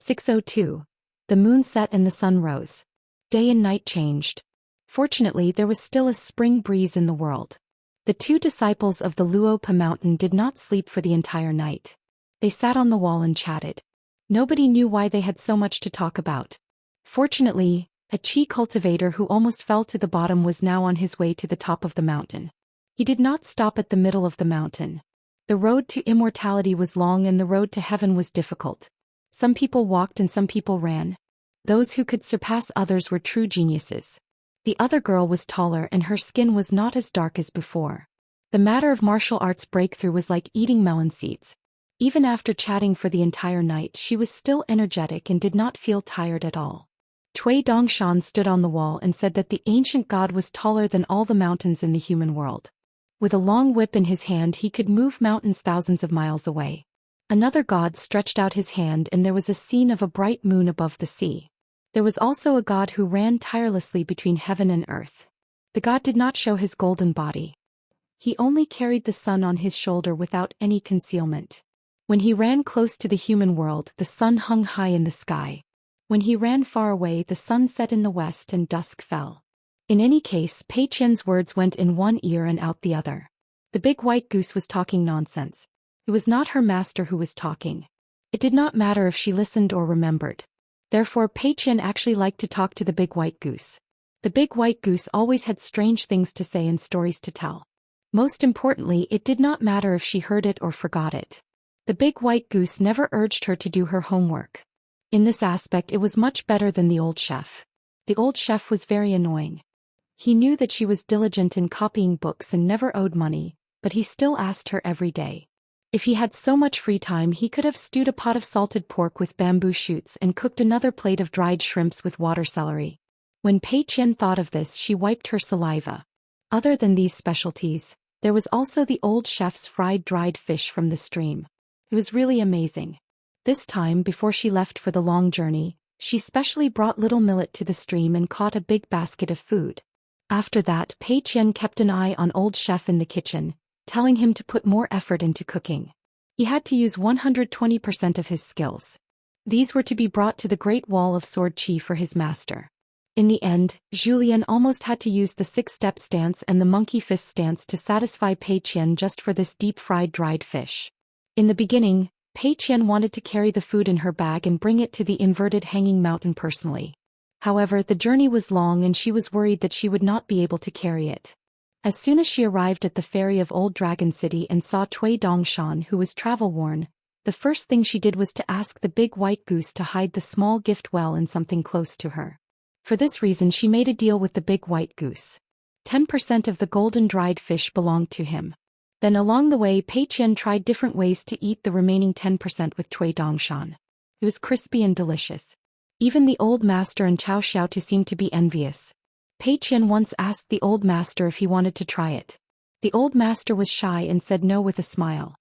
6:02. The moon set and the sun rose. Day and night changed. Fortunately, there was still a spring breeze in the world. The two disciples of the Luopa mountain did not sleep for the entire night. They sat on the wall and chatted. Nobody knew why they had so much to talk about. Fortunately, a chi cultivator who almost fell to the bottom was now on his way to the top of the mountain. He did not stop at the middle of the mountain. The road to immortality was long and the road to heaven was difficult. Some people walked and some people ran. Those who could surpass others were true geniuses. The other girl was taller and her skin was not as dark as before. The matter of martial arts breakthrough was like eating melon seeds. Even after chatting for the entire night, she was still energetic and did not feel tired at all. Cui Dongshan stood on the wall and said that the ancient god was taller than all the mountains in the human world. With a long whip in his hand, he could move mountains thousands of miles away. Another god stretched out his hand and there was a scene of a bright moon above the sea. There was also a god who ran tirelessly between heaven and earth. The god did not show his golden body. He only carried the sun on his shoulder without any concealment. When he ran close to the human world, the sun hung high in the sky. When he ran far away, the sun set in the west and dusk fell. In any case, Pei Qian's words went in one ear and out the other. The big white goose was talking nonsense. It was not her master who was talking. It did not matter if she listened or remembered. Therefore, Pei Qian actually liked to talk to the big white goose. The big white goose always had strange things to say and stories to tell. Most importantly, it did not matter if she heard it or forgot it. The big white goose never urged her to do her homework. In this aspect, it was much better than the old chef. The old chef was very annoying. He knew that she was diligent in copying books and never owed money, but he still asked her every day. If he had so much free time, he could have stewed a pot of salted pork with bamboo shoots and cooked another plate of dried shrimps with water celery. When Pei Qian thought of this, she wiped her saliva. Other than these specialties, there was also the old chef's fried dried fish from the stream. It was really amazing. This time, before she left for the long journey, she specially brought little Millet to the stream and caught a big basket of food. After that, Pei Qian kept an eye on old chef in the kitchen, telling him to put more effort into cooking. He had to use 120% of his skills. These were to be brought to the Great Wall of Sword Chi for his master. In the end, Zhou Xian almost had to use the 6-step stance and the monkey fist stance to satisfy Pei Qian just for this deep-fried dried fish. In the beginning, Pei Qian wanted to carry the food in her bag and bring it to the inverted hanging mountain personally. However, the journey was long and she was worried that she would not be able to carry it. As soon as she arrived at the ferry of Old Dragon City and saw Cui Dongshan, who was travel-worn, the first thing she did was to ask the big white goose to hide the small gift well in something close to her. For this reason, she made a deal with the big white goose. 10% of the golden dried fish belonged to him. Then along the way, Pei Qian tried different ways to eat the remaining 10% with Cui Dongshan. It was crispy and delicious. Even the old master and Chao Xiao seemed to be envious. Pei Qian once asked the old master if he wanted to try it. The old master was shy and said no with a smile.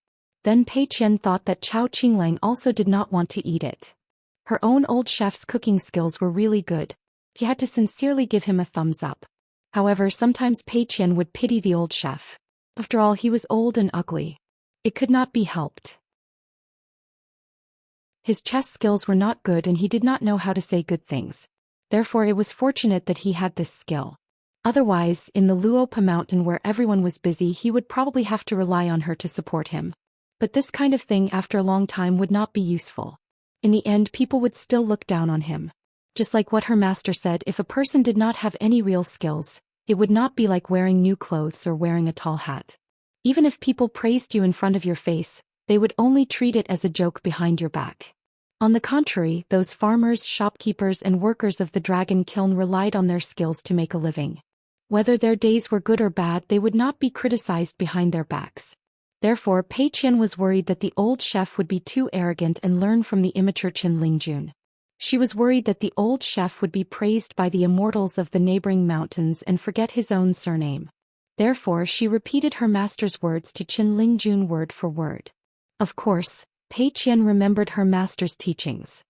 Then Pei Qian thought that Chao Qinglang also did not want to eat it. Her own old chef's cooking skills were really good. He had to sincerely give him a thumbs up. However, sometimes Pei Qian would pity the old chef. After all, he was old and ugly. It could not be helped. His chess skills were not good and he did not know how to say good things. Therefore, it was fortunate that he had this skill. Otherwise, in the Luopa mountain where everyone was busy, he would probably have to rely on her to support him. But this kind of thing after a long time would not be useful. In the end, people would still look down on him. Just like what her master said, if a person did not have any real skills, it would not be like wearing new clothes or wearing a tall hat. Even if people praised you in front of your face, they would only treat it as a joke behind your back. On the contrary, those farmers, shopkeepers and workers of the dragon kiln relied on their skills to make a living. Whether their days were good or bad, they would not be criticized behind their backs. Therefore, Pei Qian was worried that the old chef would be too arrogant and learn from the immature Qin Lingjun. She was worried that the old chef would be praised by the immortals of the neighboring mountains and forget his own surname. Therefore, she repeated her master's words to Qin Lingjun word for word. Of course, Pei Qian remembered her master's teachings.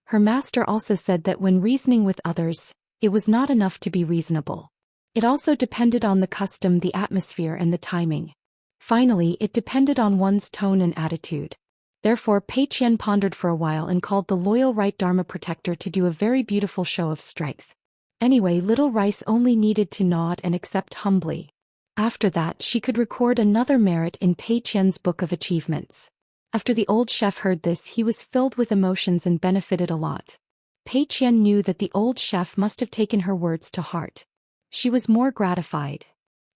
Her master also said that when reasoning with others, it was not enough to be reasonable. It also depended on the custom, the atmosphere and the timing. Finally, it depended on one's tone and attitude. Therefore Pei Qian pondered for a while and called the loyal right Dharma protector to do a very beautiful show of strength. Anyway, little Rice only needed to nod and accept humbly. After that she could record another merit in Pei Qian's book of achievements. After the old chef heard this, he was filled with emotions and benefited a lot. Pei Qian knew that the old chef must have taken her words to heart. She was more gratified.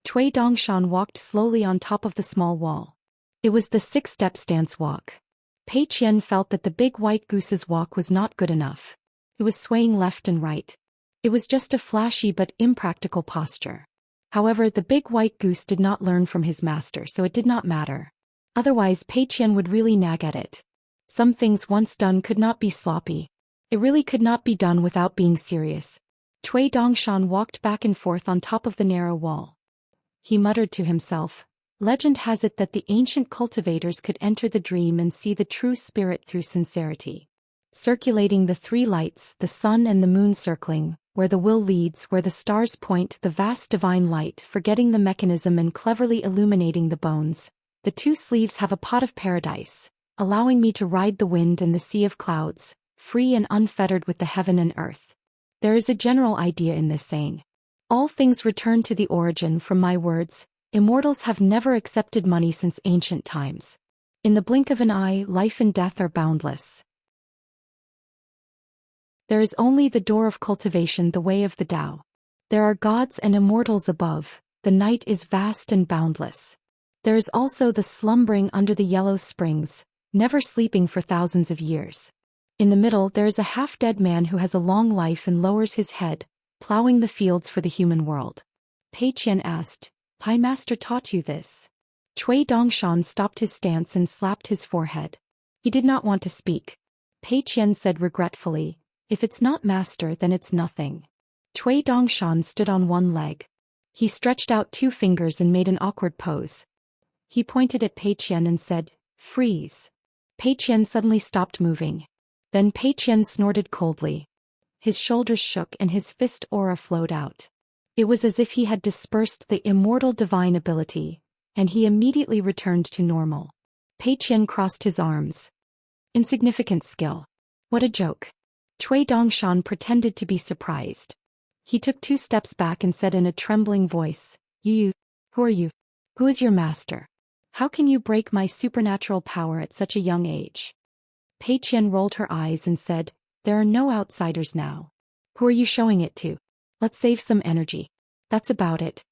Cui Dongshan walked slowly on top of the small wall. It was the 6-step stance walk. Pei Qian felt that the big white goose's walk was not good enough. It was swaying left and right. It was just a flashy but impractical posture. However, the big white goose did not learn from his master, so it did not matter. Otherwise Pei Qian would really nag at it. Some things once done could not be sloppy. It really could not be done without being serious. Cui Dongshan walked back and forth on top of the narrow wall. He muttered to himself, "Legend has it that the ancient cultivators could enter the dream and see the true spirit through sincerity. Circulating the 3 lights, the sun and the moon circling, where the will leads, where the stars point, the vast divine light, forgetting the mechanism and cleverly illuminating the bones. The 2 sleeves have a pot of paradise, allowing me to ride the wind and the sea of clouds, free and unfettered with the heaven and earth." There is a general idea in this saying. All things return to the origin from my words. Immortals have never accepted money since ancient times. In the blink of an eye, life and death are boundless. There is only the door of cultivation, the way of the Tao. There are gods and immortals above, the night is vast and boundless. There is also the slumbering under the yellow springs, never sleeping for thousands of years. In the middle there is a half-dead man who has a long life and lowers his head, plowing the fields for the human world. Pei Qian asked, "Pai Master taught you this?" Cui Dongshan stopped his stance and slapped his forehead. He did not want to speak. Pei Qian said regretfully, "If it's not master, then it's nothing." Cui Dongshan stood on one leg. He stretched out 2 fingers and made an awkward pose. He pointed at Pei Qian and said, "Freeze." Pei Qian suddenly stopped moving. Then Pei Qian snorted coldly. His shoulders shook and his fist aura flowed out. It was as if he had dispersed the immortal divine ability, and he immediately returned to normal. Pei Qian crossed his arms. Insignificant skill. What a joke. Cui Dongshan pretended to be surprised. He took 2 steps back and said in a trembling voice, You, who are you? Who is your master? How can you break my supernatural power at such a young age?" Pei Qian rolled her eyes and said, "There are no outsiders now. Who are you showing it to? Let's save some energy. That's about it."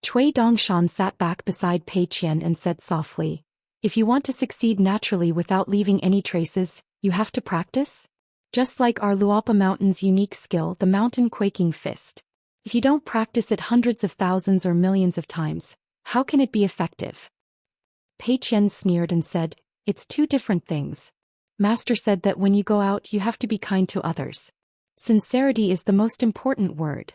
Cui Dongshan sat back beside Pei Qian and said softly, "If you want to succeed naturally without leaving any traces, you have to practice? Just like our Luopa Mountain's unique skill, the mountain quaking fist. If you don't practice it hundreds of thousands or millions of times, how can it be effective?" Pei Qian sneered and said, "It's 2 different things. Master said that when you go out you have to be kind to others. Sincerity is the most important word."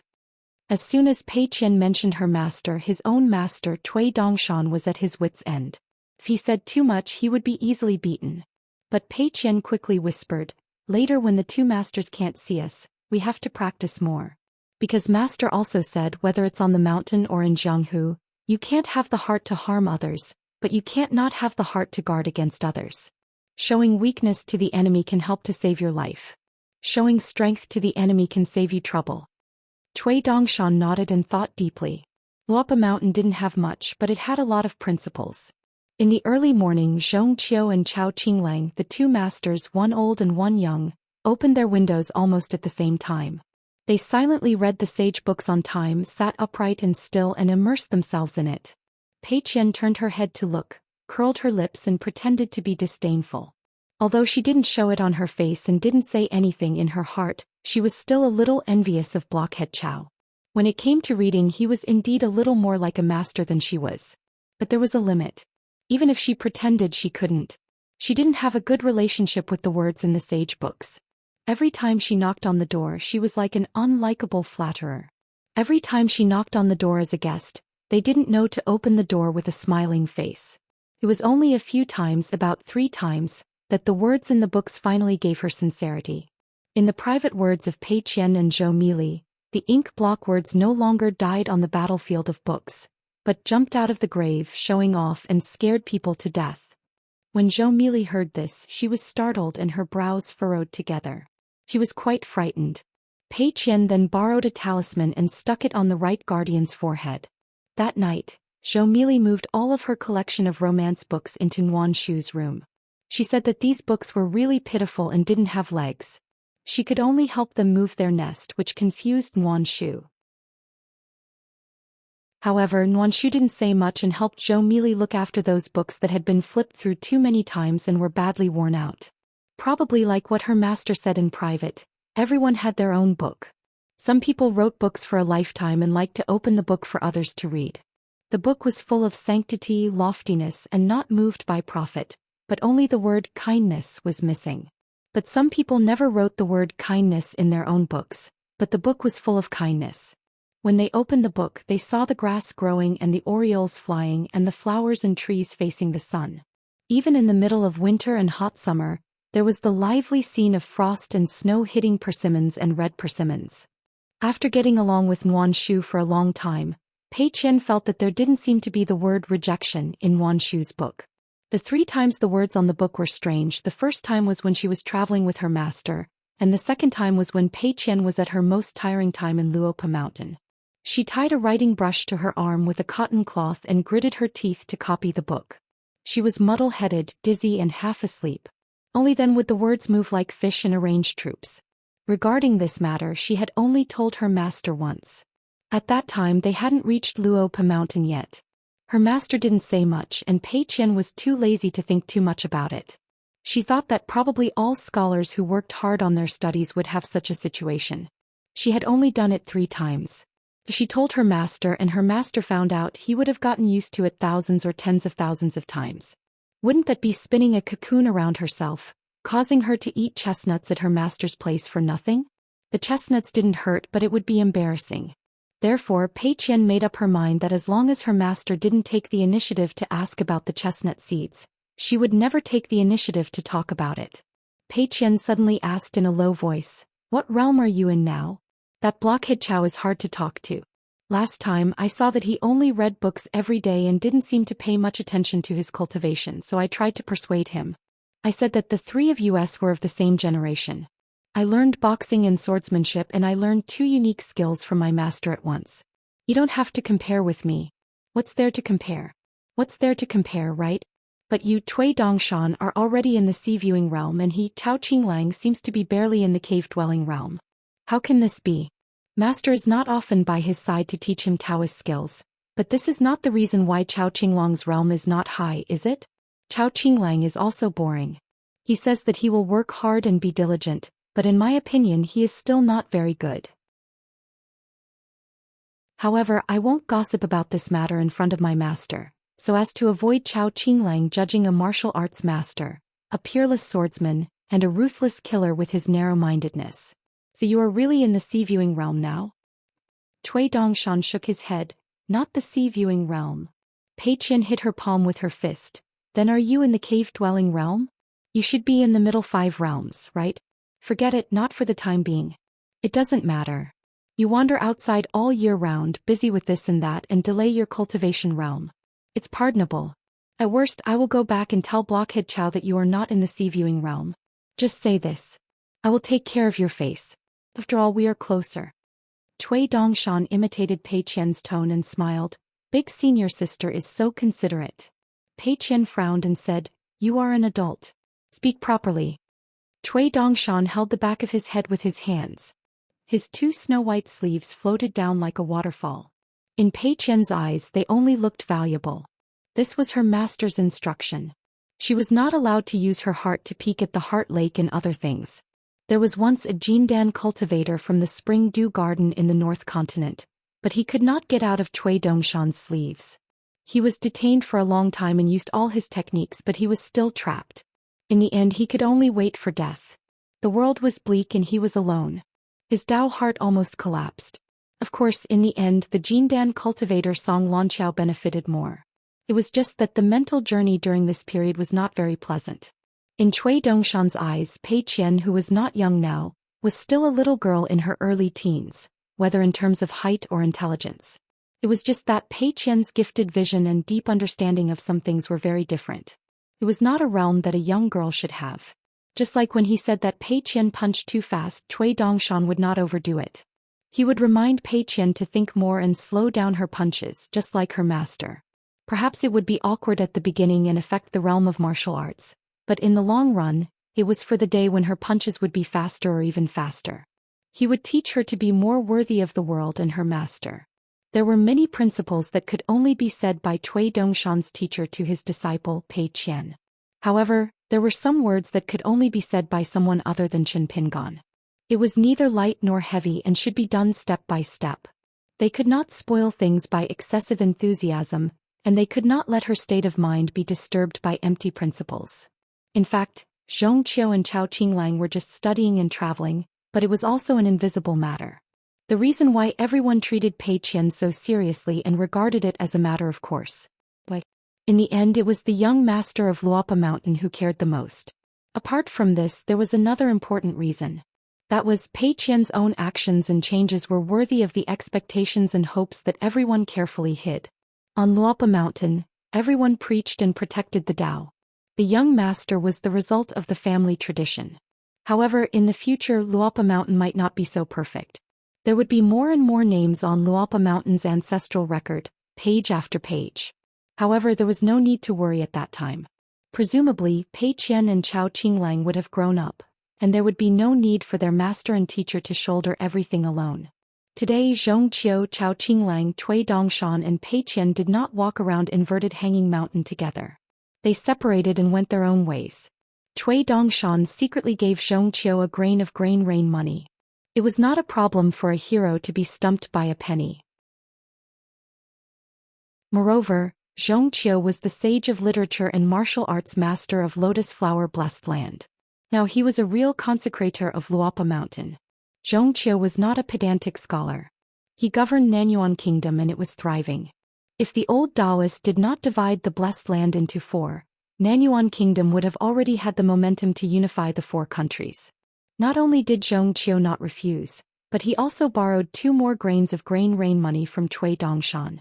As soon as Pei Qian mentioned her master, his own master Cui Dongshan was at his wits' end. If he said too much he would be easily beaten. But Pei Qian quickly whispered, "Later when the 2 masters can't see us, we have to practice more. Because master also said whether it's on the mountain or in Jianghu, you can't have the heart to harm others, but you can't not have the heart to guard against others. Showing weakness to the enemy can help to save your life. Showing strength to the enemy can save you trouble." Cui Dongshan nodded and thought deeply. Luopa Mountain didn't have much, but it had a lot of principles. In the early morning, Zhong Qiu and Chao Qinglang, the 2 masters, one old and one young, opened their windows almost at the same time. They silently read the sage books on time, sat upright and still and immersed themselves in it. Pei Qian turned her head to look, curled her lips and pretended to be disdainful. Although she didn't show it on her face and didn't say anything in her heart, she was still a little envious of Blockhead Chao. When it came to reading, he was indeed a little more like a master than she was. But there was a limit. Even if she pretended she couldn't. She didn't have a good relationship with the words in the sage books. Every time she knocked on the door she was like an unlikable flatterer. Every time she knocked on the door as a guest, they didn't know to open the door with a smiling face. It was only a few times, about 3 times, that the words in the books finally gave her sincerity. In the private words of Pei Qian and Zhou Mili, the ink block words no longer died on the battlefield of books, but jumped out of the grave, showing off and scared people to death. When Zhou Mili heard this, she was startled and her brows furrowed together. She was quite frightened. Pei Qian then borrowed a talisman and stuck it on the right guardian's forehead. That night, Zhou Mili moved all of her collection of romance books into Nuan Shu's room. She said that these books were really pitiful and didn't have legs. She could only help them move their nest, which confused Nuan Shu. However, Nuan Shu didn't say much and helped Zhou Mili look after those books that had been flipped through too many times and were badly worn out. Probably like what her master said in private, everyone had their own book. Some people wrote books for a lifetime and liked to open the book for others to read. The book was full of sanctity, loftiness, and not moved by profit, but only the word kindness was missing. But some people never wrote the word kindness in their own books, but the book was full of kindness. When they opened the book, they saw the grass growing and the orioles flying and the flowers and trees facing the sun. Even in the middle of winter and hot summer, there was the lively scene of frost and snow hitting persimmons and red persimmons. After getting along with Nuan Shu for a long time, Pei Qian felt that there didn't seem to be the word rejection in Nuan Shu's book. The 3 times the words on the book were strange. The first time was when she was traveling with her master, and the second time was when Pei Qian was at her most tiring time in Luopa Mountain. She tied a writing brush to her arm with a cotton cloth and gritted her teeth to copy the book. She was muddle-headed, dizzy and half asleep. Only then would the words move like fish in arranged troops. Regarding this matter, she had only told her master once. At that time they hadn't reached Luopa Mountain yet. Her master didn't say much and Pei Qian was too lazy to think too much about it. She thought that probably all scholars who worked hard on their studies would have such a situation. She had only done it 3 times. If she told her master and her master found out, he would have gotten used to it thousands or tens of thousands of times. Wouldn't that be spinning a cocoon around herself, causing her to eat chestnuts at her master's place for nothing? The chestnuts didn't hurt, but it would be embarrassing. Therefore, Pei Qian made up her mind that as long as her master didn't take the initiative to ask about the chestnut seeds, she would never take the initiative to talk about it. Pei Qian suddenly asked in a low voice, "What realm are you in now? That blockhead Chao is hard to talk to. Last time I saw that he only read books every day and didn't seem to pay much attention to his cultivation, so I tried to persuade him. I said that the 3 of us were of the same generation. I learned boxing and swordsmanship and I learned 2 unique skills from my master at once. You don't have to compare with me. What's there to compare? What's there to compare, right? But you Cui Dongshan are already in the sea-viewing realm and he Tao Qinglang seems to be barely in the cave-dwelling realm. How can this be? Master is not often by his side to teach him Taoist skills, but this is not the reason why Chao Qinglang's realm is not high, is it? Chao Qinglang is also boring. He says that he will work hard and be diligent, but in my opinion he is still not very good. However, I won't gossip about this matter in front of my master, so as to avoid Chao Qinglang judging a martial arts master, a peerless swordsman, and a ruthless killer with his narrow-mindedness. So you are really in the sea-viewing realm now? Cui Dongshan shook his head. Not the sea-viewing realm. Pei Qian hit her palm with her fist. Then are you in the cave-dwelling realm? You should be in the middle 5 realms, right? Forget it, not for the time being. It doesn't matter. You wander outside all year round, busy with this and that, and delay your cultivation realm. It's pardonable. At worst, I will go back and tell Blockhead Chow that you are not in the sea-viewing realm. Just say this. I will take care of your face. After all, we are closer. Cui Dongshan imitated Pei Qian's tone and smiled. Big senior sister is so considerate. Pei Qian frowned and said, "You are an adult. Speak properly." Cui Dongshan held the back of his head with his hands. His 2 snow-white sleeves floated down like a waterfall. In Pei Qian's eyes they only looked valuable. This was her master's instruction. She was not allowed to use her heart to peek at the Heart Lake and other things. There was once a Jindan cultivator from the Spring Dew Garden in the North Continent, but he could not get out of Cui Dongshan's sleeves. He was detained for a long time and used all his techniques, but he was still trapped. In the end he could only wait for death. The world was bleak and he was alone. His Dao heart almost collapsed. Of course, in the end the Jindan cultivator Song Lanqiao benefited more. It was just that the mental journey during this period was not very pleasant. In Cui Dongshan's eyes, Pei Qian, who was not young now, was still a little girl in her early teens, whether in terms of height or intelligence. It was just that Pei Qian's gifted vision and deep understanding of some things were very different. It was not a realm that a young girl should have. Just like when he said that Pei Qian punched too fast, Cui Dongshan would not overdo it. He would remind Pei Qian to think more and slow down her punches, just like her master. Perhaps it would be awkward at the beginning and affect the realm of martial arts, but in the long run, it was for the day when her punches would be faster or even faster. He would teach her to be more worthy of the world and her master. There were many principles that could only be said by Cui Dongshan's teacher to his disciple Pei Qian. However, there were some words that could only be said by someone other than Chen Pingan. It was neither light nor heavy and should be done step by step. They could not spoil things by excessive enthusiasm, and they could not let her state of mind be disturbed by empty principles. In fact, Zhou Xian and Chao Qinglang were just studying and traveling, but it was also an invisible matter. The reason why everyone treated Pei Qian so seriously and regarded it as a matter of course. In the end, it was the young master of Luopa Mountain who cared the most. Apart from this, there was another important reason. That was, Pei Qian's own actions and changes were worthy of the expectations and hopes that everyone carefully hid. On Luopa Mountain, everyone preached and protected the Tao. The young master was the result of the family tradition. However, in the future, Luopa Mountain might not be so perfect. There would be more and more names on Luopa Mountain's ancestral record, page after page. However, there was no need to worry at that time. Presumably, Pei Qian and Chao Qinglang would have grown up, and there would be no need for their master and teacher to shoulder everything alone. Today, Zhong Qiu, Chao Qinglang, Cui Dongshan and Pei Qian did not walk around inverted hanging mountain together. They separated and went their own ways. Cui Dongshan secretly gave Zhong Qiu a grain of grain rain money. It was not a problem for a hero to be stumped by a penny. Moreover, Zhong Qiu was the sage of literature and martial arts master of Lotus Flower Blessed Land. Now he was a real consecrator of Luopa Mountain. Zhong Qiu was not a pedantic scholar. He governed Nanyuan Kingdom and it was thriving. If the old Daoist did not divide the blessed land into four, Nanyuan Kingdom would have already had the momentum to unify the four countries. Not only did Zhong Qiu not refuse, but he also borrowed 2 more grains of grain rain money from Cui Dongshan.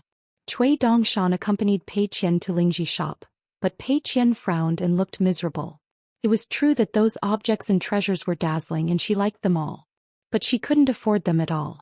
Cui Dongshan accompanied Pei Qian to Lingji shop, but Pei Qian frowned and looked miserable. It was true that those objects and treasures were dazzling and she liked them all. But she couldn't afford them at all.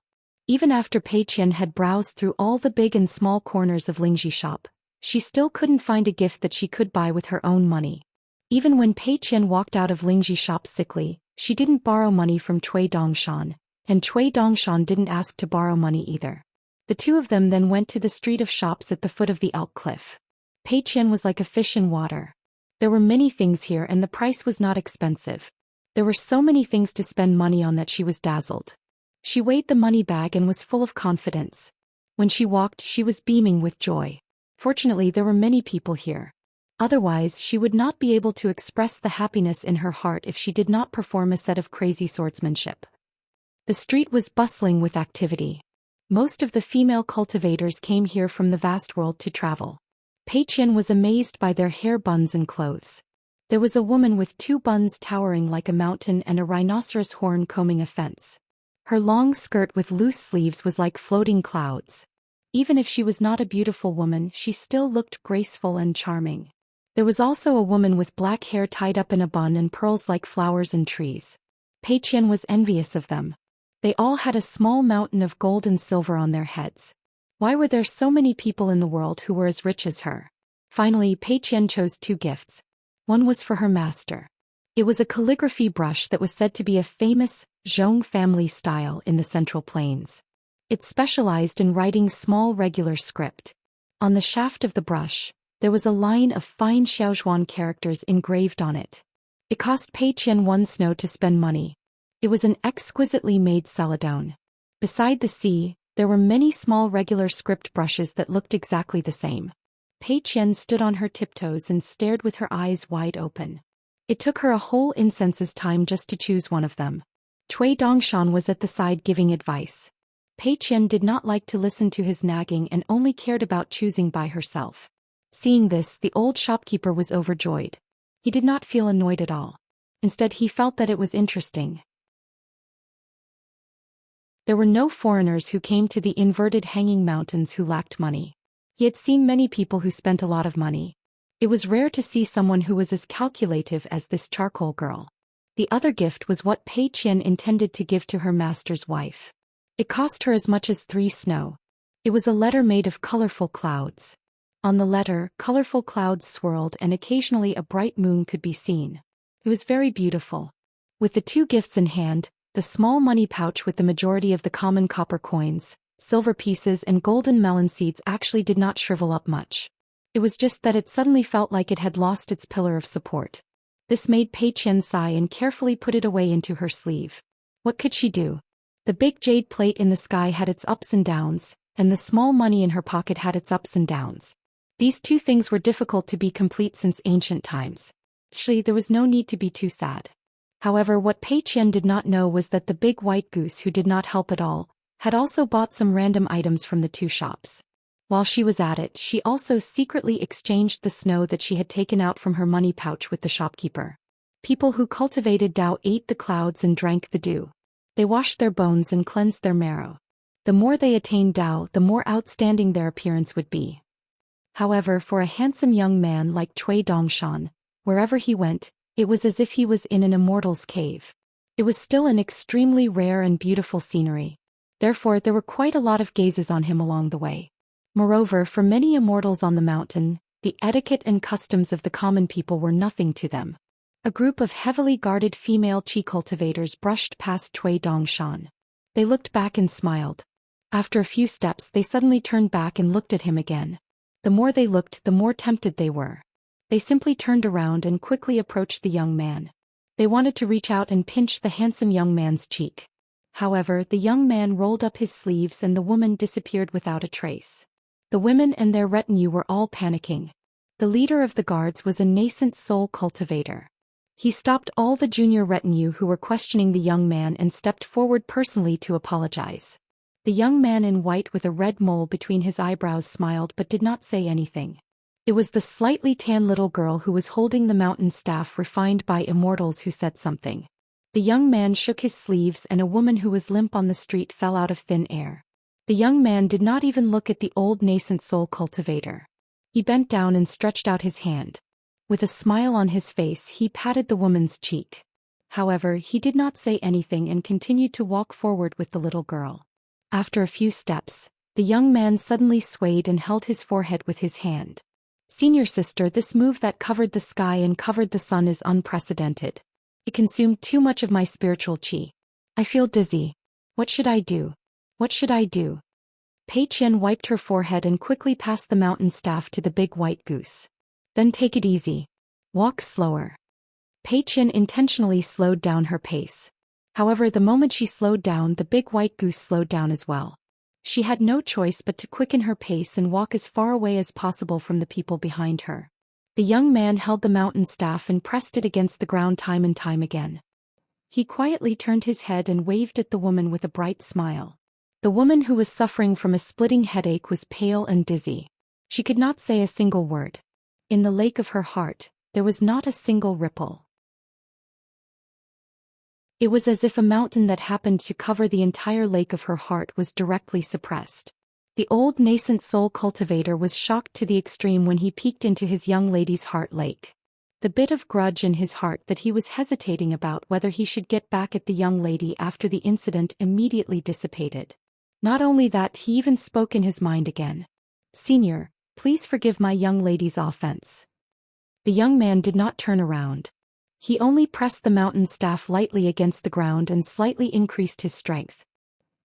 Even after Pei Qian had browsed through all the big and small corners of Lingji shop, she still couldn't find a gift that she could buy with her own money. Even when Pei Qian walked out of Lingji shop sickly, she didn't borrow money from Cui Dongshan, and Cui Dongshan didn't ask to borrow money either. The two of them then went to the street of shops at the foot of the Elk Cliff. Pei Qian was like a fish in water. There were many things here and the price was not expensive. There were so many things to spend money on that she was dazzled. She weighed the money bag and was full of confidence. When she walked, she was beaming with joy. Fortunately, there were many people here. Otherwise, she would not be able to express the happiness in her heart if she did not perform a set of crazy swordsmanship. The street was bustling with activity. Most of the female cultivators came here from the vast world to travel. Pei Qian was amazed by their hair buns and clothes. There was a woman with 2 buns towering like a mountain and a rhinoceros horn combing a fence. Her long skirt with loose sleeves was like floating clouds. Even if she was not a beautiful woman, she still looked graceful and charming. There was also a woman with black hair tied up in a bun and pearls like flowers and trees. Pei Qian was envious of them. They all had a small mountain of gold and silver on their heads. Why were there so many people in the world who were as rich as her? Finally, Pei Qian chose 2 gifts. One was for her master. It was a calligraphy brush that was said to be a famous Zhong family style in the Central Plains. It specialized in writing small regular script. On the shaft of the brush, there was a line of fine Xiaozhuan characters engraved on it. It cost Pei Qian 1 snow to spend money. It was an exquisitely made celadone. Beside the sea, there were many small regular script brushes that looked exactly the same. Pei Qian stood on her tiptoes and stared with her eyes wide open. It took her a whole incense's time just to choose one of them. Cui Dongshan was at the side giving advice. Pei Qian did not like to listen to his nagging and only cared about choosing by herself. Seeing this, the old shopkeeper was overjoyed. He did not feel annoyed at all. Instead, he felt that it was interesting. There were no foreigners who came to the inverted hanging mountains who lacked money. He had seen many people who spent a lot of money. It was rare to see someone who was as calculative as this charcoal girl. The other gift was what Pei Qian intended to give to her master's wife. It cost her as much as 3 snow. It was a letter made of colorful clouds. On the letter, colorful clouds swirled and occasionally a bright moon could be seen. It was very beautiful. With the 2 gifts in hand, the small money pouch with the majority of the common copper coins, silver pieces and golden melon seeds actually did not shrivel up much. It was just that it suddenly felt like it had lost its pillar of support. This made Pei Qian sigh and carefully put it away into her sleeve. What could she do? The big jade plate in the sky had its ups and downs, and the small money in her pocket had its ups and downs. These 2 things were difficult to be complete since ancient times. Actually, there was no need to be too sad. However, what Pei Qian did not know was that the big white goose, who did not help at all, had also bought some random items from the 2 shops. While she was at it, she also secretly exchanged the snow that she had taken out from her money pouch with the shopkeeper. People who cultivated Dao ate the clouds and drank the dew. They washed their bones and cleansed their marrow. The more they attained Dao, the more outstanding their appearance would be. However, for a handsome young man like Cui Dongshan, wherever he went, it was as if he was in an immortal's cave. It was still an extremely rare and beautiful scenery. Therefore, there were quite a lot of gazes on him along the way. Moreover, for many immortals on the mountain, the etiquette and customs of the common people were nothing to them. A group of heavily guarded female qi cultivators brushed past Cui Dongshan. They looked back and smiled. After a few steps, they suddenly turned back and looked at him again. The more they looked, the more tempted they were. They simply turned around and quickly approached the young man. They wanted to reach out and pinch the handsome young man's cheek. However, the young man rolled up his sleeves and the woman disappeared without a trace. The women and their retinue were all panicking. The leader of the guards was a nascent soul cultivator. He stopped all the junior retinue who were questioning the young man and stepped forward personally to apologize. The young man in white with a red mole between his eyebrows smiled but did not say anything. It was the slightly tan little girl who was holding the mountain staff refined by immortals who said something. The young man shook his sleeves and a woman who was limp on the street fell out of thin air. The young man did not even look at the old nascent soul cultivator. He bent down and stretched out his hand. With a smile on his face, he patted the woman's cheek. However, he did not say anything and continued to walk forward with the little girl. After a few steps, the young man suddenly swayed and held his forehead with his hand. Senior sister, this move that covered the sky and covered the sun is unprecedented. It consumed too much of my spiritual qi. I feel dizzy. What should I do? What should I do? Pei Qian wiped her forehead and quickly passed the mountain staff to the big white goose. Then take it easy. Walk slower. Pei Qian intentionally slowed down her pace. However, the moment she slowed down, the big white goose slowed down as well. She had no choice but to quicken her pace and walk as far away as possible from the people behind her. The young man held the mountain staff and pressed it against the ground time and time again. He quietly turned his head and waved at the woman with a bright smile. The woman who was suffering from a splitting headache was pale and dizzy. She could not say a single word. In the lake of her heart, there was not a single ripple. It was as if a mountain that happened to cover the entire lake of her heart was directly suppressed. The old nascent soul cultivator was shocked to the extreme when he peeked into his young lady's heart lake. The bit of grudge in his heart that he was hesitating about whether he should get back at the young lady after the incident immediately dissipated. Not only that, he even spoke in his mind again. Senior, please forgive my young lady's offense. The young man did not turn around. He only pressed the mountain staff lightly against the ground and slightly increased his strength.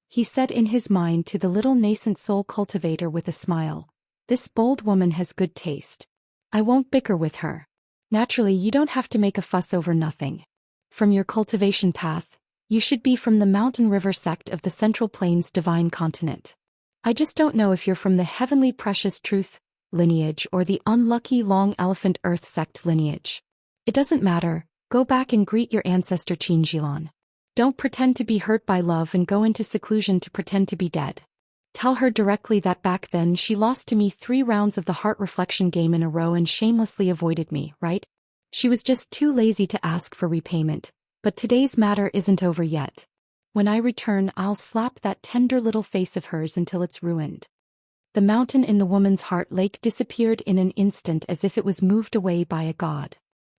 He said in his mind to the little nascent soul cultivator with a smile, "This bold woman has good taste. I won't bicker with her. Naturally, you don't have to make a fuss over nothing. From your cultivation path, you should be from the Mountain River sect of the Central Plains Divine Continent. I just don't know if you're from the Heavenly Precious Truth lineage or the unlucky Long Elephant Earth sect lineage. It doesn't matter. Go back and greet your ancestor Qinjilan. Don't pretend to be hurt by love and go into seclusion to pretend to be dead. Tell her directly that back then she lost to me 3 rounds of the heart reflection game in a row and shamelessly avoided me, right? She was just too lazy to ask for repayment, but today's matter isn't over yet. When I return, I'll slap that tender little face of hers until it's ruined." The mountain in the woman's heart lake disappeared in an instant as if it was moved away by a god.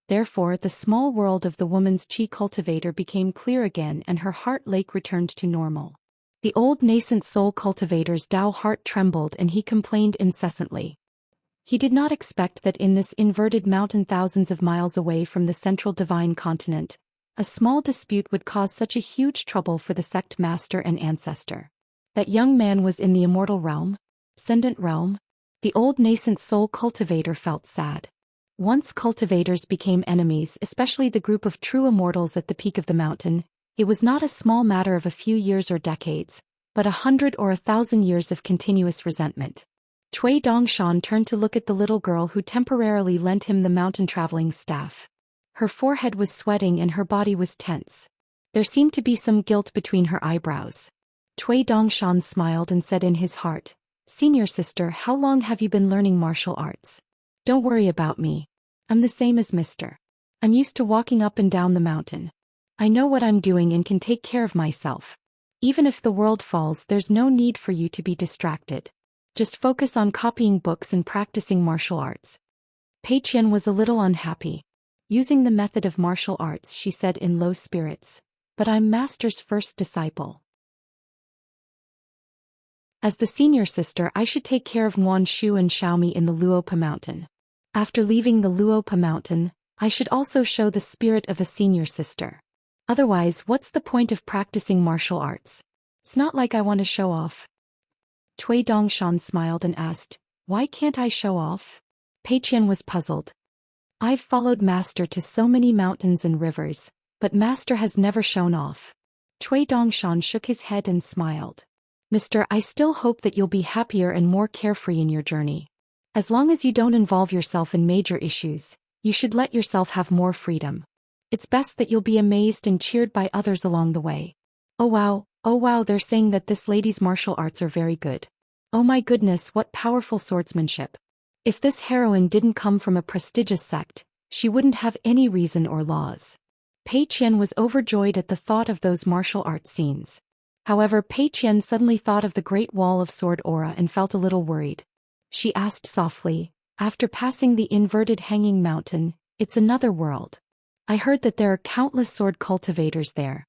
Therefore the small world of the woman's chi cultivator became clear again and her heart lake returned to normal. The old nascent soul cultivator's Dao heart trembled and he complained incessantly. He did not expect that in this inverted mountain thousands of miles away from the central divine continent, a small dispute would cause such a huge trouble for the sect master and ancestor. That young man was in the immortal realm? Ascendant realm? The old nascent soul cultivator felt sad. Once cultivators became enemies, especially the group of true immortals at the peak of the mountain, it was not a small matter of a few years or decades, but 100 or 1,000 years of continuous resentment. Cui Dongshan turned to look at the little girl who temporarily lent him the mountain-traveling staff. Her forehead was sweating and her body was tense. There seemed to be some guilt between her eyebrows. Cui Dongshan smiled and said in his heart, "Senior sister, how long have you been learning martial arts? Don't worry about me. I'm the same as Mr. I'm used to walking up and down the mountain. I know what I'm doing and can take care of myself. Even if the world falls, there's no need for you to be distracted. Just focus on copying books and practicing martial arts." Pei Qian was a little unhappy. Using the method of martial arts, she said in low spirits, "But I'm Master's first disciple. As the senior sister, I should take care of Nguan Shu and Xiaomi in the Luopa mountain. After leaving the Luopa mountain, I should also show the spirit of a senior sister. Otherwise, what's the point of practicing martial arts? It's not like I want to show off." Cui Dongshan smiled and asked, "Why can't I show off?" Pei Qian was puzzled. "I've followed Master to so many mountains and rivers, but Master has never shown off." Cui Dongshan shook his head and smiled. "Mister, I still hope that you'll be happier and more carefree in your journey. As long as you don't involve yourself in major issues, you should let yourself have more freedom. It's best that you'll be amazed and cheered by others along the way. Oh wow, they're saying that this lady's martial arts are very good. Oh my goodness, what powerful swordsmanship. If this heroine didn't come from a prestigious sect, she wouldn't have any reason or laws." Pei Qian was overjoyed at the thought of those martial arts scenes. However, Pei Qian suddenly thought of the Great Wall of Sword aura and felt a little worried. She asked softly, "After passing the inverted hanging mountain, it's another world. I heard that there are countless sword cultivators there.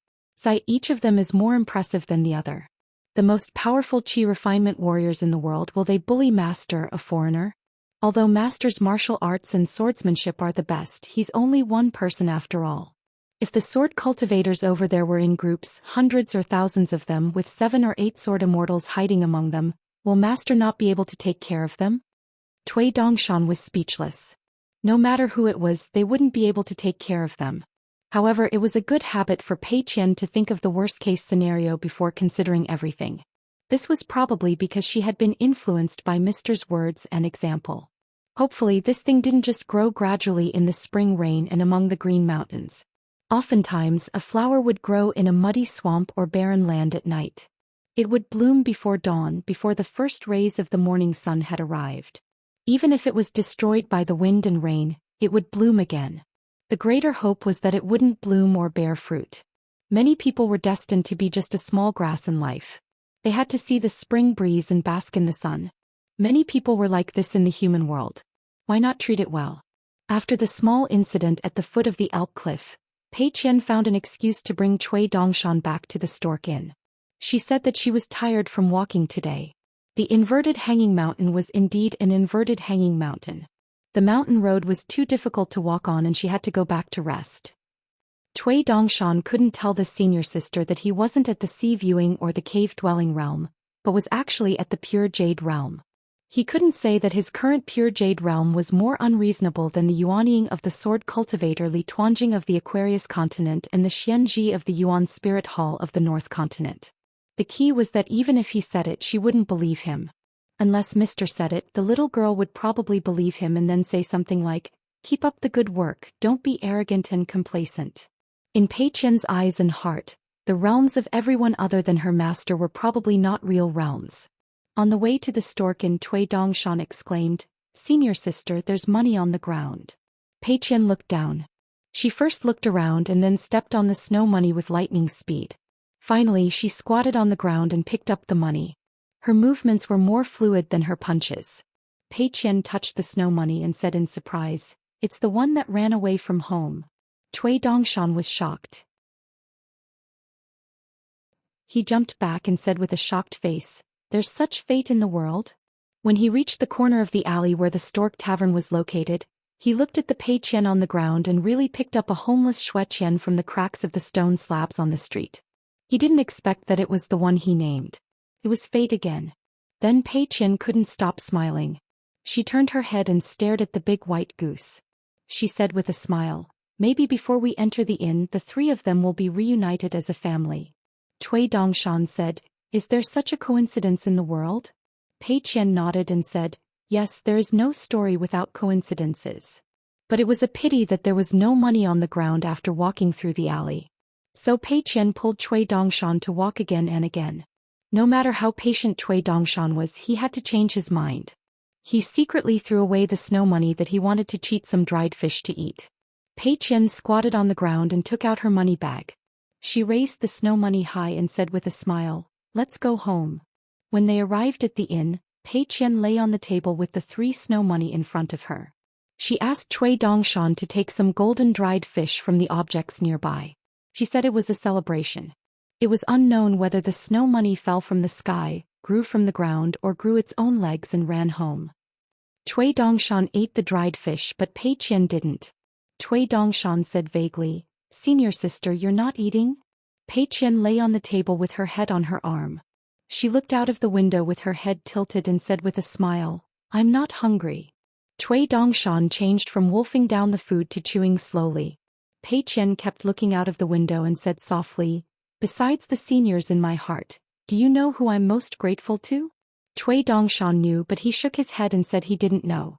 Each of them is more impressive than the other. The most powerful chi refinement warriors in the world, will they bully Master, a foreigner? Although Master's martial arts and swordsmanship are the best, he's only one person after all. If the sword cultivators over there were in groups, hundreds or thousands of them with 7 or 8 sword immortals hiding among them, will Master not be able to take care of them?" Cui Dongshan was speechless. No matter who it was, they wouldn't be able to take care of them. However, it was a good habit for Pei Qian to think of the worst-case scenario before considering everything. This was probably because she had been influenced by Mister's words and example. Hopefully this thing didn't just grow gradually in the spring rain and among the green mountains. Oftentimes, a flower would grow in a muddy swamp or barren land at night. It would bloom before dawn, before the first rays of the morning sun had arrived. Even if it was destroyed by the wind and rain, it would bloom again. The greater hope was that it wouldn't bloom or bear fruit. Many people were destined to be just a small grass in life. They had to see the spring breeze and bask in the sun. Many people were like this in the human world. Why not treat it well? After the small incident at the foot of the Elk Cliff, Pei Qian found an excuse to bring Cui Dongshan back to the Stork Inn. She said that she was tired from walking today. The inverted hanging mountain was indeed an inverted hanging mountain. The mountain road was too difficult to walk on and she had to go back to rest. Cui Dongshan couldn't tell the senior sister that he wasn't at the sea viewing or the cave-dwelling realm, but was actually at the pure jade realm. He couldn't say that his current pure jade realm was more unreasonable than the Yuanying of the sword cultivator Li Tuanjing of the Aquarius continent and the Xianxia of the Yuan Spirit Hall of the North continent. The key was that even if he said it, she wouldn't believe him. Unless Mr. said it, the little girl would probably believe him and then say something like, "Keep up the good work, don't be arrogant and complacent." In Pei Qian's eyes and heart, the realms of everyone other than her master were probably not real realms. On the way to the Stork Inn, Cui Dongshan exclaimed, "Senior sister, there's money on the ground." Pei Qian looked down. She first looked around and then stepped on the snow money with lightning speed. Finally she squatted on the ground and picked up the money. Her movements were more fluid than her punches. Pei Qian touched the snow money and said in surprise, "It's the one that ran away from home." Cui Dongshan was shocked. He jumped back and said with a shocked face, "There's such fate in the world?" When he reached the corner of the alley where the Stork Tavern was located, he looked at the Pei Qian on the ground and really picked up a homeless Zhou Xian from the cracks of the stone slabs on the street. He didn't expect that it was the one he named. It was fate again. Then Pei Qian couldn't stop smiling. She turned her head and stared at the big white goose. She said with a smile, "Maybe before we enter the inn the three of them will be reunited as a family." Cui Dongshan said, "Is there such a coincidence in the world?" Pei Qian nodded and said, "Yes, there is no story without coincidences. But it was a pity that there was no money on the ground after walking through the alley." So Pei Qian pulled Cui Dongshan to walk again and again. No matter how patient Cui Dongshan was, he had to change his mind. He secretly threw away the snow money that he wanted to cheat some dried fish to eat. Pei Qian squatted on the ground and took out her money bag. She raised the snow money high and said with a smile, "Let's go home." When they arrived at the inn, Pei Qian lay on the table with the 3 snow money in front of her. She asked Cui Dongshan to take some golden dried fish from the objects nearby. She said it was a celebration. It was unknown whether the snow money fell from the sky, grew from the ground, or grew its own legs and ran home. Cui Dongshan ate the dried fish, but Pei Qian didn't. Cui Dongshan said vaguely, "Senior sister, you're not eating?" Pei Qian lay on the table with her head on her arm. She looked out of the window with her head tilted and said with a smile, "I'm not hungry." Cui Dongshan changed from wolfing down the food to chewing slowly. Pei Qian kept looking out of the window and said softly, "Besides the seniors in my heart, do you know who I'm most grateful to?" Cui Dongshan knew, but he shook his head and said he didn't know.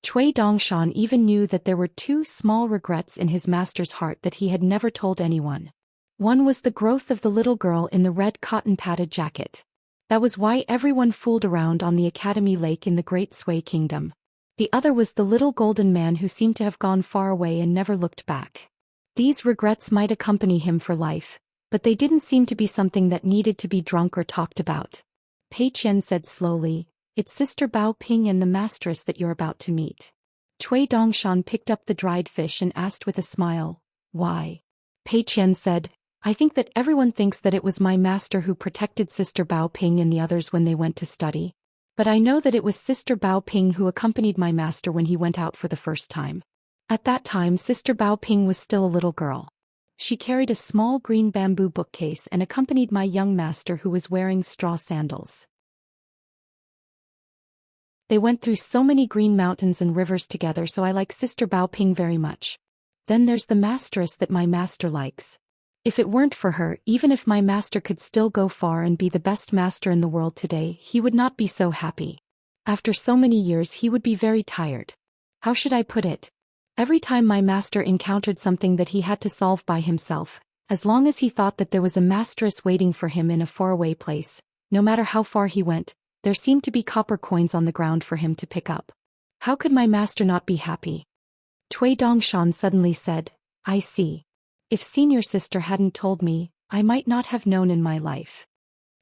Cui Dongshan even knew that there were 2 small regrets in his master's heart that he had never told anyone. One was the growth of the little girl in the red cotton-padded jacket. That was why everyone fooled around on the Academy Lake in the Great Sui Kingdom. The other was the little golden man who seemed to have gone far away and never looked back. These regrets might accompany him for life, but they didn't seem to be something that needed to be drunk or talked about. Pei Qian said slowly, "It's Sister Bao Ping and the Masteress that you're about to meet." Cui Dongshan picked up the dried fish and asked with a smile, "Why?" Pei Qian said, "I think that everyone thinks that it was my master who protected Sister Bao Ping and the others when they went to study. But I know that it was Sister Bao Ping who accompanied my master when he went out for the first time. At that time Sister Bao Ping was still a little girl. She carried a small green bamboo bookcase and accompanied my young master who was wearing straw sandals. They went through so many green mountains and rivers together, so I like Sister Bao Ping very much. Then there's the Masteress that my master likes. If it weren't for her, even if my master could still go far and be the best master in the world today, he would not be so happy. After so many years he would be very tired. How should I put it? Every time my master encountered something that he had to solve by himself, as long as he thought that there was a masteress waiting for him in a faraway place, no matter how far he went, there seemed to be copper coins on the ground for him to pick up. How could my master not be happy? Cui Dongshan suddenly said, "I see. If senior sister hadn't told me, I might not have known in my life."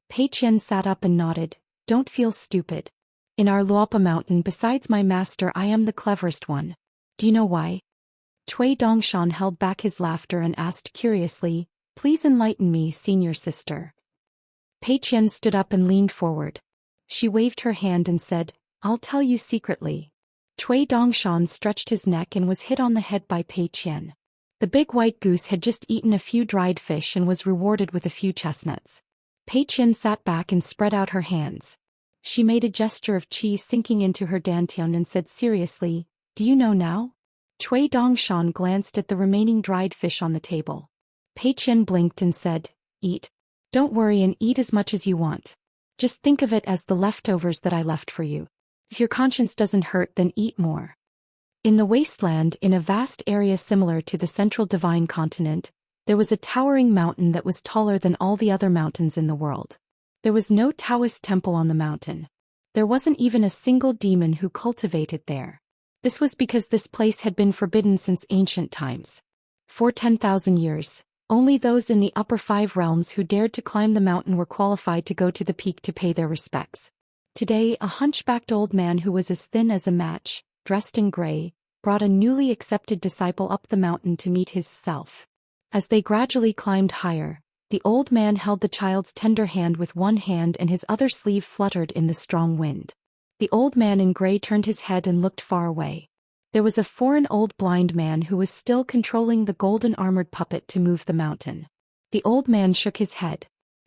Pei Qian sat up and nodded, "Don't feel stupid. In our Luopa mountain, besides my master, I am the cleverest one. Do you know why?" Cui Dongshan held back his laughter and asked curiously, "Please enlighten me, senior sister." Pei Qian stood up and leaned forward. She waved her hand and said, "I'll tell you secretly." Cui Dongshan stretched his neck and was hit on the head by Pei Qian. The big white goose had just eaten a few dried fish and was rewarded with a few chestnuts. Pei Qian sat back and spread out her hands. She made a gesture of cheese sinking into her dantian and said seriously, "Do you know now?" Cui Dongshan glanced at the remaining dried fish on the table. Pei Qian blinked and said, "Eat. Don't worry and eat as much as you want. Just think of it as the leftovers that I left for you. If your conscience doesn't hurt, then eat more." In the wasteland, in a vast area similar to the central divine continent, there was a towering mountain that was taller than all the other mountains in the world. There was no Daoist temple on the mountain. There wasn't even a single demon who cultivated there. This was because this place had been forbidden since ancient times. For 10,000 years, Only those in the upper 5 realms who dared to climb the mountain were qualified to go to the peak to pay their respects. Today, a hunchbacked old man who was as thin as a match, dressed in gray, brought a newly accepted disciple up the mountain to meet his self. As they gradually climbed higher, the old man held the child's tender hand with one hand and his other sleeve fluttered in the strong wind. The old man in gray turned his head and looked far away. There was a foreign old blind man who was still controlling the golden armored puppet to move the mountain. The old man shook his head.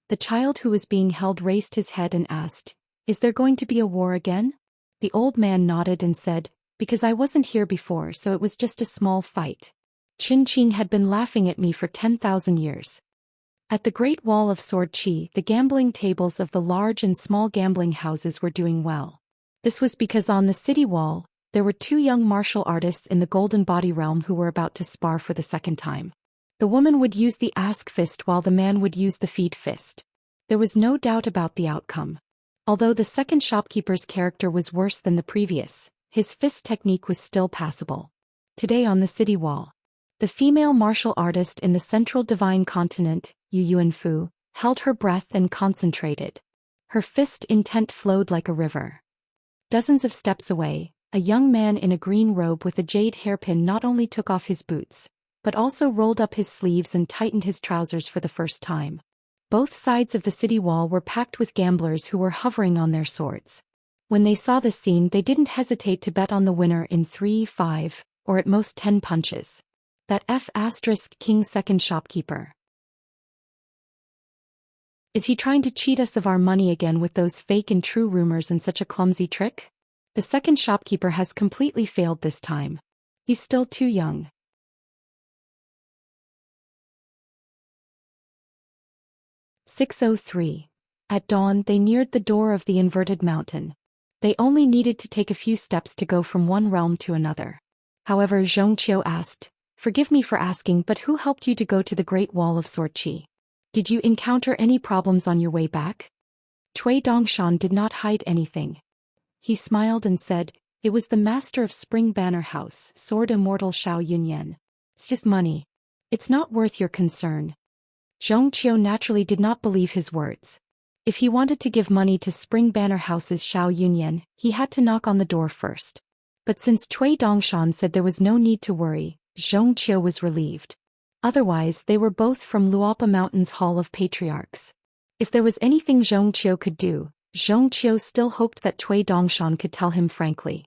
The child who was being held raised his head and asked, "Is there going to be a war again?" The old man nodded and said, "Because I wasn't here before, so it was just a small fight. Qin Qing had been laughing at me for 10,000 years. At the Great Wall of Sword Qi, the gambling tables of the large and small gambling houses were doing well. This was because on the city wall, there were 2 young martial artists in the Golden Body realm who were about to spar for the second time. The woman would use the ask fist while the man would use the feed fist. There was no doubt about the outcome. Although the second shopkeeper's character was worse than the previous, his fist technique was still passable. Today on the city wall, the female martial artist in the central divine continent, Yu Yuanfu, held her breath and concentrated. Her fist intent flowed like a river. Dozens of steps away, a young man in a green robe with a jade hairpin not only took off his boots, but also rolled up his sleeves and tightened his trousers for the first time. Both sides of the city wall were packed with gamblers who were hovering on their swords. When they saw this scene, they didn't hesitate to bet on the winner in 3, 5, or at most 10 punches. That King's second shopkeeper. Is he trying to cheat us of our money again with those fake and true rumors and such a clumsy trick? The second shopkeeper has completely failed this time. He's still too young. 6:03. At dawn they neared the door of the inverted mountain. They only needed to take a few steps to go from one realm to another. However, Xianxia asked, "Forgive me for asking, but who helped you to go to the Great Wall of Sword Qi? Did you encounter any problems on your way back?" Cui Dongshan did not hide anything. He smiled and said, "It was the master of Spring Banner House, Sword Immortal Xiao Yunyan. It's just money. It's not worth your concern." Xianxia naturally did not believe his words. If he wanted to give money to Spring Banner House's Xiao Yunyan, he had to knock on the door first. But since Cui Dongshan said there was no need to worry, Xianxia was relieved. Otherwise, they were both from Luopa Mountain's Hall of Patriarchs. If there was anything Xianxia could do, Xianxia still hoped that Cui Dongshan could tell him frankly.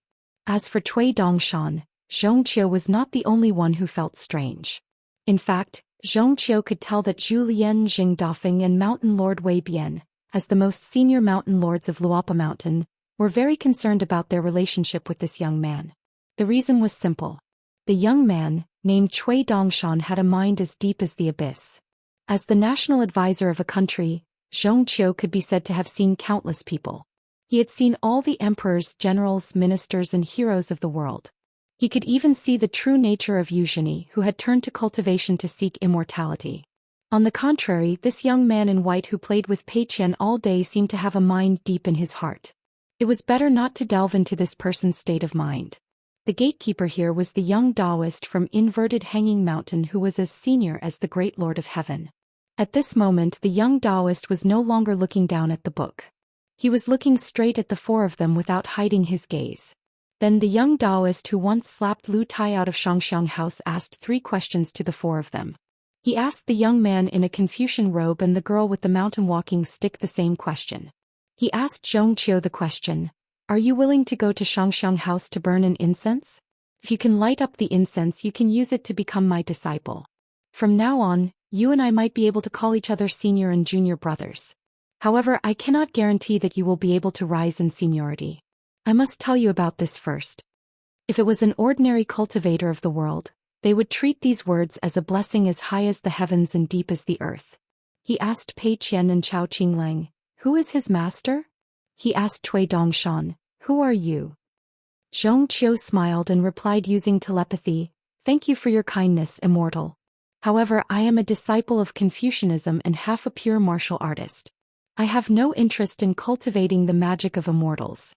As for Cui Dongshan, Xianxia was not the only one who felt strange. In fact, Xianxia could tell that Zhu Lian Jingdafeng and Mountain Lord Wei Bian, as the most senior mountain lords of Luopa Mountain, were very concerned about their relationship with this young man. The reason was simple. The young man, named Cui Dongshan, had a mind as deep as the abyss. As the national advisor of a country, Xianxia could be said to have seen countless people. He had seen all the emperors, generals, ministers and heroes of the world. He could even see the true nature of Eugenie, who had turned to cultivation to seek immortality. On the contrary, this young man in white who played with Pei Qian all day seemed to have a mind deep in his heart. It was better not to delve into this person's state of mind. The gatekeeper here was the young Daoist from Inverted Hanging Mountain who was as senior as the Great Lord of Heaven. At this moment the young Daoist was no longer looking down at the book. He was looking straight at the 4 of them without hiding his gaze. Then the young Daoist who once slapped Lu Tai out of Xianxia House asked 3 questions to the 4 of them. He asked the young man in a Confucian robe and the girl with the mountain walking stick the same question. He asked Xianxia the question, "Are you willing to go to Xianxia House to burn an incense? If you can light up the incense, you can use it to become my disciple. From now on, you and I might be able to call each other senior and junior brothers. However, I cannot guarantee that you will be able to rise in seniority. I must tell you about this first." If it was an ordinary cultivator of the world, they would treat these words as a blessing as high as the heavens and deep as the earth. He asked Pei Qian and Chao Qinglang, "Who is his master?" He asked Cui Dongshan, "Who are you?" Xianxia smiled and replied using telepathy, "Thank you for your kindness, Immortal. However, I am a disciple of Confucianism and half a pure martial artist. I have no interest in cultivating the magic of immortals."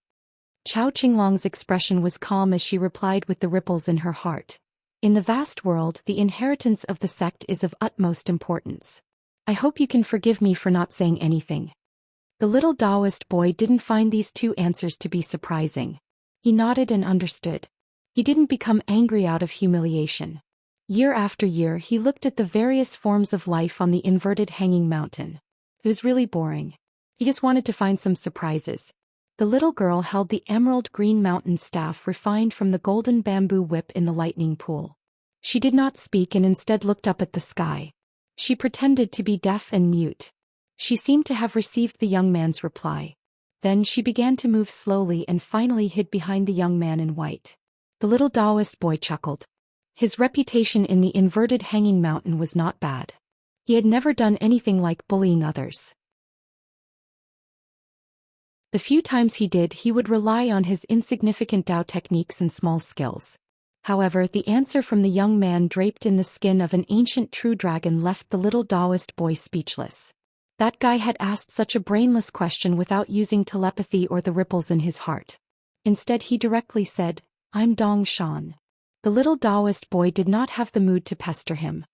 Chao Qinglong's expression was calm as she replied with the ripples in her heart. In the vast world, the inheritance of the sect is of utmost importance. I hope you can forgive me for not saying anything. The little Daoist boy didn't find these two answers to be surprising. He nodded and understood. He didn't become angry out of humiliation. Year after year he looked at the various forms of life on the inverted hanging mountain. It was really boring. He just wanted to find some surprises. The little girl held the emerald green mountain staff refined from the golden bamboo whip in the lightning pool. She did not speak and instead looked up at the sky. She pretended to be deaf and mute. She seemed to have received the young man's reply. Then she began to move slowly and finally hid behind the young man in white. The little Daoist boy chuckled. His reputation in the inverted hanging mountain was not bad. He had never done anything like bullying others. The few times he did, he would rely on his insignificant Dao techniques and small skills. However, the answer from the young man draped in the skin of an ancient true dragon left the little Daoist boy speechless. That guy had asked such a brainless question without using telepathy or the ripples in his heart. Instead he directly said, "I'm Dong Shan." The little Daoist boy did not have the mood to pester him.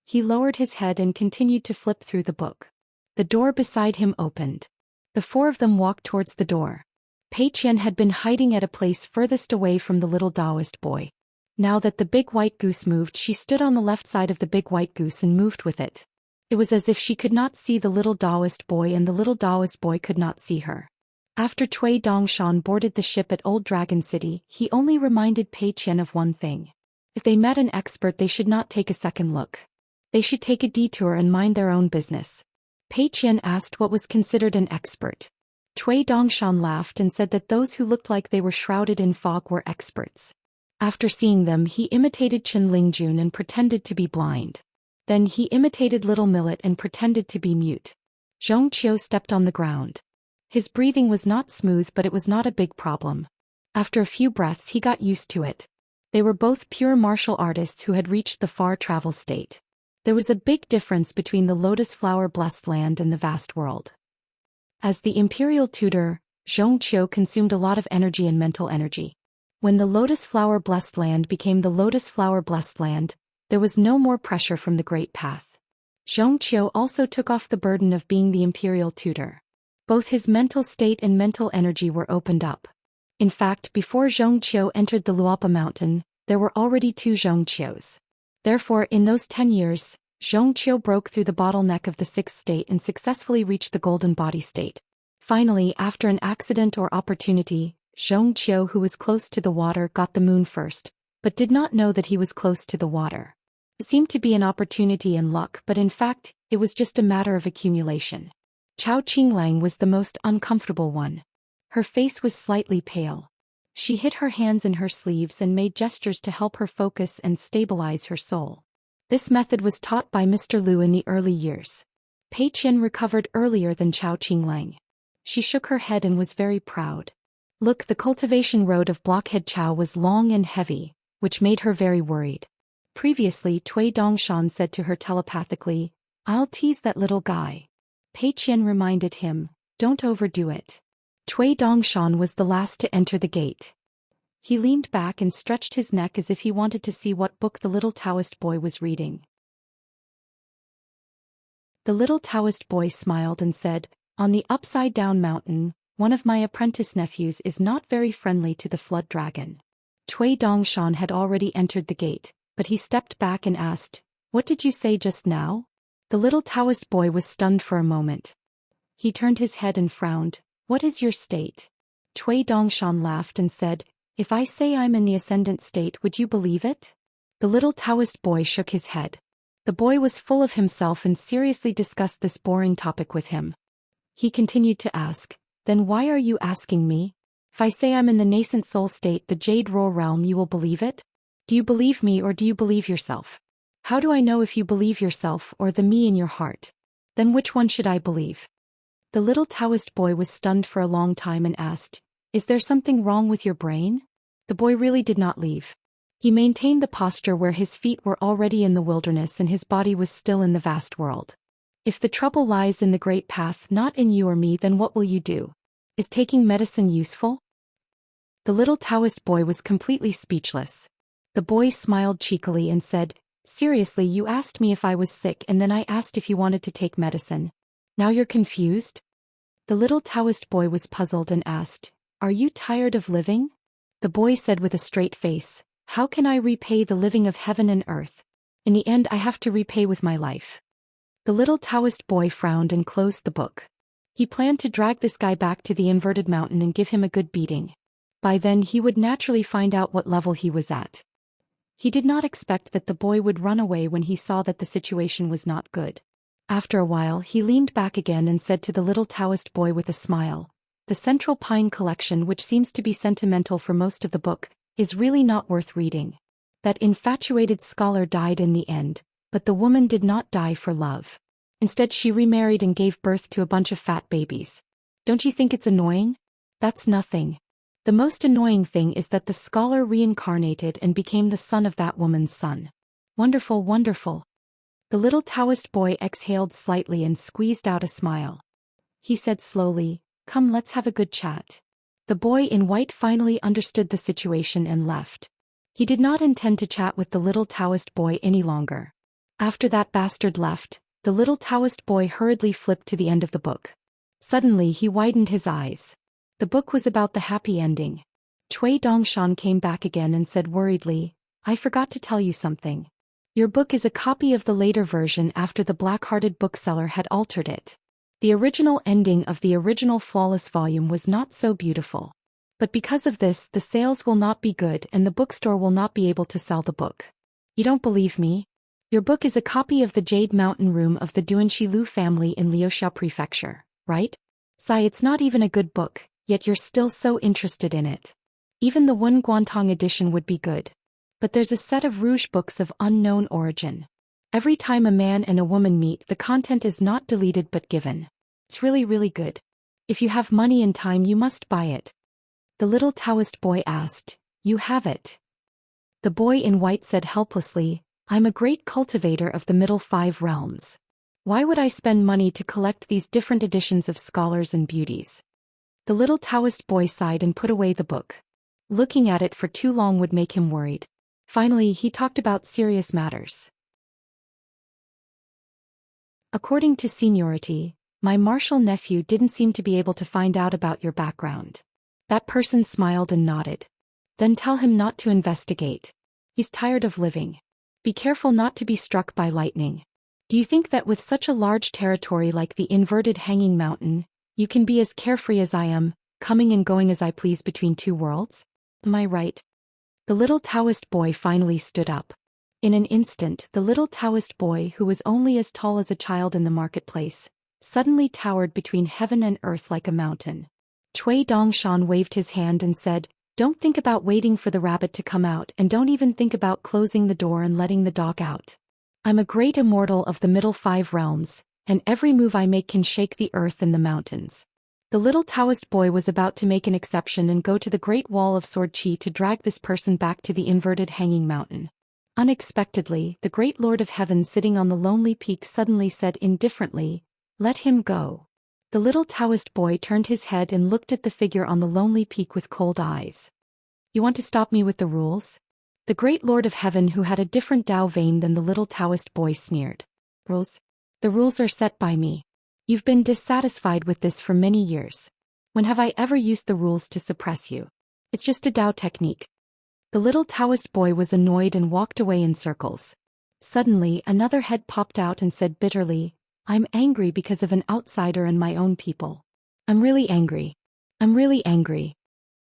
He lowered his head and continued to flip through the book. The door beside him opened. The four of them walked towards the door. Pei Qian had been hiding at a place furthest away from the little Daoist boy. Now that the big white goose moved, she stood on the left side of the big white goose and moved with it. It was as if she could not see the little Daoist boy and the little Daoist boy could not see her. After Cui Dongshan boarded the ship at Old Dragon City, he only reminded Pei Qian of one thing. If they met an expert, they should not take a second look. They should take a detour and mind their own business. Pei Qian asked what was considered an expert. Cui Dongshan laughed and said that those who looked like they were shrouded in fog were experts. After seeing them, he imitated Chen Lingjun and pretended to be blind. Then he imitated Little Millet and pretended to be mute. Zhong Qiu stepped on the ground. His breathing was not smooth, but it was not a big problem. After a few breaths he got used to it. They were both pure martial artists who had reached the far travel state. There was a big difference between the lotus flower blessed land and the vast world. As the imperial tutor, Zhong Qiu consumed a lot of energy and mental energy. When the lotus flower blessed land became the lotus flower blessed land, there was no more pressure from the great path. Zhong Qiu also took off the burden of being the imperial tutor. Both his mental state and mental energy were opened up. In fact, before Zhong Qiu entered the Luopa mountain, there were already 2 Zhong Qius. Therefore, in those 10 years, Zhong Qiu broke through the bottleneck of the 6th state and successfully reached the golden body state. Finally, after an accident or opportunity, Zhong Qiu, who was close to the water, got the moon first, but did not know that he was close to the water. It seemed to be an opportunity and luck, but in fact, it was just a matter of accumulation. Chao Qinglang was the most uncomfortable one. Her face was slightly pale. She hid her hands in her sleeves and made gestures to help her focus and stabilize her soul. This method was taught by Mr. Liu in the early years. Pei Qian recovered earlier than Chao Qinglang. She shook her head and was very proud. Look, the cultivation road of Blockhead Chao was long and heavy, which made her very worried. Previously, Cui Dongshan said to her telepathically, "I'll tease that little guy." Pei Qian reminded him, "Don't overdo it." Cui Dongshan was the last to enter the gate. He leaned back and stretched his neck as if he wanted to see what book the little Taoist boy was reading. The little Taoist boy smiled and said, "On the upside-down mountain, one of my apprentice nephews is not very friendly to the flood dragon." Cui Dongshan had already entered the gate, but he stepped back and asked, "What did you say just now?" The little Taoist boy was stunned for a moment. He turned his head and frowned. "What is your state?" Cui Dongshan laughed and said, "If I say I'm in the ascendant state, would you believe it?" The little Taoist boy shook his head. The boy was full of himself and seriously discussed this boring topic with him. He continued to ask, "Then why are you asking me? If I say I'm in the nascent soul state, the Jade Roar realm, you will believe it? Do you believe me or do you believe yourself? How do I know if you believe yourself or the me in your heart? Then which one should I believe?" The little Taoist boy was stunned for a long time and asked, "Is there something wrong with your brain?" The boy really did not leave. He maintained the posture where his feet were already in the wilderness and his body was still in the vast world. If the trouble lies in the great path, not in you or me, then what will you do? Is taking medicine useful? The little Taoist boy was completely speechless. The boy smiled cheekily and said, "Seriously, you asked me if I was sick and then I asked if you wanted to take medicine. Now you're confused?" The little Taoist boy was puzzled and asked, "Are you tired of living?" The boy said with a straight face, "How can I repay the living of heaven and earth? In the end I have to repay with my life." The little Taoist boy frowned and closed the book. He planned to drag this guy back to the inverted mountain and give him a good beating. By then he would naturally find out what level he was at. He did not expect that the boy would run away when he saw that the situation was not good. After a while he leaned back again and said to the little Taoist boy with a smile, "The Central Pine collection, which seems to be sentimental for most of the book, is really not worth reading. That infatuated scholar died in the end, but the woman did not die for love. Instead she remarried and gave birth to a bunch of fat babies. Don't you think it's annoying? That's nothing. The most annoying thing is that the scholar reincarnated and became the son of that woman's son. Wonderful, wonderful." The little Taoist boy exhaled slightly and squeezed out a smile. He said slowly, "Come, let's have a good chat." The boy in white finally understood the situation and left. He did not intend to chat with the little Taoist boy any longer. After that bastard left, the little Taoist boy hurriedly flipped to the end of the book. Suddenly he widened his eyes. The book was about the happy ending. Cui Dongshan came back again and said worriedly, "I forgot to tell you something. Your book is a copy of the later version after the black-hearted bookseller had altered it. The original ending of the original flawless volume was not so beautiful. But because of this, the sales will not be good and the bookstore will not be able to sell the book. You don't believe me? Your book is a copy of the Jade Mountain Room of the Duanxi Lu family in Liuxiao Prefecture, right? Sai, it's not even a good book, yet you're still so interested in it. Even the Wen Guantong edition would be good. But there's a set of rouge books of unknown origin. Every time a man and a woman meet, the content is not deleted but given. It's really, really good. If you have money and time, you must buy it." The little Taoist boy asked, "You have it?" The boy in white said helplessly, "I'm a great cultivator of the middle 5 realms. Why would I spend money to collect these different editions of scholars and beauties?" The little Taoist boy sighed and put away the book. Looking at it for too long would make him worried. Finally, he talked about serious matters. "According to seniority, my martial nephew didn't seem to be able to find out about your background." That person smiled and nodded. "Then tell him not to investigate. He's tired of living. Be careful not to be struck by lightning. Do you think that with such a large territory like the inverted hanging mountain, you can be as carefree as I am, coming and going as I please between 2 worlds? Am I right?" The little Taoist boy finally stood up. In an instant, the little Taoist boy, who was only as tall as a child in the marketplace, suddenly towered between heaven and earth like a mountain. Cui Dongshan waved his hand and said, "Don't think about waiting for the rabbit to come out, and don't even think about closing the door and letting the dog out. I'm a great immortal of the middle 5 realms, and every move I make can shake the earth and the mountains." The little Taoist boy was about to make an exception and go to the Great Wall of Sword Qi to drag this person back to the inverted hanging mountain. Unexpectedly, the great Lord of Heaven sitting on the lonely peak suddenly said indifferently, "Let him go." The little Taoist boy turned his head and looked at the figure on the lonely peak with cold eyes. "You want to stop me with the rules?" The great Lord of Heaven, who had a different Tao vein than the little Taoist boy, sneered. "Rules? The rules are set by me. You've been dissatisfied with this for many years. When have I ever used the rules to suppress you? It's just a Tao technique." The little Taoist boy was annoyed and walked away in circles. Suddenly, another head popped out and said bitterly, "I'm angry because of an outsider and my own people. I'm really angry. I'm really angry."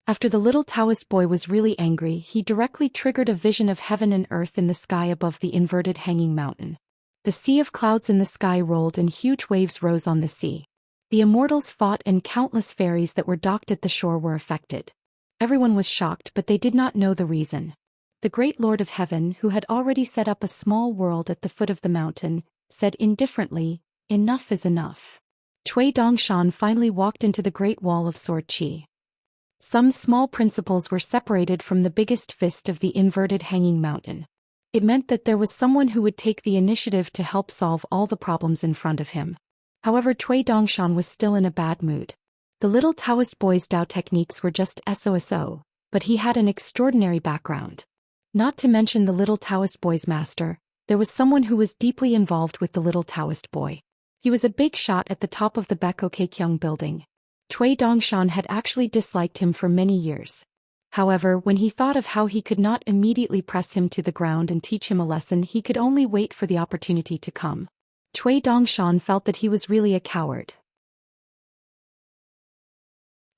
After the little Taoist boy was really angry, he directly triggered a vision of heaven and earth in the sky above the inverted hanging mountain. The sea of clouds in the sky rolled and huge waves rose on the sea. The immortals fought and countless fairies that were docked at the shore were affected. Everyone was shocked, but they did not know the reason. The great Lord of Heaven, who had already set up a small world at the foot of the mountain, said indifferently, "Enough is enough." Cui Dongshan finally walked into the Great Wall of Sword Qi. Some small principles were separated from the biggest fist of the inverted hanging mountain. It meant that there was someone who would take the initiative to help solve all the problems in front of him. However, Cui Dongshan was still in a bad mood. The little Taoist boy's Tao techniques were just so, but he had an extraordinary background. Not to mention the little Taoist boy's master, there was someone who was deeply involved with the little Taoist boy. He was a big shot at the top of the Bakokekyung building. Cui Dongshan had actually disliked him for many years. However, when he thought of how he could not immediately press him to the ground and teach him a lesson, he could only wait for the opportunity to come. Cui Dongshan felt that he was really a coward.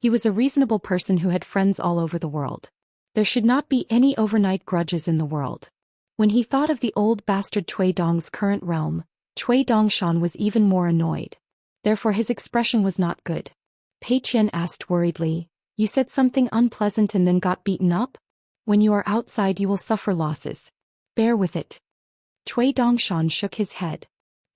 He was a reasonable person who had friends all over the world. There should not be any overnight grudges in the world. When he thought of the old bastard Cui Dong's current realm, Cui Dongshan was even more annoyed. Therefore his expression was not good. Pei Qian asked worriedly, "You said something unpleasant and then got beaten up? When you are outside you will suffer losses. Bear with it." Cui Dongshan shook his head.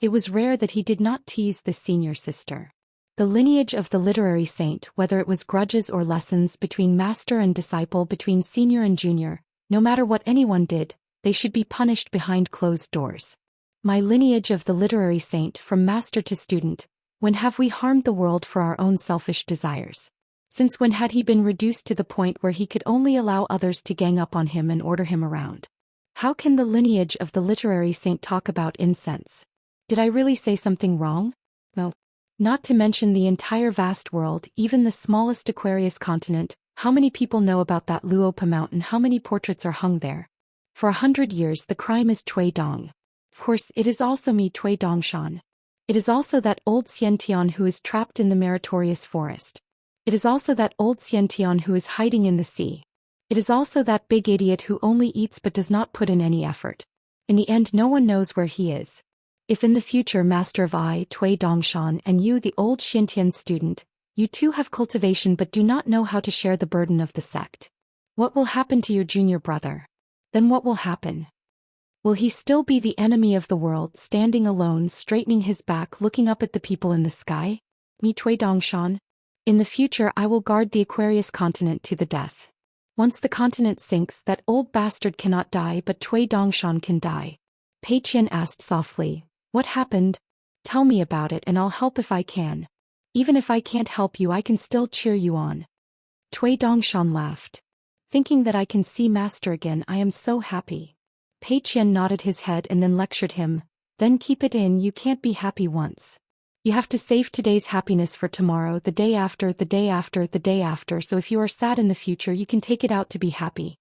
It was rare that he did not tease the senior sister. The lineage of the literary saint, whether it was grudges or lessons between master and disciple, between senior and junior, no matter what anyone did, they should be punished behind closed doors. My lineage of the literary saint, from master to student, when have we harmed the world for our own selfish desires? Since when had he been reduced to the point where he could only allow others to gang up on him and order him around? How can the lineage of the literary saint talk about incense? Did I really say something wrong? No. Not to mention the entire vast world, even the smallest Aquarius continent. How many people know about that Luopa mountain? How many portraits are hung there? For 100 years the crime is Cui Dong. Of course, it is also me, Cui Dongshan. It is also that old Xiantian who is trapped in the meritorious forest. It is also that old Xiantian who is hiding in the sea. It is also that big idiot who only eats but does not put in any effort. In the end no one knows where he is. If in the future master of I, Cui Dongshan, and you the old Xiantian student, you too have cultivation but do not know how to share the burden of the sect, what will happen to your junior brother? Then what will happen? Will he still be the enemy of the world, standing alone, straightening his back, looking up at the people in the sky? Me, Cui Dongshan? In the future I will guard the Aquarius continent to the death. Once the continent sinks, that old bastard cannot die, but Cui Dongshan can die. Pei Qian asked softly, "What happened? Tell me about it and I'll help if I can. Even if I can't help you I can still cheer you on." Cui Dongshan laughed. "Thinking that I can see master again, I am so happy." Pei Qian nodded his head and then lectured him, "Then keep it in, you can't be happy once. You have to save today's happiness for tomorrow, the day after, the day after, the day after, so if you are sad in the future you can take it out to be happy."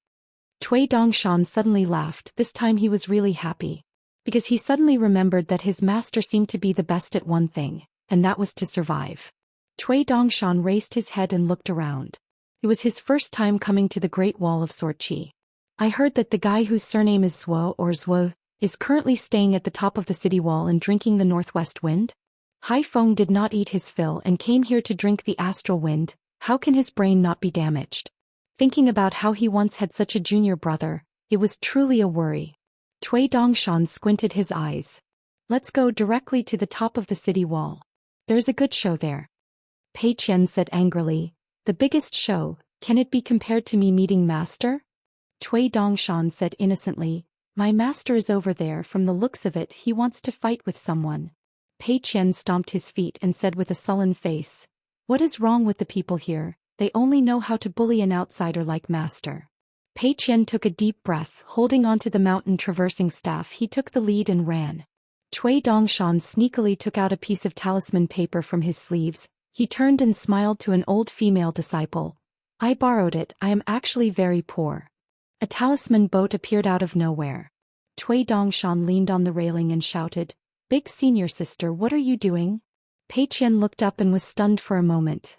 Cui Dongshan suddenly laughed. This time he was really happy. Because he suddenly remembered that his master seemed to be the best at one thing, and that was to survive. Cui Dongshan raised his head and looked around. It was his first time coming to the Great Wall of Sorchi. "I heard that the guy whose surname is Zhuo is currently staying at the top of the city wall and drinking the northwest wind?" Hai Feng did not eat his fill and came here to drink the astral wind. How can his brain not be damaged? Thinking about how he once had such a junior brother, it was truly a worry. Cui Dongshan squinted his eyes. "Let's go directly to the top of the city wall. There's a good show there." Pei Qian said angrily, "The biggest show, can it be compared to me meeting master?" Cui Dongshan said innocently, "My master is over there, from the looks of it he wants to fight with someone." Pei Qian stomped his feet and said with a sullen face, "What is wrong with the people here? They only know how to bully an outsider like master." Pei Qian took a deep breath. Holding onto the mountain traversing staff, he took the lead and ran. Cui Dongshan sneakily took out a piece of talisman paper from his sleeves. He turned and smiled to an old female disciple. "I borrowed it, I am actually very poor." A talisman boat appeared out of nowhere. Cui Dongshan leaned on the railing and shouted, "Big senior sister, what are you doing?" Pei Qian looked up and was stunned for a moment.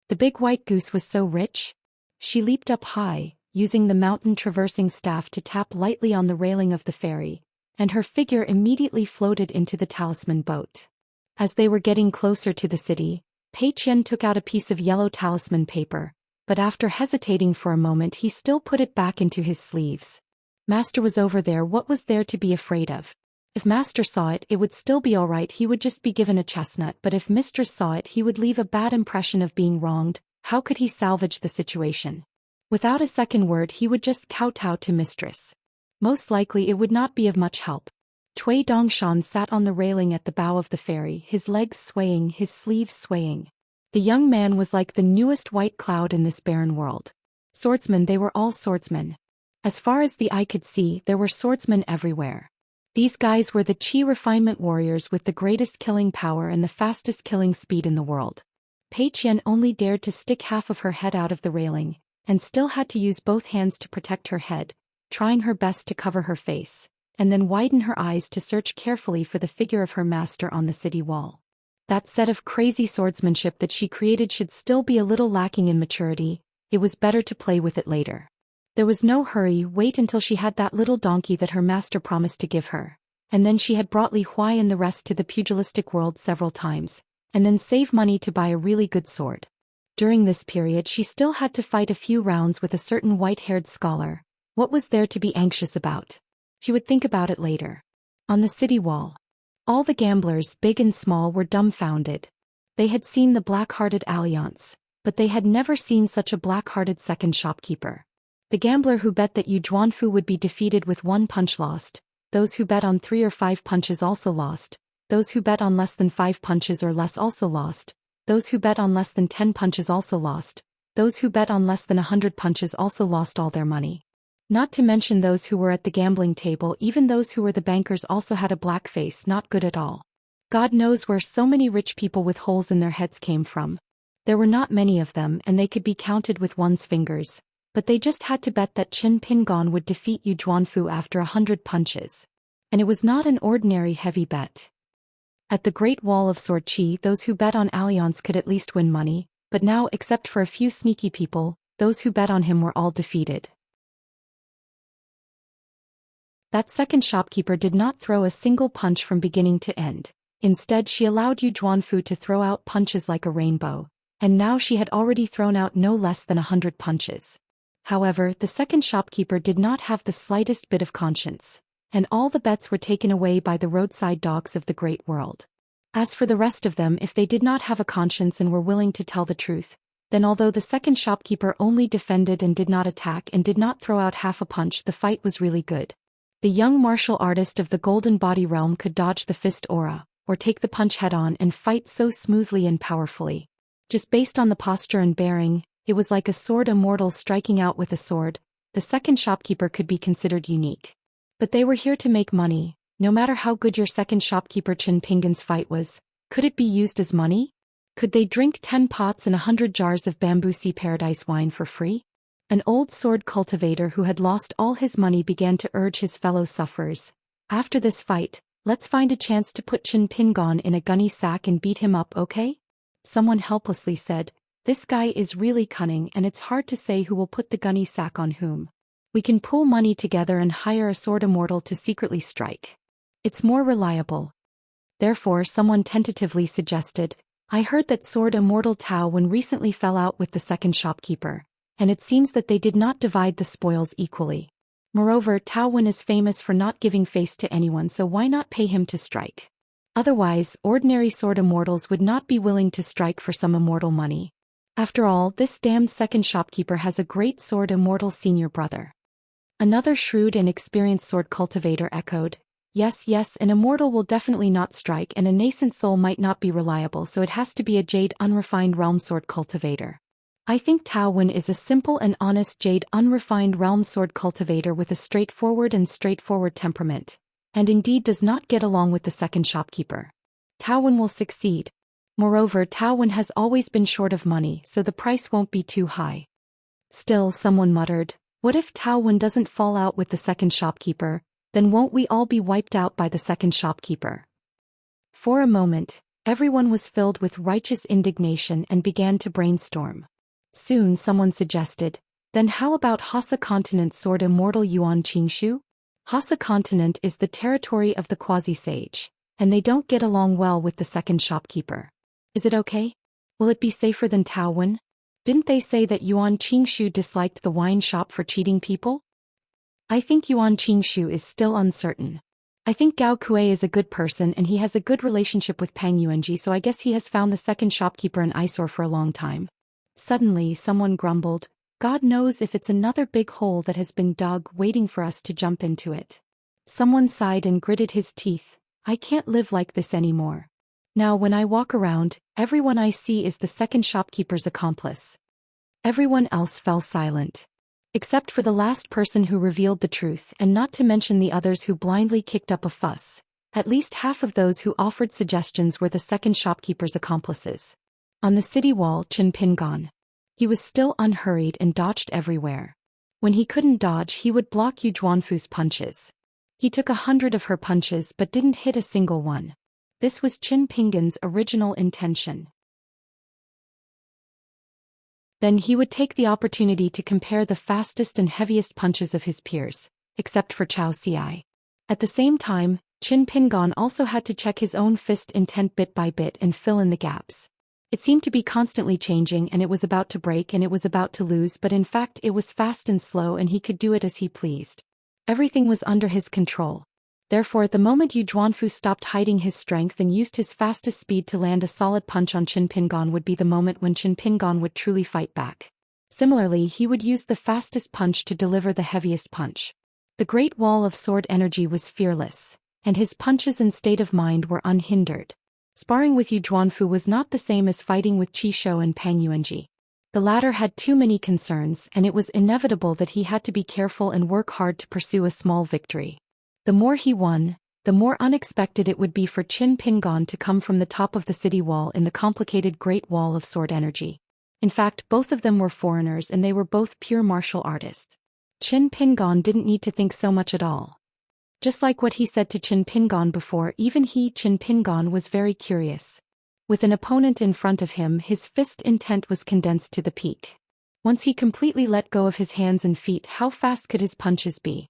The big white goose was so rich? She leaped up high, using the mountain-traversing staff to tap lightly on the railing of the ferry, and her figure immediately floated into the talisman boat. As they were getting closer to the city, Pei Qian took out a piece of yellow talisman paper, but after hesitating for a moment he still put it back into his sleeves. Master was over there, what was there to be afraid of? If master saw it, it would still be alright, he would just be given a chestnut, but if mistress saw it, he would leave a bad impression of being wronged. How could he salvage the situation? Without a second word he would just kowtow to mistress. Most likely it would not be of much help. Cui Dongshan sat on the railing at the bow of the ferry, his legs swaying, his sleeves swaying. The young man was like the newest white cloud in this barren world. Swordsmen, they were all swordsmen. As far as the eye could see, there were swordsmen everywhere. These guys were the Qi refinement warriors with the greatest killing power and the fastest killing speed in the world. Pei Qian only dared to stick half of her head out of the railing, and still had to use both hands to protect her head, trying her best to cover her face, and then widen her eyes to search carefully for the figure of her master on the city wall. That set of crazy swordsmanship that she created should still be a little lacking in maturity. It was better to play with it later. There was no hurry, wait until she had that little donkey that her master promised to give her, and then she had brought Li Huai and the rest to the pugilistic world several times, and then save money to buy a really good sword. During this period she still had to fight a few rounds with a certain white-haired scholar. What was there to be anxious about? She would think about it later. On the city wall, all the gamblers, big and small, were dumbfounded. They had seen the black-hearted alliance, but they had never seen such a black-hearted second shopkeeper. The gambler who bet that Yu Zhuanfu would be defeated with 1 punch lost, those who bet on 3 or 5 punches also lost, those who bet on less than 5 punches or less also lost, those who bet on less than 10 punches also lost, those who bet on less than 100 punches also lost all their money. Not to mention those who were at the gambling table, even those who were the bankers also had a black face, not good at all. God knows where so many rich people with holes in their heads came from. There were not many of them and they could be counted with one's fingers. But they just had to bet that Qin Pingon would defeat Yu Zhuanfu after 100 punches. And it was not an ordinary heavy bet. At the Great Wall of Sword Qi, those who bet on Alliance could at least win money, but now, except for a few sneaky people, those who bet on him were all defeated. That second shopkeeper did not throw a single punch from beginning to end. Instead, she allowed Yu Zhuanfu to throw out punches like a rainbow, and now she had already thrown out no less than 100 punches. However, the second shopkeeper did not have the slightest bit of conscience, and all the bets were taken away by the roadside dogs of the great world. As for the rest of them, if they did not have a conscience and were willing to tell the truth, then although the second shopkeeper only defended and did not attack and did not throw out half a punch, the fight was really good. The young martial artist of the Golden Body realm could dodge the fist aura, or take the punch head-on and fight so smoothly and powerfully. Just based on the posture and bearing, it was like a sword immortal striking out with a sword. The second shopkeeper could be considered unique. But they were here to make money. No matter how good your second shopkeeper Qin Pingon's fight was, could it be used as money? Could they drink 10 pots and 100 jars of bamboo sea paradise wine for free? An old sword cultivator who had lost all his money began to urge his fellow sufferers. After this fight, let's find a chance to put Qin Pingon in a gunny sack and beat him up, okay? Someone helplessly said, "This guy is really cunning and it's hard to say who will put the gunny sack on whom. We can pool money together and hire a sword immortal to secretly strike. It's more reliable." Therefore someone tentatively suggested, "I heard that sword immortal Tao Wen recently fell out with the second shopkeeper, and it seems that they did not divide the spoils equally. Moreover, Tao Wen is famous for not giving face to anyone, so why not pay him to strike? Otherwise, ordinary sword immortals would not be willing to strike for some immortal money. After all, this damned second shopkeeper has a great sword immortal senior brother." Another shrewd and experienced sword cultivator echoed, Yes, an immortal will definitely not strike, and a nascent soul might not be reliable, so it has to be a jade unrefined realm sword cultivator. I think Tao Wen is a simple and honest jade unrefined realm sword cultivator with a straightforward temperament, and indeed does not get along with the second shopkeeper. Tao Wen will succeed. Moreover, Tao Wen has always been short of money, so the price won't be too high. Still, someone muttered, what if Tao Wen doesn't fall out with the second shopkeeper? Then won't we all be wiped out by the second shopkeeper? For a moment, everyone was filled with righteous indignation and began to brainstorm. Soon someone suggested, then how about Hassa Continent sword immortal Yuan Qingshu? Hassa Continent is the territory of the quasi-sage, and they don't get along well with the second shopkeeper. Is it okay? Will it be safer than Tao Wen? Didn't they say that Yuan Qingshu disliked the wine shop for cheating people? I think Yuan Qingshu is still uncertain. I think Gao Kuei is a good person and he has a good relationship with Pang Yuanji, so I guess he has found the second shopkeeper an eyesore for a long time. Suddenly someone grumbled, God knows if it's another big hole that has been dug waiting for us to jump into it. Someone sighed and gritted his teeth, I can't live like this anymore. Now when I walk around, everyone I see is the second shopkeeper's accomplice. Everyone else fell silent. Except for the last person who revealed the truth, and not to mention the others who blindly kicked up a fuss. At least half of those who offered suggestions were the second shopkeeper's accomplices. On the city wall, Qin Pingon. He was still unhurried and dodged everywhere. When he couldn't dodge, he would block Yu Zhuanfu's punches. He took 100 of her punches but didn't hit a single one. This was Qin Pingon's original intention. Then he would take the opportunity to compare the fastest and heaviest punches of his peers, except for Chao Xi. At the same time, Qin Pingon also had to check his own fist intent bit by bit and fill in the gaps. It seemed to be constantly changing, and it was about to break and it was about to lose, but in fact it was fast and slow and he could do it as he pleased. Everything was under his control. Therefore, the moment Yu Zhuanfu stopped hiding his strength and used his fastest speed to land a solid punch on Qin Pingon would be the moment when Qin Pingon would truly fight back. Similarly, he would use the fastest punch to deliver the heaviest punch. The Great Wall of Sword energy was fearless, and his punches and state of mind were unhindered. Sparring with Yu Zhuanfu was not the same as fighting with Qi Shou and Pang Yuanji. The latter had too many concerns, and it was inevitable that he had to be careful and work hard to pursue a small victory. The more he won, the more unexpected it would be for Qin Pingon to come from the top of the city wall in the complicated Great Wall of Sword energy. In fact, both of them were foreigners and they were both pure martial artists. Qin Pingon didn't need to think so much at all. Just like what he said to Qin Pingon before, even he, Qin Pingon, was very curious. With an opponent in front of him, his fist intent was condensed to the peak. Once he completely let go of his hands and feet, how fast could his punches be?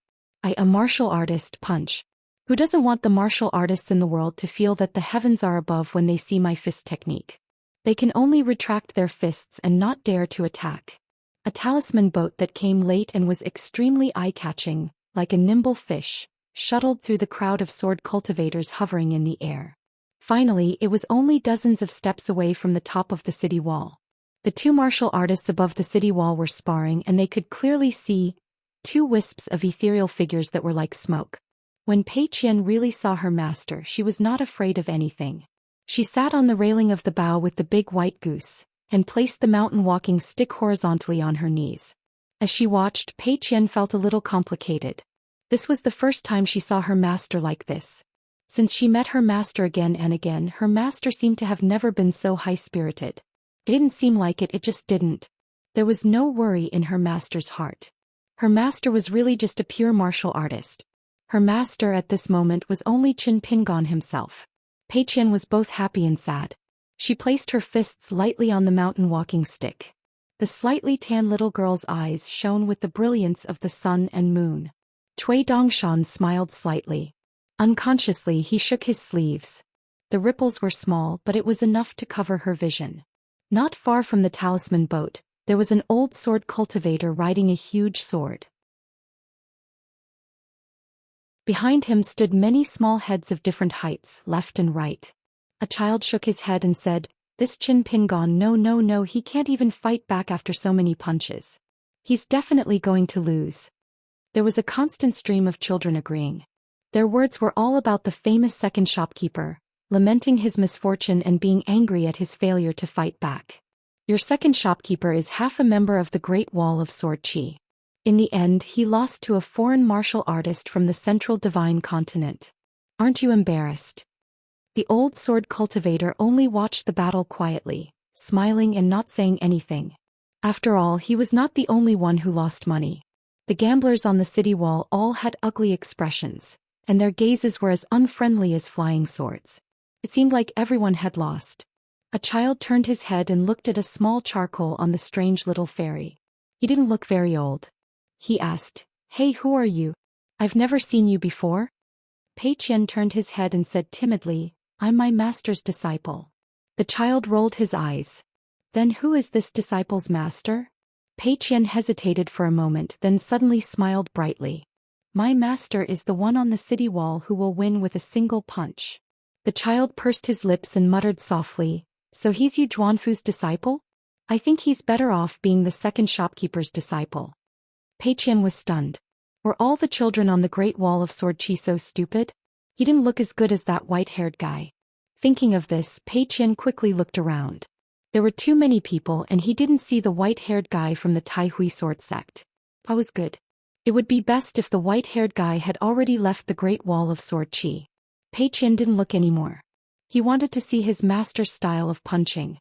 A martial artist punch. Who doesn't want the martial artists in the world to feel that the heavens are above when they see my fist technique? They can only retract their fists and not dare to attack. A talisman boat that came late and was extremely eye-catching, like a nimble fish, shuttled through the crowd of sword cultivators hovering in the air. Finally, it was only dozens of steps away from the top of the city wall. The two martial artists above the city wall were sparring, and they could clearly see two wisps of ethereal figures that were like smoke. When Pei Qian really saw her master, she was not afraid of anything. She sat on the railing of the bow with the big white goose, and placed the mountain walking stick horizontally on her knees. As she watched, Pei Qian felt a little complicated. This was the first time she saw her master like this. Since she met her master again and again, her master seemed to have never been so high-spirited. It didn't seem like it just didn't. There was no worry in her master's heart. Her master was really just a pure martial artist. Her master at this moment was only Qin Pingon himself. Pei Qian was both happy and sad. She placed her fists lightly on the mountain walking stick. The slightly tan little girl's eyes shone with the brilliance of the sun and moon. Cui Dongshan smiled slightly. Unconsciously, he shook his sleeves. The ripples were small, but it was enough to cover her vision. Not far from the talisman boat, there was an old sword cultivator riding a huge sword. Behind him stood many small heads of different heights, left and right. A child shook his head and said, "This Qin Pingon, no, he can't even fight back after so many punches. He's definitely going to lose." There was a constant stream of children agreeing. Their words were all about the famous second shopkeeper, lamenting his misfortune and being angry at his failure to fight back. Your second shopkeeper is half a member of the Great Wall of Sword Qi. In the end, he lost to a foreign martial artist from the Central Divine Continent. Aren't you embarrassed? The old sword cultivator only watched the battle quietly, smiling and not saying anything. After all, he was not the only one who lost money. The gamblers on the city wall all had ugly expressions, and their gazes were as unfriendly as flying swords. It seemed like everyone had lost. A child turned his head and looked at a small charcoal on the strange little fairy. He didn't look very old. He asked, "Hey, who are you? I've never seen you before." Pei Qian turned his head and said timidly, "I'm my master's disciple." The child rolled his eyes. "Then who is this disciple's master?" Pei Qian hesitated for a moment, then suddenly smiled brightly. "My master is the one on the city wall who will win with a single punch." The child pursed his lips and muttered softly, "So he's Yu Zhuanfu's disciple? I think he's better off being the second shopkeeper's disciple." Pei Qian was stunned. Were all the children on the Great Wall of Sword Qi so stupid? He didn't look as good as that white-haired guy. Thinking of this, Pei Qian quickly looked around. There were too many people and he didn't see the white-haired guy from the Tai Hui sword sect. I was good. It would be best if the white-haired guy had already left the Great Wall of Sword Qi. Pei Qian didn't look anymore. He wanted to see his master's style of punching.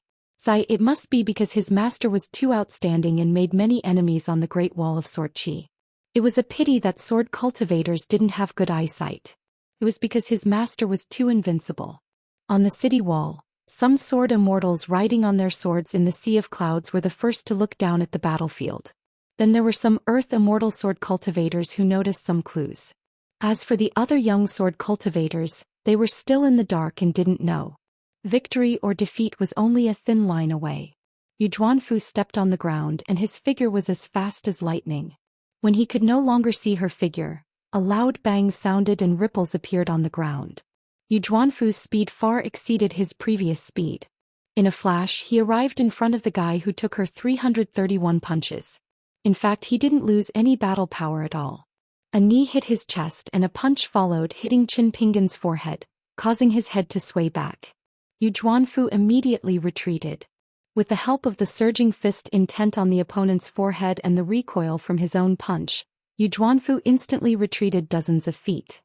It must be because his master was too outstanding and made many enemies on the Great Wall of Sword Qi. It was a pity that sword cultivators didn't have good eyesight. It was because his master was too invincible. On the city wall, some sword immortals riding on their swords in the sea of clouds were the first to look down at the battlefield. Then there were some earth immortal sword cultivators who noticed some clues. As for the other young sword cultivators, they were still in the dark and didn't know. Victory or defeat was only a thin line away. Yu Zhuanfu stepped on the ground and his figure was as fast as lightning. When he could no longer see her figure, a loud bang sounded and ripples appeared on the ground. Yu Zhuanfu's speed far exceeded his previous speed. In a flash he arrived in front of the guy who took her 331 punches. In fact, he didn't lose any battle power at all. A knee hit his chest and a punch followed, hitting Qin Pingan's forehead, causing his head to sway back. Yu Zhuanfu immediately retreated. With the help of the surging fist intent on the opponent's forehead and the recoil from his own punch, Yu Zhuanfu instantly retreated dozens of feet.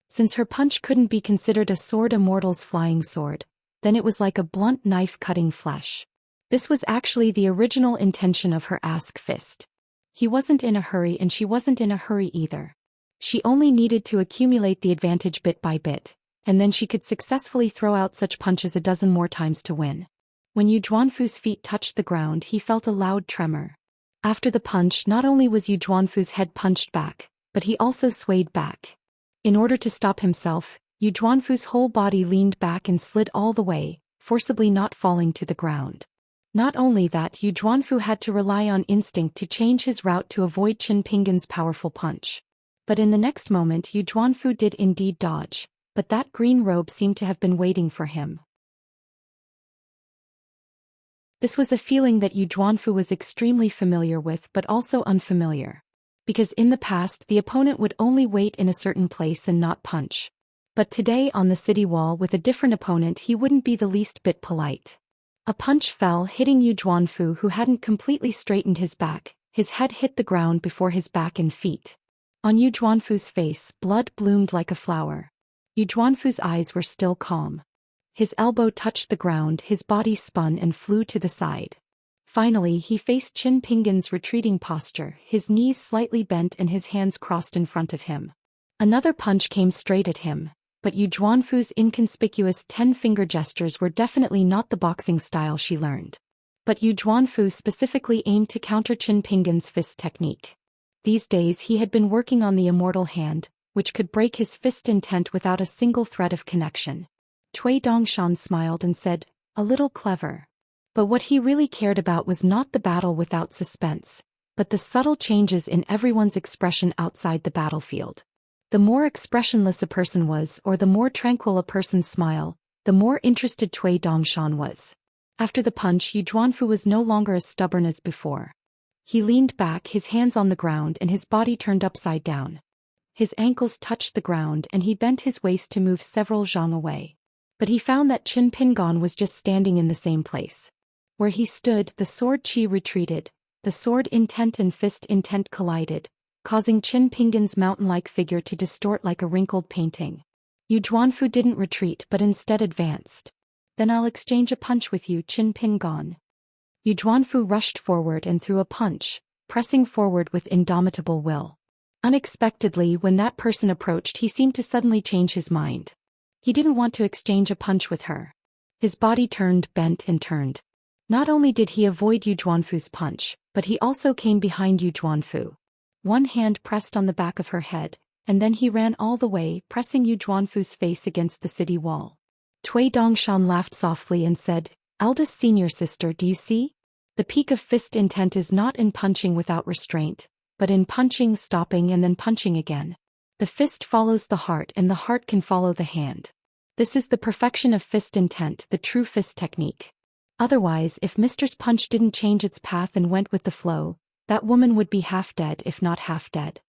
Since her punch couldn't be considered a sword immortal's flying sword, then it was like a blunt knife cutting flesh. This was actually the original intention of her ask fist. He wasn't in a hurry and she wasn't in a hurry either. She only needed to accumulate the advantage bit by bit, and then she could successfully throw out such punches a dozen more times to win. When Yu Zhuanfu's feet touched the ground, he felt a loud tremor. After the punch, not only was Yu Zhuanfu's head punched back, but he also swayed back. In order to stop himself, Yu Zhuanfu's whole body leaned back and slid all the way, forcibly not falling to the ground. Not only that, Yu Zhuanfu had to rely on instinct to change his route to avoid Qin Pingan's powerful punch. But in the next moment Yu Zhuanfu did indeed dodge, but that green robe seemed to have been waiting for him. This was a feeling that Yu Zhuanfu was extremely familiar with but also unfamiliar. Because in the past the opponent would only wait in a certain place and not punch. But today on the city wall with a different opponent he wouldn't be the least bit polite. A punch fell, hitting Yu Zhuanfu, who hadn't completely straightened his back. His head hit the ground before his back and feet. On Yu Zhuanfu's face, blood bloomed like a flower. Yu Zhuanfu's eyes were still calm. His elbow touched the ground, his body spun and flew to the side. Finally he faced Qin Pingan's retreating posture, his knees slightly bent and his hands crossed in front of him. Another punch came straight at him, but Yu Zhuanfu's inconspicuous 10-finger gestures were definitely not the boxing style she learned. But Yu Zhuanfu specifically aimed to counter Qin Pingan's fist technique. These days he had been working on the Immortal hand, which could break his fist intent without a single thread of connection. Cui Dongshan smiled and said, "A little clever." But what he really cared about was not the battle without suspense, but the subtle changes in everyone's expression outside the battlefield. The more expressionless a person was, or the more tranquil a person's smile, the more interested Cui Dongshan was. After the punch, Yu Zhuanfu was no longer as stubborn as before. He leaned back, his hands on the ground and his body turned upside down. His ankles touched the ground and he bent his waist to move several zhang away. But he found that Qin Pingan was just standing in the same place. Where he stood, the sword qi retreated, the sword intent and fist intent collided, causing Qin Pingan's mountain-like figure to distort like a wrinkled painting. Yu Zhuanfu didn't retreat but instead advanced. "Then I'll exchange a punch with you, Qin Pingan." Yu Zhuanfu rushed forward and threw a punch, pressing forward with indomitable will. Unexpectedly, when that person approached, he seemed to suddenly change his mind. He didn't want to exchange a punch with her. His body turned, bent and turned. Not only did he avoid Yu Zhuanfu's punch, but he also came behind Yu Zhuanfu. One hand pressed on the back of her head, and then he ran all the way, pressing Yu Zhuanfu's face against the city wall. Cui Dongshan laughed softly and said, "Eldest senior sister, do you see? The peak of fist intent is not in punching without restraint, but in punching, stopping and then punching again. The fist follows the heart and the heart can follow the hand. This is the perfection of fist intent, the true fist technique. Otherwise, if Mister's punch didn't change its path and went with the flow, that woman would be half dead if not half dead."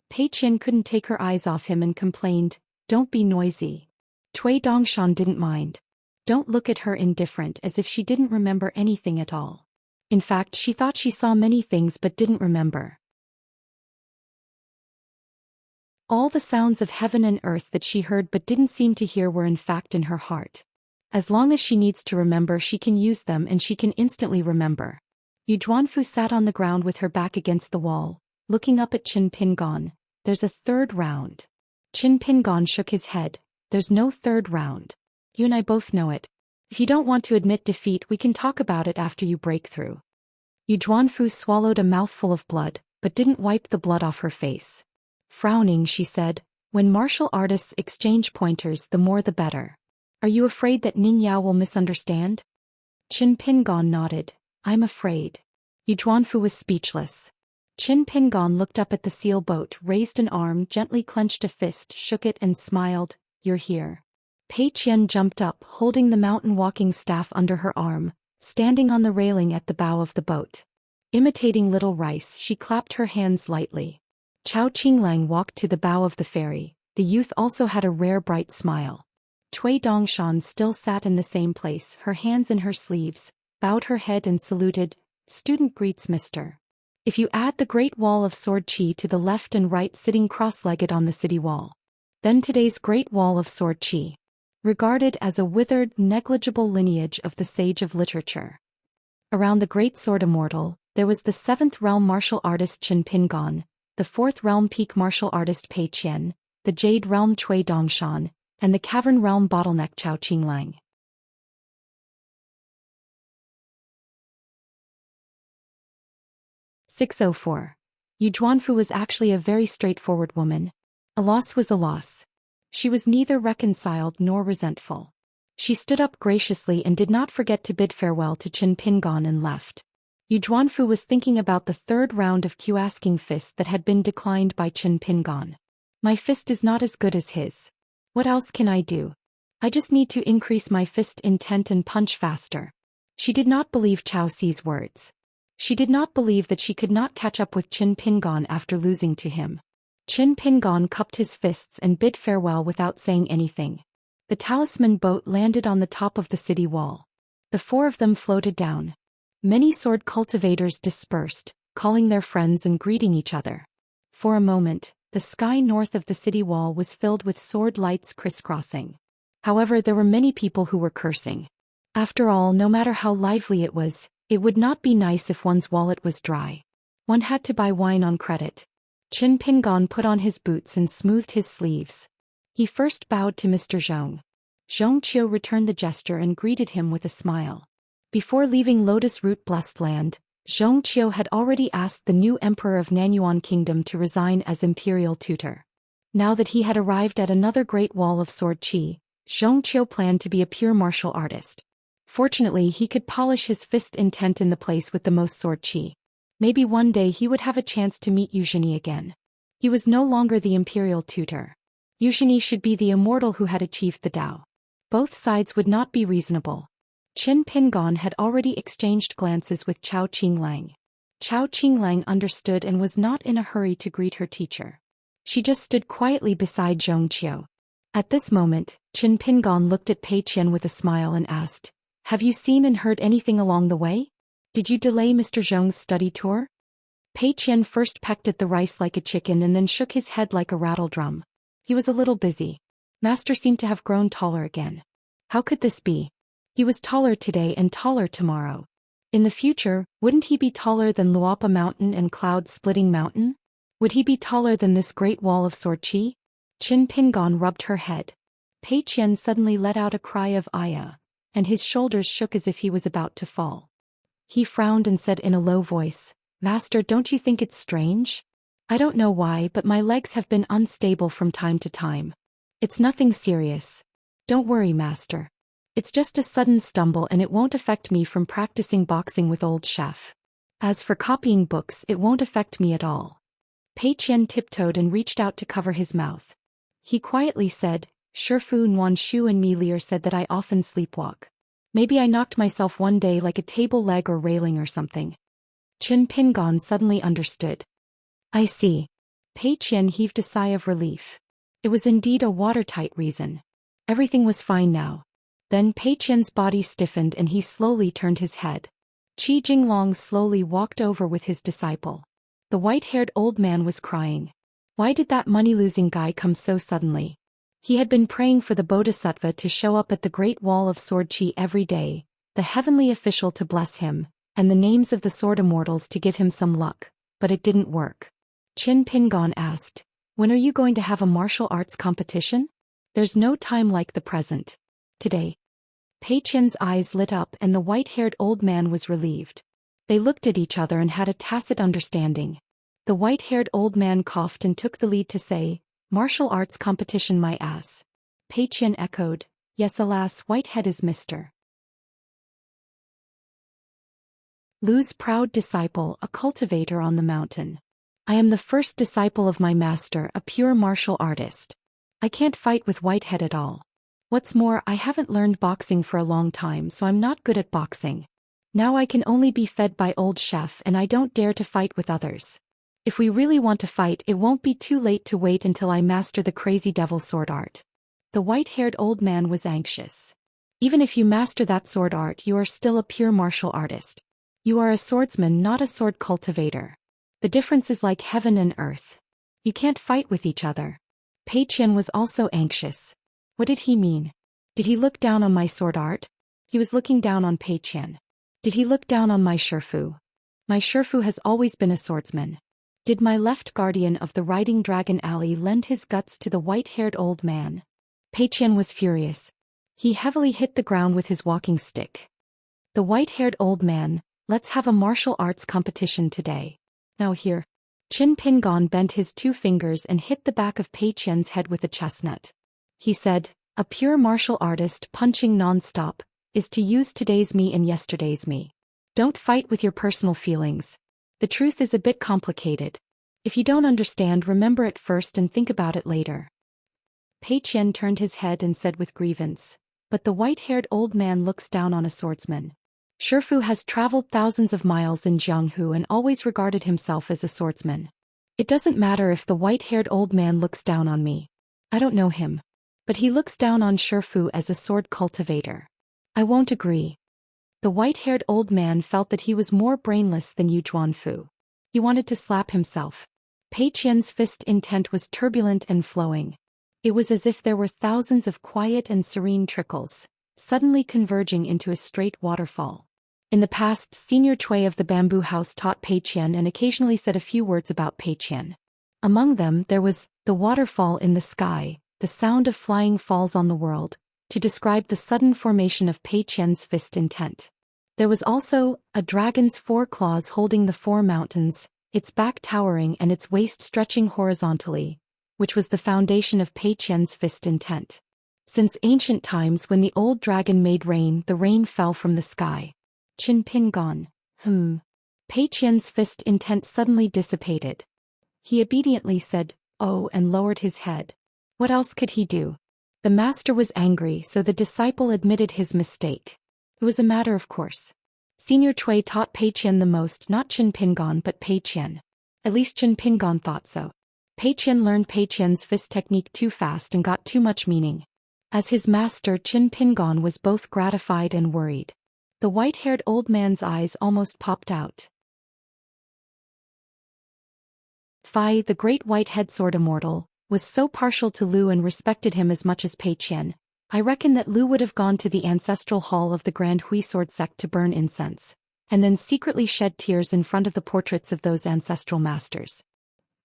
Pei Qian couldn't take her eyes off him and complained, "Don't be noisy." Cui Dongshan didn't mind. Don't look at her indifferent as if she didn't remember anything at all. In fact, she thought she saw many things but didn't remember. All the sounds of heaven and earth that she heard but didn't seem to hear were in fact in her heart. As long as she needs to remember, she can use them and she can instantly remember. Yu Zhuanfu sat on the ground with her back against the wall, looking up at Qin Pingon. There's a third round. Qin Pingon shook his head. There's no third round. You and I both know it. If you don't want to admit defeat, we can talk about it after you break through. Yu Zhuanfu swallowed a mouthful of blood, but didn't wipe the blood off her face. Frowning, she said, when martial artists exchange pointers, the more the better. Are you afraid that Ning Yao will misunderstand? Qin Pingon nodded. I'm afraid. Yu Zhuanfu was speechless. Qin Pingon looked up at the seal boat, raised an arm, gently clenched a fist, shook it and smiled. You're here. Pei Qian jumped up, holding the mountain walking staff under her arm, standing on the railing at the bow of the boat. Imitating Little Rice, she clapped her hands lightly. Chao Qinglang walked to the bow of the ferry. The youth also had a rare bright smile. Cui Dongshan still sat in the same place, her hands in her sleeves, bowed her head and saluted. Student greets Mr. If you add the Great Wall of Sword Qi to the left and right sitting cross-legged on the city wall, then today's Great Wall of Sword Qi, regarded as a withered, negligible lineage of the sage of literature. Around the Great Sword Immortal, there was the 7th realm martial artist Qin Pingon, the 4th realm peak martial artist Pei Qian, the Jade realm Cui Dongshan, and the Cavern realm bottleneck Chao Qinglang. 604. Yu Zhuanfu was actually a very straightforward woman. A loss was a loss. She was neither reconciled nor resentful. She stood up graciously and did not forget to bid farewell to Qin Pingon and left. Yu Zhuanfu was thinking about the third round of Q-asking fists that had been declined by Qin Pingon. My fist is not as good as his. What else can I do? I just need to increase my fist intent and punch faster. She did not believe Chao Ci's words. She did not believe that she could not catch up with Qin Pingon after losing to him. Qin Pingon cupped his fists and bid farewell without saying anything. The talisman boat landed on the top of the city wall. The 4 of them floated down. Many sword cultivators dispersed, calling their friends and greeting each other. For a moment, the sky north of the city wall was filled with sword lights crisscrossing. However, there were many people who were cursing. After all, no matter how lively it would not be nice if one's wallet was dry. One had to buy wine on credit. Qin Pingon put on his boots and smoothed his sleeves. He first bowed to Mr. Zhong. Zhong Qiu returned the gesture and greeted him with a smile. Before leaving Lotus Root Blessed Land, Zhong Qiu had already asked the new emperor of Nanyuan Kingdom to resign as imperial tutor. Now that he had arrived at another Great Wall of Sword Qi, Zhong Qiu planned to be a pure martial artist. Fortunately, he could polish his fist intent in the place with the most sword qi. Maybe one day he would have a chance to meet Eugenie again. He was no longer the imperial tutor. Eugenie should be the immortal who had achieved the Tao. Both sides would not be reasonable. Qin Pingon had already exchanged glances with Chao Qinglang. Chao Qinglang understood and was not in a hurry to greet her teacher. She just stood quietly beside Zhong Qiu. At this moment, Qin Pingon looked at Pei Qian with a smile and asked, "Have you seen and heard anything along the way? Did you delay Mr. Zhong's study tour?" Pei Qian first pecked at the rice like a chicken and then shook his head like a rattle drum. He was a little busy. Master seemed to have grown taller again. How could this be? He was taller today and taller tomorrow. In the future, wouldn't he be taller than Luopa Mountain and Cloud-Splitting Mountain? Would he be taller than this Great Wall of Sword Qi? Qin Pingon rubbed her head. Pei Qian suddenly let out a cry of "Aya," and his shoulders shook as if he was about to fall. He frowned and said in a low voice, "Master, don't you think it's strange? I don't know why, but my legs have been unstable from time to time. It's nothing serious. Don't worry, Master. It's just a sudden stumble and it won't affect me from practicing boxing with old chef. As for copying books, it won't affect me at all." Pei Qian tiptoed and reached out to cover his mouth. He quietly said, "Shifu Nuan Shu and Mi Lier said that I often sleepwalk. Maybe I knocked myself one day like a table leg or railing or something." Qin Pingon suddenly understood. "I see." Pei Qian heaved a sigh of relief. It was indeed a watertight reason. Everything was fine now. Then Pei Qian's body stiffened and he slowly turned his head. Qi Jinglong slowly walked over with his disciple. The white-haired old man was crying. Why did that money-losing guy come so suddenly? He had been praying for the Bodhisattva to show up at the Great Wall of Sword Qi every day, the heavenly official to bless him, and the names of the sword immortals to give him some luck, but it didn't work. Qin Pingon asked, "When are you going to have a martial arts competition?" "There's no time like the present. Today." Pei Qian's eyes lit up and the white-haired old man was relieved. They looked at each other and had a tacit understanding. The white-haired old man coughed and took the lead to say, "Martial arts competition my ass." Pei Qian echoed, "Yes alas, Whitehead is Mr. Lu's proud disciple, a cultivator on the mountain. I am the first disciple of my master, a pure martial artist. I can't fight with Whitehead at all. What's more, I haven't learned boxing for a long time, so I'm not good at boxing. Now I can only be fed by old chef and I don't dare to fight with others. If we really want to fight, it won't be too late to wait until I master the crazy devil sword art." The white-haired old man was anxious. "Even if you master that sword art, you are still a pure martial artist. You are a swordsman, not a sword cultivator. The difference is like heaven and earth. You can't fight with each other." Pei Qian was also anxious. What did he mean? Did he look down on my sword art? He was looking down on Pei Qian. Did he look down on my Shifu? My Shifu has always been a swordsman. Did my left guardian of the Riding Dragon Alley lend his guts to the white-haired old man? Pei Qian was furious. He heavily hit the ground with his walking stick. "The white-haired old man, let's have a martial arts competition today. Now here." Qin Pingon bent his 2 fingers and hit the back of Pei Qian's head with a chestnut. He said, "A pure martial artist punching non-stop is to use today's me and yesterday's me. Don't fight with your personal feelings. The truth is a bit complicated. If you don't understand, remember it first and think about it later." Pei Qian turned his head and said with grievance, "But the white-haired old man looks down on a swordsman. Shifu has traveled thousands of miles in Jianghu and always regarded himself as a swordsman. It doesn't matter if the white-haired old man looks down on me. I don't know him. But he looks down on Shifu as a sword cultivator. I won't agree." The white-haired old man felt that he was more brainless than Yu Zhuanfu. He wanted to slap himself. Pei Qian's fist intent was turbulent and flowing. It was as if there were thousands of quiet and serene trickles, suddenly converging into a straight waterfall. In the past, Senior Cui of the Bamboo House taught Pei Qian and occasionally said a few words about Pei Qian. Among them, there was the waterfall in the sky, the sound of flying falls on the world, to describe the sudden formation of Pei Qian's fist intent. There was also a dragon's 4 claws holding the 4 mountains, its back towering and its waist stretching horizontally, which was the foundation of Pei Qian's fist intent. Since ancient times, when the old dragon made rain, the rain fell from the sky. Qin Pingon. Pei Qian's fist intent suddenly dissipated. He obediently said, "Oh," and lowered his head. What else could he do? The master was angry, so the disciple admitted his mistake. It was a matter of course. Senior Cui taught Pei Qian the most, not Qin Pingon but Pei Qian. At least Qin Pingon thought so. Pei Qian learned Pei Qian's fist technique too fast and got too much meaning. As his master, Qin Pingon was both gratified and worried. The white-haired old man's eyes almost popped out. Fai, the great white-head sword immortal, was so partial to Lu and respected him as much as Pei Qian. I reckon that Lu would have gone to the ancestral hall of the Grand Hui sword sect to burn incense, and then secretly shed tears in front of the portraits of those ancestral masters.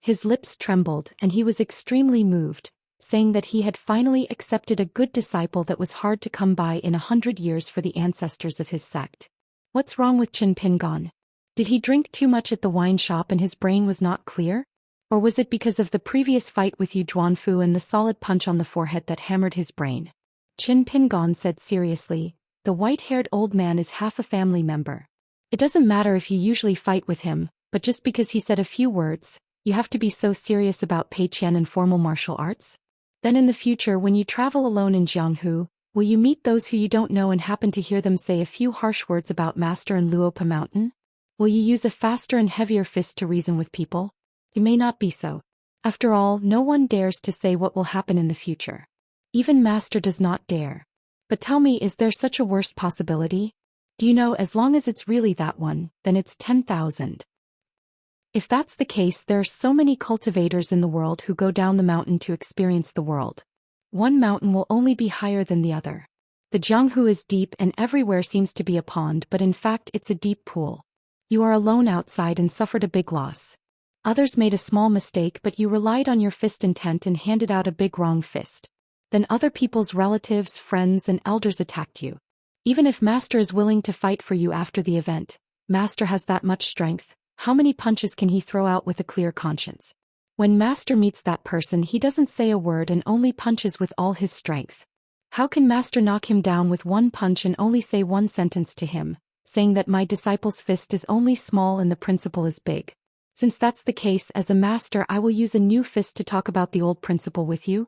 His lips trembled and he was extremely moved, saying that he had finally accepted a good disciple that was hard to come by in 100 years for the ancestors of his sect. What's wrong with Qin Pingon? Did he drink too much at the wine shop and his brain was not clear? Or was it because of the previous fight with Yu Zhuanfu and the solid punch on the forehead that hammered his brain? Qin Pingon said seriously, "The white-haired old man is half a family member. It doesn't matter if you usually fight with him, but just because he said a few words, you have to be so serious about Pei Qian and formal martial arts? Then in the future when you travel alone in Jianghu, will you meet those who you don't know and happen to hear them say a few harsh words about Master and Luopa Mountain? Will you use a faster and heavier fist to reason with people? It may not be so. After all, no one dares to say what will happen in the future. Even Master does not dare." But tell me, is there such a worst possibility? Do you know, as long as it's really that one, then it's 10,000. If that's the case, there are so many cultivators in the world who go down the mountain to experience the world. One mountain will only be higher than the other. The Jianghu is deep and everywhere seems to be a pond, but in fact it's a deep pool. You are alone outside and suffered a big loss. Others made a small mistake, but you relied on your fist intent and handed out a big wrong fist. Then other people's relatives, friends and elders attacked you. Even if Master is willing to fight for you after the event, Master has that much strength, how many punches can he throw out with a clear conscience? When Master meets that person, he doesn't say a word and only punches with all his strength. How can Master knock him down with one punch and only say one sentence to him, saying that my disciple's fist is only small and the principle is big? Since that's the case, as a master I will use a new fist to talk about the old principle with you.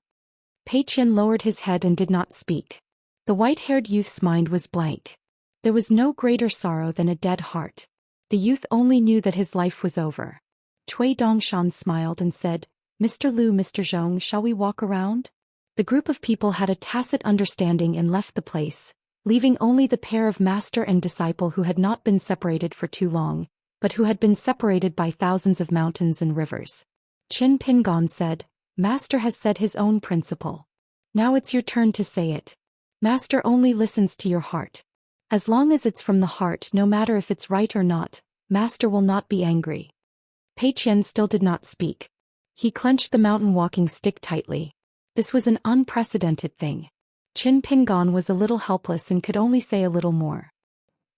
Pei Qian lowered his head and did not speak. The white-haired youth's mind was blank. There was no greater sorrow than a dead heart. The youth only knew that his life was over. Cui Dongshan smiled and said, Mr. Lu, Mr. Zhong, shall we walk around? The group of people had a tacit understanding and left the place, leaving only the pair of master and disciple who had not been separated for too long, but who had been separated by thousands of mountains and rivers. Qin Pingon said, Master has said his own principle. Now it's your turn to say it. Master only listens to your heart. As long as it's from the heart, no matter if it's right or not, Master will not be angry. Pei Qian still did not speak. He clenched the mountain walking stick tightly. This was an unprecedented thing. Qin Pingon was a little helpless and could only say a little more.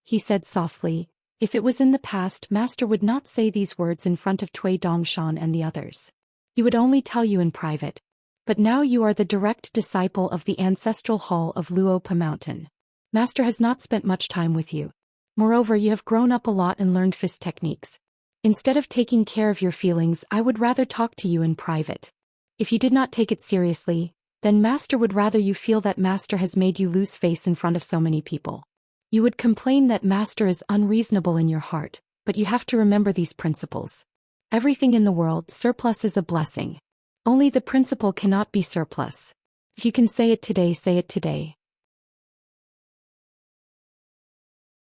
He said softly, if it was in the past, Master would not say these words in front of Cui Dongshan and the others. He would only tell you in private. But now you are the direct disciple of the ancestral hall of Luopa Mountain. Master has not spent much time with you. Moreover, you have grown up a lot and learned fist techniques. Instead of taking care of your feelings, I would rather talk to you in private. If you did not take it seriously, then Master would rather you feel that Master has made you lose face in front of so many people. You would complain that Master is unreasonable in your heart, but you have to remember these principles. Everything in the world, surplus is a blessing. Only the principle cannot be surplus. If you can say it today, say it today.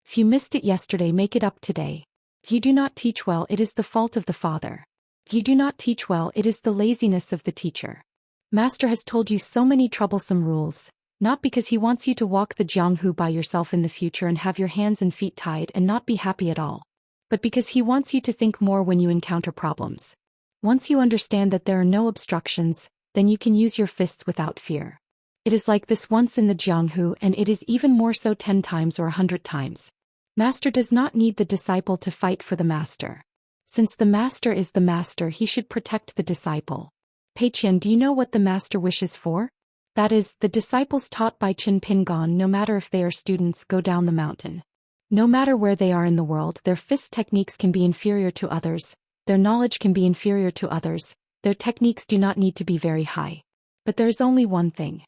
If you missed it yesterday, make it up today. If you do not teach well, it is the fault of the father. If you do not teach well, it is the laziness of the teacher. Master has told you so many troublesome rules, not because he wants you to walk the Jianghu by yourself in the future and have your hands and feet tied and not be happy at all, but because he wants you to think more when you encounter problems. Once you understand that there are no obstructions, then you can use your fists without fear. It is like this once in the Jianghu, and it is even more so 10 times or 100 times. Master does not need the disciple to fight for the master. Since the master is the master, he should protect the disciple. Pei Qian, do you know what the master wishes for? That is, the disciples taught by Qin Pingon, no matter if they are students, go down the mountain. No matter where they are in the world, their fist techniques can be inferior to others. Their knowledge can be inferior to others, their techniques do not need to be very high. But there is only one thing.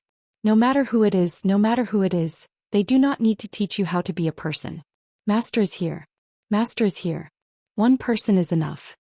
No matter who it is, they do not need to teach you how to be a person. Master is here. Master is here. One person is enough.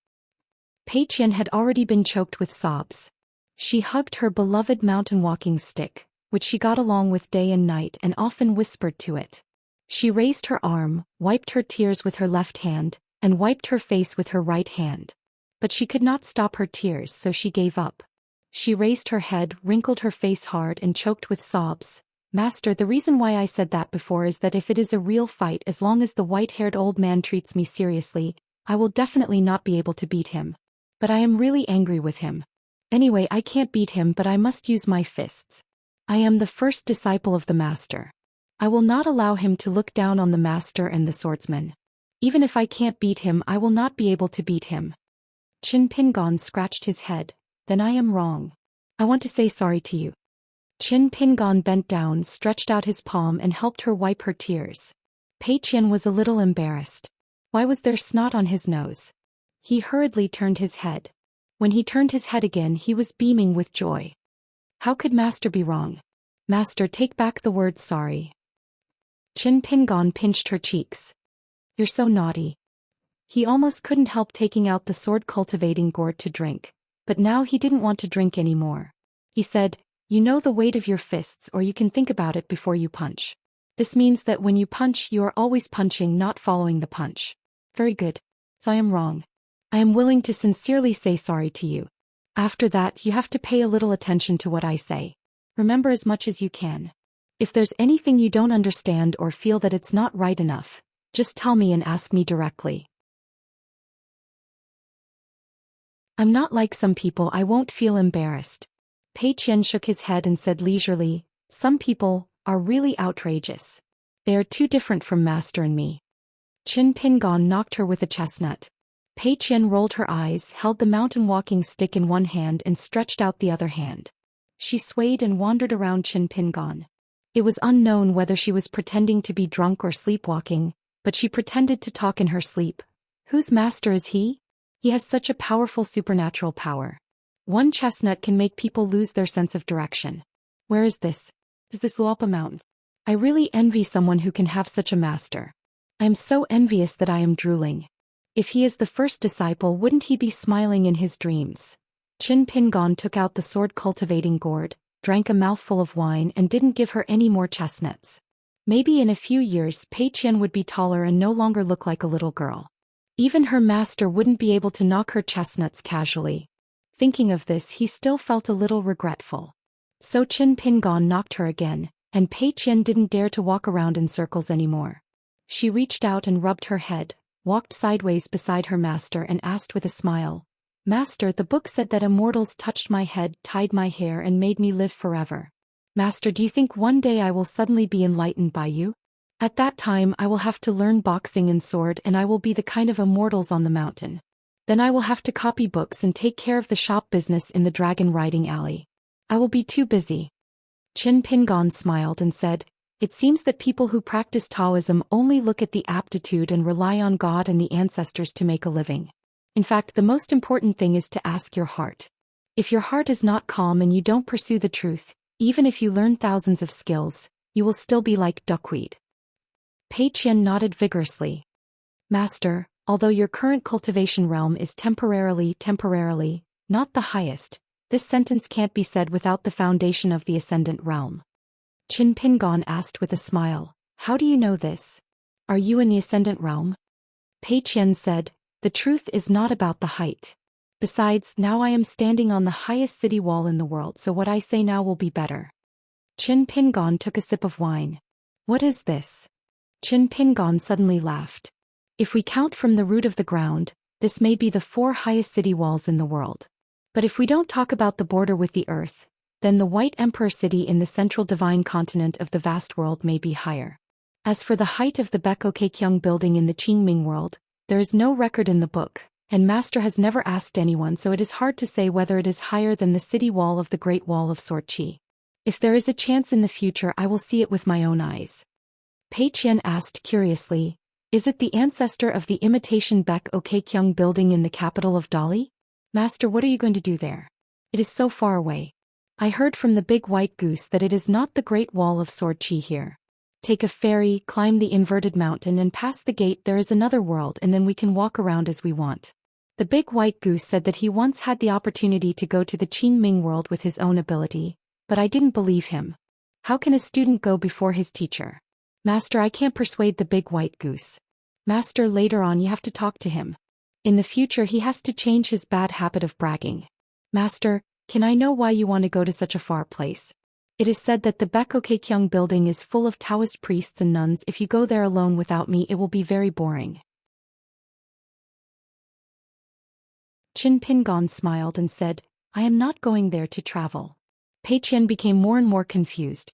Pei Qian had already been choked with sobs. She hugged her beloved mountain walking stick, which she got along with day and night and often whispered to it. She raised her arm, wiped her tears with her left hand, and wiped her face with her right hand. But she could not stop her tears, so she gave up. She raised her head, wrinkled her face hard and choked with sobs. Master, the reason why I said that before is that if it is a real fight, as long as the white-haired old man treats me seriously, I will definitely not be able to beat him. But I am really angry with him. Anyway, I can't beat him, but I must use my fists. I am the first disciple of the master. I will not allow him to look down on the master and the swordsman. Even if I can't beat him, I will not be able to beat him. Qin Pingon scratched his head. Then I am wrong. I want to say sorry to you. Qin Pingon bent down, stretched out his palm and helped her wipe her tears. Pei Qian was a little embarrassed. Why was there snot on his nose? He hurriedly turned his head. When he turned his head again, he was beaming with joy. How could Master be wrong? Master, take back the word sorry. Qin Pingon pinched her cheeks. You're so naughty. He almost couldn't help taking out the sword cultivating gourd to drink, but now he didn't want to drink anymore. He said, You know the weight of your fists, or you can think about it before you punch. This means that when you punch, you are always punching, not following the punch. Very good. So I am wrong. I am willing to sincerely say sorry to you. After that, you have to pay a little attention to what I say. Remember as much as you can. If there's anything you don't understand or feel that it's not right enough, just tell me and ask me directly. I'm not like some people. I won't feel embarrassed. Pei Qian shook his head and said leisurely, some people are really outrageous. They are too different from Master and me. Qin Pingon knocked her with a chestnut. Pei Qian rolled her eyes, held the mountain walking stick in one hand and stretched out the other hand. She swayed and wandered around Qin Pingon. It was unknown whether she was pretending to be drunk or sleepwalking, but she pretended to talk in her sleep. Whose master is he? He has such a powerful supernatural power. One chestnut can make people lose their sense of direction. Where is this? Is this Luopa Mountain? I really envy someone who can have such a master. I am so envious that I am drooling. If he is the first disciple, wouldn't he be smiling in his dreams? Qin Pingon took out the sword cultivating gourd, drank a mouthful of wine and didn't give her any more chestnuts. Maybe in a few years Pei Qian would be taller and no longer look like a little girl. Even her master wouldn't be able to knock her chestnuts casually. Thinking of this, he still felt a little regretful. So Qin Pingon knocked her again, and Pei Qian didn't dare to walk around in circles anymore. She reached out and rubbed her head, walked sideways beside her master and asked with a smile, Master, the book said that immortals touched my head, tied my hair and made me live forever. Master, do you think one day I will suddenly be enlightened by you? At that time I will have to learn boxing and sword and I will be the kind of immortals on the mountain. Then I will have to copy books and take care of the shop business in the dragon riding alley. I will be too busy. Qin Pingon smiled and said, It seems that people who practice Taoism only look at the aptitude and rely on God and the ancestors to make a living. In fact, the most important thing is to ask your heart. If your heart is not calm and you don't pursue the truth, even if you learn thousands of skills, you will still be like duckweed. Pei Qian nodded vigorously. Master, although your current cultivation realm is temporarily, not the highest, this sentence can't be said without the foundation of the ascendant realm. Qin Pingon asked with a smile, How do you know this? Are you in the ascendant realm? Pei Qian said, The truth is not about the height. Besides, now I am standing on the highest city wall in the world, so what I say now will be better. Qin Pingon took a sip of wine. What is this? Qin Pingon suddenly laughed. If we count from the root of the ground, this may be the 4 highest city walls in the world. But if we don't talk about the border with the earth, then the White Emperor City in the central divine continent of the vast world may be higher. As for the height of the Bekou building in the Qingming world, there is no record in the book, and Master has never asked anyone, so it is hard to say whether it is higher than the city wall of the Great Wall of Sorqi. If there is a chance in the future, I will see it with my own eyes. Pei Qian asked curiously, Is it the ancestor of the imitation Bekou building in the capital of Dali? Master, what are you going to do there? It is so far away. I heard from the big white goose that it is not the Great Wall of Sorqi here. Take a ferry, climb the inverted mountain and pass the gate. There is another world and then we can walk around as we want. The big white goose said that he once had the opportunity to go to the Qingming world with his own ability, but I didn't believe him. How can a student go before his teacher? Master, I can't persuade the big white goose. Master, later on you have to talk to him. In the future he has to change his bad habit of bragging. Master, can I know why you want to go to such a far place? It is said that the Bekou building is full of Taoist priests and nuns. If you go there alone without me, it will be very boring. Qin Pingon smiled and said, I am not going there to travel. Pei Qian became more and more confused.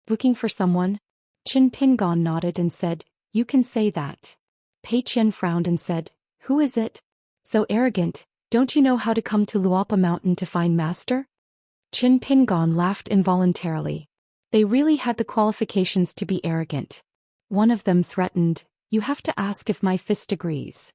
Looking for someone? Qin Pingon nodded and said, You can say that. Pei Qian frowned and said, Who is it? So arrogant, don't you know how to come to Luopa Mountain to find Master? Qin Pingon laughed involuntarily. They really had the qualifications to be arrogant. One of them threatened, You have to ask if my fist agrees.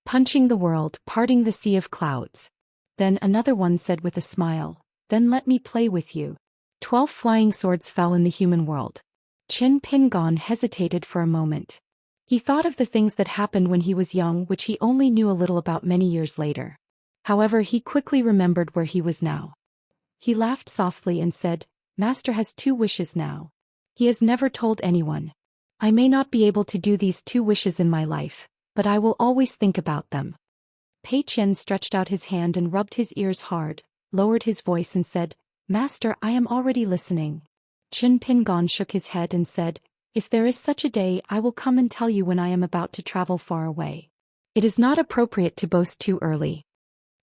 Punching the world, parting the sea of clouds. Then another one said with a smile, Then let me play with you. 12 flying swords fell in the human world. Qin Pingon hesitated for a moment. He thought of the things that happened when he was young, which he only knew a little about many years later. However, he quickly remembered where he was now. He laughed softly and said, Master has 2 wishes now. He has never told anyone. I may not be able to do these 2 wishes in my life, but I will always think about them. Pei Qian stretched out his hand and rubbed his ears hard, lowered his voice and said, Master, I am already listening. Qin Pingan shook his head and said, If there is such a day, I will come and tell you when I am about to travel far away. It is not appropriate to boast too early.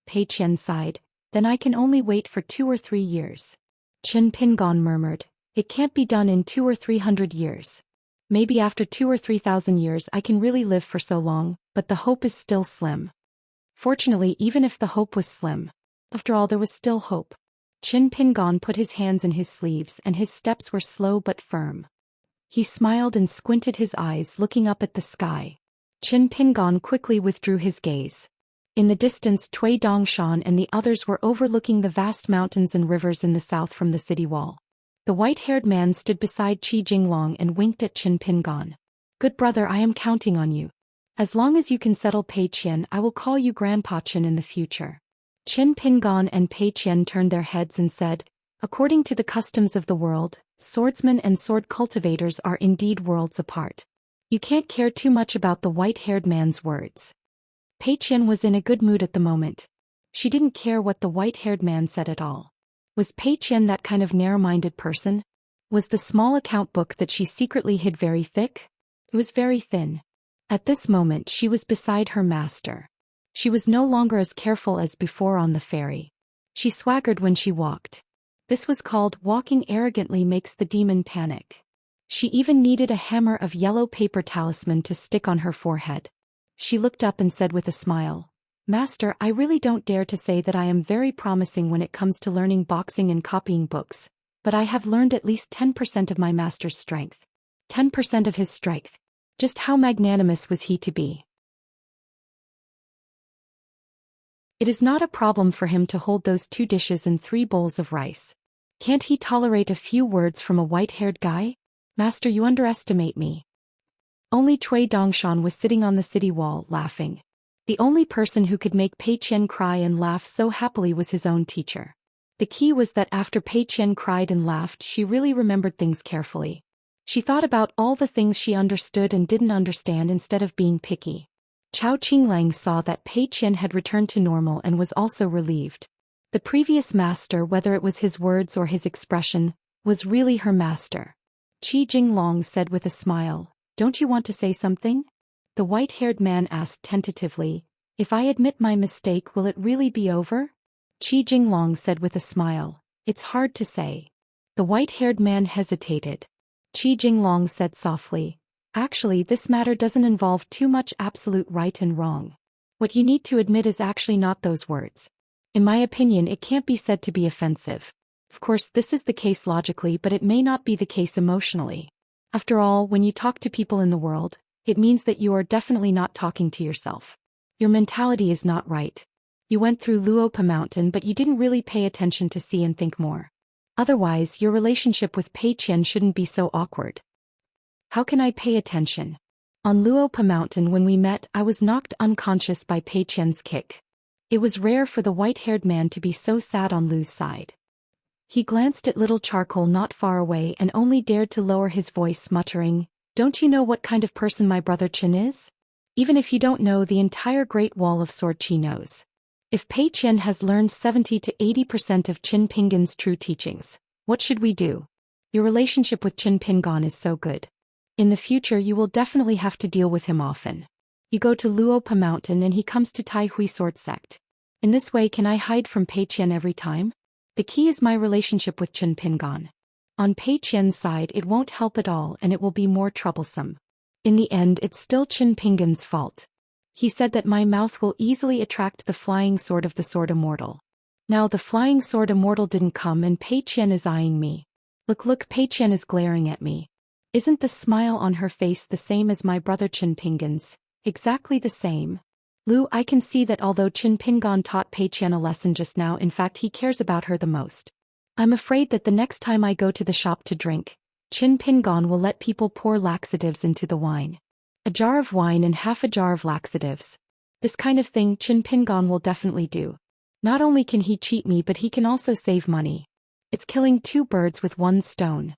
Pei Qian sighed, Then I can only wait for 2 or 3 years. Qin Pingan murmured, It can't be done in 200 or 300 years. Maybe after 2,000 or 3,000 years I can really live for so long, but the hope is still slim. Fortunately, even if the hope was slim, after all there was still hope. Qin Pingan put his hands in his sleeves and his steps were slow but firm. He smiled and squinted his eyes looking up at the sky. Qin Pingan quickly withdrew his gaze. In the distance Cui Dongshan and the others were overlooking the vast mountains and rivers in the south from the city wall. The white-haired man stood beside Qi Jinglong and winked at Qin Pingan. Good brother, I am counting on you. As long as you can settle Pei Qian, I will call you Grandpa Qian in the future. Qin Pingan and Pei Qian turned their heads and said, According to the customs of the world, swordsmen and sword cultivators are indeed worlds apart. You can't care too much about the white-haired man's words. Pei Qian was in a good mood at the moment. She didn't care what the white-haired man said at all. Was Pei Qian that kind of narrow-minded person? Was the small account book that she secretly hid very thick? It was very thin. At this moment she was beside her master. She was no longer as careful as before on the ferry. She swaggered when she walked. This was called walking arrogantly makes the demon panic. She even needed a hammer of yellow paper talisman to stick on her forehead. She looked up and said with a smile, Master, I really don't dare to say that I am very promising when it comes to learning boxing and copying books, but I have learned at least 10% of my master's strength. 10% of his strength. Just how magnanimous was he to be? It is not a problem for him to hold those 2 dishes and 3 bowls of rice. Can't he tolerate a few words from a white-haired guy? Master, you underestimate me. Only Cui Dongshan was sitting on the city wall, laughing. The only person who could make Pei Qian cry and laugh so happily was his own teacher. The key was that after Pei Qian cried and laughed, she really remembered things carefully. She thought about all the things she understood and didn't understand instead of being picky. Chao Qinglang saw that Pei Qian had returned to normal and was also relieved. The previous master, whether it was his words or his expression, was really her master. Qi Jinglong said with a smile, Don't you want to say something? The white-haired man asked tentatively, If I admit my mistake, will it really be over? Qi Jinglong said with a smile, It's hard to say. The white-haired man hesitated. Qi Jinglong said softly, Actually, this matter doesn't involve too much absolute right and wrong. What you need to admit is actually not those words. In my opinion, it can't be said to be offensive. Of course, this is the case logically, but it may not be the case emotionally. After all, when you talk to people in the world, it means that you are definitely not talking to yourself. Your mentality is not right. You went through Luopa Mountain, but you didn't really pay attention to see and think more. Otherwise, your relationship with Pei Qian shouldn't be so awkward. How can I pay attention? On Luopa Mountain when we met, I was knocked unconscious by Pei Qian's kick. It was rare for the white-haired man to be so sad on Lu's side. He glanced at little charcoal not far away and only dared to lower his voice, muttering, Don't you know what kind of person my brother Qin is? Even if you don't know, the entire Great Wall of Sword Qi knows. If Pei Qian has learned 70 to 80% of Qin Pingan's true teachings, what should we do? Your relationship with Qin Pingan is so good. In the future you will definitely have to deal with him often. You go to Luopa Mountain and he comes to Tai Hui Sword Sect. In this way, can I hide from Pei Qian every time? The key is my relationship with Qin Pingan. On Pei Qian's side it won't help at all and it will be more troublesome. In the end it's still Qin Pingan's fault. He said that my mouth will easily attract the flying sword of the sword Immortal. Now the flying sword Immortal didn't come and Pei Qian is eyeing me. Look, Pei Qian is glaring at me. Isn't the smile on her face the same as my brother Qin Pingan's? Exactly the same. Lu, I can see that although Qin Pingan taught Pei Qian a lesson just now, in fact he cares about her the most. I'm afraid that the next time I go to the shop to drink, Qin Pingan will let people pour laxatives into the wine. A jar of wine and half a jar of laxatives. This kind of thing Qin Pingan will definitely do. Not only can he cheat me, but he can also save money. It's killing two birds with one stone.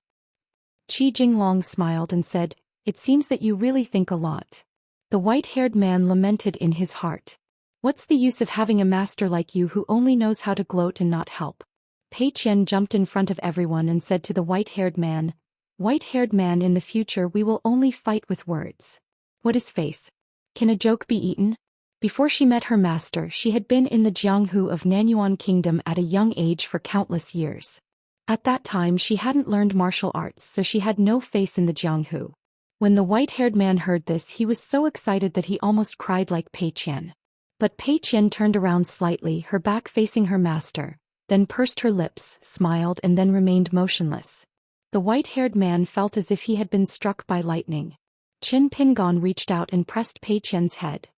Qi Jinglong smiled and said, "It seems that you really think a lot." The white-haired man lamented in his heart. "What's the use of having a master like you who only knows how to gloat and not help?" Pei Qian jumped in front of everyone and said to the white-haired man, "White-haired man, in the future we will only fight with words." What is face? Can a joke be eaten? Before she met her master, she had been in the Jianghu of Nanyuan Kingdom at a young age for countless years. At that time she hadn't learned martial arts, so she had no face in the Jianghu. When the white-haired man heard this, he was so excited that he almost cried like Pei Qian. But Pei Qian turned around slightly, her back facing her master, then pursed her lips, smiled and then remained motionless. The white-haired man felt as if he had been struck by lightning. Qin Pingon reached out and pressed Pei Qian's head.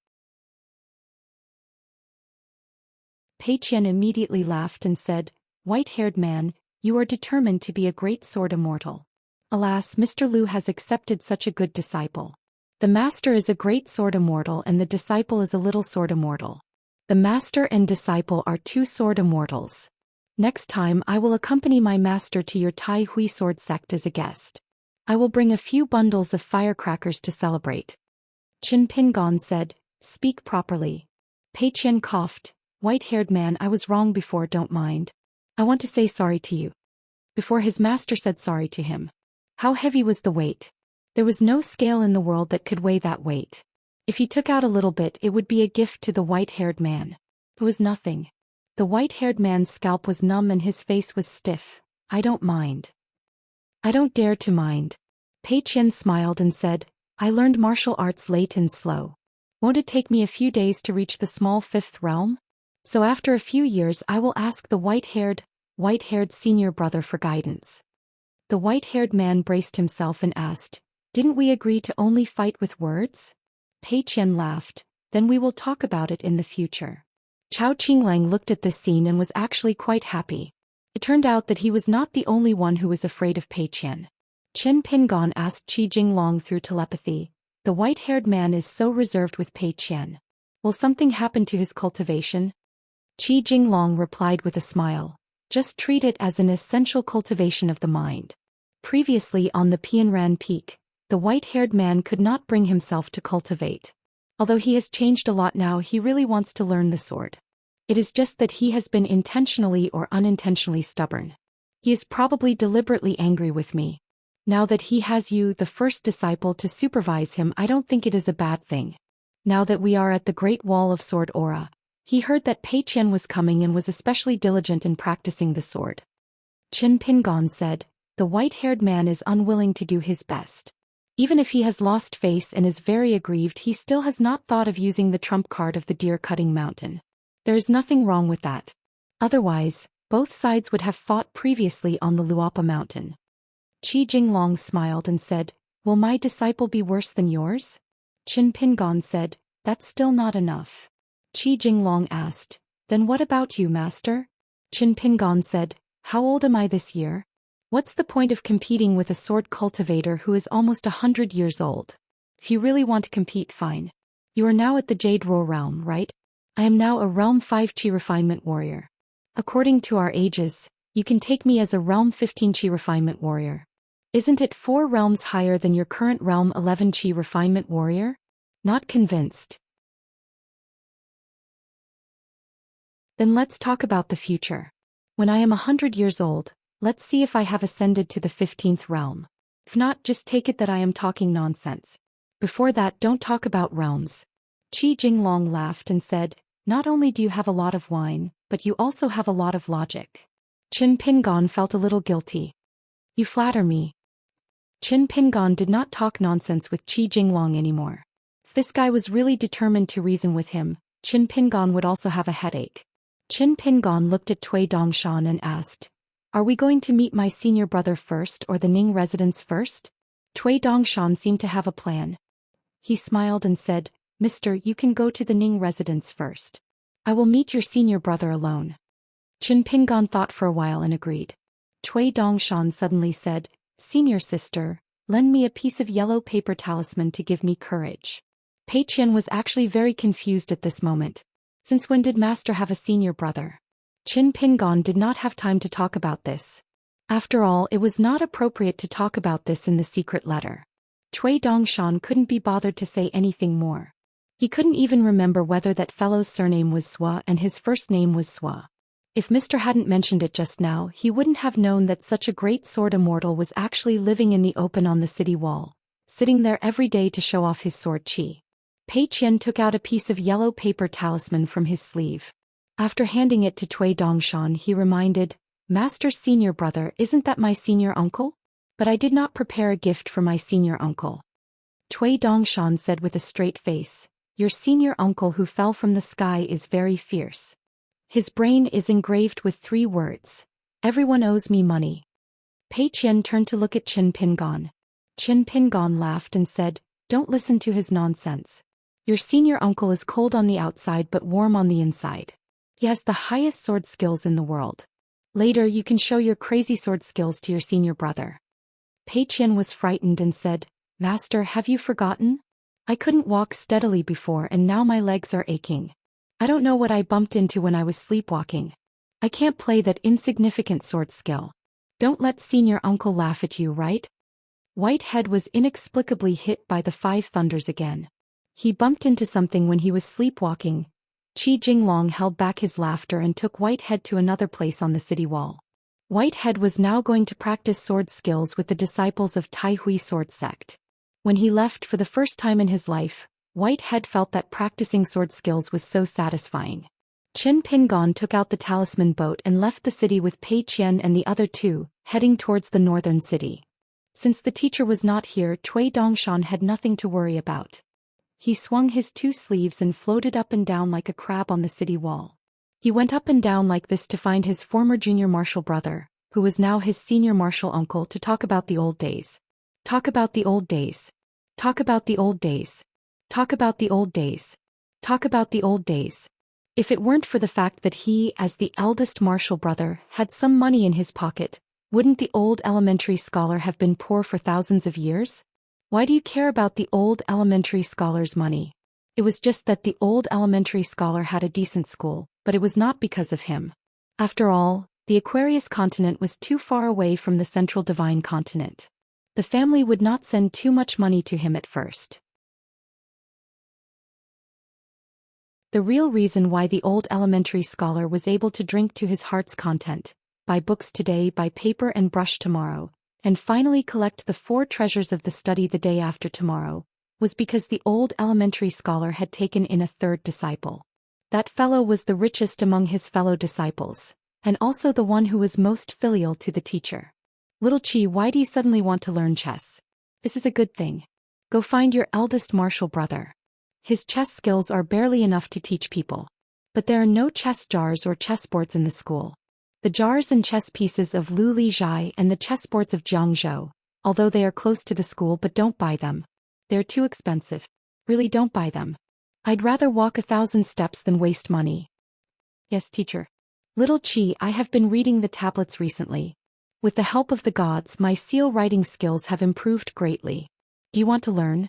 Pei Qian immediately laughed and said, "White-haired man, you are determined to be a great sword immortal. Alas, Mr. Liu has accepted such a good disciple. The master is a great sword immortal and the disciple is a little sword immortal. The master and disciple are two sword immortals. Next time I will accompany my master to your Tai Hui sword sect as a guest. I will bring a few bundles of firecrackers to celebrate." Qin Pingon said, "Speak properly." Pei Qian coughed, "White-haired man, I was wrong before, don't mind. I want to say sorry to you." Before his master said sorry to him. How heavy was the weight? There was no scale in the world that could weigh that weight. If he took out a little bit, it would be a gift to the white-haired man. It was nothing. The white-haired man's scalp was numb and his face was stiff. "I don't mind. I don't dare to mind." Pei Qian smiled and said, "I learned martial arts late and slow. Won't it take me a few days to reach the small fifth realm? So after a few years I will ask the white-haired senior brother for guidance." The white-haired man braced himself and asked, "Didn't we agree to only fight with words?" Pei Qian laughed, "Then we will talk about it in the future." Chao Qinglang looked at this scene and was actually quite happy. It turned out that he was not the only one who was afraid of Pei Qian. Qin Pingon asked Qi Jinglong through telepathy, "The white-haired man is so reserved with Pei Qian. Will something happen to his cultivation?" Qi Jinglong replied with a smile, "Just treat it as an essential cultivation of the mind." Previously on the Pianran Peak, the white-haired man could not bring himself to cultivate. Although he has changed a lot now, he really wants to learn the sword. It is just that he has been intentionally or unintentionally stubborn. He is probably deliberately angry with me. Now that he has you, the first disciple, to supervise him, I don't think it is a bad thing. Now that we are at the Great Wall of Sword Aura, he heard that Pei Qian was coming and was especially diligent in practicing the sword. Qin Pingon said, "The white-haired man is unwilling to do his best. Even if he has lost face and is very aggrieved, he still has not thought of using the trump card of the deer-cutting mountain. There is nothing wrong with that. Otherwise, both sides would have fought previously on the Luapa mountain." Qi Jinglong smiled and said, "Will my disciple be worse than yours?" Qin Pingon said, "That's still not enough." Qi Jinglong asked, "Then what about you, master?" Qin Pingon said, "How old am I this year? What's the point of competing with a sword cultivator who is almost 100 years old? If you really want to compete, fine. You are now at the Jade Roar realm, right? I am now a Realm 5 Qi Refinement Warrior. According to our ages, you can take me as a Realm 15 Qi Refinement Warrior. Isn't it 4 realms higher than your current Realm 11 Qi Refinement Warrior? Not convinced? Then let's talk about the future. When I am 100 years old, let's see if I have ascended to the 15th realm. If not, just take it that I am talking nonsense. Before that, don't talk about realms." Qi Jinglong laughed and said, "Not only do you have a lot of wine, but you also have a lot of logic." Qin Pingon felt a little guilty. "You flatter me." Qin Pingon did not talk nonsense with Qi Jinglong anymore. If this guy was really determined to reason with him, Qin Pingon would also have a headache. Qin Pingon looked at Cui Dongshan and asked, "Are we going to meet my senior brother first or the Ning residents first?" Cui Dongshan seemed to have a plan. He smiled and said, "Mister, you can go to the Ning residence first. I will meet your senior brother alone." Qin Pingon thought for a while and agreed. Cui Dongshan suddenly said, "Senior sister, lend me a piece of yellow paper talisman to give me courage." Pei Qian was actually very confused at this moment. Since when did Master have a senior brother? Qin Pingon did not have time to talk about this. After all, it was not appropriate to talk about this in the secret letter. Cui Dongshan couldn't be bothered to say anything more. He couldn't even remember whether that fellow's surname was Swa and his first name was Swa. If Mr. hadn't mentioned it just now, he wouldn't have known that such a great sword immortal was actually living in the open on the city wall, sitting there every day to show off his sword chi. Pei Qian took out a piece of yellow paper talisman from his sleeve. After handing it to Cui Dongshan, he reminded, "Master's senior brother, isn't that my senior uncle? But I did not prepare a gift for my senior uncle." Cui Dongshan said with a straight face, "Your senior uncle who fell from the sky is very fierce. His brain is engraved with 3 words. Everyone owes me money." Pei Qian turned to look at Qin Pingon. Qin Pingon laughed and said, "Don't listen to his nonsense. Your senior uncle is cold on the outside but warm on the inside. He has the highest sword skills in the world. Later you can show your crazy sword skills to your senior brother." Pei Qian was frightened and said, "Master, have you forgotten? I couldn't walk steadily before and now my legs are aching. I don't know what I bumped into when I was sleepwalking. I can't play that insignificant sword skill. Don't let senior uncle laugh at you, right?" Whitehead was inexplicably hit by the 5 thunders again. He bumped into something when he was sleepwalking. Qi Jinglong held back his laughter and took Whitehead to another place on the city wall. Whitehead was now going to practice sword skills with the disciples of Tai Hui sword sect. When he left for the first time in his life, Whitehead felt that practicing sword skills was so satisfying. Qin Pingon took out the talisman boat and left the city with Pei Qian and the other 2, heading towards the northern city. Since the teacher was not here, Cui Dongshan had nothing to worry about. He swung his 2 sleeves and floated up and down like a crab on the city wall. He went up and down like this to find his former junior martial brother, who was now his senior martial uncle, to talk about the old days. Talk about the old days. Talk about the old days. Talk about the old days. Talk about the old days. If it weren't for the fact that he, as the eldest martial brother, had some money in his pocket, wouldn't the old elementary scholar have been poor for thousands of years? Why do you care about the old elementary scholar's money? It was just that the old elementary scholar had a decent school, but it was not because of him. After all, the Aquarius continent was too far away from the central divine continent. The family would not send too much money to him at first. The real reason why the old elementary scholar was able to drink to his heart's content, buy books today, buy paper and brush tomorrow, and finally collect the 4 treasures of the study the day after tomorrow, was because the old elementary scholar had taken in a 3rd disciple. That fellow was the richest among his fellow disciples, and also the one who was most filial to the teacher. "Little Qi, why do you suddenly want to learn chess? This is a good thing. Go find your eldest martial brother. His chess skills are barely enough to teach people. But there are no chess jars or chessboards in the school. The jars and chess pieces of Lu Li Zhai and the chessboards of Jiangzhou, although they are close to the school, but don't buy them. They're too expensive. Really, don't buy them. I'd rather walk 1,000 steps than waste money." "Yes, teacher." "Little Qi, I have been reading the tablets recently. With the help of the gods, my seal writing skills have improved greatly. Do you want to learn?"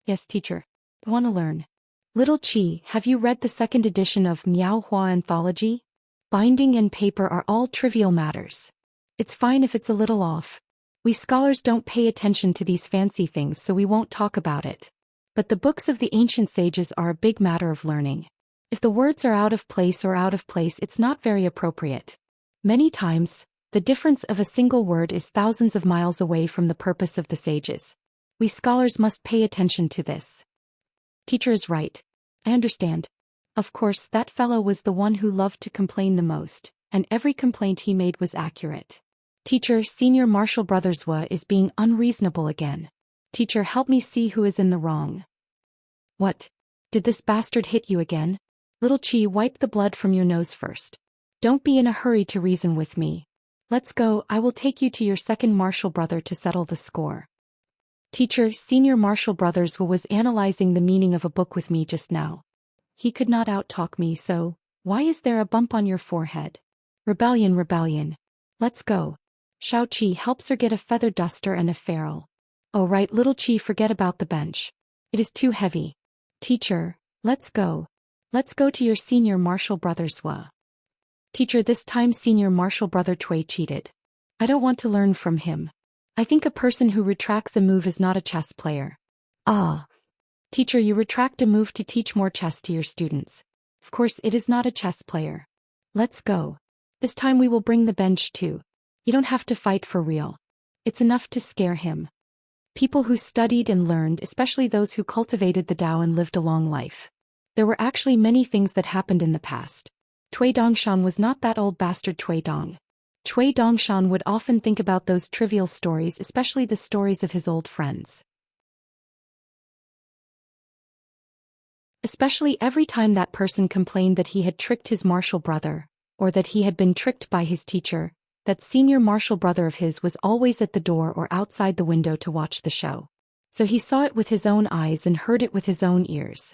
"Yes, teacher. I want to learn." "Little Qi, have you read the 2nd edition of Miao Hua Anthology? Binding and paper are all trivial matters. It's fine if it's a little off. We scholars don't pay attention to these fancy things, so we won't talk about it. But the books of the ancient sages are a big matter of learning. If the words are out of place, it's not very appropriate. Many times, the difference of a single word is thousands of miles away from the purpose of the sages. We scholars must pay attention to this." "Teacher is right. I understand." Of course, that fellow was the one who loved to complain the most, and every complaint he made was accurate. "Teacher, senior martial brother Zhou is being unreasonable again. Teacher, help me see who is in the wrong." "What? Did this bastard hit you again? Little Qi, wipe the blood from your nose first. Don't be in a hurry to reason with me. Let's go, I will take you to your 2nd martial brother to settle the score." "Teacher, senior martial brother Zhou was analyzing the meaning of a book with me just now. He could not out-talk me, so, why is there a bump on your forehead? Rebellion, rebellion. Let's go." Shao Qi helps her get a feather duster and a ferrule. "Oh right, little Qi, forget about the bench. It is too heavy. Teacher, let's go. Let's go to your senior martial brother Zhou." Teacher, this time senior martial brother Cui cheated. I don't want to learn from him. I think a person who retracts a move is not a chess player. Ah. Teacher, you retract a move to teach more chess to your students. Of course it is not a chess player. Let's go. This time we will bring the bench too. You don't have to fight for real. It's enough to scare him. People who studied and learned, especially those who cultivated the Tao and lived a long life. There were actually many things that happened in the past. Cui Dongshan was not that old bastard Cui Dong. Cui Dongshan would often think about those trivial stories, especially the stories of his old friends. Especially every time that person complained that he had tricked his martial brother, or that he had been tricked by his teacher, that senior martial brother of his was always at the door or outside the window to watch the show. So he saw it with his own eyes and heard it with his own ears.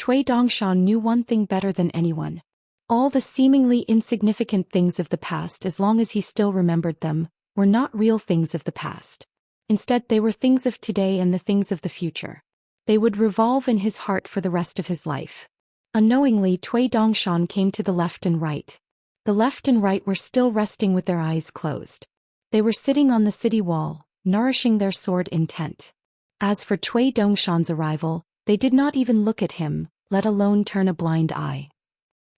Cui Dongshan knew one thing better than anyone. All the seemingly insignificant things of the past, as long as he still remembered them, were not real things of the past. Instead, they were things of today and the things of the future. They would revolve in his heart for the rest of his life. Unknowingly, Cui Dongshan came to the left and right. The left and right were still resting with their eyes closed. They were sitting on the city wall, nourishing their sword intent. As for Cui Dongshan's arrival, they did not even look at him, let alone turn a blind eye.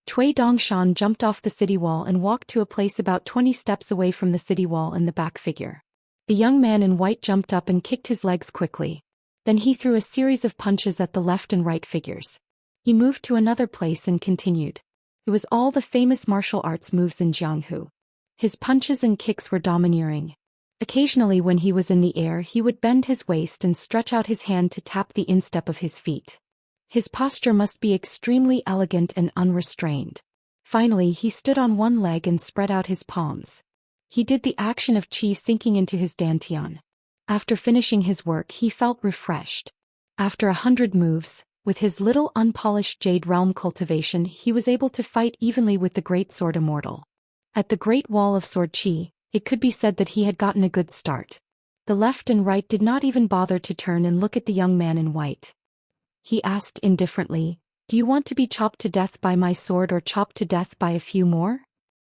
Cui Dongshan jumped off the city wall and walked to a place about 20 steps away from the city wall in the back figure. The young man in white jumped up and kicked his legs quickly. Then he threw a series of punches at the left and right figures. He moved to another place and continued. It was all the famous martial arts moves in Jianghu. His punches and kicks were domineering. Occasionally when he was in the air he would bend his waist and stretch out his hand to tap the instep of his feet. His posture must be extremely elegant and unrestrained. Finally he stood on one leg and spread out his palms. He did the action of qi sinking into his dantian. After finishing his work he felt refreshed. After 100 moves, with his little unpolished Jade Realm cultivation he was able to fight evenly with the great sword Immortal. At the Great Wall of Sword Qi, it could be said that he had gotten a good start. The left and right did not even bother to turn and look at the young man in white. He asked indifferently, "Do you want to be chopped to death by my sword or chopped to death by a few more?"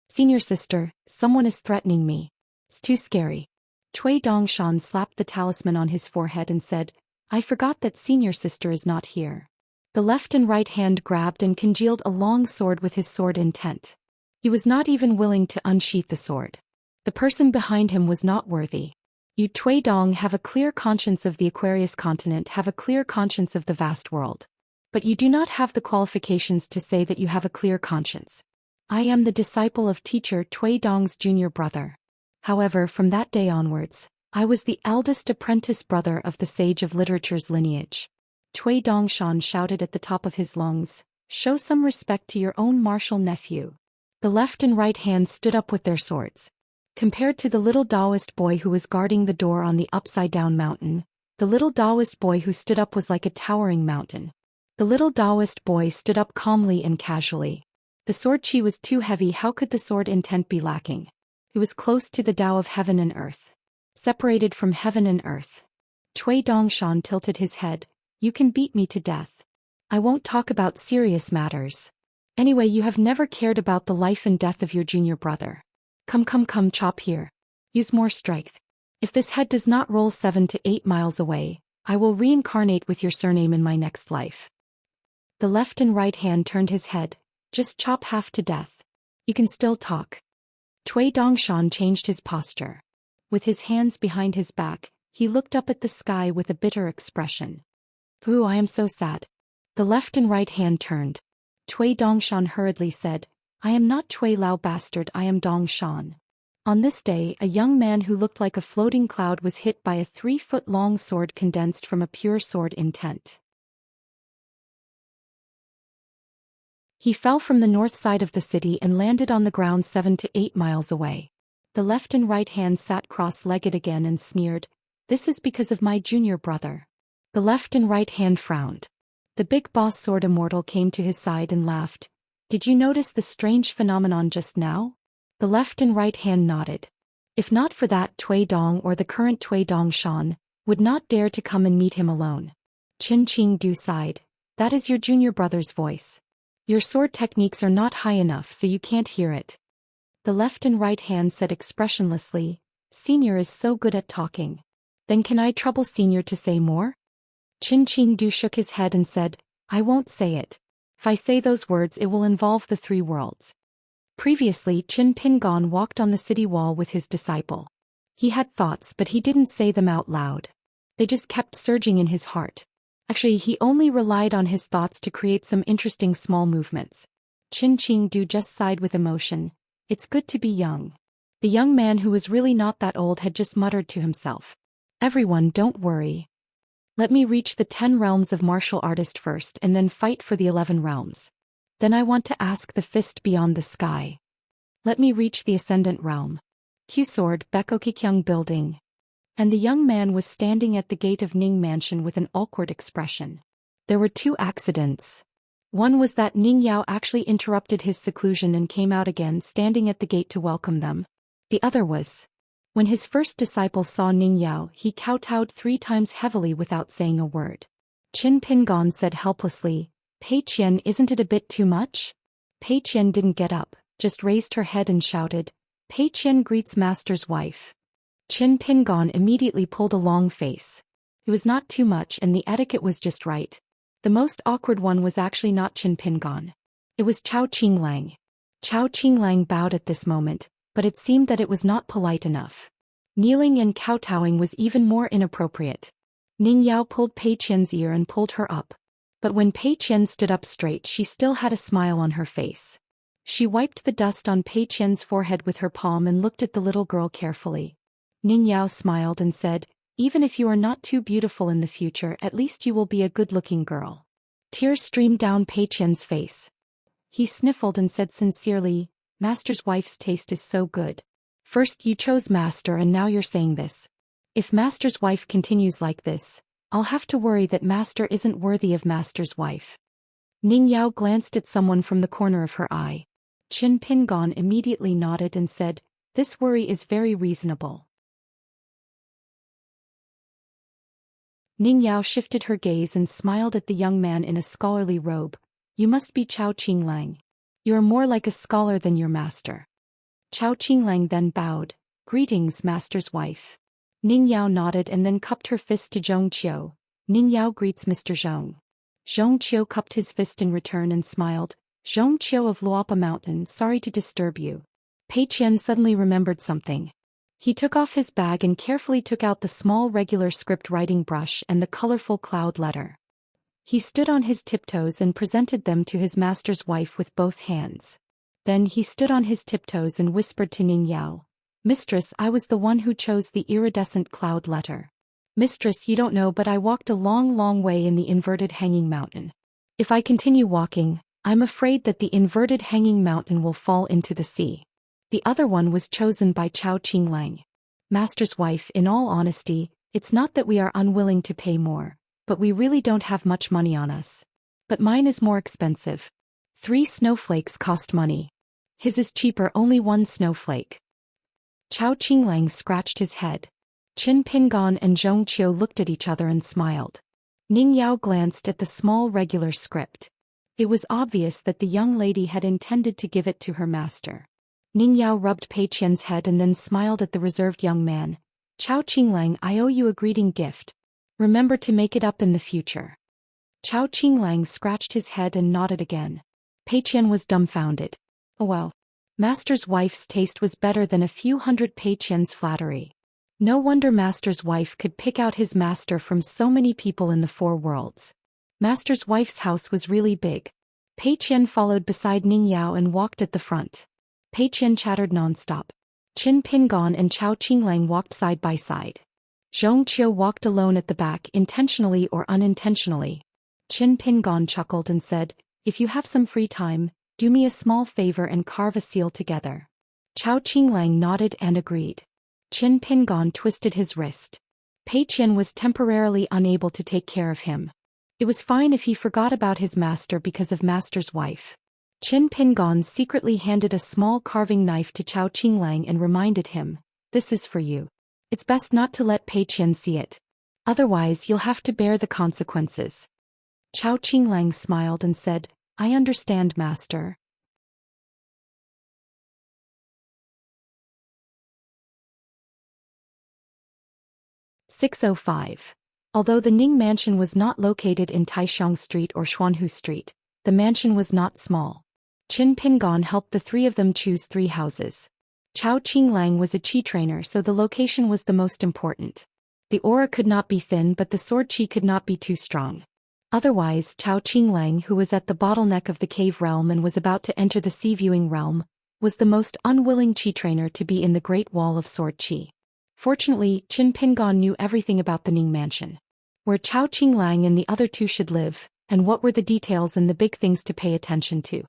"Senior sister, someone is threatening me. It's too scary." Cui Dongshan slapped the talisman on his forehead and said, "I forgot that senior sister is not here." The left and right hand grabbed and congealed a long sword with his sword intent. He was not even willing to unsheath the sword. The person behind him was not worthy. You Cui Dong have a clear conscience of the Aquarius continent, have a clear conscience of the vast world. But you do not have the qualifications to say that you have a clear conscience. I am the disciple of teacher Cui Dong's junior brother. However, from that day onwards, I was the eldest apprentice brother of the sage of literature's lineage. Cui Dongshan shouted at the top of his lungs, "Show some respect to your own martial nephew." The left and right hands stood up with their swords. Compared to the little Daoist boy who was guarding the door on the upside-down mountain, the little Daoist boy who stood up was like a towering mountain. The little Daoist boy stood up calmly and casually. The sword qi was too heavy. How could the sword intent be lacking? It was close to the Tao of heaven and earth. Separated from heaven and earth. Cui Dongshan tilted his head. "You can beat me to death. I won't talk about serious matters. Anyway, you have never cared about the life and death of your junior brother. Come, chop here. Use more strength. If this head does not roll 7 to 8 miles away, I will reincarnate with your surname in my next life." The left and right hand turned his head. "Just chop half to death. You can still talk." Cui Dongshan changed his posture. With his hands behind his back, he looked up at the sky with a bitter expression. "Ooh, I am so sad." The left and right hand turned. Cui Dongshan hurriedly said, "I am not Cui Lao bastard, I am Dongshan." On this day, a young man who looked like a floating cloud was hit by a 3-foot-long sword condensed from a pure sword intent. He fell from the north side of the city and landed on the ground 7 to 8 miles away. The left and right hand sat cross-legged again and sneered, "This is because of my junior brother." The left and right hand frowned. The big boss sword Immortal came to his side and laughed. "Did you notice the strange phenomenon just now?" The left and right hand nodded. If not for that, Cui Dong or the current Cui Dongshan would not dare to come and meet him alone. Qin Qing Du sighed. "That is your junior brother's voice. Your sword techniques are not high enough, so you can't hear it. The left and right hand said expressionlessly, Senior is so good at talking. Then can I trouble Senior to say more? Qin Qingdu shook his head and said, I won't say it. If I say those words it will involve the three worlds. Previously Qin Pingon walked on the city wall with his disciple. He had thoughts but he didn't say them out loud. They just kept surging in his heart. Actually he only relied on his thoughts to create some interesting small movements. Qin Qingdu just sighed with emotion. It's good to be young. The young man who was really not that old had just muttered to himself. Everyone don't worry. Let me reach the 10 realms of martial artist first and then fight for the 11 realms. Then I want to ask the fist beyond the sky. Let me reach the ascendant realm. Q-sword Bekokikyung building. And the young man was standing at the gate of Ning Mansion with an awkward expression. There were 2 accidents. One was that Ning Yao actually interrupted his seclusion and came out again standing at the gate to welcome them. The other was, when his first disciple saw Ning Yao, he kowtowed 3 times heavily without saying a word. Qin Pingon said helplessly, Pei Qian, isn't it a bit too much? Pei Qian didn't get up, just raised her head and shouted, Pei Qian greets master's wife. Qin Pingon immediately pulled a long face. It was not too much and the etiquette was just right. The most awkward one was actually not Qin Pingon. It was Chao Qinglang. Chao Qinglang bowed at this moment, but it seemed that it was not polite enough. Kneeling and kowtowing was even more inappropriate. Ning Yao pulled Pei Qian's ear and pulled her up. But when Pei Qian stood up straight she still had a smile on her face. She wiped the dust on Pei Qian's forehead with her palm and looked at the little girl carefully. Ning Yao smiled and said, Even if you are not too beautiful in the future, at least you will be a good-looking girl. Tears streamed down Pei Qian's face. He sniffled and said sincerely, Master's wife's taste is so good. First you chose Master and now you're saying this. If Master's wife continues like this, I'll have to worry that Master isn't worthy of Master's wife. Ning Yao glanced at someone from the corner of her eye. Qin Pingon immediately nodded and said, This worry is very reasonable. Ning Yao shifted her gaze and smiled at the young man in a scholarly robe. You must be Chao Qinglang. You are more like a scholar than your master. Chao Qinglang then bowed. Greetings, master's wife. Ning Yao nodded and then cupped her fist to Zhong Qiu. Ning Yao greets Mr. Zhong. Zhong Qiu cupped his fist in return and smiled. Zhong Qiu of Luopa Mountain, sorry to disturb you. Pei Qian suddenly remembered something. He took off his bag and carefully took out the small regular script writing brush and the colorful cloud letter. He stood on his tiptoes and presented them to his master's wife with both hands. Then he stood on his tiptoes and whispered to Ning Yao, Mistress, I was the one who chose the iridescent cloud letter. Mistress, you don't know, but I walked a long way in the inverted hanging mountain. If I continue walking, I'm afraid that the inverted hanging mountain will fall into the sea. The other one was chosen by Chao Qinglang. Master's wife, in all honesty, it's not that we are unwilling to pay more, but we really don't have much money on us. But mine is more expensive. 3 snowflakes cost money. His is cheaper, only 1 snowflake. Chao Qinglang scratched his head. Qin Pingon and Zhong Qiu looked at each other and smiled. Ning Yao glanced at the small regular script. It was obvious that the young lady had intended to give it to her master. Ning Yao rubbed Pei Qian's head and then smiled at the reserved young man. Chao Qinglang, I owe you a greeting gift. Remember to make it up in the future. Chao Qinglang scratched his head and nodded again. Pei Qian was dumbfounded. Oh well. Master's wife's taste was better than a few hundred Pei Qian's flattery. No wonder Master's wife could pick out his master from so many people in the 4 worlds. Master's wife's house was really big. Pei Qian followed beside Ning Yao and walked at the front. Pei Qian chattered nonstop. Qin Pingon and Chao Qinglang walked side by side. Zhong Qiu walked alone at the back, intentionally or unintentionally. Qin Pingon chuckled and said, If you have some free time, do me a small favor and carve a seal together. Chao Qinglang nodded and agreed. Qin Pingon twisted his wrist. Pei Qian was temporarily unable to take care of him. It was fine if he forgot about his master because of master's wife. Qin Pingon secretly handed a small carving knife to Chao Qinglang and reminded him, This is for you. It's best not to let Pei Qian see it. Otherwise you'll have to bear the consequences. Chao Qinglang smiled and said, I understand, master. 605. Although the Ning mansion was not located in Taishang Street or Xuanhu Street, the mansion was not small. Qin Pingon helped the three of them choose 3 houses. Chao Qinglang was a qi trainer, so the location was the most important. The aura could not be thin, but the sword qi could not be too strong. Otherwise, Chao Qinglang, who was at the bottleneck of the cave realm and was about to enter the sea viewing realm, was the most unwilling qi trainer to be in the Great Wall of Sword Qi. Fortunately, Qin Pingon knew everything about the Ning mansion. Where Chao Qinglang and the other 2 should live, and what were the details and the big things to pay attention to.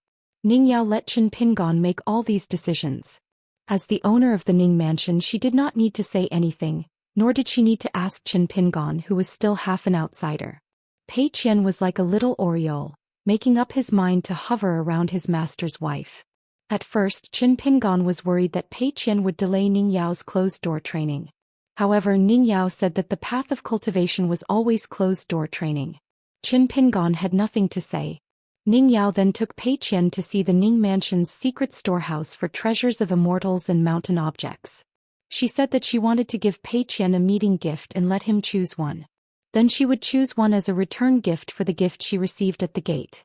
Ning Yao let Qin Pingon make all these decisions. As the owner of the Ning mansion, she did not need to say anything, nor did she need to ask Qin Pingon, who was still half an outsider. Pei Qian was like a little oriole, making up his mind to hover around his master's wife. At first, Qin Pingon was worried that Pei Qian would delay Ning Yao's closed-door training. However, Ning Yao said that the path of cultivation was always closed-door training. Qin Pingon had nothing to say. Ning Yao then took Pei Qian to see the Ning mansion's secret storehouse for treasures of immortals and mountain objects. She said that she wanted to give Pei Qian a meeting gift and let him choose one. Then she would choose one as a return gift for the gift she received at the gate.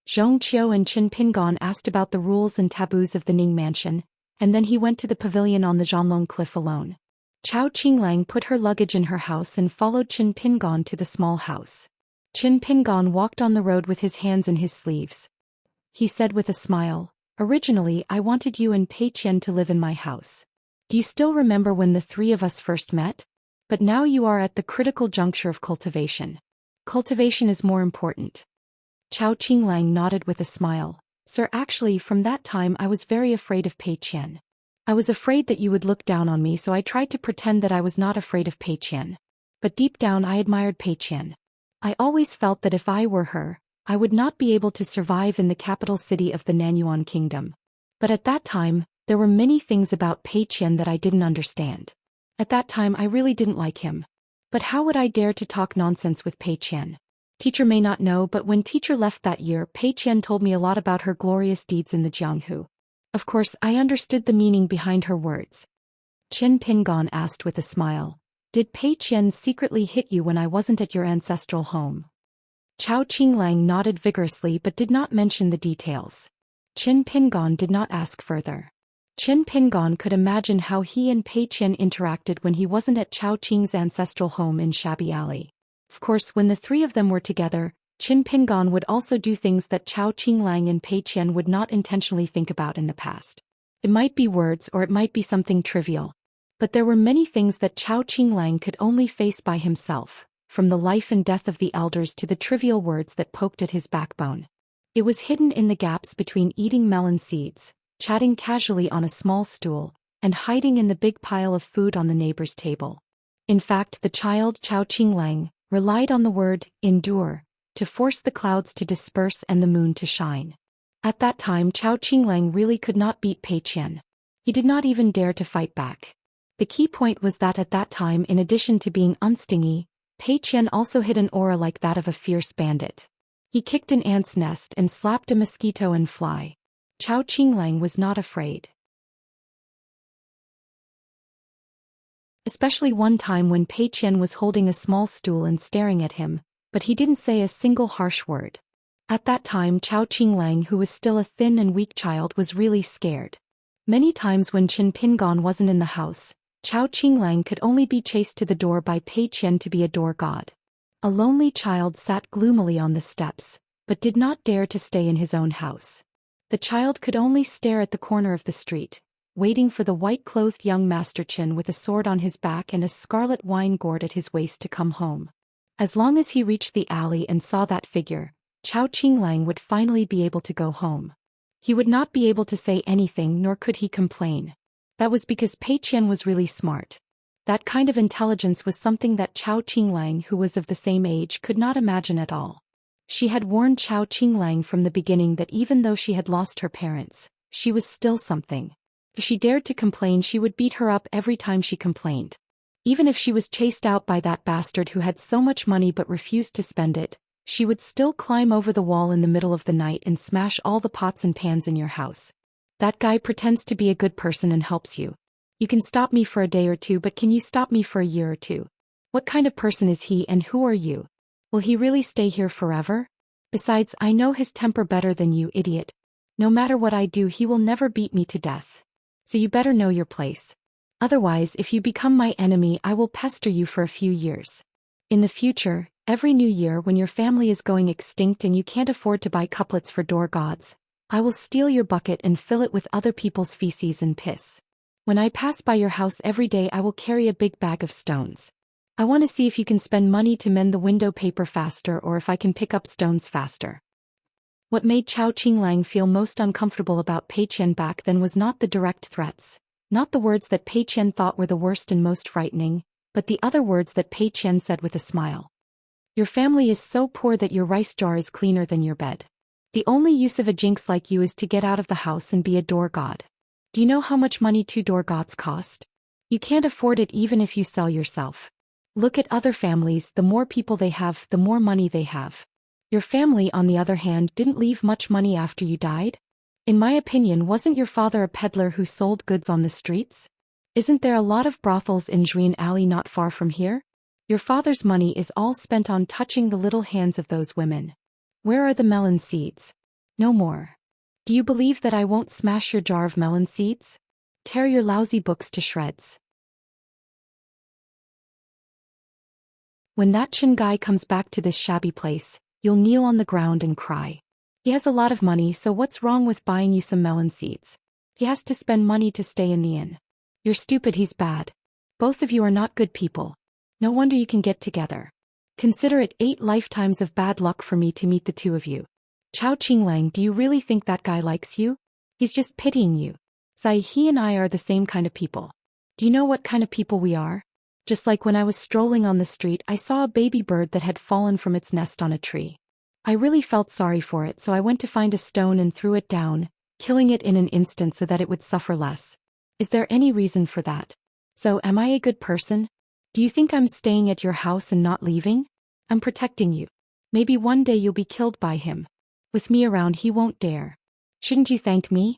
Zhong Qiu and Qin Pingon asked about the rules and taboos of the Ning mansion, and then he went to the pavilion on the Zhanlong cliff alone. Chao Qinglang put her luggage in her house and followed Qin Pingon to the small house. Qin Pingon walked on the road with his hands in his sleeves. He said with a smile, "Originally I wanted you and Pei Qian to live in my house. Do you still remember when the 3 of us first met? But now you are at the critical juncture of cultivation. Cultivation is more important." Chao Qinglang nodded with a smile. "Sir, actually from that time I was very afraid of Pei Qian. I was afraid that you would look down on me, so I tried to pretend that I was not afraid of Pei Qian. But deep down I admired Pei Qian. I always felt that if I were her, I would not be able to survive in the capital city of the Nanyuan kingdom. But at that time, there were many things about Pei Qian that I didn't understand. At that time I really didn't like him. But how would I dare to talk nonsense with Pei Qian? Teacher may not know, but when teacher left that year, Pei Qian told me a lot about her glorious deeds in the Jianghu. Of course, I understood the meaning behind her words." Qin Pingon asked with a smile, "Did Pei Qian secretly hit you when I wasn't at your ancestral home?" Chao Qinglang nodded vigorously but did not mention the details. Qin Pingon did not ask further. Qin Pingon could imagine how he and Pei Qian interacted when he wasn't at Chao Qing's ancestral home in Shabby Alley. Of course, when the 3 of them were together, Qin Pingon would also do things that Chao Qinglang and Pei Qian would not intentionally think about in the past. It might be words or it might be something trivial. But there were many things that Chao Qinglang could only face by himself, from the life and death of the elders to the trivial words that poked at his backbone. It was hidden in the gaps between eating melon seeds, chatting casually on a small stool, and hiding in the big pile of food on the neighbor's table. In fact, the child Chao Qinglang relied on the word endure to force the clouds to disperse and the moon to shine. At that time, Chao Qinglang really could not beat Pei Qian. He did not even dare to fight back. The key point was that at that time, in addition to being unstingy, Pei Qian also hid an aura like that of a fierce bandit. He kicked an ant's nest and slapped a mosquito and fly. Chao Qinglang was not afraid. Especially one time when Pei Qian was holding a small stool and staring at him, but he didn't say a single harsh word. At that time, Chao Qinglang, who was still a thin and weak child, was really scared. Many times when Qin Pingon wasn't in the house, Chao Qinglang could only be chased to the door by Pei Qian to be a door god. A lonely child sat gloomily on the steps, but did not dare to stay in his own house. The child could only stare at the corner of the street, waiting for the white-clothed young Master Qin with a sword on his back and a scarlet wine gourd at his waist to come home. As long as he reached the alley and saw that figure, Chao Qinglang would finally be able to go home. He would not be able to say anything, nor could he complain. That was because Pei Qian was really smart. That kind of intelligence was something that Chao Qinglang, who was of the same age, could not imagine at all. She had warned Chao Qinglang from the beginning that even though she had lost her parents, she was still something. If she dared to complain, she would beat her up every time she complained. Even if she was chased out by that bastard who had so much money but refused to spend it, she would still climb over the wall in the middle of the night and smash all the pots and pans in your house. That guy pretends to be a good person and helps you. You can stop me for a day or two, but can you stop me for a year or two? What kind of person is he and who are you? Will he really stay here forever? Besides, I know his temper better than you, idiot. No matter what I do, he will never beat me to death. So you better know your place. Otherwise, if you become my enemy, I will pester you for a few years. In the future, every new year when your family is going extinct and you can't afford to buy couplets for door gods, I will steal your bucket and fill it with other people's feces and piss. When I pass by your house every day, I will carry a big bag of stones. I want to see if you can spend money to mend the window paper faster or if I can pick up stones faster. What made Chao Qinglang feel most uncomfortable about Pei Qian back then was not the direct threats, not the words that Pei Qian thought were the worst and most frightening, but the other words that Pei Qian said with a smile. Your family is so poor that your rice jar is cleaner than your bed. The only use of a jinx like you is to get out of the house and be a door god. Do you know how much money 2 door gods cost? You can't afford it even if you sell yourself. Look at other families, the more people they have, the more money they have. Your family, on the other hand, didn't leave much money after you died? In my opinion, wasn't your father a peddler who sold goods on the streets? Isn't there a lot of brothels in Zhuin Alley not far from here? Your father's money is all spent on touching the little hands of those women. Where are the melon seeds? No more. Do you believe that I won't smash your jar of melon seeds? Tear your lousy books to shreds. When that Chin guy comes back to this shabby place, you'll kneel on the ground and cry. He has a lot of money, so what's wrong with buying you some melon seeds? He has to spend money to stay in the inn. You're stupid, he's bad. Both of you are not good people. No wonder you can get together. Consider it 8 lifetimes of bad luck for me to meet the two of you. Chao Qinglang, do you really think that guy likes you? He's just pitying you. Sai, he and I are the same kind of people. Do you know what kind of people we are? Just like when I was strolling on the street, I saw a baby bird that had fallen from its nest on a tree. I really felt sorry for it, so I went to find a stone and threw it down, killing it in an instant so that it would suffer less. Is there any reason for that? So, am I a good person? Do you think I'm staying at your house and not leaving? I'm protecting you. Maybe one day you'll be killed by him. With me around, he won't dare. Shouldn't you thank me?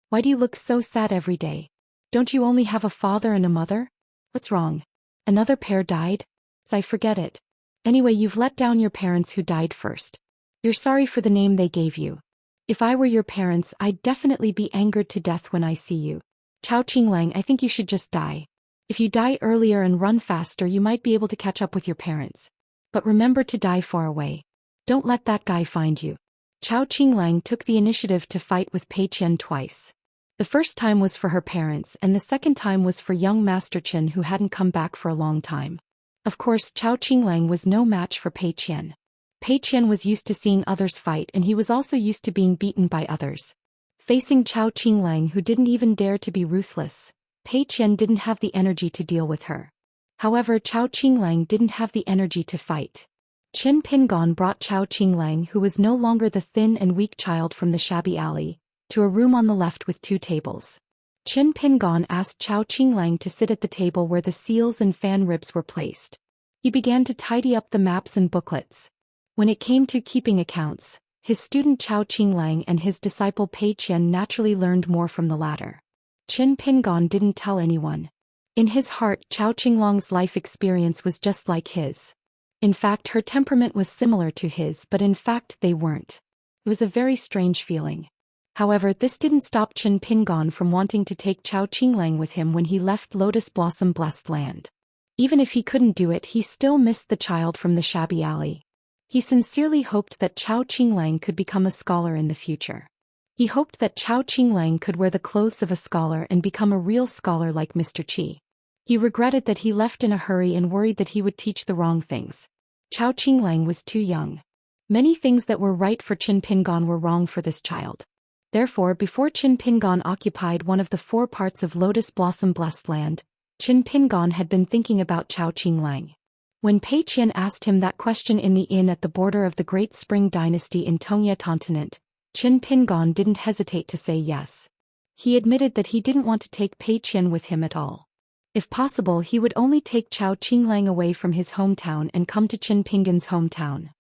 Why do you look so sad every day? Don't you only have a father and a mother? What's wrong? Another pair died? I forget it. Anyway, you've let down your parents who died first. You're sorry for the name they gave you. If I were your parents, I'd definitely be angered to death when I see you. Chao Qinglang, I think you should just die. If you die earlier and run faster, you might be able to catch up with your parents. But remember to die far away. Don't let that guy find you. Chao Qinglang took the initiative to fight with Pei Qian twice. The first time was for her parents and the second time was for young Master Qian who hadn't come back for a long time. Of course, Chao Qinglang was no match for Pei Qian. Pei Qian was used to seeing others fight and he was also used to being beaten by others. Facing Chao Qinglang, who didn't even dare to be ruthless, Pei Qian didn't have the energy to deal with her. However, Chao Qinglang didn't have the energy to fight. Qin Pingon brought Chao Qinglang, who was no longer the thin and weak child from the shabby alley, to a room on the left with 2 tables. Qin Pingon asked Chao Qinglang to sit at the table where the seals and fan ribs were placed. He began to tidy up the maps and booklets. When it came to keeping accounts, his student Chao Qinglang and his disciple Pei Qian naturally learned more from the latter. Qin Pingon didn't tell anyone. In his heart, Chao Qinglang's life experience was just like his. In fact, her temperament was similar to his, but in fact they weren't. It was a very strange feeling. However, this didn't stop Qin Pingon from wanting to take Chao Qinglang with him when he left Lotus Blossom Blessed Land. Even if he couldn't do it, he still missed the child from the shabby alley. He sincerely hoped that Chao Qinglang could become a scholar in the future. He hoped that Chao Qinglang could wear the clothes of a scholar and become a real scholar like Mr. Qi. He regretted that he left in a hurry and worried that he would teach the wrong things. Chao Qinglang was too young. Many things that were right for Qin Pingon were wrong for this child. Therefore, before Qin Pingon occupied one of the 4 parts of Lotus Blossom Blessed Land, Qin Pingon had been thinking about Chao Qinglang. When Pei Qian asked him that question in the inn at the border of the Great Spring Dynasty in Tongye Continent, Qin Pingon didn't hesitate to say yes. He admitted that he didn't want to take Pei Qian with him at all. If possible, he would only take Chao Qinglang away from his hometown and come to Qin Pingon's hometown.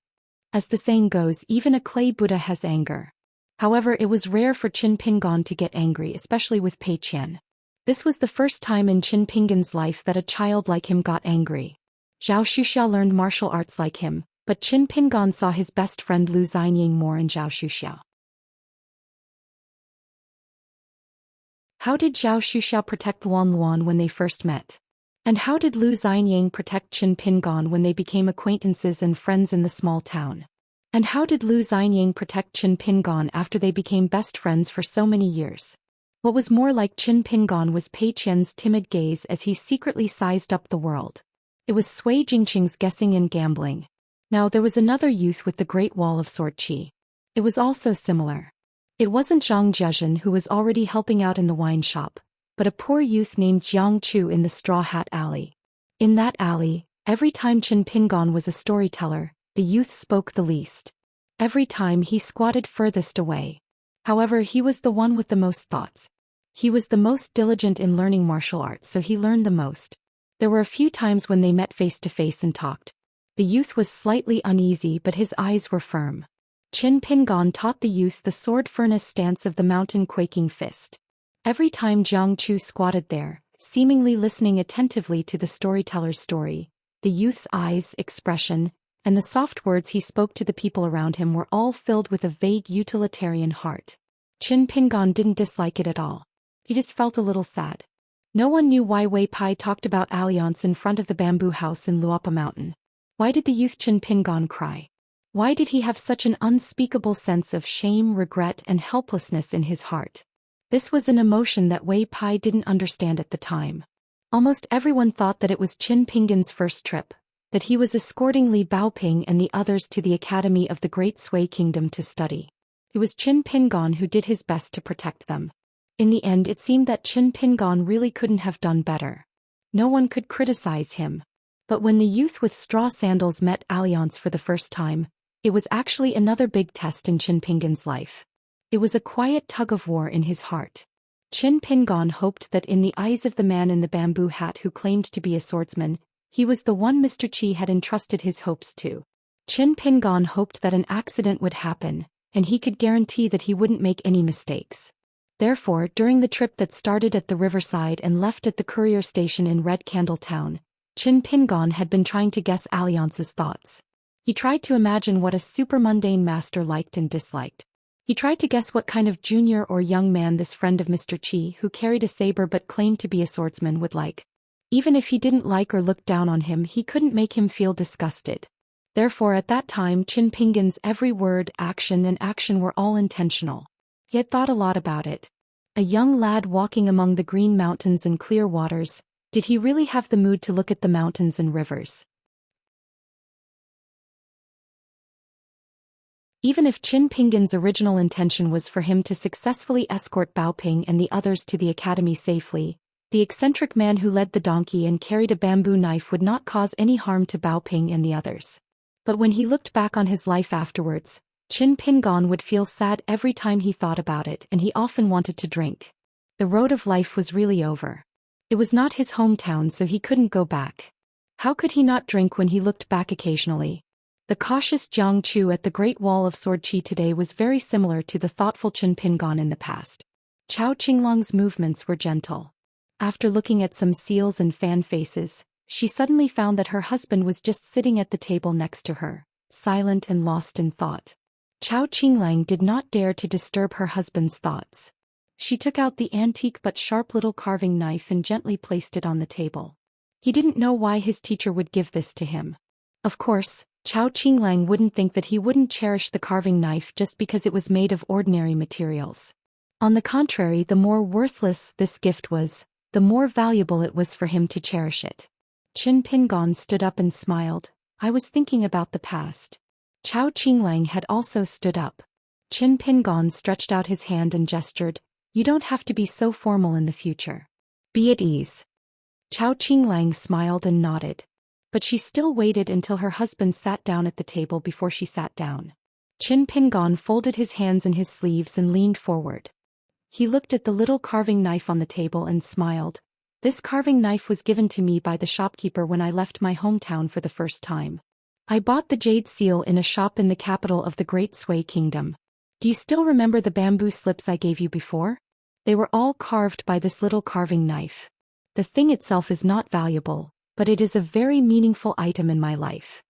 As the saying goes, even a clay Buddha has anger. However, it was rare for Qin Pingon to get angry, especially with Pei Qian. This was the first time in Qin Pingon's life that a child like him got angry. Zhou Xian learned martial arts like him, but Qin Pingan saw his best friend Lu Xianying more in Zhou Xian. How did Zhou Xian protect Luan Luan when they first met? And how did Lu Xianying protect Qin Pingan when they became acquaintances and friends in the small town? And how did Lu Xianying protect Qin Pingan after they became best friends for so many years? What was more like Qin Pingan was Pei Qian's timid gaze as he secretly sized up the world. It was Sui Jingqing's guessing and gambling. Now there was another youth with the Great Wall of Sword Qi. It was also similar. It wasn't Zhang Jiazhen who was already helping out in the wine shop, but a poor youth named Jiang Chu in the Straw Hat Alley. In that alley, every time Qin Pingan was a storyteller, the youth spoke the least. Every time he squatted furthest away. However, he was the one with the most thoughts. He was the most diligent in learning martial arts, so he learned the most. There were a few times when they met face to face and talked. The youth was slightly uneasy, but his eyes were firm. Qin Pingan taught the youth the sword furnace stance of the mountain quaking fist. Every time Jiang Chu squatted there, seemingly listening attentively to the storyteller's story, the youth's eyes, expression, and the soft words he spoke to the people around him were all filled with a vague utilitarian heart. Qin Pingan didn't dislike it at all. He just felt a little sad. No one knew why Wei Pai talked about alliance in front of the bamboo house in Luopa Mountain. Why did the youth Qin Pingan cry? Why did he have such an unspeakable sense of shame, regret, and helplessness in his heart? This was an emotion that Wei Pai didn't understand at the time. Almost everyone thought that it was Qin Pingan's first trip, that he was escorting Li Baoping and the others to the Academy of the Great Sui Kingdom to study. It was Qin Pingan who did his best to protect them. In the end, it seemed that Qin Pingan really couldn't have done better. No one could criticize him. But when the youth with straw sandals met Alliance for the first time, it was actually another big test in Qin Pingan's life. It was a quiet tug-of-war in his heart. Qin Pingan hoped that in the eyes of the man in the bamboo hat who claimed to be a swordsman, he was the one Mr. Qi had entrusted his hopes to. Qin Pingan hoped that an accident would happen, and he could guarantee that he wouldn't make any mistakes. Therefore, during the trip that started at the riverside and left at the courier station in Red Candle Town, Qin Pingan had been trying to guess Alliance's thoughts. He tried to imagine what a super-mundane master liked and disliked. He tried to guess what kind of junior or young man this friend of Mr. Qi who carried a saber but claimed to be a swordsman would like. Even if he didn't like or look down on him, he couldn't make him feel disgusted. Therefore, at that time, Qin Pingan's every word, action were all intentional. He had thought a lot about it. A young lad walking among the green mountains and clear waters, did he really have the mood to look at the mountains and rivers? Even if Qin Pingan's original intention was for him to successfully escort Baoping and the others to the academy safely, the eccentric man who led the donkey and carried a bamboo knife would not cause any harm to Baoping and the others. But when he looked back on his life afterwards, Qin Pingan would feel sad every time he thought about it, and he often wanted to drink. The road of life was really over. It was not his hometown, so he couldn't go back. How could he not drink when he looked back occasionally? The cautious Jiang Chu at the Great Wall of Sword Qi today was very similar to the thoughtful Qin Pingan in the past. Chao Qinglong's movements were gentle. After looking at some seals and fan faces, she suddenly found that her husband was just sitting at the table next to her, silent and lost in thought. Chao Qinglang did not dare to disturb her husband's thoughts. She took out the antique but sharp little carving knife and gently placed it on the table. He didn't know why his teacher would give this to him. Of course, Chao Qinglang wouldn't think that he wouldn't cherish the carving knife just because it was made of ordinary materials. On the contrary, the more worthless this gift was, the more valuable it was for him to cherish it. Qin Pingan stood up and smiled. I was thinking about the past. Chao Qinglang had also stood up. Qin Pingan stretched out his hand and gestured, you don't have to be so formal in the future. Be at ease. Chao Qinglang smiled and nodded. But she still waited until her husband sat down at the table before she sat down. Qin Pingan folded his hands in his sleeves and leaned forward. He looked at the little carving knife on the table and smiled. This carving knife was given to me by the shopkeeper when I left my hometown for the first time. I bought the jade seal in a shop in the capital of the Great Sui Kingdom. Do you still remember the bamboo slips I gave you before? They were all carved by this little carving knife. The thing itself is not valuable, but it is a very meaningful item in my life.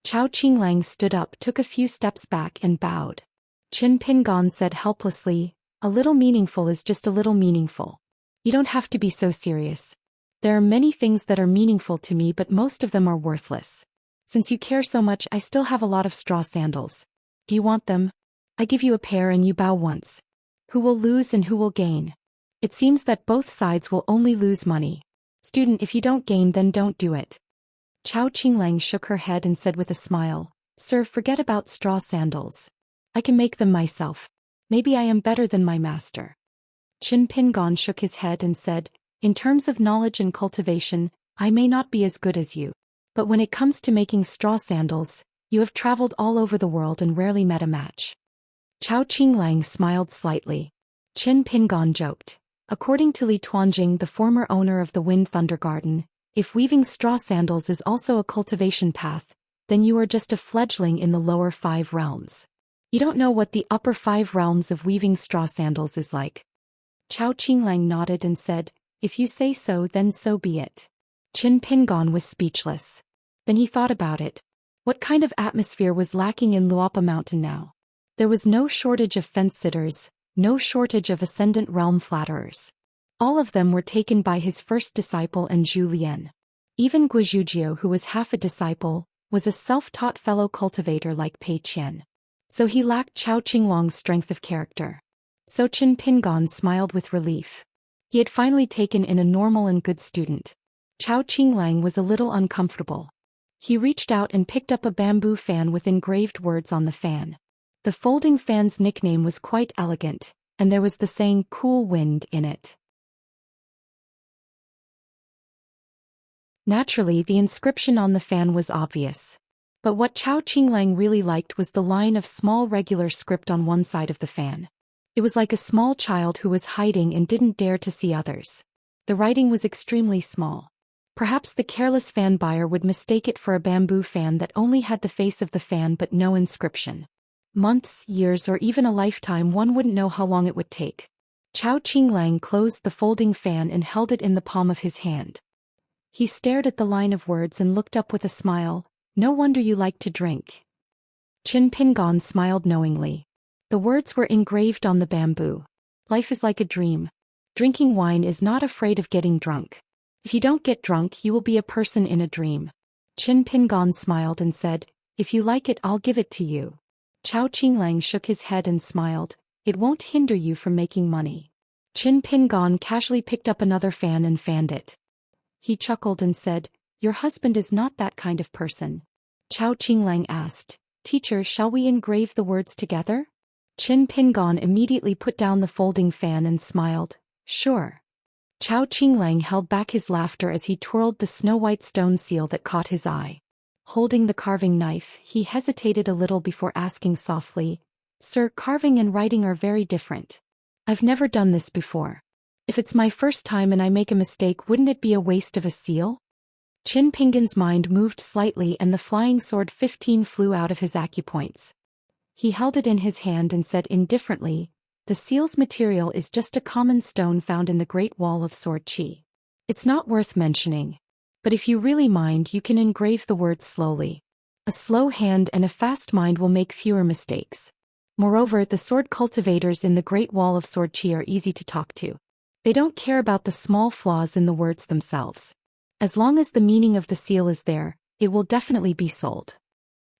Chao Qinglang stood up, took a few steps back and bowed. Qin Pingon said helplessly, "A little meaningful is just a little meaningful. You don't have to be so serious. There are many things that are meaningful to me, but most of them are worthless. Since you care so much, I still have a lot of straw sandals. Do you want them? I give you a pair and you bow once. Who will lose and who will gain? It seems that both sides will only lose money. Student, if you don't gain, then don't do it." Chao Qinglang shook her head and said with a smile, "Sir, forget about straw sandals. I can make them myself. Maybe I am better than my master." Qin Pingon shook his head and said, "In terms of knowledge and cultivation, I may not be as good as you. But when it comes to making straw sandals, you have traveled all over the world and rarely met a match." Chao Qinglang smiled slightly. Qin Pingon joked, "According to Li Tuanjing, the former owner of the Wind Thunder Garden, if weaving straw sandals is also a cultivation path, then you are just a fledgling in the lower 5 realms. You don't know what the upper 5 realms of weaving straw sandals is like." Chao Qinglang nodded and said, "If you say so, then so be it." Qin Pingon was speechless. Then he thought about it. What kind of atmosphere was lacking in Luopa Mountain now? There was no shortage of fence-sitters, no shortage of ascendant realm flatterers. All of them were taken by his first disciple and Zhu Lian. Even Guizhujio, who was half a disciple, was a self-taught fellow cultivator like Pei Qian. So he lacked Chao Qinglong's strength of character. So Qin Pingon smiled with relief. He had finally taken in a normal and good student. Chao Qinglang was a little uncomfortable. He reached out and picked up a bamboo fan with engraved words on the fan. The folding fan's nickname was quite elegant, and there was the saying "cool wind" in it. Naturally, the inscription on the fan was obvious. But what Chao Qinglang really liked was the line of small regular script on one side of the fan. It was like a small child who was hiding and didn't dare to see others. The writing was extremely small. Perhaps the careless fan buyer would mistake it for a bamboo fan that only had the face of the fan but no inscription. Months, years, or even a lifetime, one wouldn't know how long it would take. Chao Qinglang closed the folding fan and held it in the palm of his hand. He stared at the line of words and looked up with a smile. "No wonder you like to drink." Qin Pingon smiled knowingly. The words were engraved on the bamboo. Life is like a dream. Drinking wine is not afraid of getting drunk. If you don't get drunk, you will be a person in a dream. Qin Pingon smiled and said, "If you like it, I'll give it to you." Chao Qinglang shook his head and smiled. "It won't hinder you from making money." Qin Pingon casually picked up another fan and fanned it. He chuckled and said, "Your husband is not that kind of person." Chao Qinglang asked, "Teacher, shall we engrave the words together?" Qin Pingon immediately put down the folding fan and smiled, "Sure." Chao Qinglang held back his laughter as he twirled the snow-white stone seal that caught his eye. Holding the carving knife, he hesitated a little before asking softly, "Sir, carving and writing are very different. I've never done this before. If it's my first time and I make a mistake, wouldn't it be a waste of a seal?" Qin Pingon's mind moved slightly and the flying sword 15 flew out of his acupoints. He held it in his hand and said indifferently, "The seal's material is just a common stone found in the Great Wall of Sword Qi. It's not worth mentioning. But if you really mind, you can engrave the words slowly. A slow hand and a fast mind will make fewer mistakes. Moreover, the sword cultivators in the Great Wall of Sword Qi are easy to talk to. They don't care about the small flaws in the words themselves. As long as the meaning of the seal is there, it will definitely be sold."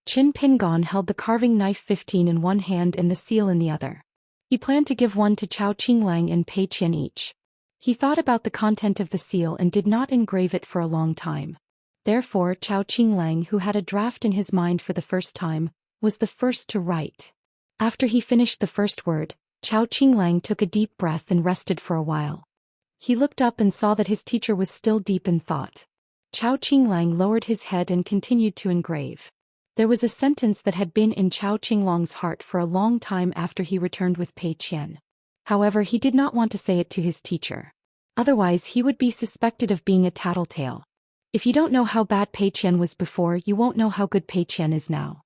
Qin Pingon held the carving knife 15 in one hand and the seal in the other. He planned to give one to Chao Qinglang and Pei Qian each. He thought about the content of the seal and did not engrave it for a long time. Therefore, Chao Qinglang, who had a draft in his mind for the first time, was the first to write. After he finished the first word, Chao Qinglang took a deep breath and rested for a while. He looked up and saw that his teacher was still deep in thought. Chao Qinglang lowered his head and continued to engrave. There was a sentence that had been in Chao Qinglong's heart for a long time after he returned with Pei Qian. However, he did not want to say it to his teacher. Otherwise, he would be suspected of being a tattletale. If you don't know how bad Pei Qian was before, you won't know how good Pei Qian is now.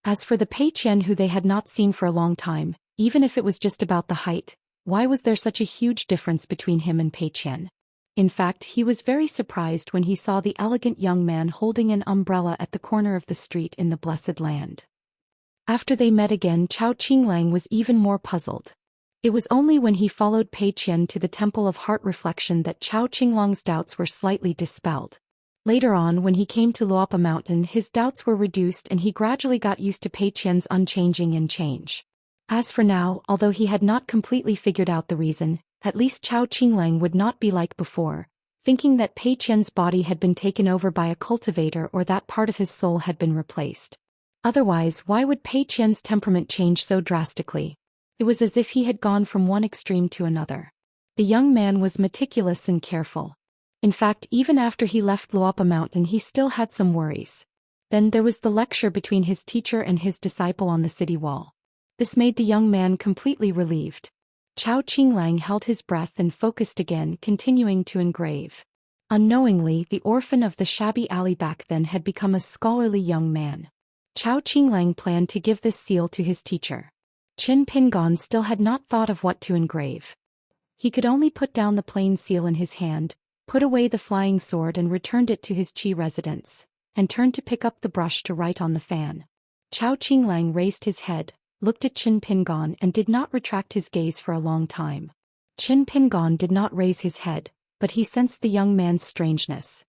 As for the Pei Qian who they had not seen for a long time, even if it was just about the height, Why was there such a huge difference between him and Pei Qian? In fact, he was very surprised when he saw the elegant young man holding an umbrella at the corner of the street in the Blessed Land. After they met again, Chao Qinglang was even more puzzled. It was only when he followed Pei Qian to the Temple of Heart Reflection that Chao Qinglang's doubts were slightly dispelled. Later on, when he came to Luopa Mountain, his doubts were reduced and he gradually got used to Pei Qian's unchanging and change. As for now, although he had not completely figured out the reason, at least Chao Qinglang would not be like before, thinking that Pei Qian's body had been taken over by a cultivator or that part of his soul had been replaced. Otherwise, why would Pei Qian's temperament change so drastically? It was as if he had gone from one extreme to another. The young man was meticulous and careful. In fact, even after he left Luopa Mountain, he still had some worries. Then there was the lecture between his teacher and his disciple on the city wall. This made the young man completely relieved. Chao Qinglang held his breath and focused again, continuing to engrave. Unknowingly, the orphan of the shabby alley back then had become a scholarly young man. Chao Qinglang planned to give this seal to his teacher. Qin Pingon still had not thought of what to engrave. He could only put down the plain seal in his hand, put away the flying sword and returned it to his Qi residence, and turned to pick up the brush to write on the fan. Chao Qinglang raised his head, looked at Qin Pingon and did not retract his gaze for a long time. Qin Pingon did not raise his head, but he sensed the young man's strangeness.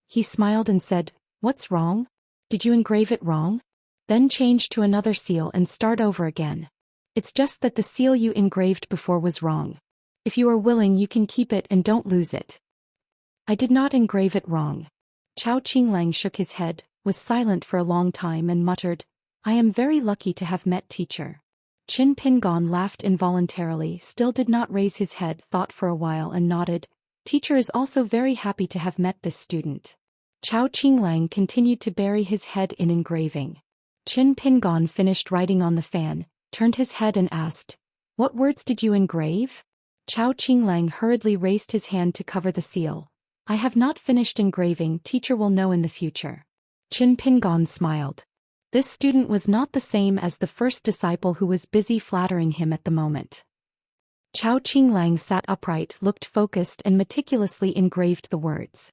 He smiled and said, "What's wrong? Did you engrave it wrong?" Then change to another seal and start over again. "It's just that the seal you engraved before was wrong. If you are willing, you can keep it and don't lose it." "I did not engrave it wrong." Chao Qinglang shook his head, was silent for a long time and muttered, "I am very lucky to have met teacher." Qin Pingon laughed involuntarily, still did not raise his head, thought for a while and nodded. Teacher is also very happy to have met this student. Chao Qinglang continued to bury his head in engraving. Qin Pingon finished writing on the fan, turned his head and asked, "What words did you engrave?" Chao Qinglang hurriedly raised his hand to cover the seal. "I have not finished engraving, teacher will know in the future." Qin Pingon smiled. This student was not the same as the first disciple who was busy flattering him at the moment. Chao Qinglang sat upright, looked focused and meticulously engraved the words.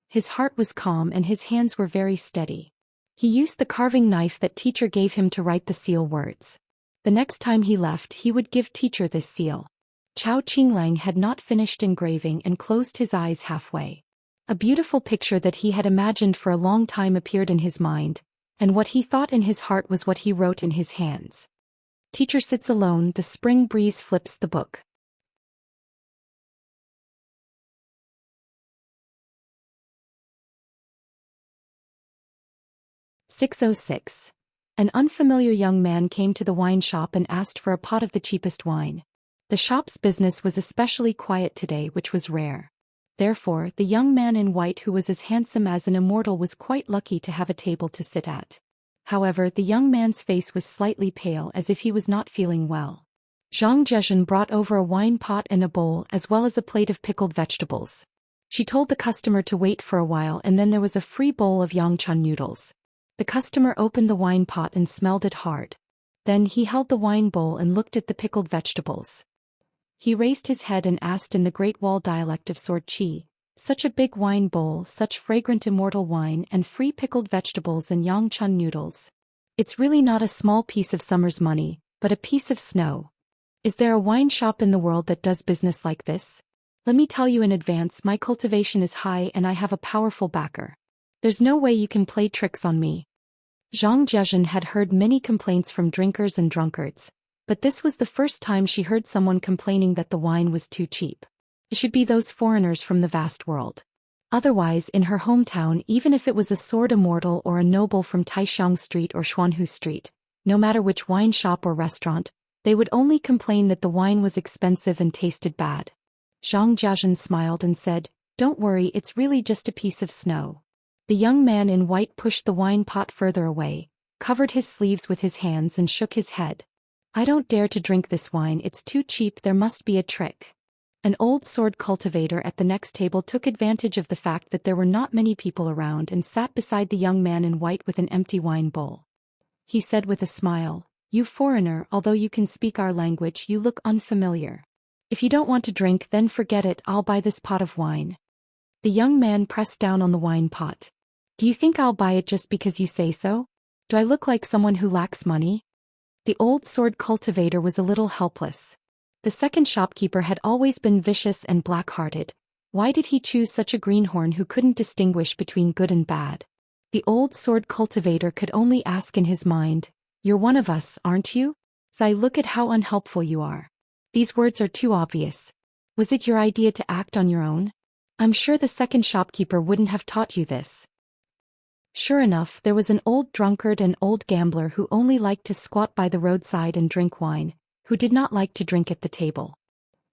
His heart was calm and his hands were very steady. He used the carving knife that teacher gave him to write the seal words. The next time he left, he would give teacher this seal. Chao Qinglang had not finished engraving and closed his eyes halfway. A beautiful picture that he had imagined for a long time appeared in his mind, and what he thought in his heart was what he wrote in his hands. Teacher sits alone, the spring breeze flips the book. "606. An unfamiliar young man came to the wine shop and asked for a pot of the cheapest wine. The shop's business was especially quiet today, which was rare. Therefore, the young man in white, who was as handsome as an immortal, was quite lucky to have a table to sit at. However, the young man's face was slightly pale, as if he was not feeling well. Zhang Zhezhen brought over a wine pot and a bowl, as well as a plate of pickled vegetables. She told the customer to wait for a while, and then there was a free bowl of yangchan noodles. The customer opened the wine pot and smelled it hard. Then he held the wine bowl and looked at the pickled vegetables. He raised his head and asked in the Great Wall dialect of Sword Qi, "Such a big wine bowl, such fragrant immortal wine and free pickled vegetables and yangchan noodles. It's really not a small piece of summer's money, but a piece of snow. Is there a wine shop in the world that does business like this? Let me tell you in advance, my cultivation is high and I have a powerful backer. There's no way you can play tricks on me." Zhang Zhezhen had heard many complaints from drinkers and drunkards, but this was the first time she heard someone complaining that the wine was too cheap. It should be those foreigners from the vast world. Otherwise, in her hometown, even if it was a sword immortal or a noble from Taishiang Street or Xuanhu Street, no matter which wine shop or restaurant, they would only complain that the wine was expensive and tasted bad. Zhang Zhezhen smiled and said, "Don't worry, it's really just a piece of snow." The young man in white pushed the wine pot further away, covered his sleeves with his hands and shook his head. "I don't dare to drink this wine, it's too cheap, there must be a trick." An old sword cultivator at the next table took advantage of the fact that there were not many people around and sat beside the young man in white with an empty wine bowl. He said with a smile, "You foreigner, although you can speak our language, you look unfamiliar. If you don't want to drink, then forget it, I'll buy this pot of wine. The young man pressed down on the wine pot. Do you think I'll buy it just because you say so? Do I look like someone who lacks money? The old sword cultivator was a little helpless. The second shopkeeper had always been vicious and black-hearted. Why did he choose such a greenhorn who couldn't distinguish between good and bad? The old sword cultivator could only ask in his mind, "You're one of us, aren't you? Sai, look at how unhelpful you are. These words are too obvious. Was it your idea to act on your own? I'm sure the second shopkeeper wouldn't have taught you this." Sure enough, there was an old drunkard and old gambler who only liked to squat by the roadside and drink wine, who did not like to drink at the table.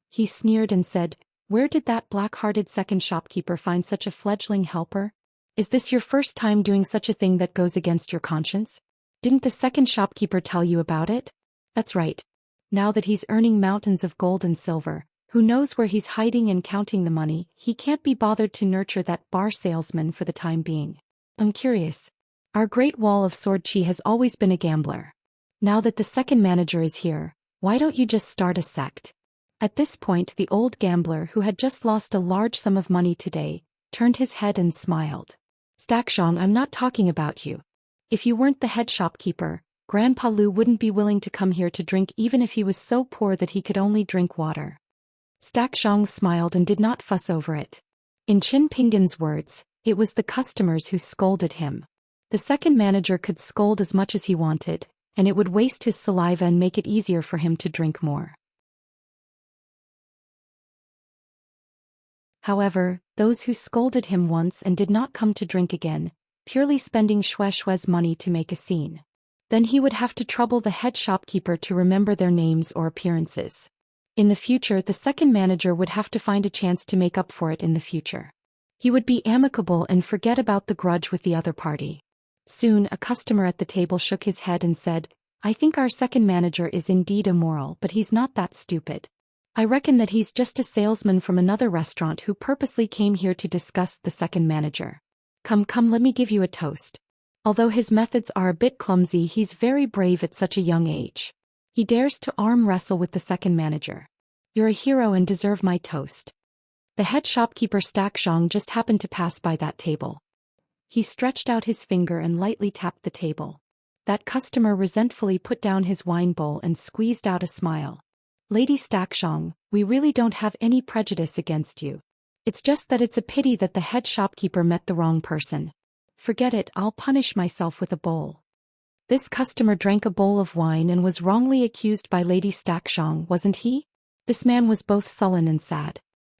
He sneered and said, "Where did that black-hearted second shopkeeper find such a fledgling helper? Is this your first time doing such a thing that goes against your conscience? Didn't the second shopkeeper tell you about it? That's right. Now that he's earning mountains of gold and silver, who knows where he's hiding and counting the money, he can't be bothered to nurture that bar salesman for the time being. I'm curious. Our great wall of sword chi has always been a gambler. Now that the second manager is here, why don't you just start a sect?" At this point, the old gambler, who had just lost a large sum of money today, turned his head and smiled. "Xianxia, I'm not talking about you. If you weren't the head shopkeeper, Grandpa Lu wouldn't be willing to come here to drink even if he was so poor that he could only drink water." Xianxia smiled and did not fuss over it. In Qin Pingan's words, it was the customers who scolded him. The second manager could scold as much as he wanted, and it would waste his saliva and make it easier for him to drink more. However, those who scolded him once and did not come to drink again, purely spending Shue's money to make a scene. Then he would have to trouble the head shopkeeper to remember their names or appearances. In the future, the second manager would have to find a chance to make up for it in the future. He would be amicable and forget about the grudge with the other party. Soon, a customer at the table shook his head and said, "I think our second manager is indeed immoral, but he's not that stupid. I reckon that he's just a salesman from another restaurant who purposely came here to discuss the second manager. Come, let me give you a toast. Although his methods are a bit clumsy, he's very brave at such a young age. He dares to arm wrestle with the second manager. You're a hero and deserve my toast." The head shopkeeper Xianxia just happened to pass by that table. He stretched out his finger and lightly tapped the table. That customer resentfully put down his wine bowl and squeezed out a smile. "Lady Xianxia, we really don't have any prejudice against you. It's just that it's a pity that the head shopkeeper met the wrong person. Forget it, I'll punish myself with a bowl." This customer drank a bowl of wine and was wrongly accused by Lady Xianxia, wasn't he? This man was both sullen and sad.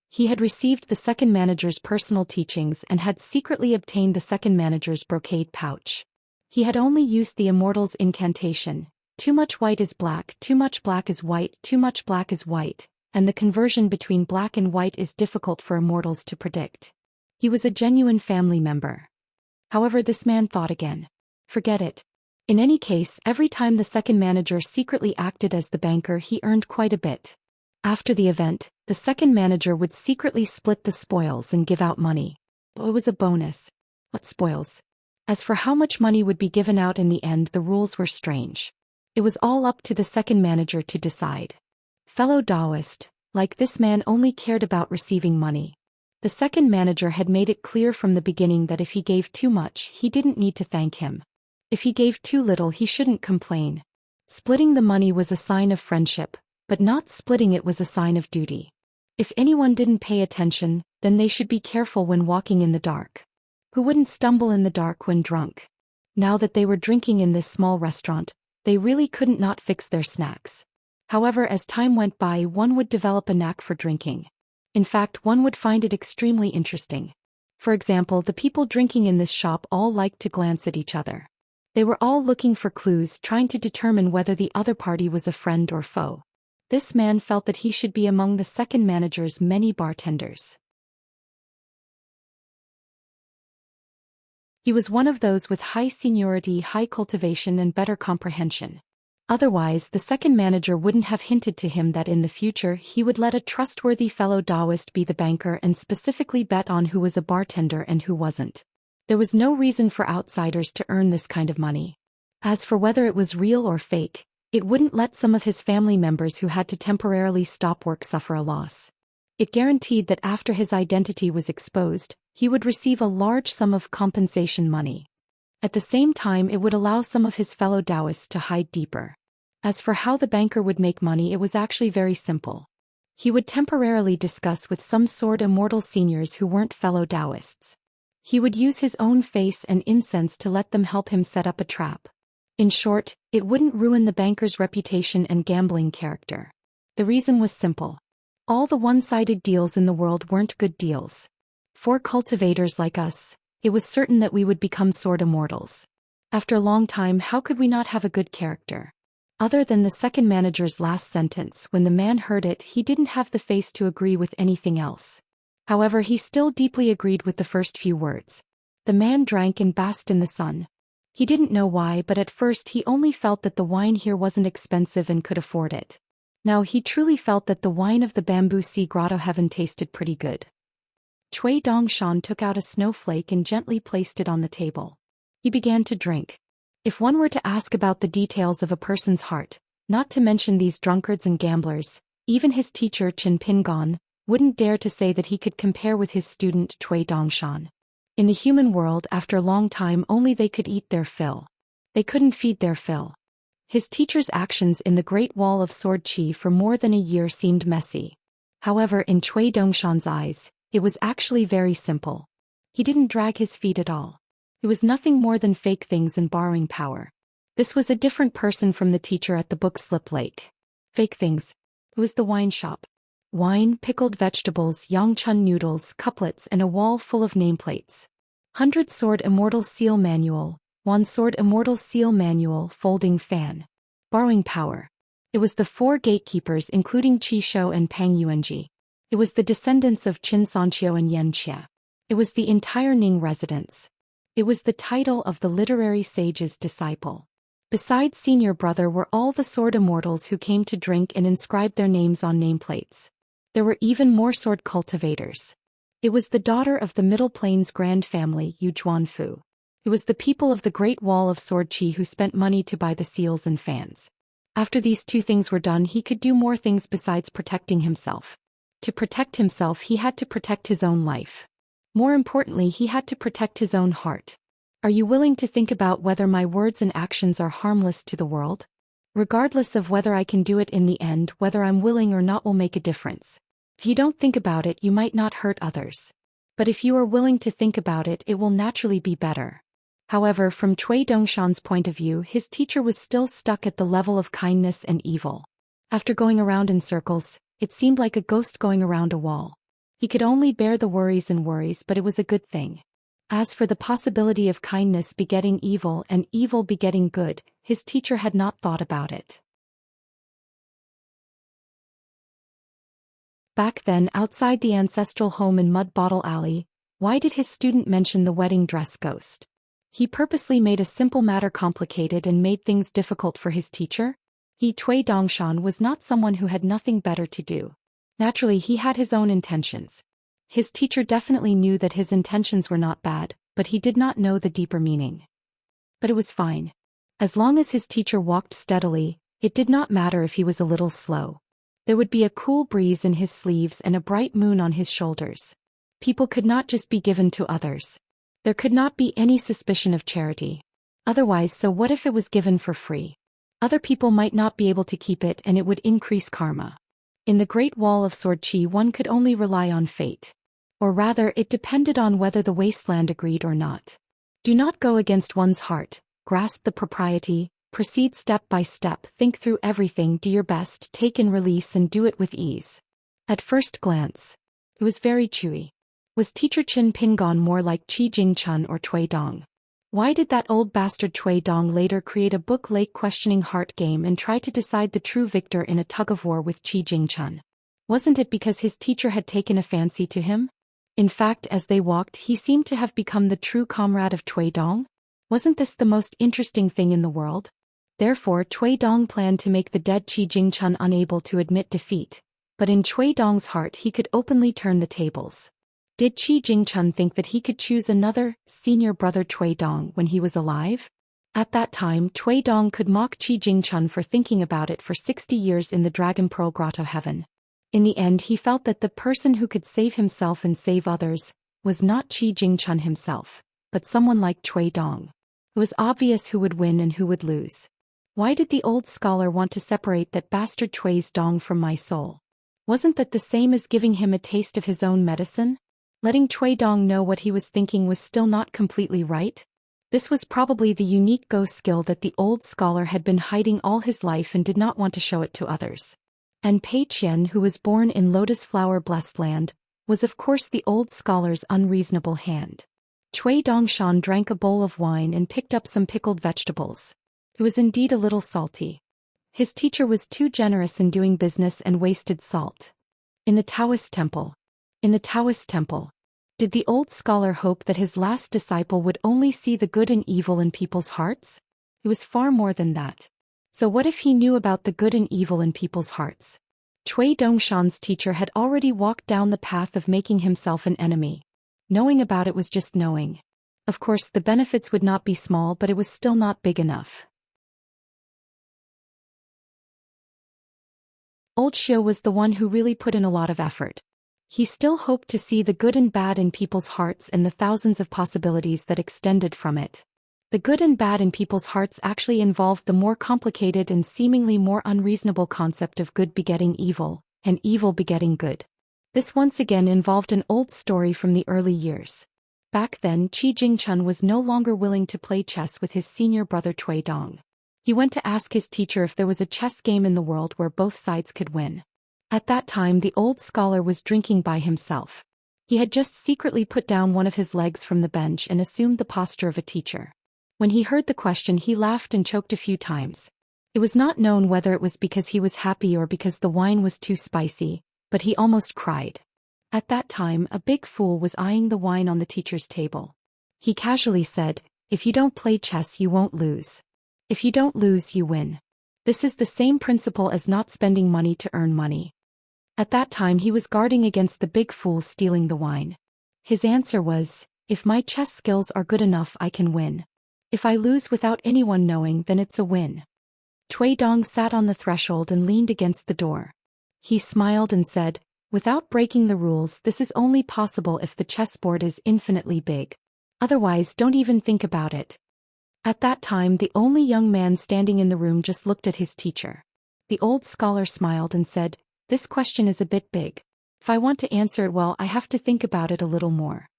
He had received the second manager's personal teachings and had secretly obtained the second manager's brocade pouch. He had only used the Immortal's incantation, "Too much white is black, too much black is white, too much black is white," and the conversion between black and white is difficult for Immortals to predict. He was a genuine family member. However, this man thought again. Forget it. In any case, every time the second manager secretly acted as the banker, he earned quite a bit. After the event, the second manager would secretly split the spoils and give out money. It was a bonus. What spoils? As for how much money would be given out in the end, the rules were strange. It was all up to the second manager to decide. Fellow Daoist, like this man, only cared about receiving money. The second manager had made it clear from the beginning that if he gave too much, he didn't need to thank him. If he gave too little, he shouldn't complain. Splitting the money was a sign of friendship, but not splitting it was a sign of duty. If anyone didn't pay attention, then they should be careful when walking in the dark. Who wouldn't stumble in the dark when drunk? Now that they were drinking in this small restaurant, they really couldn't not fix their snacks. However, as time went by, one would develop a knack for drinking. In fact, one would find it extremely interesting. For example, the people drinking in this shop all liked to glance at each other. They were all looking for clues, trying to determine whether the other party was a friend or foe. This man felt that he should be among the second manager's many bartenders. He was one of those with high seniority, high cultivation, and better comprehension. Otherwise, the second manager wouldn't have hinted to him that in the future he would let a trustworthy fellow Daoist be the banker and specifically bet on who was a bartender and who wasn't. There was no reason for outsiders to earn this kind of money. As for whether it was real or fake, It wouldn't let some of his family members who had to temporarily stop work suffer a loss. It guaranteed that after his identity was exposed, he would receive a large sum of compensation money. At the same time, it would allow some of his fellow Daoists to hide deeper. As for how the banker would make money, it was actually very simple. He would temporarily discuss with some sword immortal seniors who weren't fellow Daoists. He would use his own face and incense to let them help him set up a trap. In short, it wouldn't ruin the banker's reputation and gambling character. The reason was simple. All the one-sided deals in the world weren't good deals. For cultivators like us, it was certain that we would become sword immortals. After a long time, how could we not have a good character? Other than the second manager's last sentence, when the man heard it, he didn't have the face to agree with anything else. However, he still deeply agreed with the first few words. The man drank and basked in the sun. He didn't know why, but at first he only felt that the wine here wasn't expensive and could afford it. Now he truly felt that the wine of the Bamboo Sea Grotto Heaven tasted pretty good. Cui Dongshan took out a snowflake and gently placed it on the table. He began to drink. If one were to ask about the details of a person's heart, not to mention these drunkards and gamblers, even his teacher Qin Pingon wouldn't dare to say that he could compare with his student Cui Dongshan. In the human world, after a long time, only they could eat their fill. They couldn't feed their fill. His teacher's actions in the Great Wall of Sword Qi for more than a year seemed messy. However, in Cui Dongshan's eyes, it was actually very simple. He didn't drag his feet at all. It was nothing more than fake things and borrowing power. This was a different person from the teacher at the book slip lake. Fake things. It was the wine shop. Wine, pickled vegetables, Yangchun noodles, couplets, and a wall full of nameplates. 100 Sword Immortal Seal Manual, 1 Sword Immortal Seal Manual, folding fan. Borrowing power. It was the 4 gatekeepers including Qi Shou and Pang Yuanji. It was the descendants of Qin Sanqiu and Xianxia. It was the entire Ning residence. It was the title of the literary sage's disciple. Besides senior brother were all the sword immortals who came to drink and inscribed their names on nameplates. There were even more sword cultivators. It was the daughter of the Middle Plains Grand Family, Yu Zhuanfu. It was the people of the Great Wall of Sword Qi who spent money to buy the seals and fans. After these 2 things were done, he could do more things besides protecting himself. To protect himself, he had to protect his own life. More importantly, he had to protect his own heart. Are you willing to think about whether my words and actions are harmless to the world? Regardless of whether I can do it in the end, whether I'm willing or not will make a difference. If you don't think about it, you might not hurt others. But if you are willing to think about it, it will naturally be better. However, from Cui Dongshan's point of view, his teacher was still stuck at the level of kindness and evil. After going around in circles, it seemed like a ghost going around a wall. He could only bear the worries, but it was a good thing. As for the possibility of kindness begetting evil and evil begetting good, his teacher had not thought about it. Back then, outside the ancestral home in Mud Bottle Alley, why did his student mention the wedding dress ghost? He purposely made a simple matter complicated and made things difficult for his teacher? Cui Dongshan was not someone who had nothing better to do. Naturally, he had his own intentions. His teacher definitely knew that his intentions were not bad, but he did not know the deeper meaning. But it was fine. As long as his teacher walked steadily, it did not matter if he was a little slow. There would be a cool breeze in his sleeves and a bright moon on his shoulders. People could not just be given to others. There could not be any suspicion of charity. Otherwise, so what if it was given for free? Other people might not be able to keep it and it would increase karma. In the Great Wall of Sword Qi, one could only rely on fate. Or rather, it depended on whether the wasteland agreed or not. Do not go against one's heart, grasp the propriety, proceed step by step, think through everything, do your best, take in release and do it with ease. At first glance, it was very chewy. Was teacher Qin Pingon more like Qi Jingchun or Cui Dong? Why did that old bastard Cui Dong later create a book lake questioning heart game and try to decide the true victor in a tug-of-war with Qi Jingchun? Wasn't it because his teacher had taken a fancy to him? In fact, as they walked, he seemed to have become the true comrade of Cui Dong. Wasn't this the most interesting thing in the world? Therefore, Cui Dong planned to make the dead Qi Jingchun unable to admit defeat. But in Cui Dong's heart, he could openly turn the tables. Did Qi Jingchun think that he could choose another, senior brother Cui Dong when he was alive? At that time, Cui Dong could mock Qi Jingchun for thinking about it for 60 years in the Dragon Pearl Grotto heaven. In the end, he felt that the person who could save himself and save others was not Qi Jingchun himself, but someone like Cui Dong. It was obvious who would win and who would lose. Why did the old scholar want to separate that bastard Cui's Dong from my soul? Wasn't that the same as giving him a taste of his own medicine? Letting Cui Dong know what he was thinking was still not completely right? This was probably the unique ghost skill that the old scholar had been hiding all his life and did not want to show it to others. And Pei Qian, who was born in Lotus Flower Blessed Land, was of course the old scholar's unreasonable hand. Cui Dongshan drank a bowl of wine and picked up some pickled vegetables. It was indeed a little salty. His teacher was too generous in doing business and wasted salt. In the Taoist temple. Did the old scholar hope that his last disciple would only see the good and evil in people's hearts? It was far more than that. So what if he knew about the good and evil in people's hearts? Cui Dongshan's teacher had already walked down the path of making himself an enemy. Knowing about it was just knowing. Of course, the benefits would not be small, but it was still not big enough. Old Xiu was the one who really put in a lot of effort. He still hoped to see the good and bad in people's hearts and the thousands of possibilities that extended from it. The good and bad in people's hearts actually involved the more complicated and seemingly more unreasonable concept of good begetting evil, and evil begetting good. This once again involved an old story from the early years. Back then, Qi Jingchun was no longer willing to play chess with his senior brother Cui Dong. He went to ask his teacher if there was a chess game in the world where both sides could win. At that time, the old scholar was drinking by himself. He had just secretly put down one of his legs from the bench and assumed the posture of a teacher. When he heard the question, he laughed and choked a few times. It was not known whether it was because he was happy or because the wine was too spicy, but he almost cried. At that time, a big fool was eyeing the wine on the teacher's table. He casually said, "If you don't play chess, you won't lose. If you don't lose, you win. This is the same principle as not spending money to earn money." At that time, he was guarding against the big fool stealing the wine. His answer was, "If my chess skills are good enough, I can win. If I lose without anyone knowing, then it's a win." Cui Dong sat on the threshold and leaned against the door. He smiled and said, "Without breaking the rules, this is only possible if the chessboard is infinitely big. Otherwise, don't even think about it." At that time, the only young man standing in the room just looked at his teacher. The old scholar smiled and said, "This question is a bit big. If I want to answer it well, I have to think about it a little more."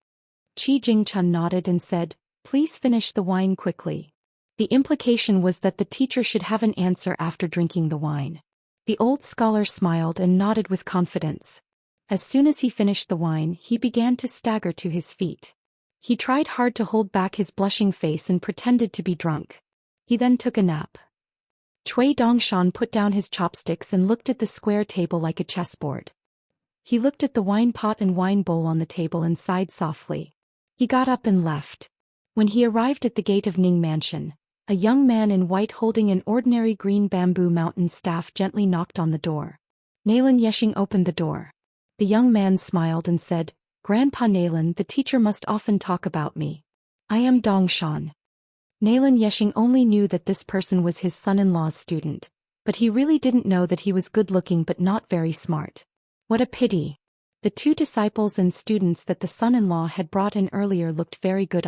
Qi Jingchun nodded and said, "Please finish the wine quickly." The implication was that the teacher should have an answer after drinking the wine. The old scholar smiled and nodded with confidence. As soon as he finished the wine, he began to stagger to his feet. He tried hard to hold back his blushing face and pretended to be drunk. He then took a nap. Cui Dongshan put down his chopsticks and looked at the square table like a chessboard. He looked at the wine pot and wine bowl on the table and sighed softly. He got up and left. When he arrived at the gate of Ning Mansion, a young man in white holding an ordinary green bamboo mountain staff gently knocked on the door. Nalan Yeshing opened the door. The young man smiled and said, "Grandpa Nalan, the teacher must often talk about me. I am Dongshan." Nalan Yeshing only knew that this person was his son-in-law's student, but he really didn't know that he was good-looking but not very smart. What a pity. The two disciples and students that the son-in-law had brought in earlier looked very good.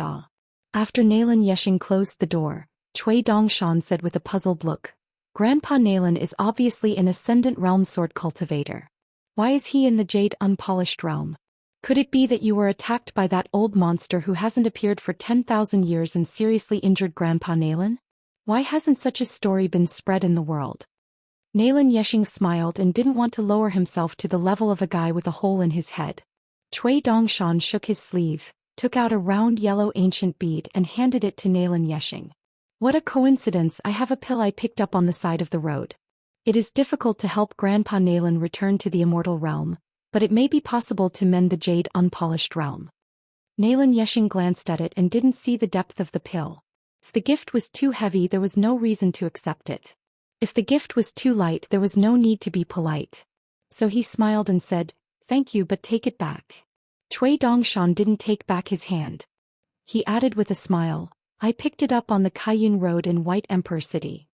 After Nalan Yeshing closed the door, Cui Dongshan said with a puzzled look, "Grandpa Nalan is obviously an Ascendant Realm sword cultivator. Why is he in the Jade Unpolished Realm? Could it be that you were attacked by that old monster who hasn't appeared for 10,000 years and seriously injured Grandpa Nalan? Why hasn't such a story been spread in the world?" Nalan Yeshing smiled and didn't want to lower himself to the level of a guy with a hole in his head. Cui Dongshan shook his sleeve, took out a round yellow ancient bead and handed it to Nalan Yeshing. "What a coincidence, I have a pill I picked up on the side of the road. It is difficult to help Grandpa Nalan return to the Immortal Realm, but it may be possible to mend the Jade Unpolished Realm." Nalan Yeshing glanced at it and didn't see the depth of the pill. If the gift was too heavy, there was no reason to accept it. If the gift was too light, there was no need to be polite. So he smiled and said, "Thank you, but take it back." Cui Dongshan didn't take back his hand. He added with a smile, I picked it up on the Kaiyun Road in White Emperor City.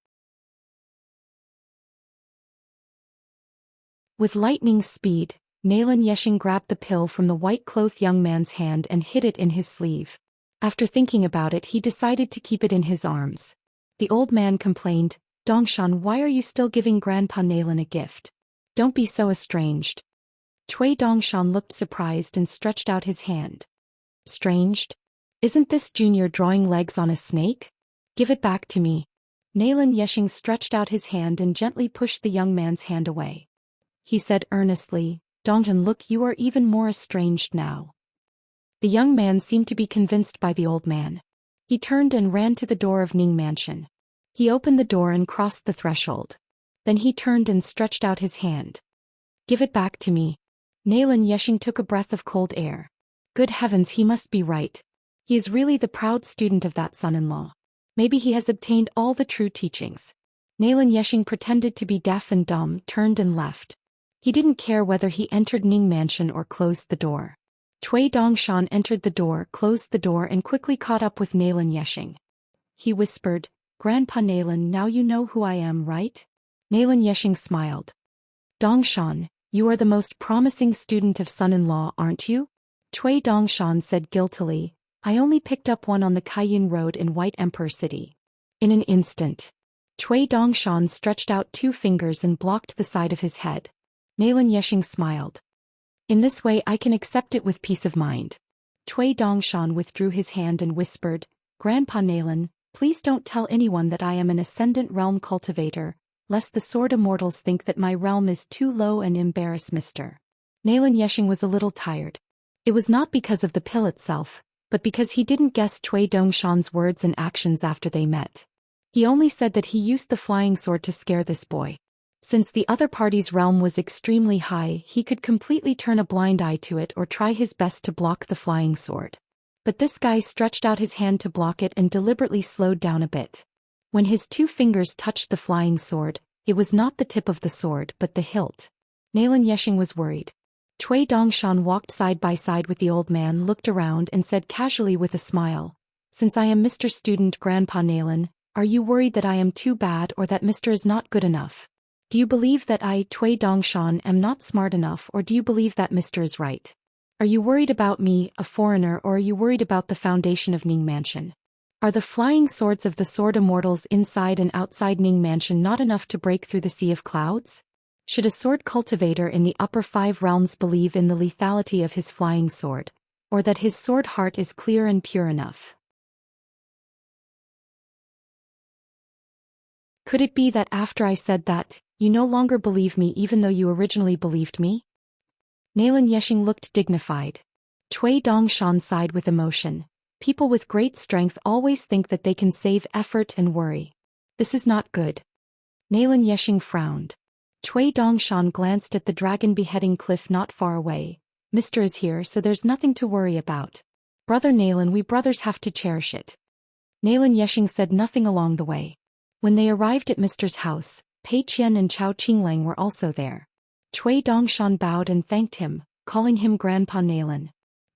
With lightning speed, Nalan Yeshing grabbed the pill from the white-clothed young man's hand and hid it in his sleeve. After thinking about it, he decided to keep it in his arms. The old man complained, "Dongshan, why are you still giving Grandpa Nalan a gift? Don't be so estranged." Cui Dongshan looked surprised and stretched out his hand. "Estranged? Isn't this Junior drawing legs on a snake? Give it back to me." Nalan Yeshing stretched out his hand and gently pushed the young man's hand away. He said earnestly, "Dongshan, look, you are even more estranged now." The young man seemed to be convinced by the old man. He turned and ran to the door of Ning Mansion. He opened the door and crossed the threshold. Then he turned and stretched out his hand. "Give it back to me." Nalan Yeshing took a breath of cold air. Good heavens, he must be right. He is really the proud student of that son-in-law. Maybe he has obtained all the true teachings. Nalan Yeshing pretended to be deaf and dumb, turned and left. He didn't care whether he entered Ning Mansion or closed the door. Cui Dongshan entered the door, closed the door and quickly caught up with Nalan Yeshing. He whispered, "Grandpa Nalan, now you know who I am, right?" Nalan Yeshing smiled. "Dongshan, you are the most promising student of son-in-law, aren't you?" Cui Dongshan said guiltily, "I only picked up one on the Kaiyun Road in White Emperor City." In an instant, Cui Dongshan stretched out 2 fingers and blocked the side of his head. Nalan Yeshing smiled. "In this way I can accept it with peace of mind." Cui Dongshan withdrew his hand and whispered, "Grandpa Nalan, please don't tell anyone that I am an Ascendant Realm cultivator, lest the Sword Immortals think that my realm is too low and embarrass Mr." Nalan Yeshing was a little tired. It was not because of the pill itself, but because he didn't guess Cui Dongshan's words and actions after they met. He only said that he used the flying sword to scare this boy. Since the other party's realm was extremely high, he could completely turn a blind eye to it or try his best to block the flying sword. But this guy stretched out his hand to block it and deliberately slowed down a bit. When his 2 fingers touched the flying sword, it was not the tip of the sword but the hilt. Nalan Yeshing was worried. Cui Dongshan walked side by side with the old man, looked around and said casually with a smile, "Since I am Mr. Student Grandpa Nalan, are you worried that I am too bad or that Mr. is not good enough? Do you believe that I, Cui Dongshan, am not smart enough, or do you believe that Mr. is right? Are you worried about me, a foreigner, or are you worried about the foundation of Ning Mansion? Are the flying swords of the Sword Immortals inside and outside Ning Mansion not enough to break through the sea of clouds? Should a sword cultivator in the upper 5 realms believe in the lethality of his flying sword, or that his sword heart is clear and pure enough? Could it be that after I said that, you no longer believe me even though you originally believed me?" Nalan Yeshing looked dignified. Cui Dongshan sighed with emotion. People with great strength always think that they can save effort and worry. This is not good. Nalan Yeshing frowned. Cui Dongshan glanced at the dragon beheading cliff not far away. "Mr. is here, so there's nothing to worry about. Brother Nalan, we brothers have to cherish it." Nalan Yeshing said nothing along the way. When they arrived at Mr.'s house, Pei Qian and Chao Qinglang were also there. Cui Dongshan bowed and thanked him, calling him Grandpa Nalan.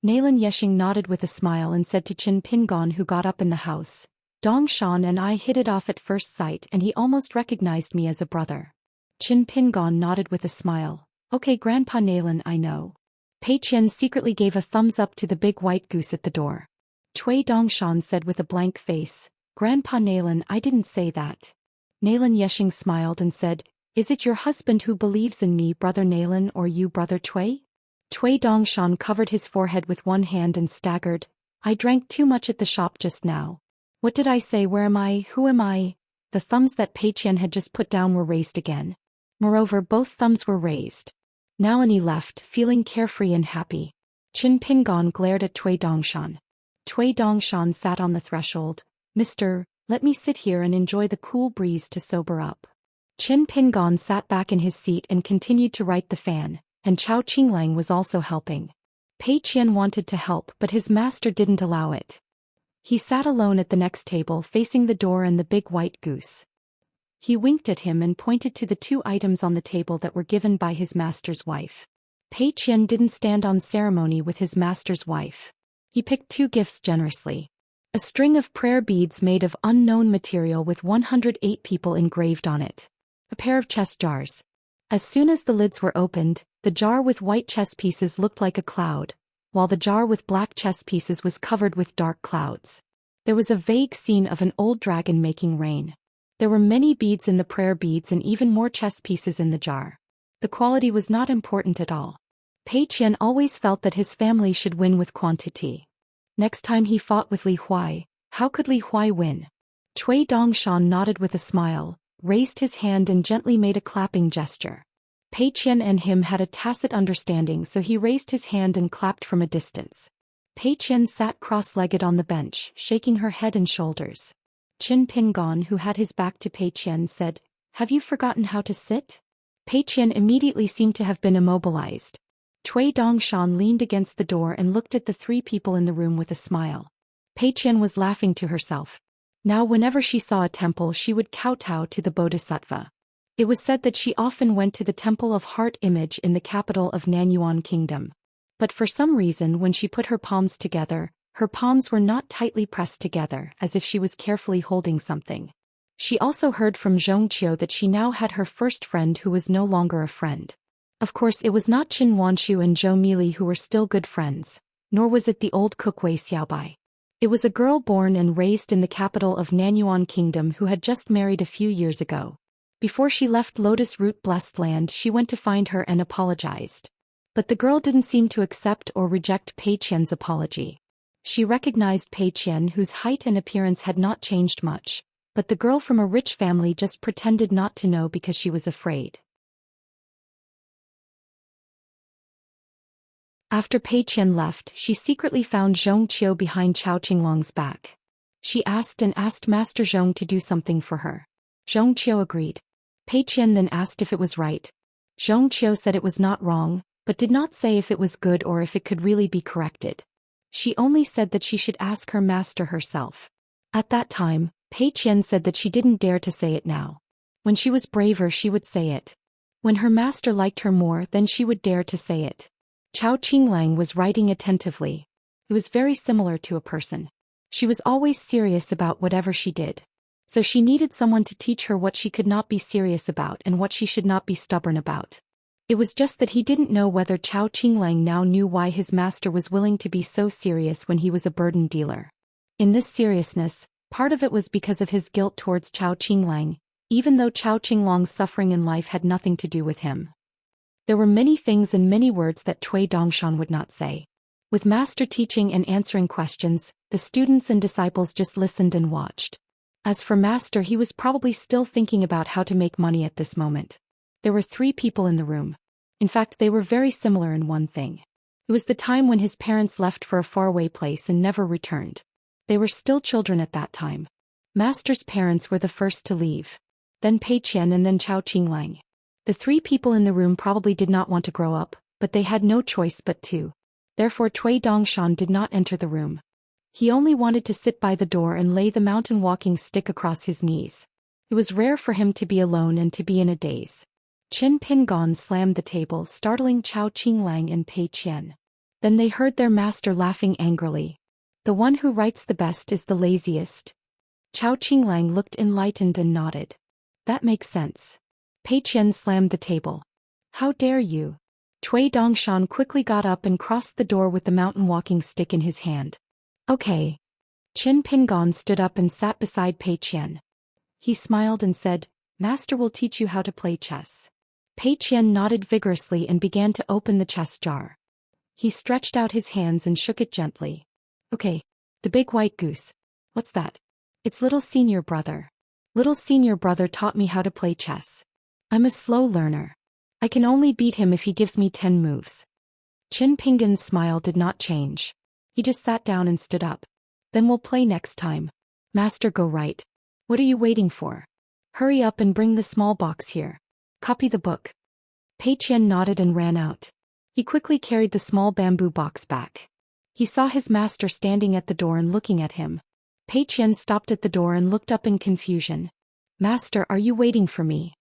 Nalan Yeshing nodded with a smile and said to Qin Pingon, who got up in the house, "Dongshan and I hit it off at first sight and he almost recognized me as a brother." Qin Pingon nodded with a smile. "Okay, Grandpa Nalan, I know." Pei Qian secretly gave a thumbs up to the big white goose at the door. Cui Dongshan said with a blank face, "Grandpa Nalan, I didn't say that." Nalan Yeshing smiled and said, "Is it your husband who believes in me, Brother Nalan, or you, Brother Cui?" Cui Dongshan covered his forehead with one hand and staggered, "I drank too much at the shop just now. What did I say? Where am I? Who am I?" The thumbs that Pei Qian had just put down were raised again. Moreover, both thumbs were raised. Nalini left, feeling carefree and happy. Qin Pingon glared at Cui Dongshan. Cui Dongshan sat on the threshold. "Mr., let me sit here and enjoy the cool breeze to sober up." Qin Pingon sat back in his seat and continued to right the fan, and Chao Qinglang was also helping. Pei Qian wanted to help, but his master didn't allow it. He sat alone at the next table facing the door and the big white goose. He winked at him and pointed to the 2 items on the table that were given by his master's wife. Pei Qian didn't stand on ceremony with his master's wife. He picked 2 gifts generously. A string of prayer beads made of unknown material with 108 people engraved on it. A pair of chess jars. As soon as the lids were opened, the jar with white chess pieces looked like a cloud, while the jar with black chess pieces was covered with dark clouds. There was a vague scene of an old dragon making rain. There were many beads in the prayer beads and even more chess pieces in the jar. The quality was not important at all. Pei Qian always felt that his family should win with quantity. Next time he fought with Li Huai, how could Li Huai win? Cui Dongshan nodded with a smile, raised his hand and gently made a clapping gesture. Pei Qian and him had a tacit understanding, so he raised his hand and clapped from a distance. Pei Qian sat cross-legged on the bench, shaking her head and shoulders. Qin Pingon, who had his back to Pei Qian, said, "Have you forgotten how to sit?" Pei Qian immediately seemed to have been immobilized. Cui Dongshan leaned against the door and looked at the three people in the room with a smile. Pei Qian was laughing to herself. Now whenever she saw a temple she would kowtow to the Bodhisattva. It was said that she often went to the Temple of Heart Image in the capital of Nanyuan Kingdom. But for some reason when she put her palms together, her palms were not tightly pressed together, as if she was carefully holding something. She also heard from Zhongqiu that she now had her first friend who was no longer a friend. Of course it was not Qin Wanshu and Zhou Mili who were still good friends, nor was it the old cook Wei Xiaobai. It was a girl born and raised in the capital of Nanyuan Kingdom who had just married a few years ago. Before she left Lotus Root Blessed Land she went to find her and apologized. But the girl didn't seem to accept or reject Pei Qian's apology. She recognized Pei Qian, whose height and appearance had not changed much, but the girl from a rich family just pretended not to know because she was afraid. After Pei Qian left, she secretly found Zhongqiu behind Chao Qinglong's back. She asked Master Zhong to do something for her. Zhongqiu agreed. Pei Qian then asked if it was right. Zhongqiu said it was not wrong, but did not say if it was good or if it could really be corrected. She only said that she should ask her master herself. At that time, Pei Qian said that she didn't dare to say it now. When she was braver she would say it. When her master liked her more then she would dare to say it. Chao Qinglang was writing attentively. It was very similar to a person. She was always serious about whatever she did. So she needed someone to teach her what she could not be serious about and what she should not be stubborn about. It was just that he didn't know whether Chao Qinglang now knew why his master was willing to be so serious when he was a burden dealer. In this seriousness, part of it was because of his guilt towards Chao Qinglang, even though Chao Qinglong's suffering in life had nothing to do with him. There were many things and many words that Cui Dongshan would not say. With master teaching and answering questions, the students and disciples just listened and watched. As for master, he was probably still thinking about how to make money at this moment. There were 3 people in the room. In fact, they were very similar in one thing. It was the time when his parents left for a faraway place and never returned. They were still children at that time. Master's parents were the first to leave. Then Pei Qian and then Chao Qinglang. The 3 people in the room probably did not want to grow up, but they had no choice but to. Therefore Cui Dongshan did not enter the room. He only wanted to sit by the door and lay the mountain walking stick across his knees. It was rare for him to be alone and to be in a daze. Qin Pingon slammed the table, startling Chao Qinglang and Pei Qian. Then they heard their master laughing angrily. The one who writes the best is the laziest. Chao Qinglang looked enlightened and nodded. That makes sense. Pei Qian slammed the table. How dare you? Cui Dongshan quickly got up and crossed the door with the mountain walking stick in his hand. Okay. Qin Pingon stood up and sat beside Pei Qian. He smiled and said, Master will teach you how to play chess. Pei Qian nodded vigorously and began to open the chess jar. He stretched out his hands and shook it gently. Okay. The big white goose. What's that? It's little senior brother. Little senior brother taught me how to play chess. I'm a slow learner. I can only beat him if he gives me 10 moves. Qin Pingon's smile did not change. He just sat down and stood up. Then we'll play next time. Master, go right. What are you waiting for? Hurry up and bring the small box here. Copy the book. Pei Qian nodded and ran out. He quickly carried the small bamboo box back. He saw his master standing at the door and looking at him. Pei Qian stopped at the door and looked up in confusion. Master, are you waiting for me?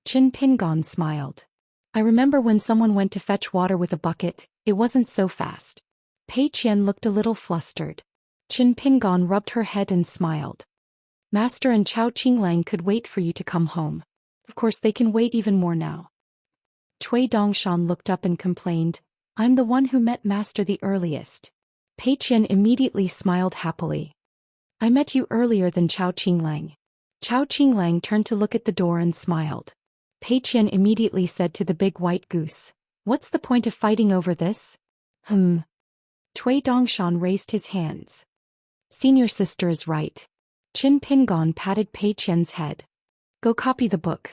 Qin Pingon smiled. I remember when someone went to fetch water with a bucket, it wasn't so fast. Pei Qian looked a little flustered. Qin Pingon rubbed her head and smiled. Master and Chao Qinglang could wait for you to come home. Of course they can wait even more now. Cui Dongshan looked up and complained, I'm the one who met Master the earliest. Pei Qian immediately smiled happily. I met you earlier than Chao Qinglang. Chao Qinglang turned to look at the door and smiled. Pei Qian immediately said to the big white goose, What's the point of fighting over this? Cui Dongshan raised his hands. Senior sister is right. Qin Pingon patted Pei Qian's head. Go copy the book.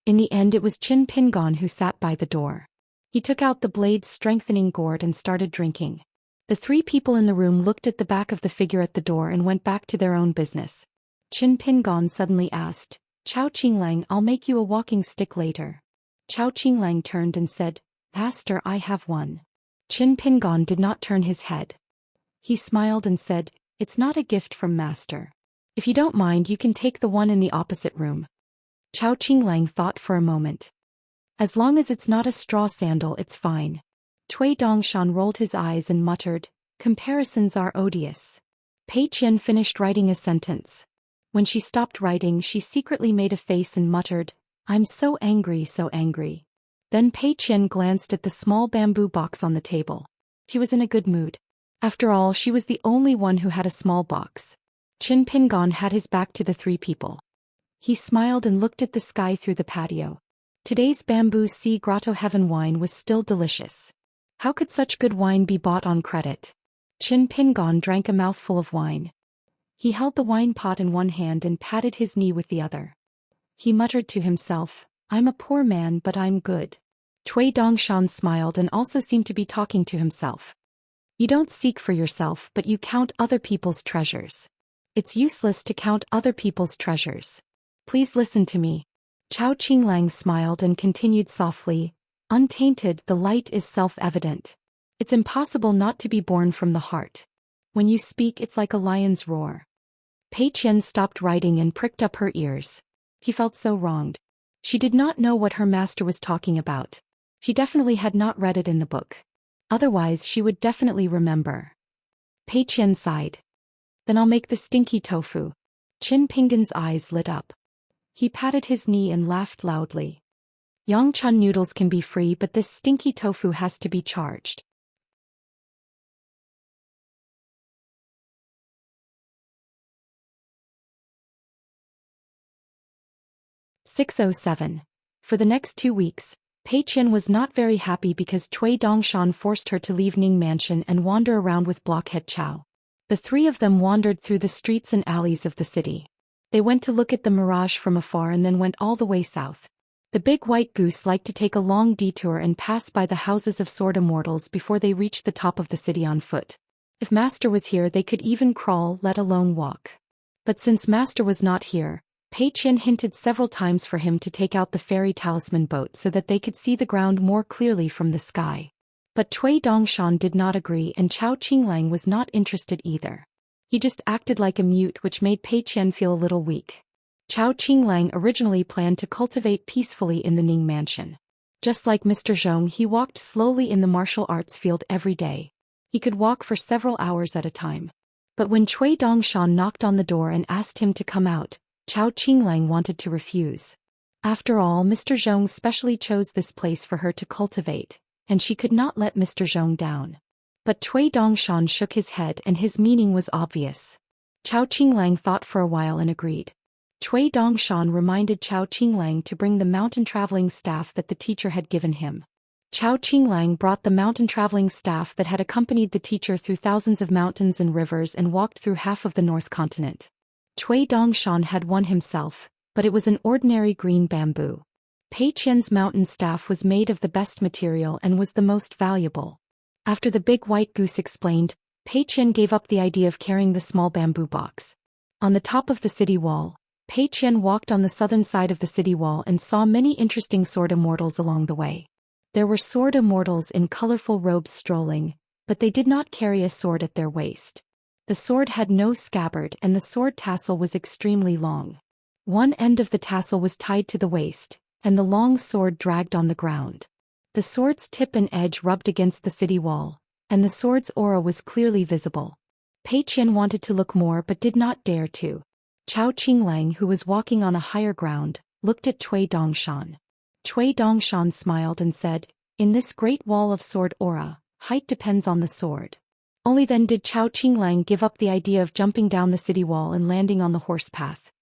In the end it was Qin Pingon who sat by the door. He took out the blade's strengthening gourd and started drinking. The three people in the room looked at the back of the figure at the door and went back to their own business. Qin Pingon suddenly asked, Chao Qinglang, I'll make you a walking stick later. Chao Qinglang turned and said, Master, I have one. Qin Pingon did not turn his head. He smiled and said, It's not a gift from Master. If you don't mind, you can take the one in the opposite room. Chao Qinglang thought for a moment. As long as it's not a straw sandal, it's fine. Cui Dongshan rolled his eyes and muttered, Comparisons are odious. Pei Qian finished writing a sentence. When she stopped writing, she secretly made a face and muttered, I'm so angry, so angry. Then Pei Qian glanced at the small bamboo box on the table. He was in a good mood. After all, she was the only one who had a small box. Qin Pingon had his back to the three people. He smiled and looked at the sky through the patio. Today's bamboo sea grotto heaven wine was still delicious. How could such good wine be bought on credit? Qin Pingon drank a mouthful of wine. He held the wine pot in one hand and patted his knee with the other. He muttered to himself, I'm a poor man but I'm good. Cui Dongshan smiled and also seemed to be talking to himself. You don't seek for yourself but you count other people's treasures. It's useless to count other people's treasures. Please listen to me. Chao Qinglang smiled and continued softly, Untainted, the light is self-evident. It's impossible not to be born from the heart. When you speak, it's like a lion's roar. Pei Qian stopped writing and pricked up her ears. He felt so wronged. She did not know what her master was talking about. She definitely had not read it in the book. Otherwise she would definitely remember. Pei Qian sighed. Then I'll make the stinky tofu. Qin Pingon's eyes lit up. He patted his knee and laughed loudly. Yangchun noodles can be free but this stinky tofu has to be charged. "607. For the next 2 weeks, Pei Qian was not very happy because Cui Dongshan forced her to leave Ning Mansion and wander around with Blockhead Chow. The three of them wandered through the streets and alleys of the city. They went to look at the mirage from afar and then went all the way south. The big white goose liked to take a long detour and pass by the houses of sword immortals before they reached the top of the city on foot. If Master was here they could even crawl, let alone walk. But since Master was not here, Pei Qian hinted several times for him to take out the fairy talisman boat so that they could see the ground more clearly from the sky. But Cui Dongshan did not agree and Chao Qinglang was not interested either. He just acted like a mute, which made Pei Qian feel a little weak. Chao Qinglang originally planned to cultivate peacefully in the Ning Mansion. Just like Mr. Zhong, he walked slowly in the martial arts field every day. He could walk for several hours at a time. But when Cui Dongshan knocked on the door and asked him to come out, Chao Qinglang wanted to refuse. After all, Mr. Zhong specially chose this place for her to cultivate, and she could not let Mr. Zhong down. But Cui Dongshan shook his head and his meaning was obvious. Chao Qinglang thought for a while and agreed. Cui Dongshan reminded Chao Qinglang to bring the mountain traveling staff that the teacher had given him. Chao Qinglang brought the mountain traveling staff that had accompanied the teacher through thousands of mountains and rivers and walked through half of the North Continent. Cui Dongshan had one himself, but it was an ordinary green bamboo. Pei Qian's mountain staff was made of the best material and was the most valuable. After the big white goose explained, Pei Qian gave up the idea of carrying the small bamboo box. On the top of the city wall, Pei Qian walked on the southern side of the city wall and saw many interesting sword immortals along the way. There were sword immortals in colorful robes strolling, but they did not carry a sword at their waist. The sword had no scabbard and the sword tassel was extremely long. One end of the tassel was tied to the waist, and the long sword dragged on the ground. The sword's tip and edge rubbed against the city wall, and the sword's aura was clearly visible. Pei Qian wanted to look more but did not dare to. Chao Qinglang, who was walking on a higher ground, looked at Cui Dongshan. Cui Dongshan smiled and said, "In this great wall of sword aura, height depends on the sword." Only then did Chao Qinglang give up the idea of jumping down the city wall and landing on the horse path.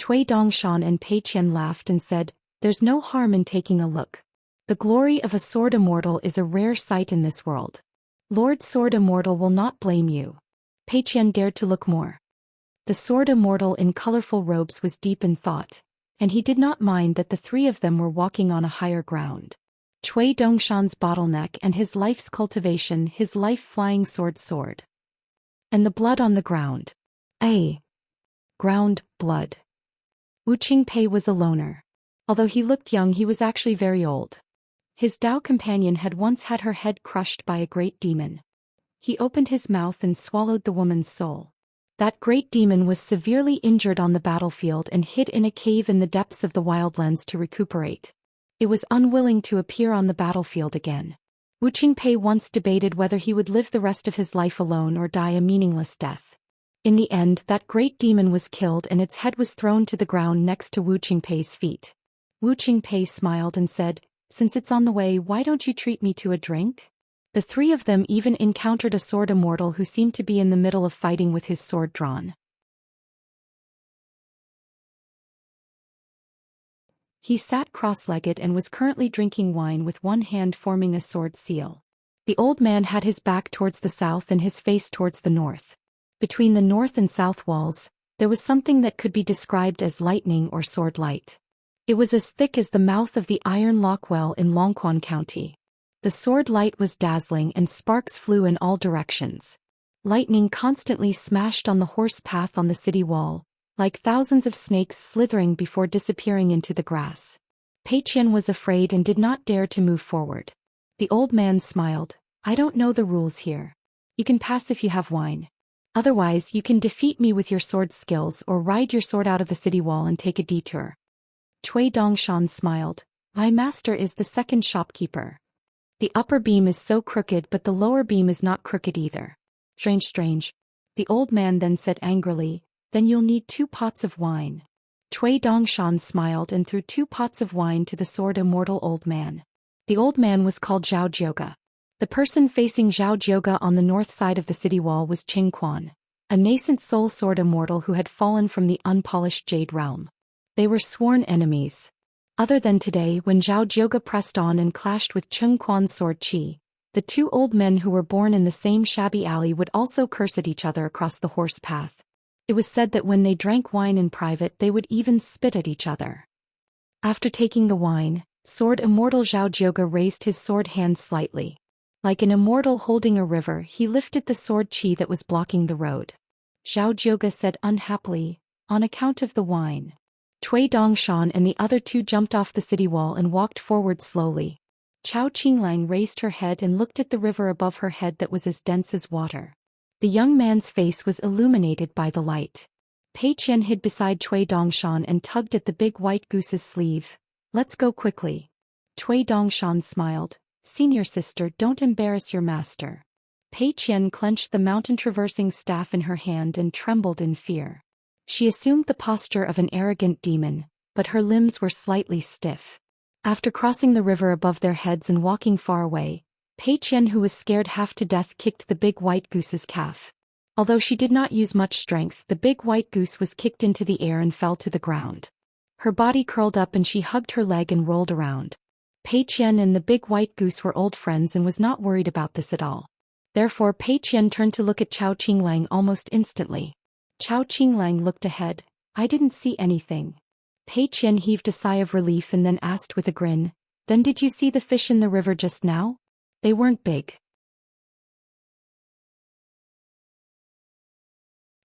Cui Dongshan and Pei Qian laughed and said, "There's no harm in taking a look. The glory of a sword immortal is a rare sight in this world. Lord Sword Immortal will not blame you." Pei Qian dared to look more. The sword immortal in colorful robes was deep in thought, and he did not mind that the three of them were walking on a higher ground. Cui Dongshan's bottleneck and his life's cultivation, his life flying sword. And the blood on the ground. Ground, blood. Wu Qingpei was a loner. Although he looked young, he was actually very old. His Dao companion had once had her head crushed by a great demon. He opened his mouth and swallowed the woman's soul. That great demon was severely injured on the battlefield and hid in a cave in the depths of the wildlands to recuperate. It was unwilling to appear on the battlefield again. Wu Qingpei once debated whether he would live the rest of his life alone or die a meaningless death. In the end, that great demon was killed and its head was thrown to the ground next to Wu Qingpei's feet. Wu Qingpei smiled and said, "Since it's on the way, why don't you treat me to a drink?" The three of them even encountered a sword immortal who seemed to be in the middle of fighting with his sword drawn. He sat cross-legged and was currently drinking wine with one hand forming a sword seal. The old man had his back towards the south and his face towards the north. Between the north and south walls, there was something that could be described as lightning or sword light. It was as thick as the mouth of the Iron Lock Well in Longquan County. The sword light was dazzling and sparks flew in all directions. Lightning constantly smashed on the horse path on the city wall, like thousands of snakes slithering before disappearing into the grass. Pei Qian was afraid and did not dare to move forward. The old man smiled, "I don't know the rules here. You can pass if you have wine. Otherwise, you can defeat me with your sword skills or ride your sword out of the city wall and take a detour." Cui Dongshan smiled, "My master is the second shopkeeper. The upper beam is so crooked but the lower beam is not crooked either." Strange. The old man then said angrily, "Then you'll need 2 pots of wine." Cui Dongshan smiled and threw 2 pots of wine to the sword immortal old man. The old man was called Zhao Jioga. The person facing Zhao Jioga on the north side of the city wall was Qing Quan, a nascent soul sword immortal who had fallen from the unpolished Jade realm. They were sworn enemies. Other than today when Zhao Jioga pressed on and clashed with Qing Quan's sword Qi, the 2 old men who were born in the same shabby alley would also curse at each other across the horse path. It was said that when they drank wine in private they would even spit at each other. After taking the wine, sword immortal Zhao Jioga raised his sword hand slightly. Like an immortal holding a river, he lifted the sword Qi that was blocking the road. Zhao Jioga said unhappily, "On account of the wine." Cui Dongshan and the other 2 jumped off the city wall and walked forward slowly. Chao Qinglang raised her head and looked at the river above her head that was as dense as water. The young man's face was illuminated by the light. Pei Qian hid beside Cui Dongshan and tugged at the big white goose's sleeve. "Let's go quickly." Cui Dongshan smiled, "Senior sister, don't embarrass your master." Pei Qian clenched the mountain-traversing staff in her hand and trembled in fear. She assumed the posture of an arrogant demon, but her limbs were slightly stiff. After crossing the river above their heads and walking far away, Pei Qian, who was scared half to death, kicked the big white goose's calf. Although she did not use much strength, the big white goose was kicked into the air and fell to the ground. Her body curled up and she hugged her leg and rolled around. Pei Qian and the big white goose were old friends and was not worried about this at all. Therefore Pei Qian turned to look at Chao Qinglang almost instantly. Chao Qinglang looked ahead. "I didn't see anything." Pei Qian heaved a sigh of relief and then asked with a grin, "Then did you see the fish in the river just now? They weren't big.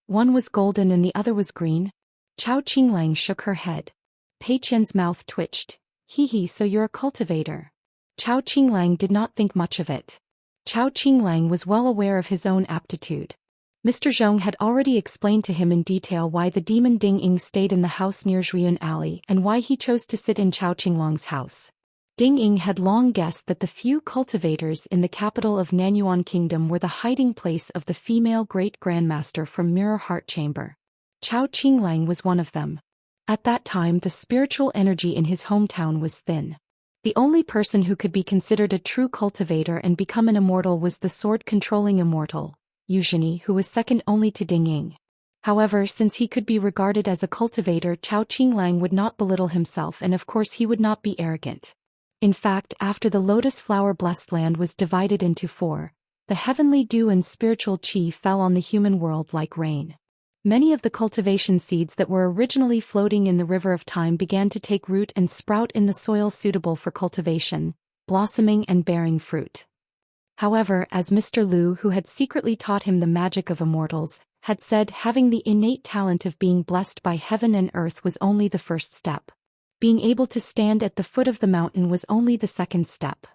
One was golden and the other was green." Chao Qinglang shook her head. Pei Qian's mouth twitched. "Hee, so you're a cultivator." Chao Qinglang did not think much of it. Chao Qinglang was well aware of his own aptitude. Mr. Zhong had already explained to him in detail why the demon Ding Ying stayed in the house near Zhuyan Alley and why he chose to sit in Chao Qinglang's house. Ding Ying had long guessed that the few cultivators in the capital of Nanyuan Kingdom were the hiding place of the female great-grandmaster from Mirror Heart Chamber. Chao Qinglang was one of them. At that time the spiritual energy in his hometown was thin. The only person who could be considered a true cultivator and become an immortal was the sword-controlling Immortal, Yuzhini, who was second only to Ding Ying. However, since he could be regarded as a cultivator, Chao Qinglang would not belittle himself, and of course he would not be arrogant. In fact, after the lotus flower-blessed land was divided into 4, the heavenly dew and spiritual qi fell on the human world like rain. Many of the cultivation seeds that were originally floating in the river of time began to take root and sprout in the soil suitable for cultivation, blossoming and bearing fruit. However, as Mr. Liu, who had secretly taught him the magic of immortals, had said, having the innate talent of being blessed by heaven and earth was only the first step. Being able to stand at the foot of the mountain was only the second step.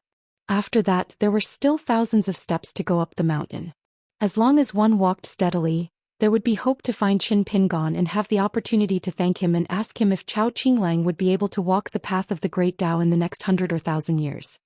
After that, there were still thousands of steps to go up the mountain. As long as one walked steadily, there would be hope to find Qin Pingon and have the opportunity to thank him and ask him if Chao Qinglang would be able to walk the path of the great Tao in the next 100 or 1,000 years.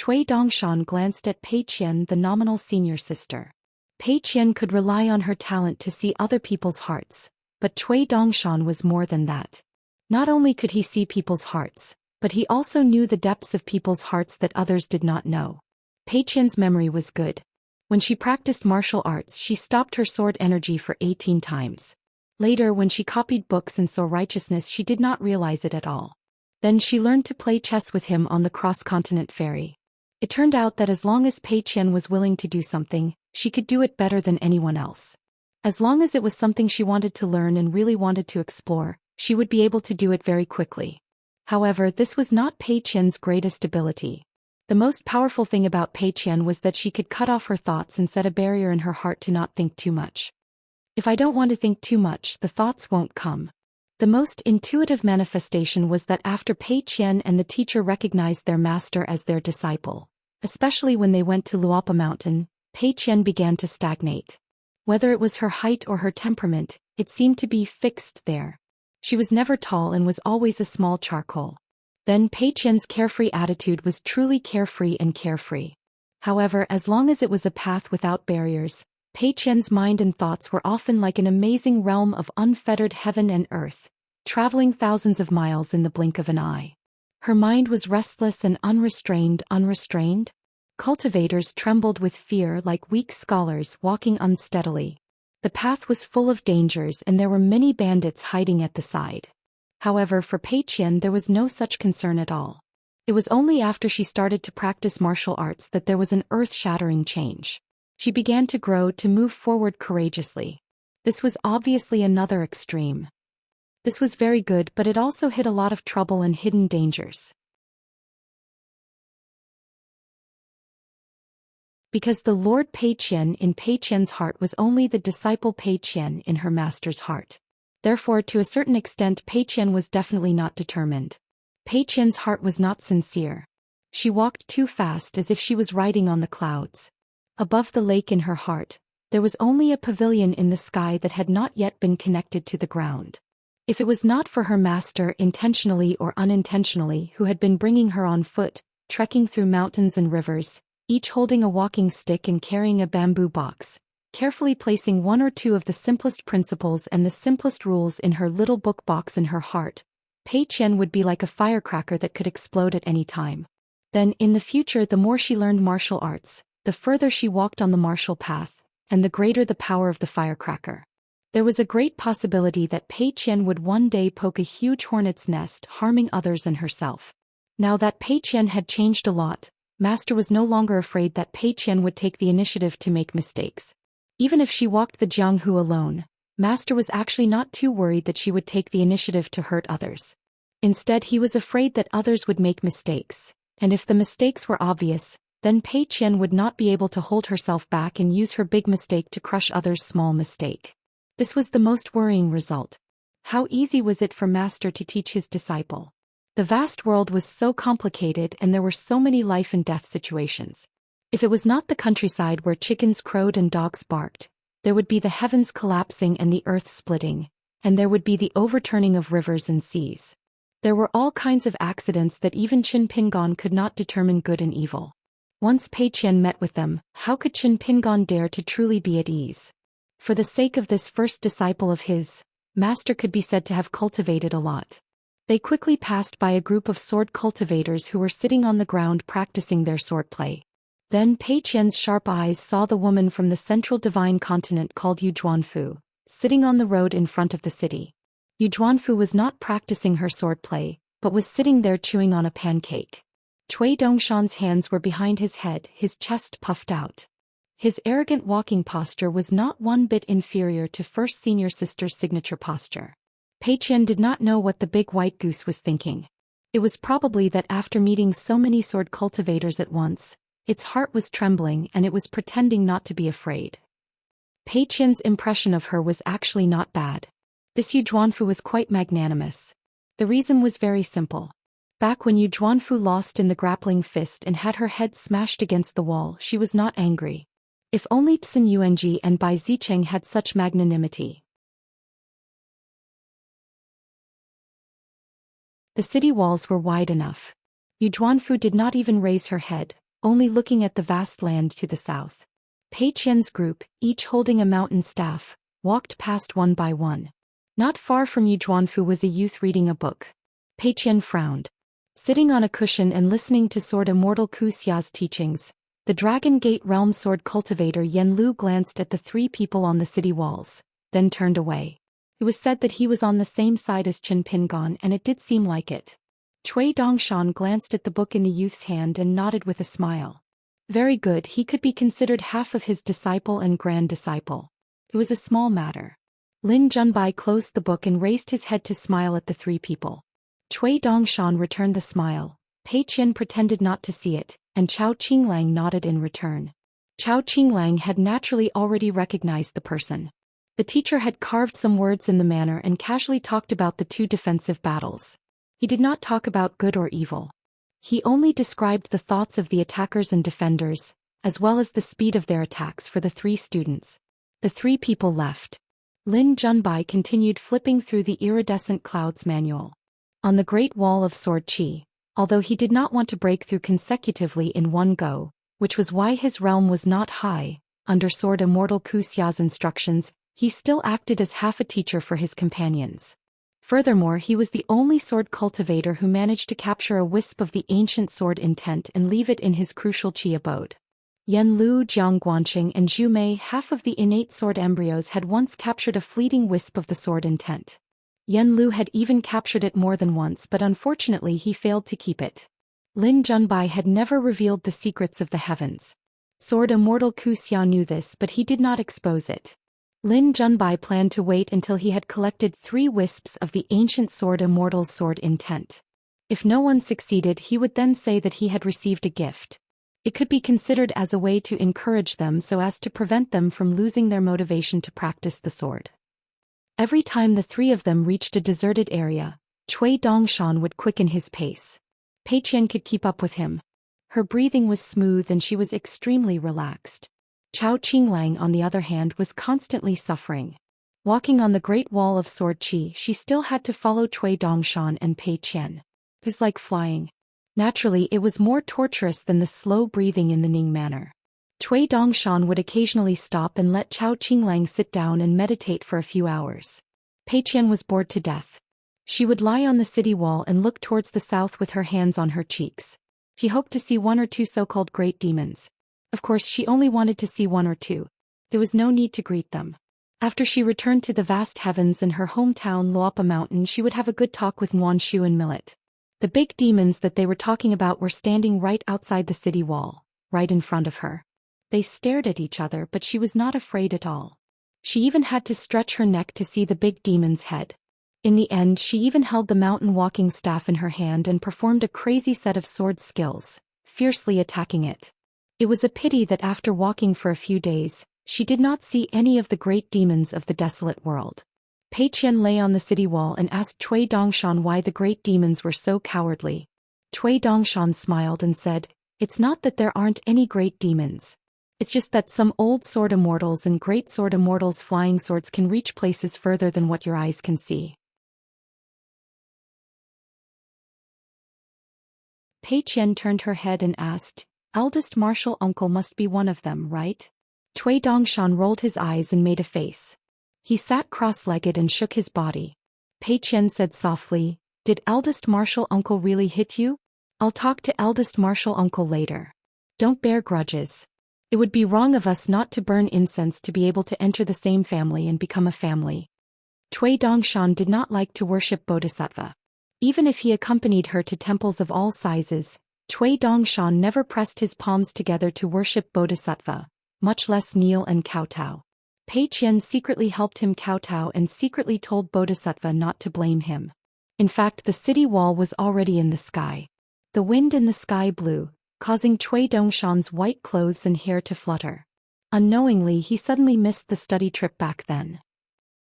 Cui Dongshan glanced at Pei Qian, the nominal senior sister. Pei Qian could rely on her talent to see other people's hearts, but Cui Dongshan was more than that. Not only could he see people's hearts, but he also knew the depths of people's hearts that others did not know. Pei Qian's memory was good. When she practiced martial arts, she stopped her sword energy for 18 times. Later, when she copied books and saw righteousness, she did not realize it at all. Then she learned to play chess with him on the cross-continent ferry. It turned out that as long as Pei Qian was willing to do something, she could do it better than anyone else. As long as it was something she wanted to learn and really wanted to explore, she would be able to do it very quickly. However, this was not Pei Qian's greatest ability. The most powerful thing about Pei Qian was that she could cut off her thoughts and set a barrier in her heart to not think too much. If I don't want to think too much, the thoughts won't come. The most intuitive manifestation was that after Pei Qian and the teacher recognized their master as their disciple, especially when they went to Luopa Mountain, Pei Qian began to stagnate. Whether it was her height or her temperament, it seemed to be fixed there. She was never tall and was always a small charcoal. Then Pei Qian's carefree attitude was truly carefree and carefree. However, as long as it was a path without barriers, Pei Qian's mind and thoughts were often like an amazing realm of unfettered heaven and earth, traveling thousands of miles in the blink of an eye. Her mind was restless and unrestrained. Cultivators trembled with fear like weak scholars walking unsteadily. The path was full of dangers and there were many bandits hiding at the side. However, for Pei Qian there was no such concern at all. It was only after she started to practice martial arts that there was an earth-shattering change. She began to grow, to move forward courageously. This was obviously another extreme. This was very good, but it also hid a lot of trouble and hidden dangers. Because the Lord Pei Qian in Pei Qian's heart was only the disciple Pei Qian in her master's heart. Therefore, to a certain extent, Pei Qian was definitely not determined. Pei Qian's heart was not sincere. She walked too fast, as if she was riding on the clouds. Above the lake in her heart, there was only a pavilion in the sky that had not yet been connected to the ground. If it was not for her master, intentionally or unintentionally, who had been bringing her on foot, trekking through mountains and rivers, each holding a walking stick and carrying a bamboo box, carefully placing one or two of the simplest principles and the simplest rules in her little book box in her heart, Pei Qian would be like a firecracker that could explode at any time. Then, in the future, the more she learned martial arts, the further she walked on the martial path, and the greater the power of the firecracker. There was a great possibility that Pei Qian would one day poke a huge hornet's nest, harming others and herself. Now that Pei Qian had changed a lot, Master was no longer afraid that Pei Qian would take the initiative to make mistakes. Even if she walked the Jianghu alone, Master was actually not too worried that she would take the initiative to hurt others. Instead, he was afraid that others would make mistakes, and if the mistakes were obvious, then Pei Qian would not be able to hold herself back and use her big mistake to crush others' small mistake. This was the most worrying result. How easy was it for Master to teach his disciple? The vast world was so complicated and there were so many life and death situations. If it was not the countryside where chickens crowed and dogs barked, there would be the heavens collapsing and the earth splitting, and there would be the overturning of rivers and seas. There were all kinds of accidents that even Qin Pingon could not determine good and evil. Once Pei Qian met with them, how could Qin Pingon dare to truly be at ease? For the sake of this first disciple of his, master could be said to have cultivated a lot. They quickly passed by a group of sword cultivators who were sitting on the ground practicing their swordplay. Then Pei Qian's sharp eyes saw the woman from the central divine continent called Yu Zhuanfu, sitting on the road in front of the city. Yu Zhuanfu was not practicing her swordplay, but was sitting there chewing on a pancake. Cui Dongshan's hands were behind his head, his chest puffed out. His arrogant walking posture was not one bit inferior to first senior sister's signature posture. Pei Qian did not know what the big white goose was thinking. It was probably that after meeting so many sword cultivators at once, its heart was trembling and it was pretending not to be afraid. Pei Qian's impression of her was actually not bad. This Yu Zhuanfu was quite magnanimous. The reason was very simple. Back when Yu Zhuanfu lost in the grappling fist and had her head smashed against the wall, she was not angry. If only Tsun Yuanji and Bai Zicheng had such magnanimity. The city walls were wide enough. Yu Zhuanfu did not even raise her head, only looking at the vast land to the south. Pei Qian's group, each holding a mountain staff, walked past one by one. Not far from Yu Zhuanfu was a youth reading a book. Pei Qian frowned. Sitting on a cushion and listening to Sword Immortal Wuxia's teachings, the Dragon Gate Realm sword cultivator Yan Lu glanced at the three people on the city walls, then turned away. It was said that he was on the same side as Qin Pingon, and it did seem like it. Cui Dongshan glanced at the book in the youth's hand and nodded with a smile. Very good, he could be considered half of his disciple and grand disciple. It was a small matter. Lin Junbai closed the book and raised his head to smile at the three people. Cui Dongshan returned the smile, Pei Qian pretended not to see it, and Chao Qinglang nodded in return. Chao Qinglang had naturally already recognized the person. The teacher had carved some words in the manner and casually talked about the two defensive battles. He did not talk about good or evil. He only described the thoughts of the attackers and defenders, as well as the speed of their attacks for the three students. The three people left. Lin Junbai continued flipping through the iridescent clouds manual. On the Great Wall of Sword Qi, although he did not want to break through consecutively in one go, which was why his realm was not high, under Sword Immortal Wuxia's instructions, he still acted as half a teacher for his companions. Furthermore, he was the only sword cultivator who managed to capture a wisp of the ancient sword intent and leave it in his crucial Qi abode. Yan Lu, Jiang Guanqing and Zhu Mei, half of the innate sword embryos, had once captured a fleeting wisp of the sword intent. Yan Lu had even captured it more than once, but unfortunately he failed to keep it. Lin Junbai had never revealed the secrets of the heavens. Sword Immortal Wuxia knew this, but he did not expose it. Lin Junbai planned to wait until he had collected 3 wisps of the ancient Sword Immortal's sword intent. If no one succeeded, he would then say that he had received a gift. It could be considered as a way to encourage them so as to prevent them from losing their motivation to practice the sword. Every time the 3 of them reached a deserted area, Cui Dongshan would quicken his pace. Pei Qian could keep up with him. Her breathing was smooth and she was extremely relaxed. Chao Qinglang, on the other hand, was constantly suffering. Walking on the Great Wall of Sword Qi, she still had to follow Cui Dongshan and Pei Qian. It was like flying. Naturally, it was more torturous than the slow breathing in the Ning manner. Cui Dongshan would occasionally stop and let Chao Qinglang sit down and meditate for a few hours. Pei Qian was bored to death. She would lie on the city wall and look towards the south with her hands on her cheeks. She hoped to see 1 or 2 so-called great demons. Of course, she only wanted to see 1 or 2. There was no need to greet them. After she returned to the vast heavens and her hometown Luopa Mountain, she would have a good talk with Nguan Shu and Millet. The big demons that they were talking about were standing right outside the city wall, right in front of her. They stared at each other, but she was not afraid at all. She even had to stretch her neck to see the big demon's head. In the end, she even held the mountain walking staff in her hand and performed a crazy set of sword skills, fiercely attacking it. It was a pity that after walking for a few days, she did not see any of the great demons of the desolate world. Pei Qian lay on the city wall and asked Cui Dongshan why the great demons were so cowardly. Cui Dongshan smiled and said, "It's not that there aren't any great demons. It's just that some old sword immortals and great sword immortals' flying swords can reach places further than what your eyes can see." Pei Qian turned her head and asked, "Eldest martial uncle must be one of them, right?" Cui Dongshan rolled his eyes and made a face. He sat cross-legged and shook his body. Pei Qian said softly, "Did eldest martial uncle really hit you? I'll talk to eldest martial uncle later. Don't bear grudges. It would be wrong of us not to burn incense to be able to enter the same family and become a family." Cui Dongshan did not like to worship Bodhisattva. Even if he accompanied her to temples of all sizes, Cui Dongshan never pressed his palms together to worship Bodhisattva, much less kneel and kowtow. Pei Qian secretly helped him kowtow and secretly told Bodhisattva not to blame him. In fact, the city wall was already in the sky. The wind in the sky blew, causing Cui Dongshan's white clothes and hair to flutter. Unknowingly, he suddenly missed the study trip back then.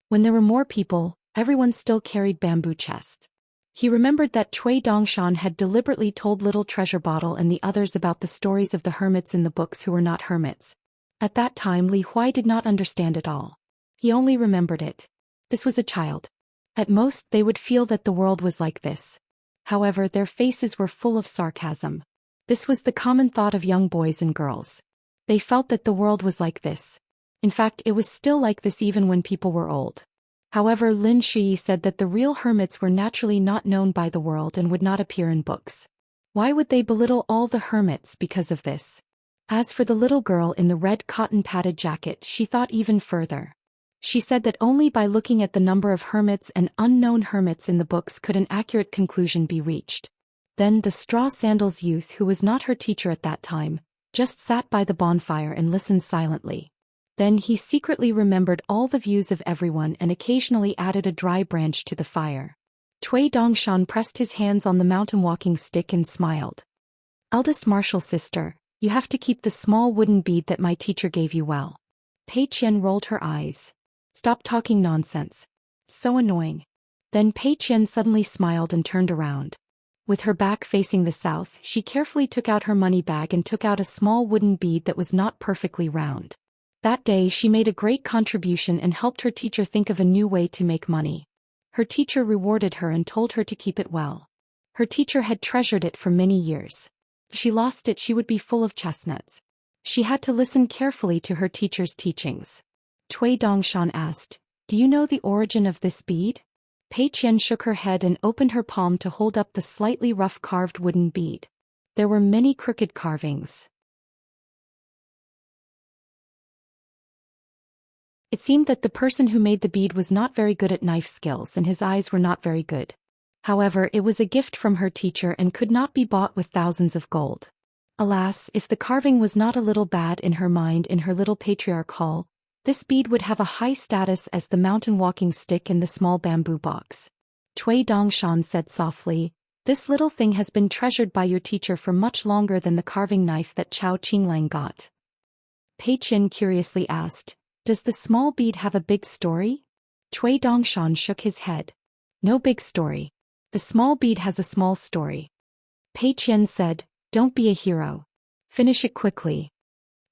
When there were more people, everyone still carried bamboo chests. He remembered that Cui Dongshan had deliberately told Little Treasure Bottle and the others about the stories of the hermits in the books who were not hermits. At that time Li Huai did not understand it all. He only remembered it. This was a child. At most they would feel that the world was like this. However, their faces were full of sarcasm. This was the common thought of young boys and girls. They felt that the world was like this. In fact, it was still like this even when people were old. However, Lin Shi said that the real hermits were naturally not known by the world and would not appear in books. Why would they belittle all the hermits because of this? As for the little girl in the red cotton padded jacket, she thought even further. She said that only by looking at the number of hermits and unknown hermits in the books could an accurate conclusion be reached. Then the straw sandals youth, who was not her teacher at that time, just sat by the bonfire and listened silently. Then he secretly remembered all the views of everyone and occasionally added a dry branch to the fire. Cui Dongshan pressed his hands on the mountain walking stick and smiled. "Eldest martial sister, you have to keep the small wooden bead that my teacher gave you well." Pei Qian rolled her eyes. "Stop talking nonsense. So annoying." Then Pei Qian suddenly smiled and turned around. With her back facing the south, she carefully took out her money bag and took out a small wooden bead that was not perfectly round. That day she made a great contribution and helped her teacher think of a new way to make money. Her teacher rewarded her and told her to keep it well. Her teacher had treasured it for many years. If she lost it, she would be full of chestnuts. She had to listen carefully to her teacher's teachings. Cui Dongshan asked, "Do you know the origin of this bead?" Pei Qian shook her head and opened her palm to hold up the slightly rough carved wooden bead. There were many crooked carvings. It seemed that the person who made the bead was not very good at knife skills and his eyes were not very good. However, it was a gift from her teacher and could not be bought with thousands of gold. Alas, if the carving was not a little bad in her mind in her little patriarch hall, this bead would have a high status as the mountain walking stick in the small bamboo box. Cui Dongshan said softly, "This little thing has been treasured by your teacher for much longer than the carving knife that Chao Qinglang got." Pei Qian curiously asked, "Does the small bead have a big story?" Cui Dongshan shook his head. "No big story. The small bead has a small story." Pei Qian said, "Don't be a hero. Finish it quickly."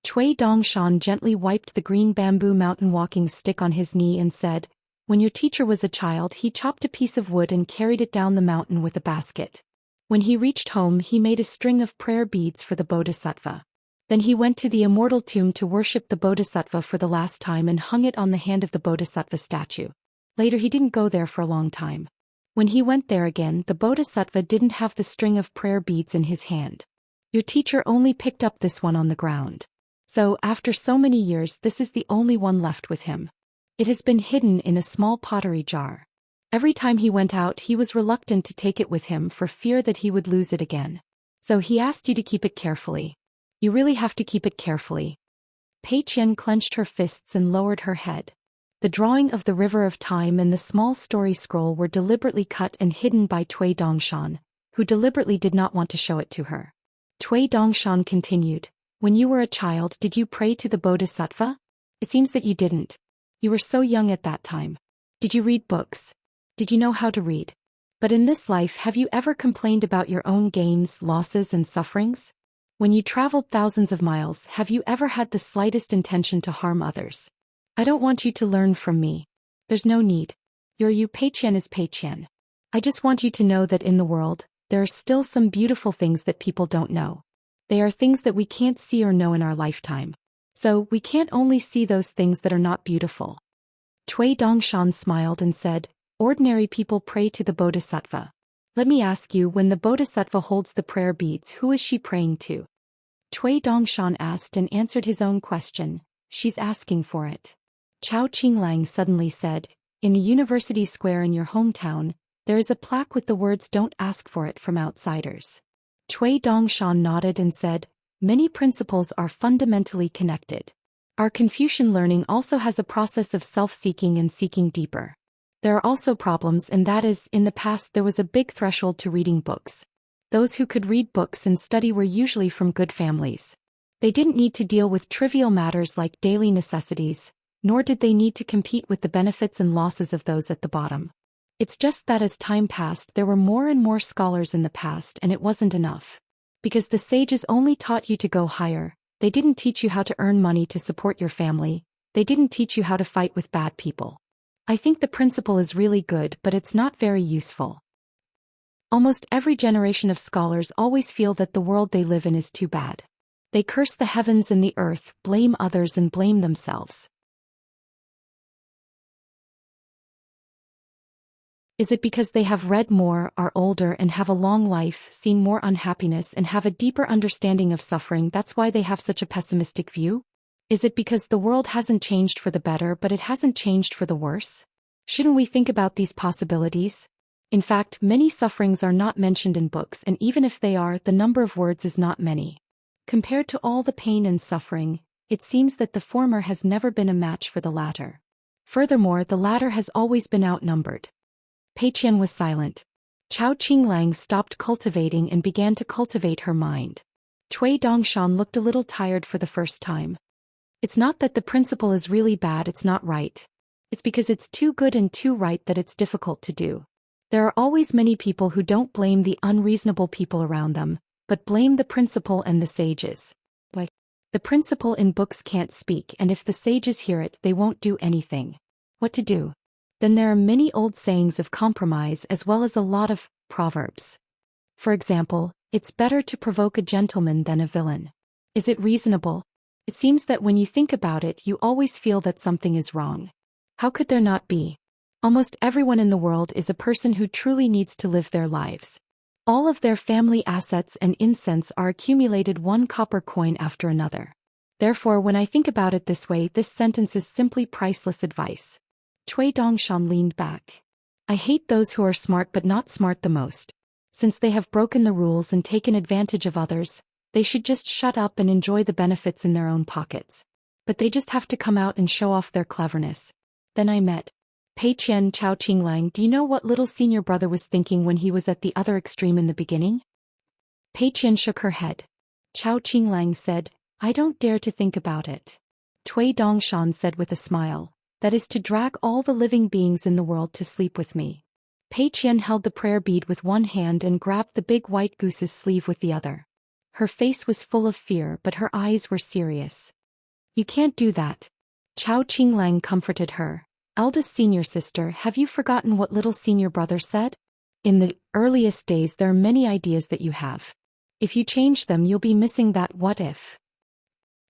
Cui Dongshan gently wiped the green bamboo mountain walking stick on his knee and said, "When your teacher was a child, he chopped a piece of wood and carried it down the mountain with a basket. When he reached home, he made a string of prayer beads for the Bodhisattva. Then he went to the Immortal tomb to worship the Bodhisattva for the last time and hung it on the hand of the Bodhisattva statue. Later he didn't go there for a long time. When he went there again, the Bodhisattva didn't have the string of prayer beads in his hand. Your teacher only picked up this one on the ground. So, after so many years, this is the only one left with him. It has been hidden in a small pottery jar. Every time he went out, he was reluctant to take it with him for fear that he would lose it again. So he asked you to keep it carefully. You really have to keep it carefully." Pei Qian clenched her fists and lowered her head. The drawing of the River of Time and the small story scroll were deliberately cut and hidden by Cui Dongshan, who deliberately did not want to show it to her. Cui Dongshan continued, "When you were a child, did you pray to the Bodhisattva? It seems that you didn't. You were so young at that time. Did you read books? Did you know how to read? But in this life, have you ever complained about your own gains, losses, and sufferings? When you traveled thousands of miles, have you ever had the slightest intention to harm others? I don't want you to learn from me. There's no need. Your you Pei Qian is Pei Qian. I just want you to know that in the world, there are still some beautiful things that people don't know. They are things that we can't see or know in our lifetime. So, we can't only see those things that are not beautiful. Cui Dongshan smiled and said, ordinary people pray to the Bodhisattva. Let me ask you, when the Bodhisattva holds the prayer beads, who is she praying to? Cui Dongshan asked and answered his own question. She's asking for it. Chao Qinglang suddenly said, in a university square in your hometown, there is a plaque with the words "Don't ask for it" from outsiders. Cui Dongshan nodded and said, many principles are fundamentally connected. Our Confucian learning also has a process of self-seeking and seeking deeper. There are also problems, and that is, in the past there was a big threshold to reading books. Those who could read books and study were usually from good families. They didn't need to deal with trivial matters like daily necessities, nor did they need to compete with the benefits and losses of those at the bottom. It's just that as time passed, there were more and more scholars in the past, and it wasn't enough. Because the sages only taught you to go higher, they didn't teach you how to earn money to support your family, they didn't teach you how to fight with bad people. I think the principle is really good, but it's not very useful. Almost every generation of scholars always feel that the world they live in is too bad. They curse the heavens and the earth, blame others and blame themselves. Is it because they have read more, are older and have a long life, seen more unhappiness and have a deeper understanding of suffering, that's why they have such a pessimistic view? Is it because the world hasn't changed for the better but it hasn't changed for the worse? Shouldn't we think about these possibilities? In fact, many sufferings are not mentioned in books, and even if they are, the number of words is not many. Compared to all the pain and suffering, it seems that the former has never been a match for the latter. Furthermore, the latter has always been outnumbered. Pei Qian was silent. Chao Qinglang stopped cultivating and began to cultivate her mind. Cui Dongshan looked a little tired for the first time. It's not that the principle is really bad, it's not right. It's because it's too good and too right that it's difficult to do. There are always many people who don't blame the unreasonable people around them, but blame the principle and the sages. Why? The principle in books can't speak, and if the sages hear it, they won't do anything. What to do? Then there are many old sayings of compromise as well as a lot of proverbs. For example, it's better to provoke a gentleman than a villain. Is it reasonable? It seems that when you think about it, you always feel that something is wrong. How could there not be? Almost everyone in the world is a person who truly needs to live their lives. All of their family assets and incense are accumulated one copper coin after another. Therefore, when I think about it this way, this sentence is simply priceless advice. Cui Dongshan leaned back. I hate those who are smart but not smart the most. Since they have broken the rules and taken advantage of others, they should just shut up and enjoy the benefits in their own pockets. But they just have to come out and show off their cleverness. Then I met Pei Qian. Chao Qinglang, do you know what little senior brother was thinking when he was at the other extreme in the beginning? Pei Qian shook her head. Chao Qinglang said, I don't dare to think about it. Cui Dongshan said with a smile, that is to drag all the living beings in the world to sleep with me. Pei Qian held the prayer bead with one hand and grabbed the big white goose's sleeve with the other. Her face was full of fear, but her eyes were serious. You can't do that. Chao Qinglang comforted her. Eldest senior sister, have you forgotten what little senior brother said? In the earliest days there are many ideas that you have. If you change them, you'll be missing that what if.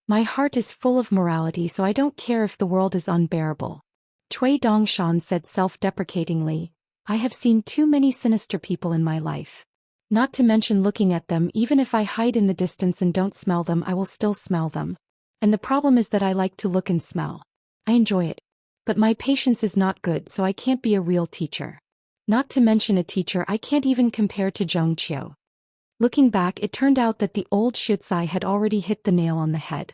My heart is full of morality, so I don't care if the world is unbearable. Cui Dongshan said self-deprecatingly, I have seen too many sinister people in my life. Not to mention looking at them, even if I hide in the distance and don't smell them, I will still smell them. And the problem is that I like to look and smell. I enjoy it. But my patience is not good, so I can't be a real teacher. Not to mention a teacher I can't even compare to Zhong Qiu. Looking back, it turned out that the old Xianxia had already hit the nail on the head.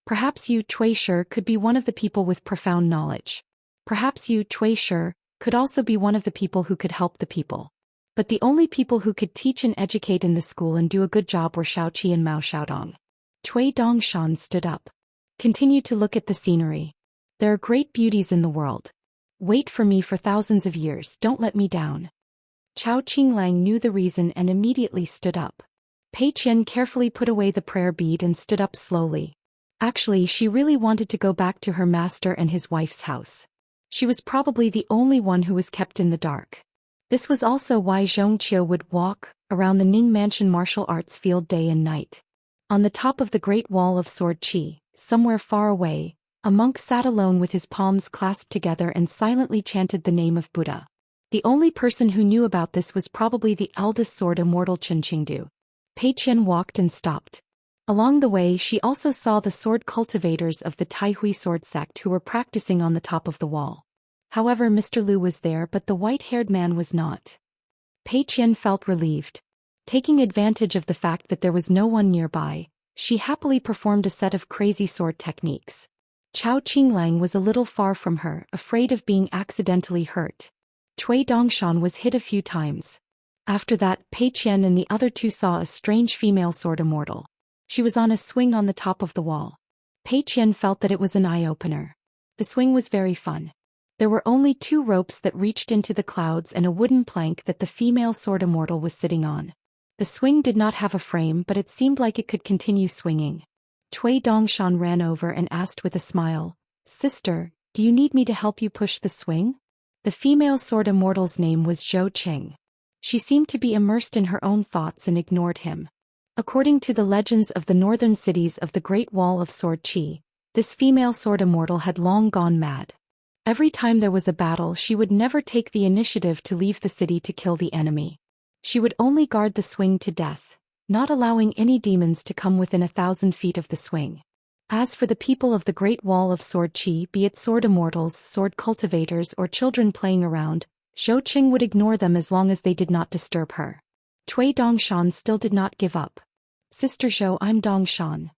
Perhaps you, Cui Shi, could be one of the people with profound knowledge. Perhaps you, Cui Shi, could also be one of the people who could help the people. But the only people who could teach and educate in the school and do a good job were Shaoqi and Mao Xiaodong. Cui Dongshan stood up. Continue to look at the scenery. There are great beauties in the world. Wait for me for thousands of years, don't let me down. Chao Qinglang knew the reason and immediately stood up. Pei Qian carefully put away the prayer bead and stood up slowly. Actually, she really wanted to go back to her master and his wife's house. She was probably the only one who was kept in the dark. This was also why Xianxia would walk around the Ning Mansion martial arts field day and night. On the top of the Great Wall of Sword Qi, somewhere far away, a monk sat alone with his palms clasped together and silently chanted the name of Buddha. The only person who knew about this was probably the eldest sword immortal Chen Qingdu. Pei Qian walked and stopped. Along the way she also saw the sword cultivators of the Taihui sword sect who were practicing on the top of the wall. However, Mr. Liu was there but the white-haired man was not. Pei Qian felt relieved. Taking advantage of the fact that there was no one nearby, she happily performed a set of crazy sword techniques. Chao Qinglang was a little far from her, afraid of being accidentally hurt. Cui Dongshan was hit a few times. After that, Pei Qian and the other two saw a strange female sword immortal. She was on a swing on the top of the wall. Pei Qian felt that it was an eye-opener. The swing was very fun. There were only 2 ropes that reached into the clouds and a wooden plank that the female sword immortal was sitting on. The swing did not have a frame but it seemed like it could continue swinging. Cui Dongshan ran over and asked with a smile, "Sister, do you need me to help you push the swing?" The female sword immortal's name was Zhou Xian. She seemed to be immersed in her own thoughts and ignored him. According to the legends of the northern cities of the Great Wall of Sword Qi, this female sword immortal had long gone mad. Every time there was a battle she would never take the initiative to leave the city to kill the enemy. She would only guard the swing to death, not allowing any demons to come within 1,000 feet of the swing. As for the people of the Great Wall of Sword Qi, be it sword immortals, sword cultivators or children playing around, Zhou Qing would ignore them as long as they did not disturb her. Cui Dongshan still did not give up. "Sister Zhou, I'm Dongshan."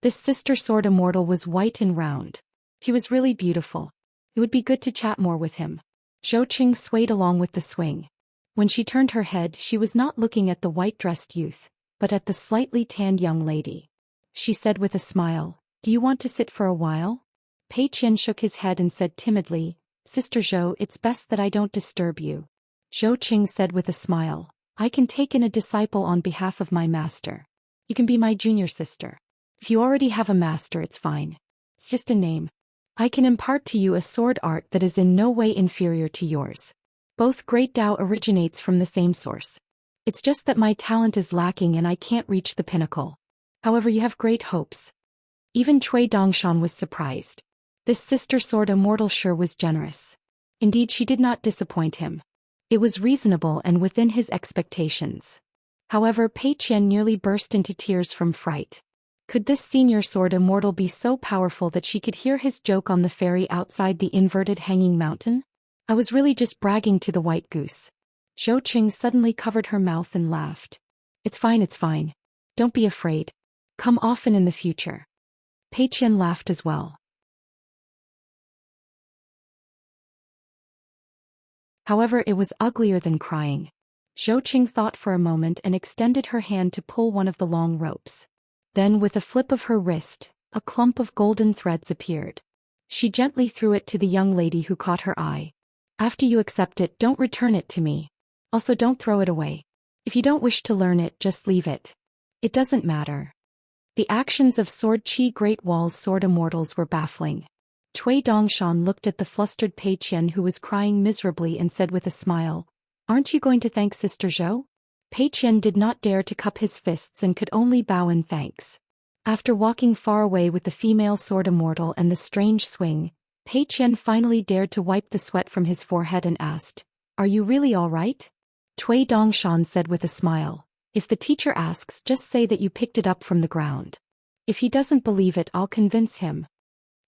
This sister sword immortal was white and round. He was really beautiful. It would be good to chat more with him. Zhou Qing swayed along with the swing. When she turned her head she was not looking at the white-dressed youth, but at the slightly tanned young lady. She said with a smile, "Do you want to sit for a while?" Pei Qian shook his head and said timidly, "Sister Zhou, it's best that I don't disturb you." Zhou Qing said with a smile, "I can take in a disciple on behalf of my master. You can be my junior sister. If you already have a master it's fine. It's just a name. I can impart to you a sword art that is in no way inferior to yours. Both great Tao originates from the same source. It's just that my talent is lacking and I can't reach the pinnacle. However, you have great hopes." Even Cui Dongshan was surprised. This sister sword immortal sure was generous. Indeed, she did not disappoint him. It was reasonable and within his expectations. However, Pei Qian nearly burst into tears from fright. Could this senior sword immortal be so powerful that she could hear his joke on the ferry outside the inverted hanging mountain? "I was really just bragging to the white goose." Zhou Qing suddenly covered her mouth and laughed. It's fine. Don't be afraid. Come often in the future." Pei Qian laughed as well. However, it was uglier than crying. Zhou Qing thought for a moment and extended her hand to pull one of the long ropes. Then, with a flip of her wrist, a clump of golden threads appeared. She gently threw it to the young lady who caught her eye. "After you accept it, don't return it to me. Also, don't throw it away. If you don't wish to learn it, just leave it. It doesn't matter." The actions of Sword Qi Great Wall's sword immortals were baffling. Cui Dongshan looked at the flustered Pei Qian who was crying miserably and said with a smile, "Aren't you going to thank Sister Zhou?" Pei Qian did not dare to cup his fists and could only bow in thanks. After walking far away with the female sword immortal and the strange swing, Pei Qian finally dared to wipe the sweat from his forehead and asked, "Are you really all right?" Cui Dongshan said with a smile, "If the teacher asks, just say that you picked it up from the ground. If he doesn't believe it, I'll convince him."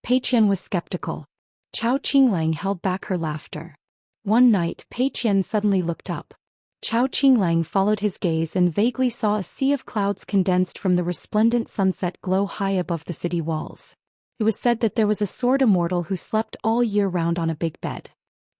Pei Qian was skeptical. Chao Qinglang held back her laughter. One night, Pei Qian suddenly looked up. Chao Qinglang followed his gaze and vaguely saw a sea of clouds condensed from the resplendent sunset glow high above the city walls. It was said that there was a sword immortal who slept all year round on a big bed.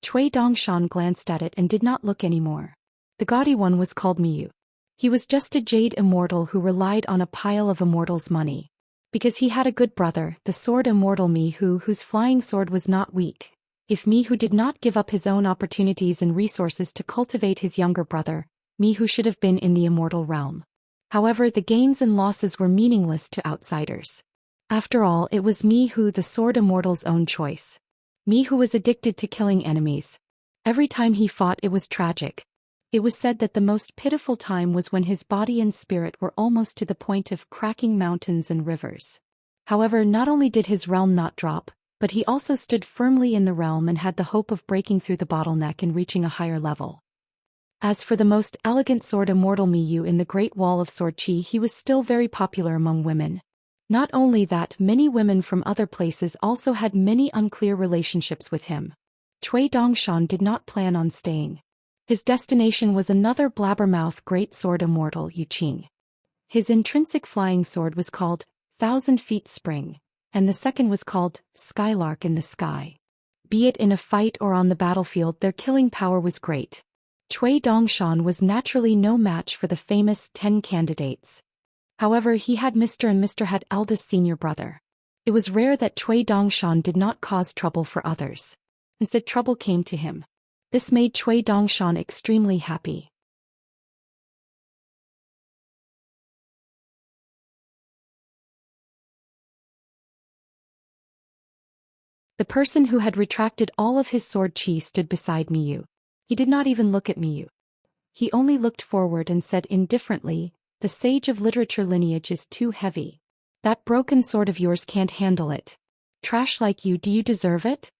Cui Dongshan glanced at it and did not look anymore. The gaudy one was called Miyu. He was just a jade immortal who relied on a pile of immortals' money. Because he had a good brother, the sword immortal Mihu, whose flying sword was not weak. If Mihu did not give up his own opportunities and resources to cultivate his younger brother, Mihu should have been in the immortal realm. However, the gains and losses were meaningless to outsiders. After all, it was Mihu, the sword immortal's own choice. Me who was addicted to killing enemies. Every time he fought it was tragic. It was said that the most pitiful time was when his body and spirit were almost to the point of cracking mountains and rivers. However, not only did his realm not drop, but he also stood firmly in the realm and had the hope of breaking through the bottleneck and reaching a higher level. As for the most elegant sword Immortal Miyu in the Great Wall of Sword Qi, he was still very popular among women. Not only that, many women from other places also had many unclear relationships with him. Cui Dongshan did not plan on staying. His destination was another blabbermouth great sword Immortal Yuqing. His intrinsic flying sword was called 1,000 Feet Spring, and the second was called Skylark in the Sky. Be it in a fight or on the battlefield, their killing power was great. Cui Dongshan was naturally no match for the famous 10 candidates. However, he had Mr. and Mr. had eldest senior brother. It was rare that Cui Dongshan did not cause trouble for others. Instead, trouble came to him. This made Cui Dongshan extremely happy. The person who had retracted all of his sword chi stood beside Miyu. He did not even look at Miyu. He only looked forward and said indifferently, "The sage of literature lineage is too heavy. That broken sword of yours can't handle it. Trash like you, do you deserve it?"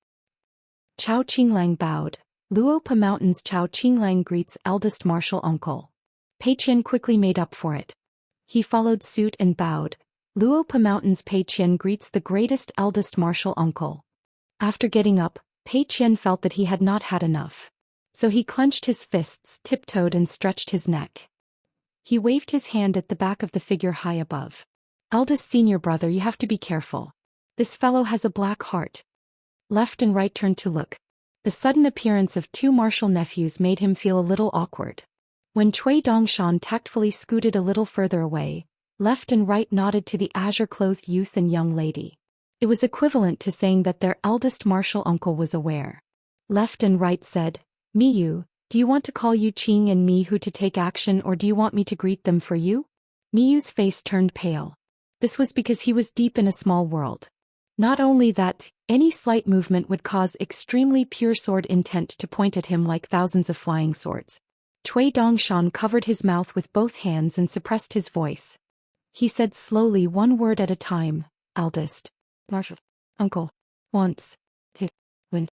Chao Qinglang bowed. Luopa Mountain's Chao Qinglang greets eldest martial uncle. Pei Qian quickly made up for it. He followed suit and bowed. Luopa Mountain's Pei Qian greets the greatest eldest martial uncle. After getting up, Pei Qian felt that he had not had enough. So he clenched his fists, tiptoed and stretched his neck. He waved his hand at the back of the figure high above. "Eldest senior brother, you have to be careful. This fellow has a black heart." Left and right turned to look. The sudden appearance of two martial nephews made him feel a little awkward. When Cui Dongshan tactfully scooted a little further away, left and right nodded to the azure-clothed youth and young lady. It was equivalent to saying that their eldest martial uncle was aware. Left and right said, "Miyu, do you want to call Yuqing and Mihu to take action, or do you want me to greet them for you?" Miyu's face turned pale. This was because he was deep in a small world. Not only that, any slight movement would cause extremely pure sword intent to point at him like thousands of flying swords. Cui Dongshan covered his mouth with both hands and suppressed his voice. He said slowly, one word at a time, "Eldest. Marshal. Uncle. Once. When.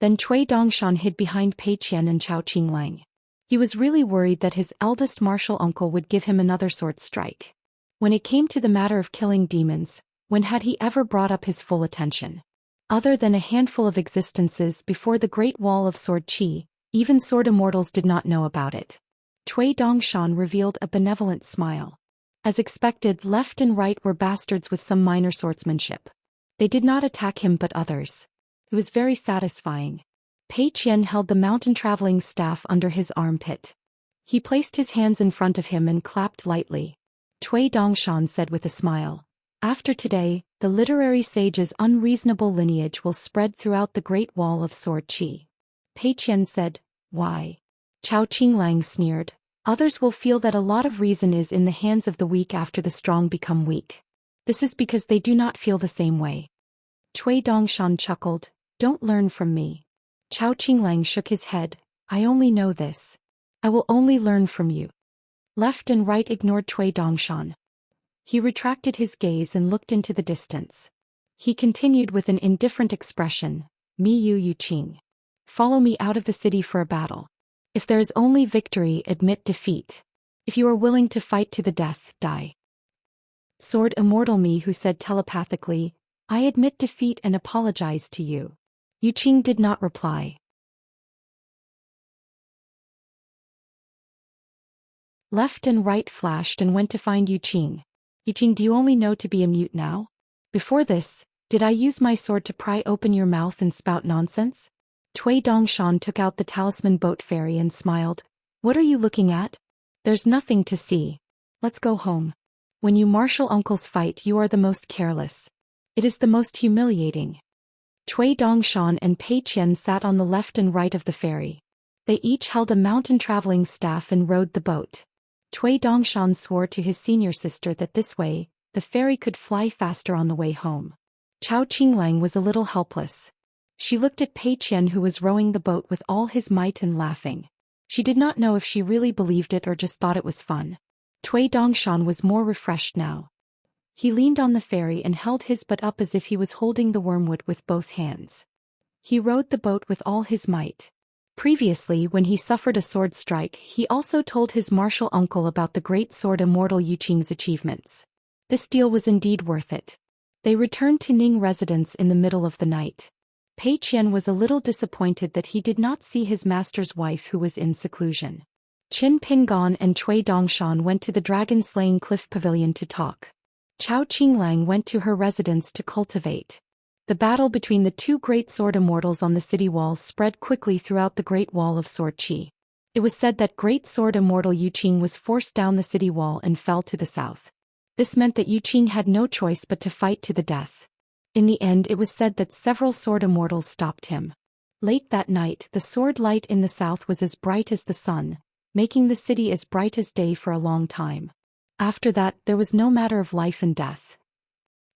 Then Cui Dongshan hid behind Pei Qian and Chao Qinglang. He was really worried that his eldest martial uncle would give him another sword strike. When it came to the matter of killing demons, when had he ever brought up his full attention? Other than a handful of existences before the Great Wall of Sword Qi, even sword immortals did not know about it. Cui Dongshan revealed a benevolent smile. As expected, left and right were bastards with some minor swordsmanship. They did not attack him but others. It was very satisfying. Pei Qian held the mountain-traveling staff under his armpit. He placed his hands in front of him and clapped lightly. Cui Dongshan said with a smile, "After today, the literary sage's unreasonable lineage will spread throughout the Great Wall of Sword Qi." Pei Qian said, "Why?" Chao Qinglang sneered, "Others will feel that a lot of reason is in the hands of the weak after the strong become weak. This is because they do not feel the same way." Cui Dongshan chuckled, "Don't learn from me." Chao Qinglang shook his head, "I only know this. I will only learn from you." Left and right ignored Cui Dongshan. He retracted his gaze and looked into the distance. He continued with an indifferent expression, "Miyu Yuqing. Follow me out of the city for a battle. If there is only victory, admit defeat. If you are willing to fight to the death, die." Sword Immortal Mihu said telepathically, "I admit defeat and apologize to you." Yuqing did not reply. Left and right flashed and went to find Yuqing. "Yuqing, do you only know to be a mute now? Before this, did I use my sword to pry open your mouth and spout nonsense?" Cui Dongshan took out the talisman boat fairy and smiled. "What are you looking at? There's nothing to see. Let's go home. When you martial uncles fight, you are the most careless. It is the most humiliating." Cui Dongshan and Pei Qian sat on the left and right of the ferry. They each held a mountain-traveling staff and rowed the boat. Cui Dongshan swore to his senior sister that this way, the ferry could fly faster on the way home. Chao Qinglang was a little helpless. She looked at Pei Qian, who was rowing the boat with all his might and laughing. She did not know if she really believed it or just thought it was fun. Cui Dongshan was more refreshed now. He leaned on the ferry and held his butt up as if he was holding the wormwood with both hands. He rowed the boat with all his might. Previously, when he suffered a sword strike, he also told his martial uncle about the great sword Immortal Yuqing's achievements. This deal was indeed worth it. They returned to Ning residence in the middle of the night. Pei Qian was a little disappointed that he did not see his master's wife, who was in seclusion. Qin Pingon and Cui Dongshan went to the dragon-slaying cliff pavilion to talk. Chao Qinglang went to her residence to cultivate. The battle between the two great sword immortals on the city walls spread quickly throughout the Great Wall of Sword Qi. It was said that great sword immortal Yuqing was forced down the city wall and fell to the south. This meant that Yuqing had no choice but to fight to the death. In the end, it was said that several sword immortals stopped him. Late that night, the sword light in the south was as bright as the sun, making the city as bright as day for a long time. After that, there was no matter of life and death.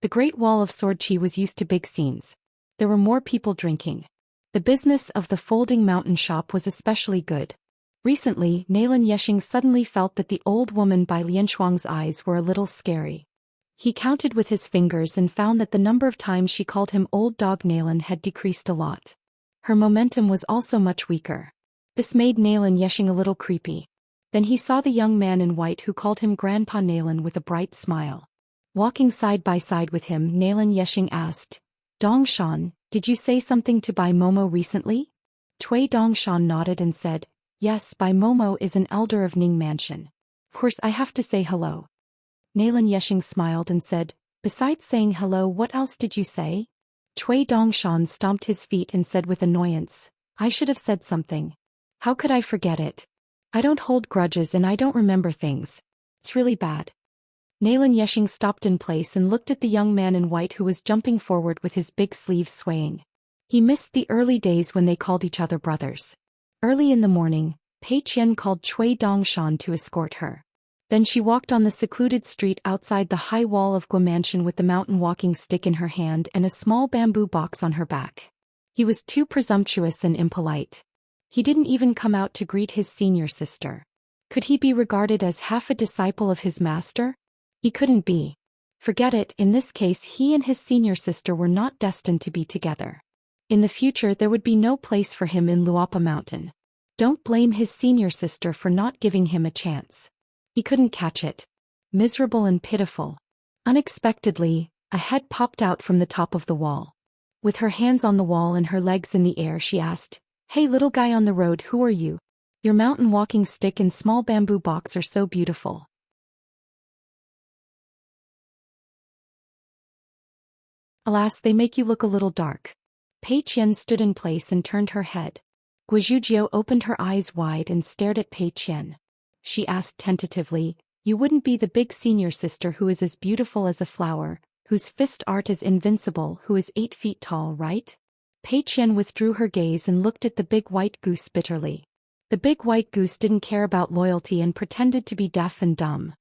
The Great Wall of Sword Qi was used to big scenes. There were more people drinking. The business of the folding mountain shop was especially good. Recently, Nalan Yexing suddenly felt that the old woman by Lianshuang's eyes were a little scary. He counted with his fingers and found that the number of times she called him old dog Nalan had decreased a lot. Her momentum was also much weaker. This made Nalan Yexing a little creepy. Then he saw the young man in white who called him Grandpa Nalan with a bright smile. Walking side by side with him, Nalan Yexing asked, "Dongshan, did you say something to Bai Momo recently?" Cui Dongshan nodded and said, "Yes, Bai Momo is an elder of Ning Mansion. Of course I have to say hello." Nalan Yexing smiled and said, "Besides saying hello, what else did you say?" Cui Dongshan stomped his feet and said with annoyance, "I should have said something. How could I forget it? I don't hold grudges and I don't remember things. It's really bad." Nalan Yexing stopped in place and looked at the young man in white who was jumping forward with his big sleeves swaying. He missed the early days when they called each other brothers. Early in the morning, Pei Qian called Cui Dongshan to escort her. Then she walked on the secluded street outside the high wall of Gua Mansion with the mountain walking stick in her hand and a small bamboo box on her back. He was too presumptuous and impolite. He didn't even come out to greet his senior sister. Could he be regarded as half a disciple of his master? He couldn't be. Forget it, in this case he and his senior sister were not destined to be together. In the future there would be no place for him in Luopa Mountain. Don't blame his senior sister for not giving him a chance. He couldn't catch it. Miserable and pitiful. Unexpectedly, a head popped out from the top of the wall. With her hands on the wall and her legs in the air, she asked, "Hey little guy on the road, who are you? Your mountain walking stick and small bamboo box are so beautiful." "Alas, they make you look a little dark." Pei Qian stood in place and turned her head. Guizhujiu opened her eyes wide and stared at Pei Qian. She asked tentatively, "You wouldn't be the big senior sister who is as beautiful as a flower, whose fist art is invincible, who is 8 feet tall, right?" Pei Qian withdrew her gaze and looked at the big white goose bitterly. The big white goose didn't care about loyalty and pretended to be deaf and dumb.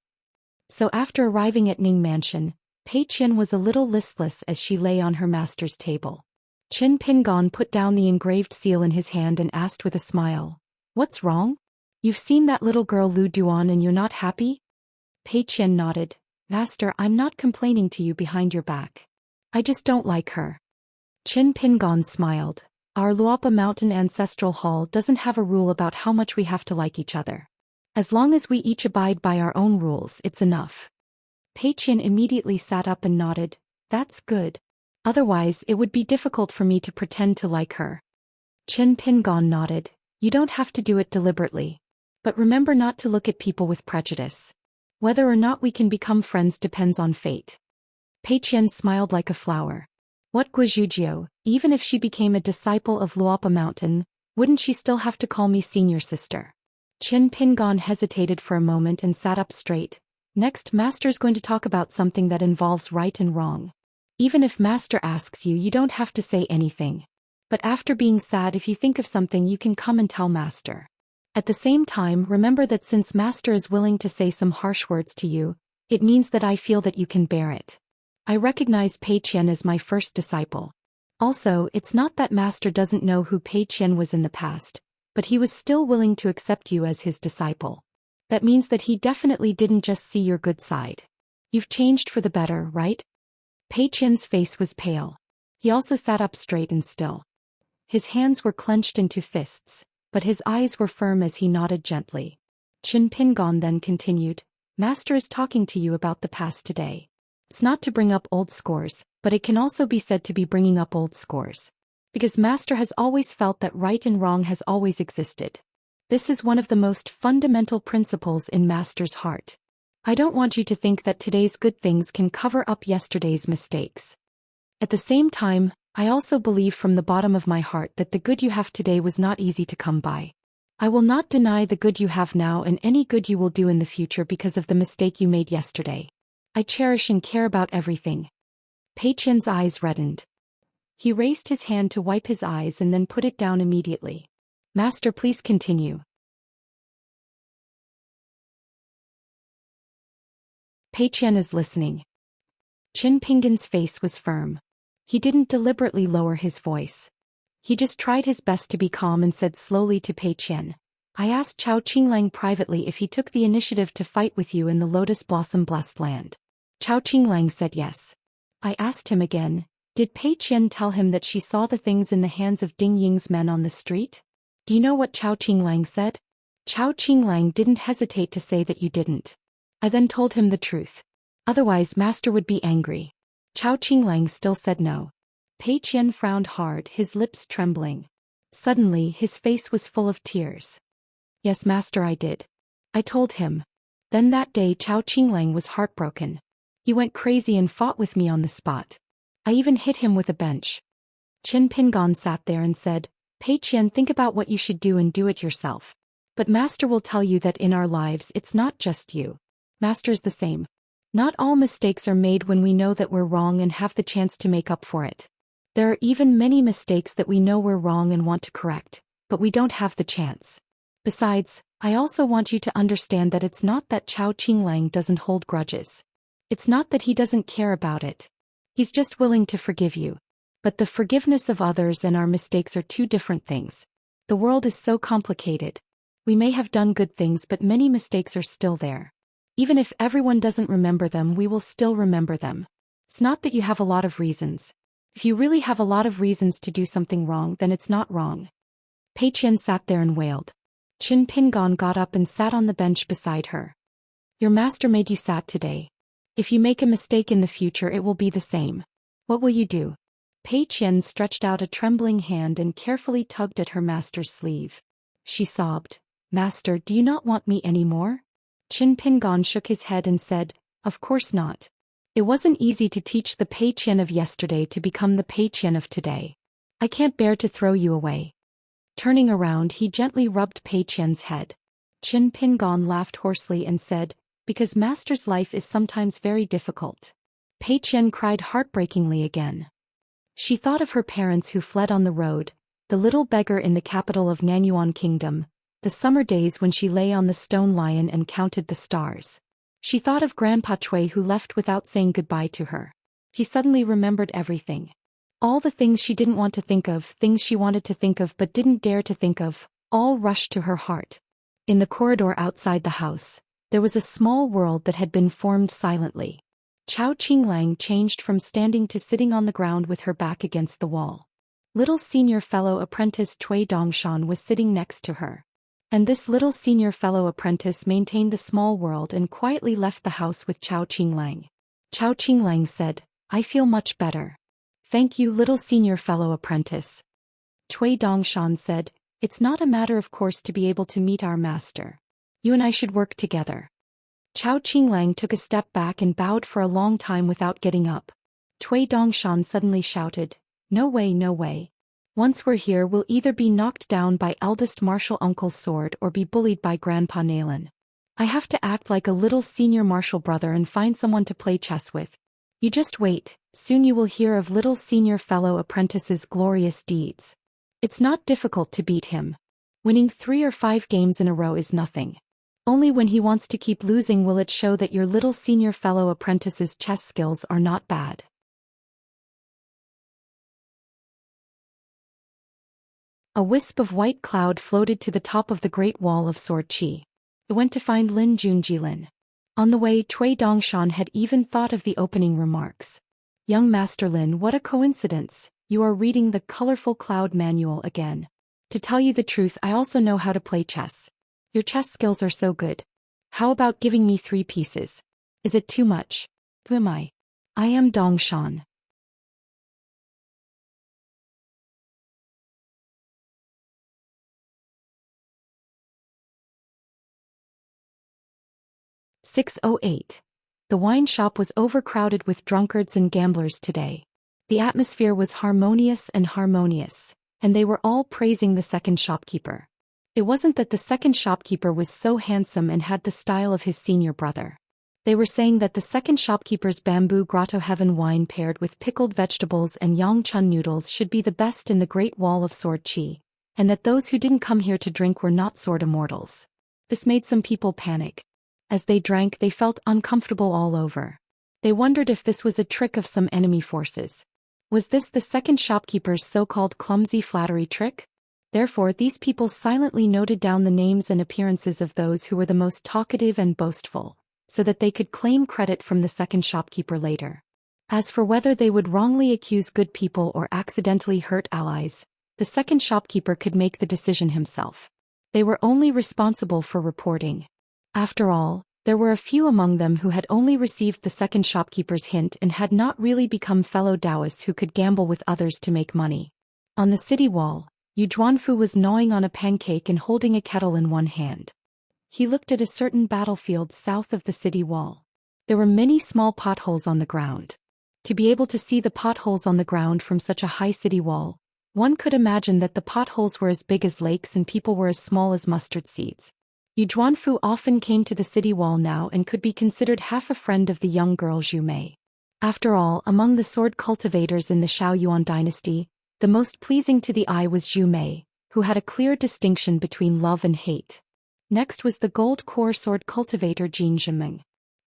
So after arriving at Ning Mansion, Pei Qian was a little listless as she lay on her master's table. Qin Pingon put down the engraved seal in his hand and asked with a smile, "What's wrong? You've seen that little girl Lu Duan and you're not happy?" Pei Qian nodded. "Master, I'm not complaining to you behind your back. I just don't like her." Qin Pingon smiled. "Our Luopa Mountain Ancestral Hall doesn't have a rule about how much we have to like each other. As long as we each abide by our own rules, it's enough." Pei Qian immediately sat up and nodded. "That's good. Otherwise, it would be difficult for me to pretend to like her." Qin Pingon nodded. "You don't have to do it deliberately. But remember not to look at people with prejudice. Whether or not we can become friends depends on fate." Pei Qian smiled like a flower. What Guizhujiu, even if she became a disciple of Luopa Mountain, wouldn't she still have to call me senior sister? Qin Pingon hesitated for a moment and sat up straight. "Next, Master's going to talk about something that involves right and wrong. Even if Master asks you, you don't have to say anything. But after being sad, if you think of something, you can come and tell Master. At the same time, remember that since Master is willing to say some harsh words to you, it means that I feel that you can bear it. I recognize Pei Qian as my first disciple. Also, it's not that Master doesn't know who Pei Qian was in the past, but he was still willing to accept you as his disciple. That means that he definitely didn't just see your good side. You've changed for the better, right? Pei Qian's face was pale. He also sat up straight and still. His hands were clenched into fists, but his eyes were firm as he nodded gently. Qin Pingon then continued, Master is talking to you about the past today. It's not to bring up old scores, but it can also be said to be bringing up old scores. Because Master has always felt that right and wrong has always existed. This is one of the most fundamental principles in Master's heart. I don't want you to think that today's good things can cover up yesterday's mistakes. At the same time, I also believe from the bottom of my heart that the good you have today was not easy to come by. I will not deny the good you have now and any good you will do in the future because of the mistake you made yesterday. I cherish and care about everything. Pei Qian's eyes reddened. He raised his hand to wipe his eyes and then put it down immediately. Master, please continue. Pei Qian is listening. Qin Pingon's face was firm. He didn't deliberately lower his voice. He just tried his best to be calm and said slowly to Pei Qian, I asked Chao Qinglang privately if he took the initiative to fight with you in the Lotus Blossom Blessed Land. Chao Qinglang said yes. I asked him again, did Pei Qian tell him that she saw the things in the hands of Ding Ying's men on the street? Do you know what Chao Qinglang said? Chao Qinglang didn't hesitate to say that you didn't. I then told him the truth. Otherwise Master would be angry. Chao Qinglang still said no. Pei Qian frowned hard, his lips trembling. Suddenly his face was full of tears. Yes, Master, I did. I told him. Then that day Chao Qinglang was heartbroken. He went crazy and fought with me on the spot. I even hit him with a bench. Qin Pingon sat there and said, Pei Qian, think about what you should do and do it yourself. But Master will tell you that in our lives it's not just you. Master's the same. Not all mistakes are made when we know that we're wrong and have the chance to make up for it. There are even many mistakes that we know we're wrong and want to correct, but we don't have the chance. Besides, I also want you to understand that it's not that Chao Qinglang doesn't hold grudges. It's not that he doesn't care about it. He's just willing to forgive you. But the forgiveness of others and our mistakes are two different things. The world is so complicated. We may have done good things, but many mistakes are still there. Even if everyone doesn't remember them, we will still remember them. It's not that you have a lot of reasons. If you really have a lot of reasons to do something wrong, then it's not wrong. Pei Qian sat there and wailed. Qin Pingon got up and sat on the bench beside her. Your master made you sat today. If you make a mistake in the future, it will be the same. What will you do? Pei Qian stretched out a trembling hand and carefully tugged at her master's sleeve. She sobbed, Master, do you not want me anymore? Qin Pingon shook his head and said, Of course not. It wasn't easy to teach the Pei Qian of yesterday to become the Pei Qian of today. I can't bear to throw you away. Turning around, he gently rubbed Pei Qian's head. Qin Pingon laughed hoarsely and said, Because Master's life is sometimes very difficult. Pei Qian cried heartbreakingly again. She thought of her parents who fled on the road, the little beggar in the capital of Nanyuan Kingdom, the summer days when she lay on the stone lion and counted the stars. She thought of Grandpa Cui who left without saying goodbye to her. He suddenly remembered everything. All the things she didn't want to think of, things she wanted to think of but didn't dare to think of, all rushed to her heart. In the corridor outside the house, there was a small world that had been formed silently. Chao Qinglang changed from standing to sitting on the ground with her back against the wall. Little senior fellow apprentice Cui Dongshan was sitting next to her. And this little senior fellow apprentice maintained the small world and quietly left the house with Chao Qinglang. Chao Qinglang said, I feel much better. Thank you, little senior fellow apprentice. Cui Dongshan said, It's not a matter of course to be able to meet our master. You and I should work together. Chao Qinglang took a step back and bowed for a long time without getting up. Cui Dongshan suddenly shouted, No way, no way. Once we're here, we'll either be knocked down by eldest martial uncle's sword or be bullied by Grandpa Nalen. I have to act like a little senior martial brother and find someone to play chess with. You just wait, soon you will hear of little senior fellow apprentice's glorious deeds. It's not difficult to beat him. Winning 3 or 5 games in a row is nothing. Only when he wants to keep losing will it show that your little senior fellow apprentice's chess skills are not bad. A wisp of white cloud floated to the top of the Great Wall of Sword Qi. It went to find Lin Junjilin. On the way, Cui Dongshan had even thought of the opening remarks. Young Master Lin, what a coincidence, you are reading the colorful cloud manual again. To tell you the truth, I also know how to play chess. Your chess skills are so good. How about giving me 3 pieces? Is it too much? Who am I? I am Dongshan. "608. The wine shop was overcrowded with drunkards and gamblers today. The atmosphere was harmonious, and they were all praising the second shopkeeper. It wasn't that the second shopkeeper was so handsome and had the style of his senior brother. They were saying that the second shopkeeper's bamboo grotto heaven wine paired with pickled vegetables and yangchun noodles should be the best in the Great Wall of Sword Qi, and that those who didn't come here to drink were not sword immortals. This made some people panic. As they drank, they felt uncomfortable all over. They wondered if this was a trick of some enemy forces. Was this the second shopkeeper's so-called clumsy flattery trick? Therefore, these people silently noted down the names and appearances of those who were the most talkative and boastful, so that they could claim credit from the second shopkeeper later. As for whether they would wrongly accuse good people or accidentally hurt allies, the second shopkeeper could make the decision himself. They were only responsible for reporting. After all, there were a few among them who had only received the second shopkeeper's hint and had not really become fellow Daoists who could gamble with others to make money. On the city wall, Yu Zhuanfu was gnawing on a pancake and holding a kettle in one hand. He looked at a certain battlefield south of the city wall. There were many small potholes on the ground. To be able to see the potholes on the ground from such a high city wall, one could imagine that the potholes were as big as lakes and people were as small as mustard seeds. Yu Zhuanfu often came to the city wall now and could be considered half a friend of the young girl Zhu Mei. After all, among the sword cultivators in the Shaoyuan dynasty, the most pleasing to the eye was Zhu Mei, who had a clear distinction between love and hate. Next was the gold core sword cultivator Jin Zhimeng.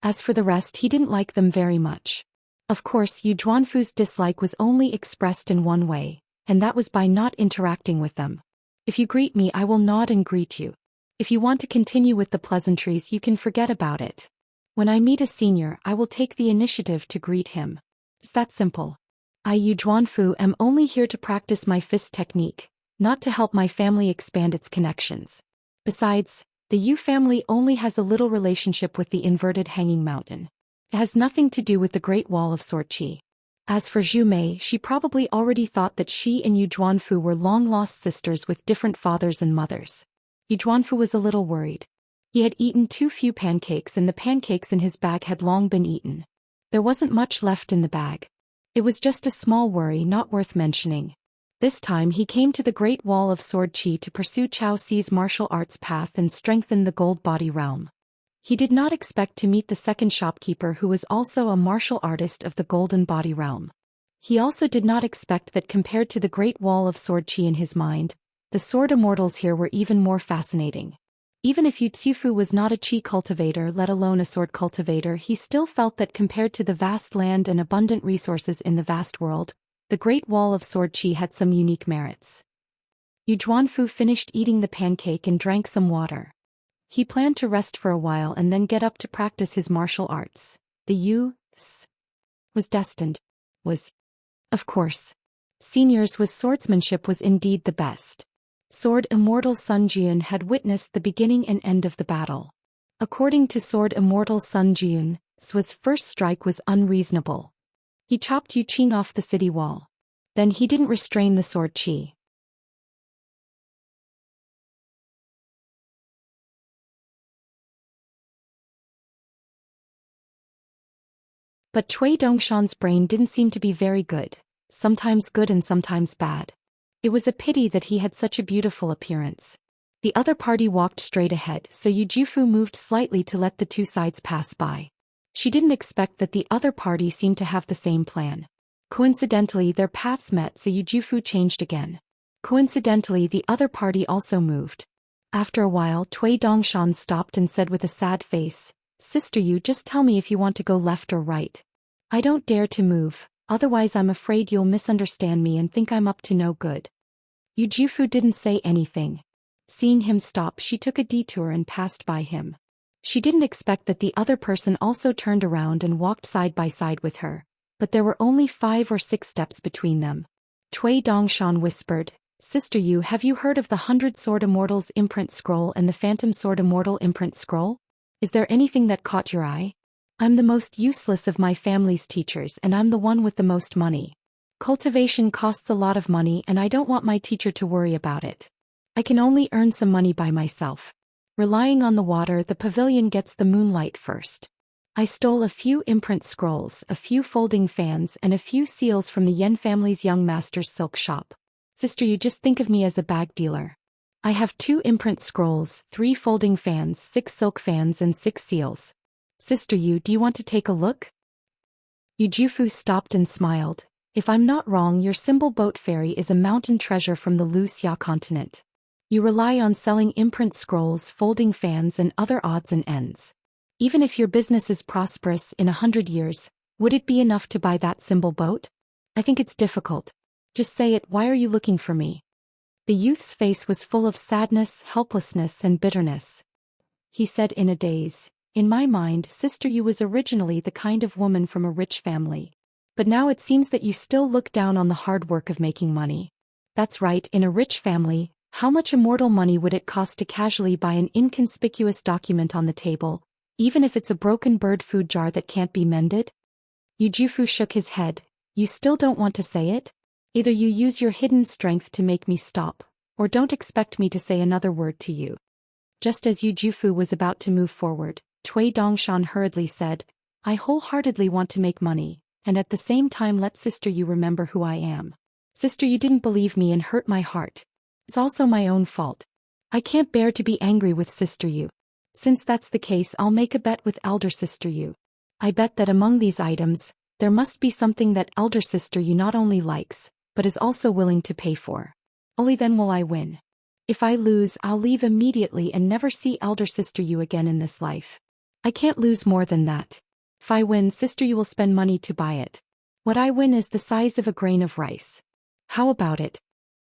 As for the rest, he didn't like them very much. Of course, Yu Zhuanfu's dislike was only expressed in one way, and that was by not interacting with them. If you greet me, I will nod and greet you. If you want to continue with the pleasantries, you can forget about it. When I meet a senior, I will take the initiative to greet him. It's that simple. I, Yu Zhuanfu, am only here to practice my fist technique, not to help my family expand its connections. Besides, the Yu family only has a little relationship with the inverted hanging mountain. It has nothing to do with the Great Wall of Sword Qi. As for Zhu Mei, she probably already thought that she and Yu Zhuanfu were long-lost sisters with different fathers and mothers. Yu Zhuanfu was a little worried. He had eaten too few pancakes and the pancakes in his bag had long been eaten. There wasn't much left in the bag. It was just a small worry not worth mentioning. This time he came to the Great Wall of Sword Qi to pursue Chao Ci's martial arts path and strengthen the Gold Body realm. He did not expect to meet the second shopkeeper who was also a martial artist of the Golden Body realm. He also did not expect that compared to the Great Wall of Sword Qi in his mind, the sword immortals here were even more fascinating. Even if Yu Xifu was not a Qi cultivator, let alone a sword cultivator, he still felt that compared to the vast land and abundant resources in the vast world, the Great Wall of Sword Qi had some unique merits. Yu Zhuanfu finished eating the pancake and drank some water. He planned to rest for a while and then get up to practice his martial arts. The Yu was destined. Of course. Senior's with swordsmanship was indeed the best. Sword Immortal Sun Jian had witnessed the beginning and end of the battle. According to Sword Immortal Sun Jian, Su's first strike was unreasonable. He chopped Yu Qing off the city wall. Then he didn't restrain the sword qi. But Cui Dongshan's brain didn't seem to be very good, sometimes good and sometimes bad. It was a pity that he had such a beautiful appearance. The other party walked straight ahead, so Yu Jifu moved slightly to let the two sides pass by. She didn't expect that the other party seemed to have the same plan. Coincidentally, their paths met, so Yu Jifu changed again. Coincidentally, the other party also moved. After a while, Cui Dongshan stopped and said with a sad face, "Sister Yu, just tell me if you want to go left or right. I don't dare to move, otherwise I'm afraid you'll misunderstand me and think I'm up to no good." Yu Jufu didn't say anything. Seeing him stop, she took a detour and passed by him. She didn't expect that the other person also turned around and walked side by side with her, but there were only 5 or 6 steps between them. Cui Dongshan whispered, "Sister Yu, have you heard of the 100 Sword Immortals imprint scroll and the Phantom Sword Immortal imprint scroll? Is there anything that caught your eye? I'm the most useless of my family's teachers and I'm the one with the most money. Cultivation costs a lot of money and I don't want my teacher to worry about it. I can only earn some money by myself. Relying on the water, the pavilion gets the moonlight first. I stole a few imprint scrolls, a few folding fans and a few seals from the Yen family's young master's silk shop. Sister, you just think of me as a bag dealer. I have 2 imprint scrolls, 3 folding fans, 6 silk fans and 6 seals. Sister Yu, do you want to take a look?" Yu Jufu stopped and smiled. "If I'm not wrong, your symbol boat fairy is a mountain treasure from the Wuxia continent. You rely on selling imprint scrolls, folding fans and other odds and ends. Even if your business is prosperous in 100 years, would it be enough to buy that symbol boat? I think it's difficult. Just say it, why are you looking for me?" The youth's face was full of sadness, helplessness and bitterness. He said in a daze, "In my mind, Sister Yu was originally the kind of woman from a rich family. But now it seems that you still look down on the hard work of making money. That's right, in a rich family, how much immortal money would it cost to casually buy an inconspicuous document on the table, even if it's a broken bird food jar that can't be mended?" Yu Jufu shook his head. "You still don't want to say it? Either you use your hidden strength to make me stop, or don't expect me to say another word to you." Just as Yu Jufu was about to move forward, Cui Dongshan hurriedly said, "I wholeheartedly want to make money, and at the same time let Sister Yu remember who I am. Sister Yu didn't believe me and hurt my heart. It's also my own fault. I can't bear to be angry with Sister Yu. Since that's the case, I'll make a bet with Elder Sister Yu. I bet that among these items, there must be something that Elder Sister Yu not only likes, but is also willing to pay for. Only then will I win. If I lose, I'll leave immediately and never see Elder Sister Yu again in this life. I can't lose more than that. If I win, Sister Yu will spend money to buy it. What I win is the size of a grain of rice. How about it?"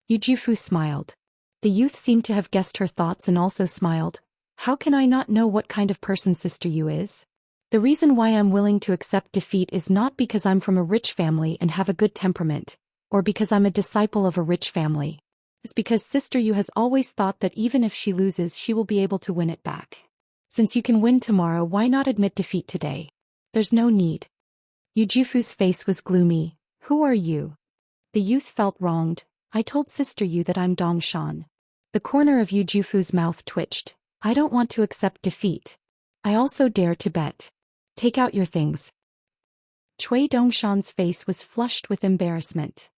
Yu Jufu smiled. The youth seemed to have guessed her thoughts and also smiled. "How can I not know what kind of person Sister Yu is? The reason why I'm willing to accept defeat is not because I'm from a rich family and have a good temperament, or because I'm a disciple of a rich family. It's because Sister Yu has always thought that even if she loses, she will be able to win it back. Since you can win tomorrow, why not admit defeat today? There's no need." Yu Jufu's face was gloomy. "Who are you?" The youth felt wronged. "I told Sister Yu that I'm Dongshan." The corner of Yu Jufu's mouth twitched. "I don't want to accept defeat. I also dare to bet. Take out your things." Cui Dongshan's face was flushed with embarrassment.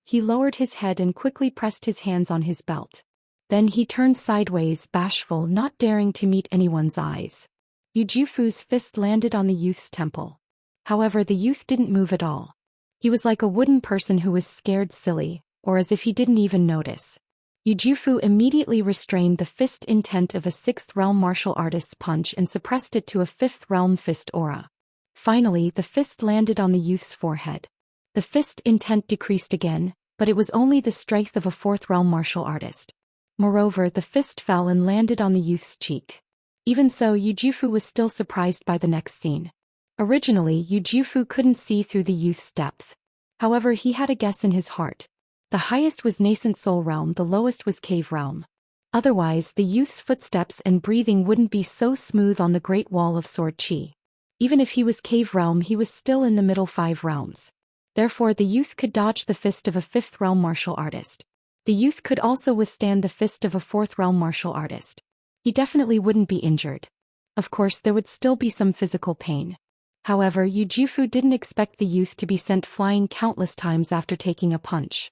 He lowered his head and quickly pressed his hands on his belt. Then he turned sideways, bashful, not daring to meet anyone's eyes. Yu Jufu's fist landed on the youth's temple. However, the youth didn't move at all. He was like a wooden person who was scared silly, or as if he didn't even notice. Yu Jufu immediately restrained the fist intent of a 6th realm martial artist's punch and suppressed it to a 5th realm fist aura. Finally, the fist landed on the youth's forehead. The fist intent decreased again, but it was only the strength of a 4th realm martial artist. Moreover, the fist fell and landed on the youth's cheek. Even so, Yu Jufu was still surprised by the next scene. Originally, Yu Jufu couldn't see through the youth's depth. However, he had a guess in his heart. The highest was nascent soul realm, the lowest was cave realm. Otherwise, the youth's footsteps and breathing wouldn't be so smooth on the great wall of sword chi. Even if he was cave realm, he was still in the middle 5 realms. Therefore, the youth could dodge the fist of a 5th realm martial artist. The youth could also withstand the fist of a 4th realm martial artist. He definitely wouldn't be injured. Of course, there would still be some physical pain. However, Yu Jufu didn't expect the youth to be sent flying countless times after taking a punch.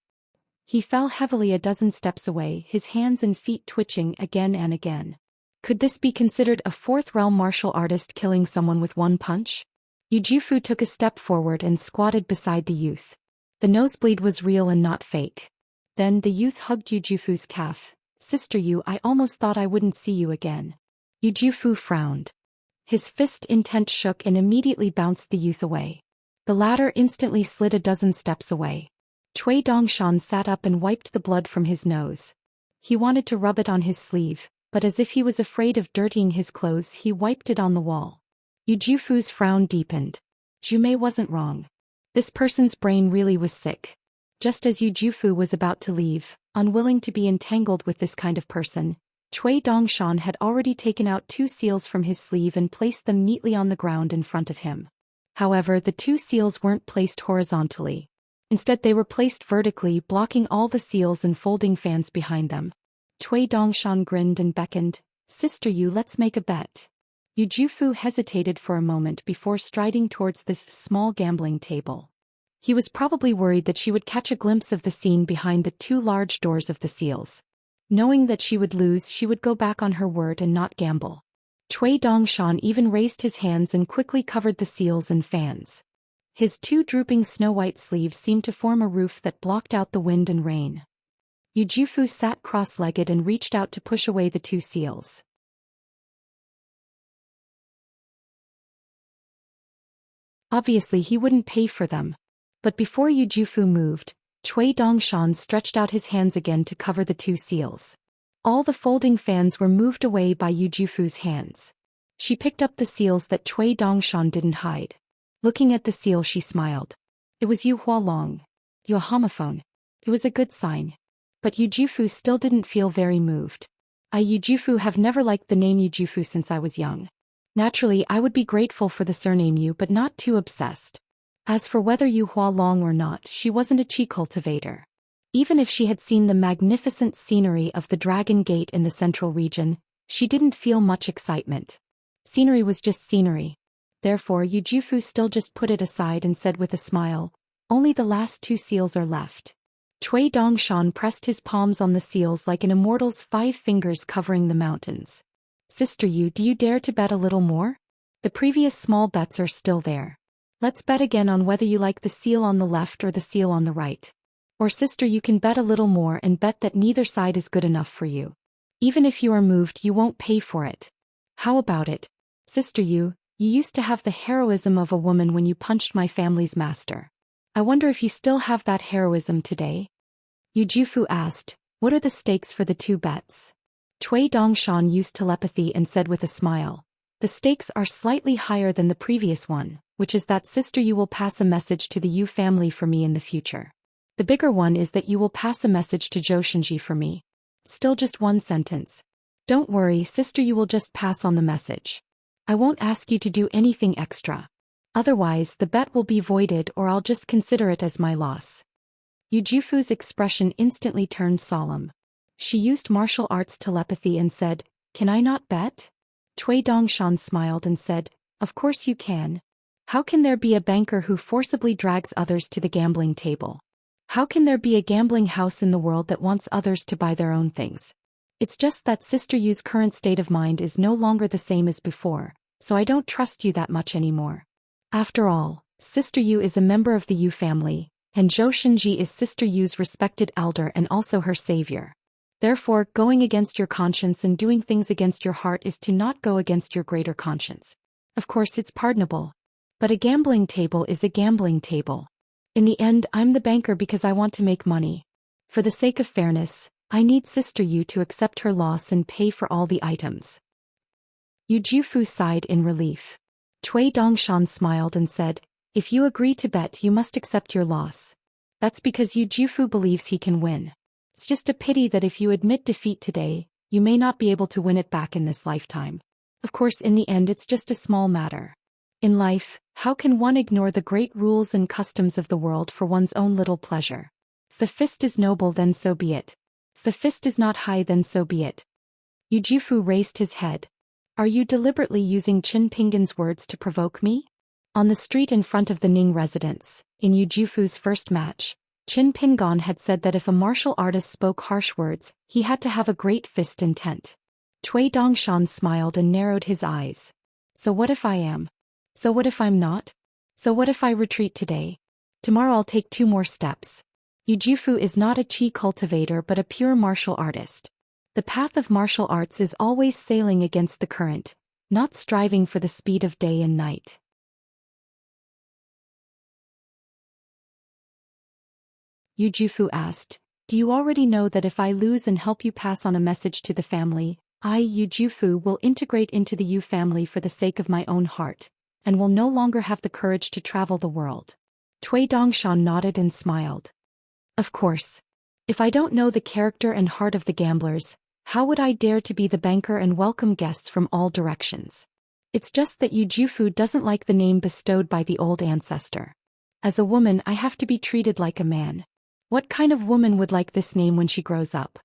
He fell heavily a dozen steps away, his hands and feet twitching again and again. Could this be considered a 4th realm martial artist killing someone with one punch? Yu Jufu took a step forward and squatted beside the youth. The nosebleed was real and not fake. Then the youth hugged Yu Jufu's calf. "Sister Yu, I almost thought I wouldn't see you again." Yu Jufu frowned. His fist intent shook and immediately bounced the youth away. The latter instantly slid a dozen steps away. Cui Dongshan sat up and wiped the blood from his nose. He wanted to rub it on his sleeve, but as if he was afraid of dirtying his clothes, he wiped it on the wall. Yu Jufu's frown deepened. Jumei wasn't wrong. This person's brain really was sick. Just as Yu Jufu was about to leave, unwilling to be entangled with this kind of person, Cui Dongshan had already taken out 2 seals from his sleeve and placed them neatly on the ground in front of him. However, the 2 seals weren't placed horizontally. Instead, they were placed vertically, blocking all the seals and folding fans behind them. Cui Dongshan grinned and beckoned, "Sister Yu, let's make a bet." Yu Jufu hesitated for a moment before striding towards this small gambling table. He was probably worried that she would catch a glimpse of the scene behind the 2 large doors of the seals. Knowing that she would lose, she would go back on her word and not gamble. Cui Dongshan even raised his hands and quickly covered the seals and fans. His 2 drooping snow-white sleeves seemed to form a roof that blocked out the wind and rain. Yu Jufu sat cross-legged and reached out to push away the 2 seals. Obviously he wouldn't pay for them. But before Yu Jufu moved, Cui Dongshan stretched out his hands again to cover the 2 seals. All the folding fans were moved away by Yu Jufu's hands. She picked up the seals that Cui Dongshan didn't hide. Looking at the seal, she smiled. It was Yu Hualong. Your homophone. It was a good sign. But Yu Jufu still didn't feel very moved. I Yu Jufu have never liked the name Yu Jufu since I was young. Naturally, I would be grateful for the surname Yu, but not too obsessed. As for whether Yu Hualong or not, she wasn't a qi cultivator. Even if she had seen the magnificent scenery of the Dragon Gate in the central region, she didn't feel much excitement. Scenery was just scenery. Therefore, Yu Jufu still just put it aside and said with a smile, "Only the last 2 seals are left." Cui Dongshan pressed his palms on the seals like an immortal's 5 fingers covering the mountains. "Sister Yu, do you dare to bet a little more? The previous small bets are still there. Let's bet again on whether you like the seal on the left or the seal on the right. Or sister, you can bet a little more and bet that neither side is good enough for you. Even if you are moved, you won't pay for it. How about it? Sister Yu, you used to have the heroism of a woman when you punched my family's master. I wonder if you still have that heroism today?" Yu Jufu asked, "What are the stakes for the 2 bets?" Cui Dongshan used telepathy and said with a smile, "The stakes are slightly higher than the previous one, which is that sister you will pass a message to the Yu family for me in the future. The bigger one is that you will pass a message to Zhou Xian for me. Still just 1 sentence. Don't worry, sister, you will just pass on the message. I won't ask you to do anything extra. Otherwise, the bet will be voided or I'll just consider it as my loss." Yu Jufu's expression instantly turned solemn. She used martial arts telepathy and said, "Can I not bet?" Cui Dongshan smiled and said, "Of course you can. How can there be a banker who forcibly drags others to the gambling table? How can there be a gambling house in the world that wants others to buy their own things? It's just that Sister Yu's current state of mind is no longer the same as before, so I don't trust you that much anymore. After all, Sister Yu is a member of the Yu family, and Zhou Xian is Sister Yu's respected elder and also her savior. Therefore, going against your conscience and doing things against your heart is to not go against your greater conscience. Of course, it's pardonable. But a gambling table is a gambling table. In the end, I'm the banker because I want to make money. For the sake of fairness, I need Sister Yu to accept her loss and pay for all the items." Yu Jufu sighed in relief. Cui Dongshan smiled and said, "If you agree to bet, you must accept your loss. That's because Yu Jufu believes he can win. It's just a pity that if you admit defeat today, you may not be able to win it back in this lifetime. Of course, in the end, it's just a small matter. In life, how can one ignore the great rules and customs of the world for one's own little pleasure? If the fist is noble, then so be it. If the fist is not high, then so be it." Yu Jufu raised his head. "Are you deliberately using Qin Pingan's words to provoke me?" On the street in front of the Ning residence, in Yu Jufu's first match, Qin Pingan had said that if a martial artist spoke harsh words, he had to have a great fist intent. Cui Dongshan smiled and narrowed his eyes. "So what if I am? So what if I'm not? So what if I retreat today? Tomorrow I'll take 2 more steps." Yu Jufu is not a qi cultivator but a pure martial artist. The path of martial arts is always sailing against the current, not striving for the speed of day and night. Yu Jufu asked. Do you already know that if I lose and help you pass on a message to the family, I, Yu Jufu, will integrate into the Yu family for the sake of my own heart, and will no longer have the courage to travel the world? Cui Dongshan nodded and smiled. Of course. If I don't know the character and heart of the gamblers, how would I dare to be the banker and welcome guests from all directions? It's just that Yu Jufu doesn't like the name bestowed by the old ancestor. As a woman, I have to be treated like a man. What kind of woman would like this name when she grows up?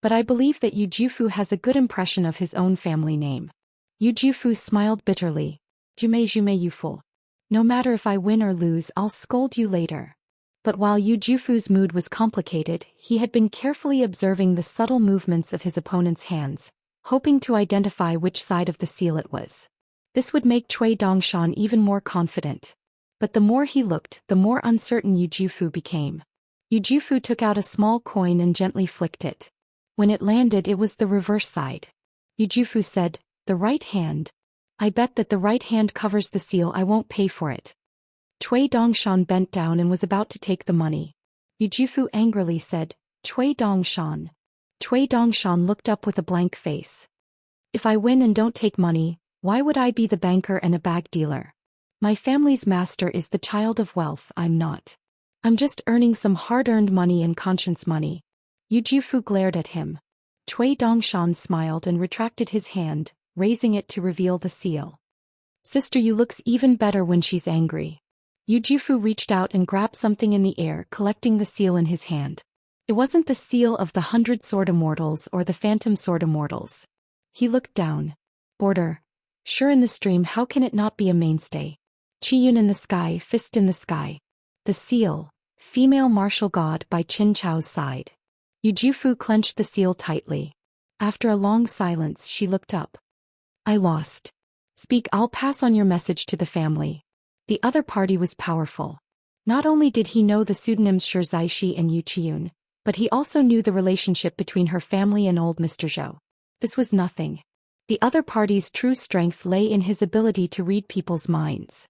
But I believe that Yu Jufu has a good impression of his own family name. Yu Jufu smiled bitterly. Jume Yufu. No matter if I win or lose, I'll scold you later. But while Yu Jufu's mood was complicated, he had been carefully observing the subtle movements of his opponent's hands, hoping to identify which side of the seal it was. This would make Cui Dongshan even more confident. But the more he looked, the more uncertain Yu Jufu became. Yu Jufu took out a small coin and gently flicked it. When it landed, it was the reverse side. Yu Jufu said, "The right hand. I bet that the right hand covers the seal. I won't pay for it." Cui Dongshan bent down and was about to take the money. Yu Jufu angrily said, "Cui Dongshan." Cui Dongshan looked up with a blank face. If I win and don't take money, why would I be the banker and a bag dealer? My family's master is the child of wealth. I'm not. I'm just earning some hard-earned money and conscience money. Yu Jufu glared at him. Cui Dongshan smiled and retracted his hand, raising it to reveal the seal. Sister Yu looks even better when she's angry. Yu Jufu reached out and grabbed something in the air, collecting the seal in his hand. It wasn't the seal of the 100 Sword Immortals or the Phantom Sword Immortals. He looked down. Border. Sure, in the stream, how can it not be a mainstay? Qiyun in the sky, fist in the sky. The seal, female martial god by Qin Chao's side. Yu Jufu clenched the seal tightly. After a long silence, she looked up. I lost. Speak, I'll pass on your message to the family. The other party was powerful. Not only did he know the pseudonyms Shirzaishi and Yu Qiyun, but he also knew the relationship between her family and old Mr. Zhou. This was nothing. The other party's true strength lay in his ability to read people's minds.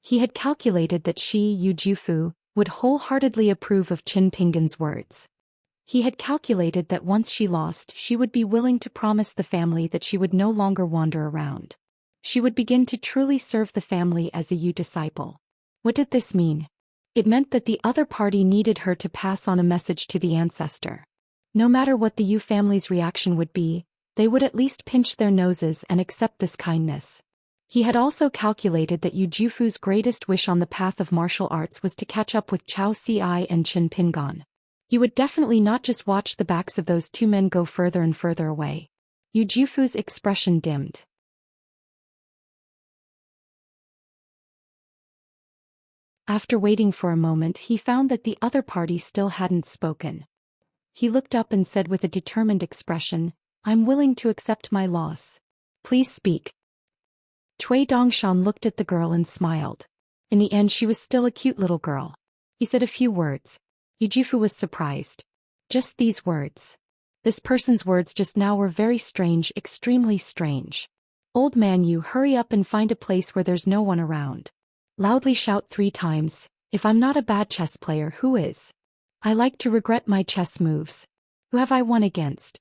He had calculated that she, Yu Jufu, would wholeheartedly approve of Qin Pingan's words. He had calculated that once she lost, she would be willing to promise the family that she would no longer wander around. She would begin to truly serve the family as a Yu disciple. What did this mean? It meant that the other party needed her to pass on a message to the ancestor. No matter what the Yu family's reaction would be, they would at least pinch their noses and accept this kindness. He had also calculated that Yu Jufu's greatest wish on the path of martial arts was to catch up with Chao Ci and Qin Pingan. He would definitely not just watch the backs of those two men go further and further away. Yu Jufu's expression dimmed. After waiting for a moment, he found that the other party still hadn't spoken. He looked up and said with a determined expression, I'm willing to accept my loss. Please speak. Cui Dongshan looked at the girl and smiled. In the end, she was still a cute little girl. He said a few words. Yu Jufu was surprised. Just these words. This person's words just now were very strange, extremely strange. Old man Yu, hurry up and find a place where there's no one around. Loudly shout 3 times, if I'm not a bad chess player, who is? I like to regret my chess moves. Who have I won against?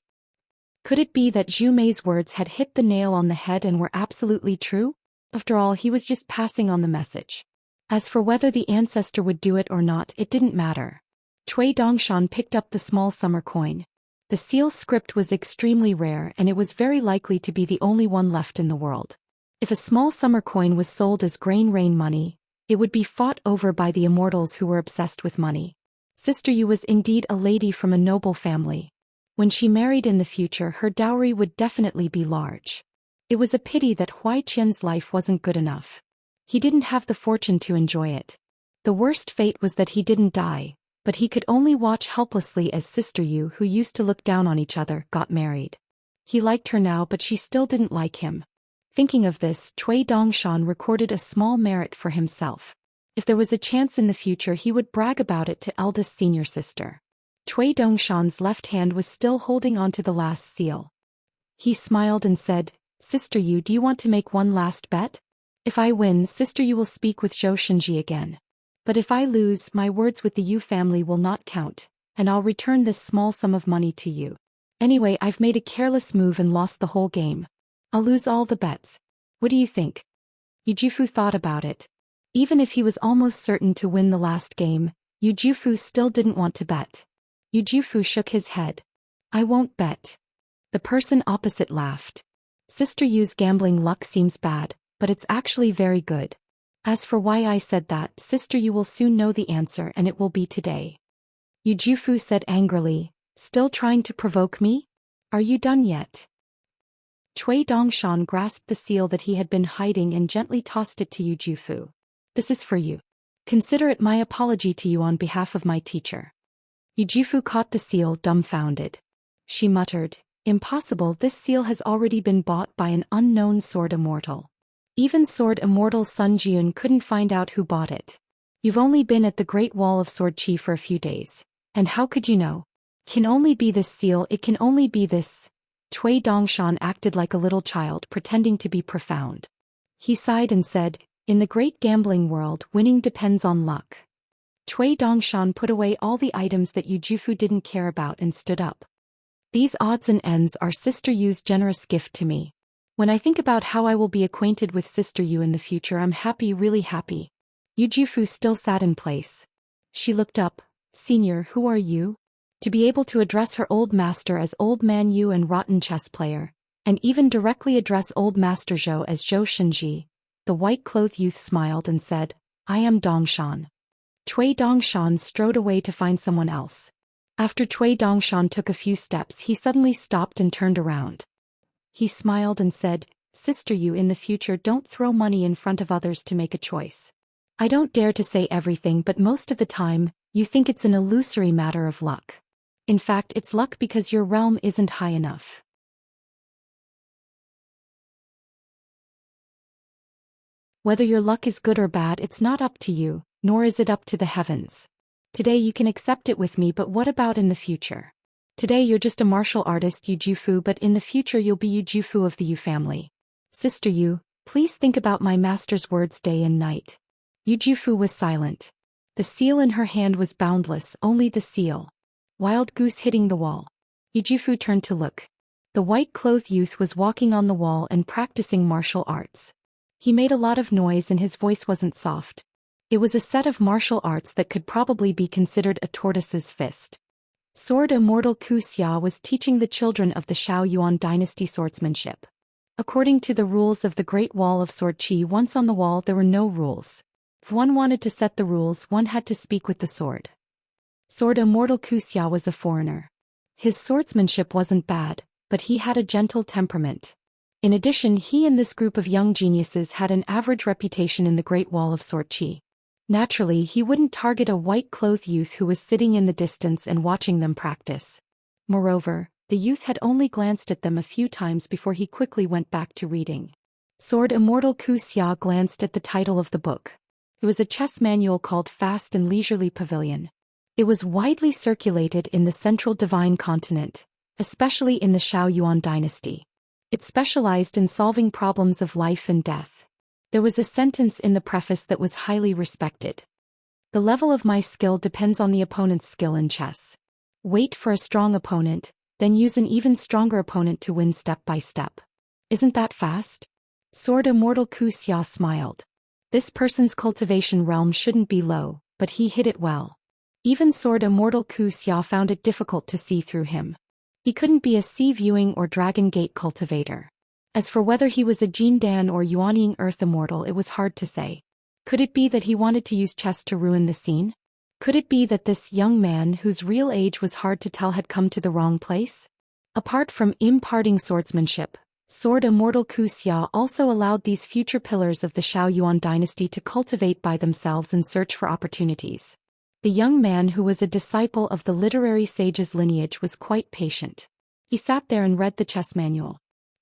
Could it be that Zhu Mei's words had hit the nail on the head and were absolutely true? After all, he was just passing on the message. As for whether the ancestor would do it or not, it didn't matter. Cui Dongshan picked up the small summer coin. The seal script was extremely rare and it was very likely to be the only one left in the world. If a small summer coin was sold as grain rain money, it would be fought over by the immortals who were obsessed with money. Sister Yu was indeed a lady from a noble family. When she married in the future, her dowry would definitely be large. It was a pity that Huai Qian's life wasn't good enough. He didn't have the fortune to enjoy it. The worst fate was that he didn't die, but he could only watch helplessly as Sister Yu, who used to look down on each other, got married. He liked her now, but she still didn't like him. Thinking of this, Cui Dongshan recorded a small merit for himself. If there was a chance in the future, he would brag about it to eldest senior sister. Cui Dongshan's left hand was still holding onto the last seal. He smiled and said, Sister Yu, do you want to make one last bet? If I win, Sister Yu will speak with Zhou Xian again. But if I lose, my words with the Yu family will not count, and I'll return this small sum of money to you. Anyway, I've made a careless move and lost the whole game. I'll lose all the bets. What do you think? Yu Jufu thought about it. Even if he was almost certain to win the last game, Yu Jufu still didn't want to bet. Yu Jufu shook his head. I won't bet. The person opposite laughed. Sister Yu's gambling luck seems bad, but it's actually very good. As for why I said that, Sister Yu will soon know the answer and it will be today. Yu Jufu said angrily, still trying to provoke me? Are you done yet? Cui Dongshan grasped the seal that he had been hiding and gently tossed it to Yu Jufu. This is for you. Consider it my apology to you on behalf of my teacher. Yu Jufu caught the seal, dumbfounded. She muttered, impossible, this seal has already been bought by an unknown sword immortal. Even sword immortal Sun Jian couldn't find out who bought it. You've only been at the Great Wall of Sword Qi for a few days. And how could you know? Can only be this seal, it can only be this. Cui Dongshan acted like a little child pretending to be profound. He sighed and said, in the great gambling world, winning depends on luck. Cui Dongshan put away all the items that Yu Jufu didn't care about and stood up. These odds and ends are Sister Yu's generous gift to me. When I think about how I will be acquainted with Sister Yu in the future, I'm happy, really happy. Yu Jufu still sat in place. She looked up. Senior, who are you? To be able to address her old master as Old Man Yu and rotten chess player, and even directly address Old Master Zhou as Zhou Xian, the white-clothed youth smiled and said, I am Dongshan. Cui Dongshan strode away to find someone else. After Cui Dongshan took a few steps, he suddenly stopped and turned around. He smiled and said, Sister Yu, in the future don't throw money in front of others to make a choice. I don't dare to say everything, but most of the time, you think it's an illusory matter of luck. In fact, it's luck because your realm isn't high enough. Whether your luck is good or bad, it's not up to you, nor is it up to the heavens. Today you can accept it with me, but what about in the future? Today you're just a martial artist, Yu Jufu, but in the future you'll be Yu Jufu of the Yu family. Sister Yu, please think about my master's words day and night. Yu Jufu was silent. The seal in her hand was boundless, only the seal. Wild goose hitting the wall. Yu Jufu turned to look. The white-clothed youth was walking on the wall and practicing martial arts. He made a lot of noise and his voice wasn't soft. It was a set of martial arts that could probably be considered a tortoise's fist. Sword Immortal Wuxia was teaching the children of the Xiao Yuan dynasty swordsmanship. According to the rules of the Great Wall of Sword Qi, once on the wall there were no rules. If one wanted to set the rules, one had to speak with the sword. Sword Immortal Wuxia was a foreigner. His swordsmanship wasn't bad, but he had a gentle temperament. In addition, he and this group of young geniuses had an average reputation in the Great Wall of Sword Qi. Naturally, he wouldn't target a white-clothed youth who was sitting in the distance and watching them practice. Moreover, the youth had only glanced at them a few times before he quickly went back to reading. Sword Immortal Wuxia glanced at the title of the book. It was a chess manual called Fast and Leisurely Pavilion. It was widely circulated in the central Divine Continent, especially in the Xiao Yuan dynasty. It specialized in solving problems of life and death. There was a sentence in the preface that was highly respected. The level of my skill depends on the opponent's skill in chess. Wait for a strong opponent, then use an even stronger opponent to win step by step. Isn't that fast? Sword Immortal Wuxia smiled. This person's cultivation realm shouldn't be low, but he hit it well. Even Sword Immortal Wuxia found it difficult to see through him. He couldn't be a sea viewing or Dragon Gate cultivator. As for whether he was a Jin Dan or Yuanying Earth Immortal, it was hard to say. Could it be that he wanted to use chess to ruin the scene? Could it be that this young man, whose real age was hard to tell, had come to the wrong place? Apart from imparting swordsmanship, Sword Immortal Wuxia also allowed these future pillars of the Xiao Yuan dynasty to cultivate by themselves and search for opportunities. The young man, who was a disciple of the literary sage's lineage, was quite patient. He sat there and read the chess manual.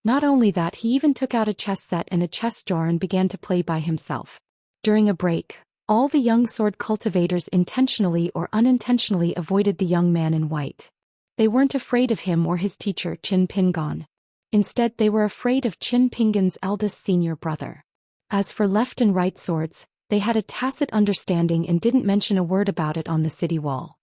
Not only that, he even took out a chess set and a chess jar and began to play by himself. During a break, all the young sword cultivators intentionally or unintentionally avoided the young man in white. They weren't afraid of him or his teacher Qin Pingan. Instead, they were afraid of Qin Pingan's eldest senior brother. As for left and right swords, They had a tacit understanding and didn't mention a word about it on the city wall.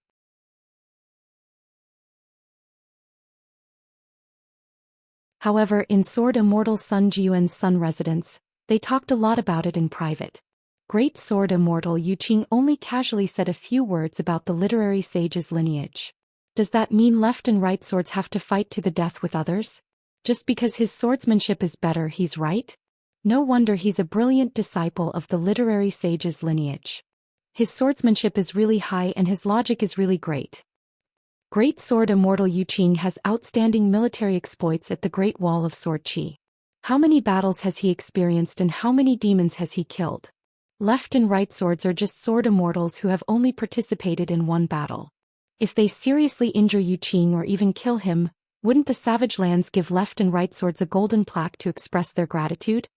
However, in Sword Immortal Sun Jiuan's Sun residence, they talked a lot about it in private. Great Sword Immortal Yuqing only casually said a few words about the literary sage's lineage. Does that mean left and right swords have to fight to the death with others? Just because his swordsmanship is better he's right? No wonder he's a brilliant disciple of the literary sage's lineage. His swordsmanship is really high and his logic is really great. Great Sword Immortal Yuqing has outstanding military exploits at the Great Wall of Sword Qi. How many battles has he experienced and how many demons has he killed? Left and right swords are just sword immortals who have only participated in one battle. If they seriously injure Yuqing or even kill him, wouldn't the Savage Lands give left and right swords a golden plaque to express their gratitude?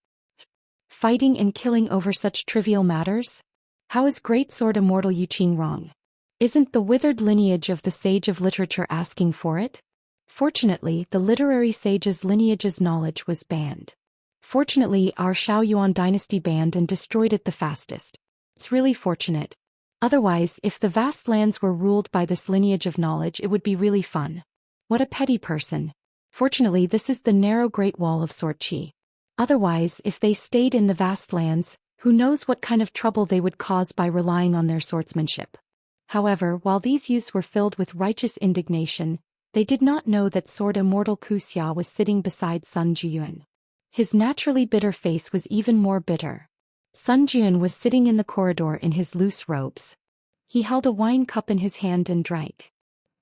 Fighting and killing over such trivial matters? How is Great Sword Immortal Yuqing wrong? Isn't the withered lineage of the sage of literature asking for it? Fortunately, the literary sage's lineage's knowledge was banned. Fortunately, our Shaoyuan dynasty banned and destroyed it the fastest. It's really fortunate. Otherwise, if the vast lands were ruled by this lineage of knowledge, it would be really fun. What a petty person. Fortunately, this is the narrow Great Wall of Sword Qi. Otherwise, if they stayed in the vast lands, who knows what kind of trouble they would cause by relying on their swordsmanship. However, while these youths were filled with righteous indignation, they did not know that Sword Immortal Wuxia was sitting beside Sun Jiuan. His naturally bitter face was even more bitter. Sun Jiuan was sitting in the corridor in his loose robes. He held a wine cup in his hand and drank.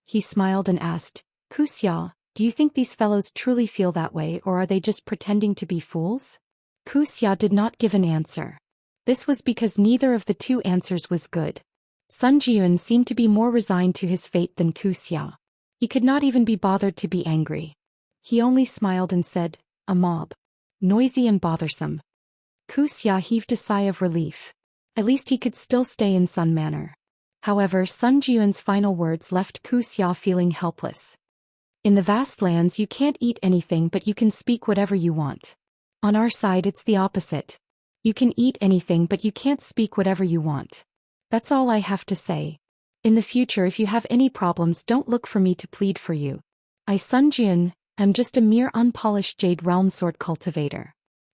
He smiled and asked, Wuxia, do you think these fellows truly feel that way or are they just pretending to be fools? Wuxia did not give an answer. This was because neither of the two answers was good. Sun Jiuan seemed to be more resigned to his fate than Wuxia. He could not even be bothered to be angry. He only smiled and said, a mob. Noisy and bothersome. Wuxia heaved a sigh of relief. At least he could still stay in Sun Manor. However, Sun Jiuan's final words left Wuxia feeling helpless. In the vast lands you can't eat anything but you can speak whatever you want. On our side it's the opposite. You can eat anything but you can't speak whatever you want. That's all I have to say. In the future if you have any problems don't look for me to plead for you. I Sun Jian, am just a mere unpolished Jade Realm sword cultivator.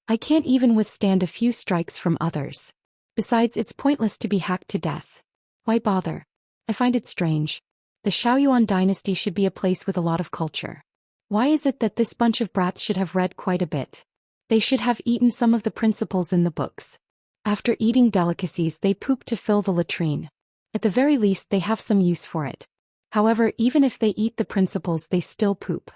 I can't even withstand a few strikes from others. Besides it's pointless to be hacked to death. Why bother? I find it strange. The Shaoyuan dynasty should be a place with a lot of culture. Why is it that this bunch of brats should have read quite a bit? They should have eaten some of the principles in the books. After eating delicacies they poop to fill the latrine. At the very least they have some use for it. However, even if they eat the principles they still poop.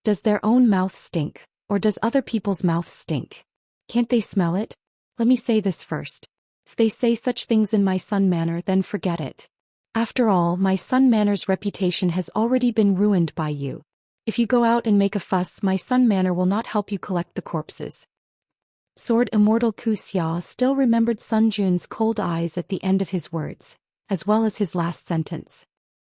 Does their own mouth stink, or does other people's mouths stink? Can't they smell it? Let me say this first. If they say such things in my Sun Manor then forget it. After all, my Sun Manor's reputation has already been ruined by you. If you go out and make a fuss my Sun Manor will not help you collect the corpses. Sword Immortal Wuxia still remembered Sun Jiuan's cold eyes at the end of his words, as well as his last sentence.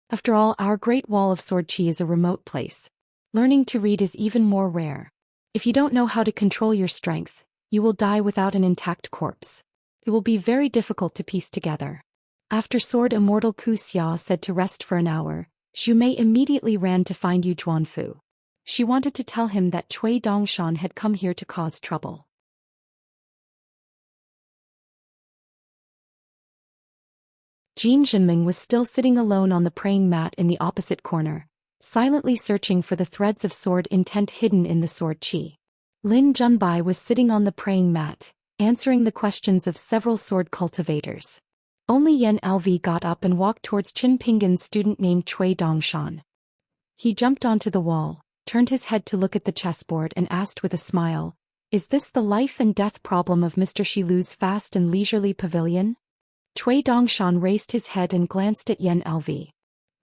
After all, our Great Wall of Sword Qi is a remote place. Learning to read is even more rare. If you don't know how to control your strength, you will die without an intact corpse. It will be very difficult to piece together. After Sword Immortal Wuxia said to rest for an hour, Zhu Mei immediately ran to find Yu Zhuanfu. She wanted to tell him that Cui Dongshan had come here to cause trouble. Jin Zhenming was still sitting alone on the praying mat in the opposite corner, silently searching for the threads of sword intent hidden in the sword qi. Lin Junbai was sitting on the praying mat, answering the questions of several sword cultivators. Only Yan Lv got up and walked towards Qin Pingan's student named Cui Dongshan. He jumped onto the wall, turned his head to look at the chessboard and asked with a smile, "Is this the life and death problem of Mr. Shilu's fast and leisurely pavilion?" Cui Dongshan raised his head and glanced at Yan Lv.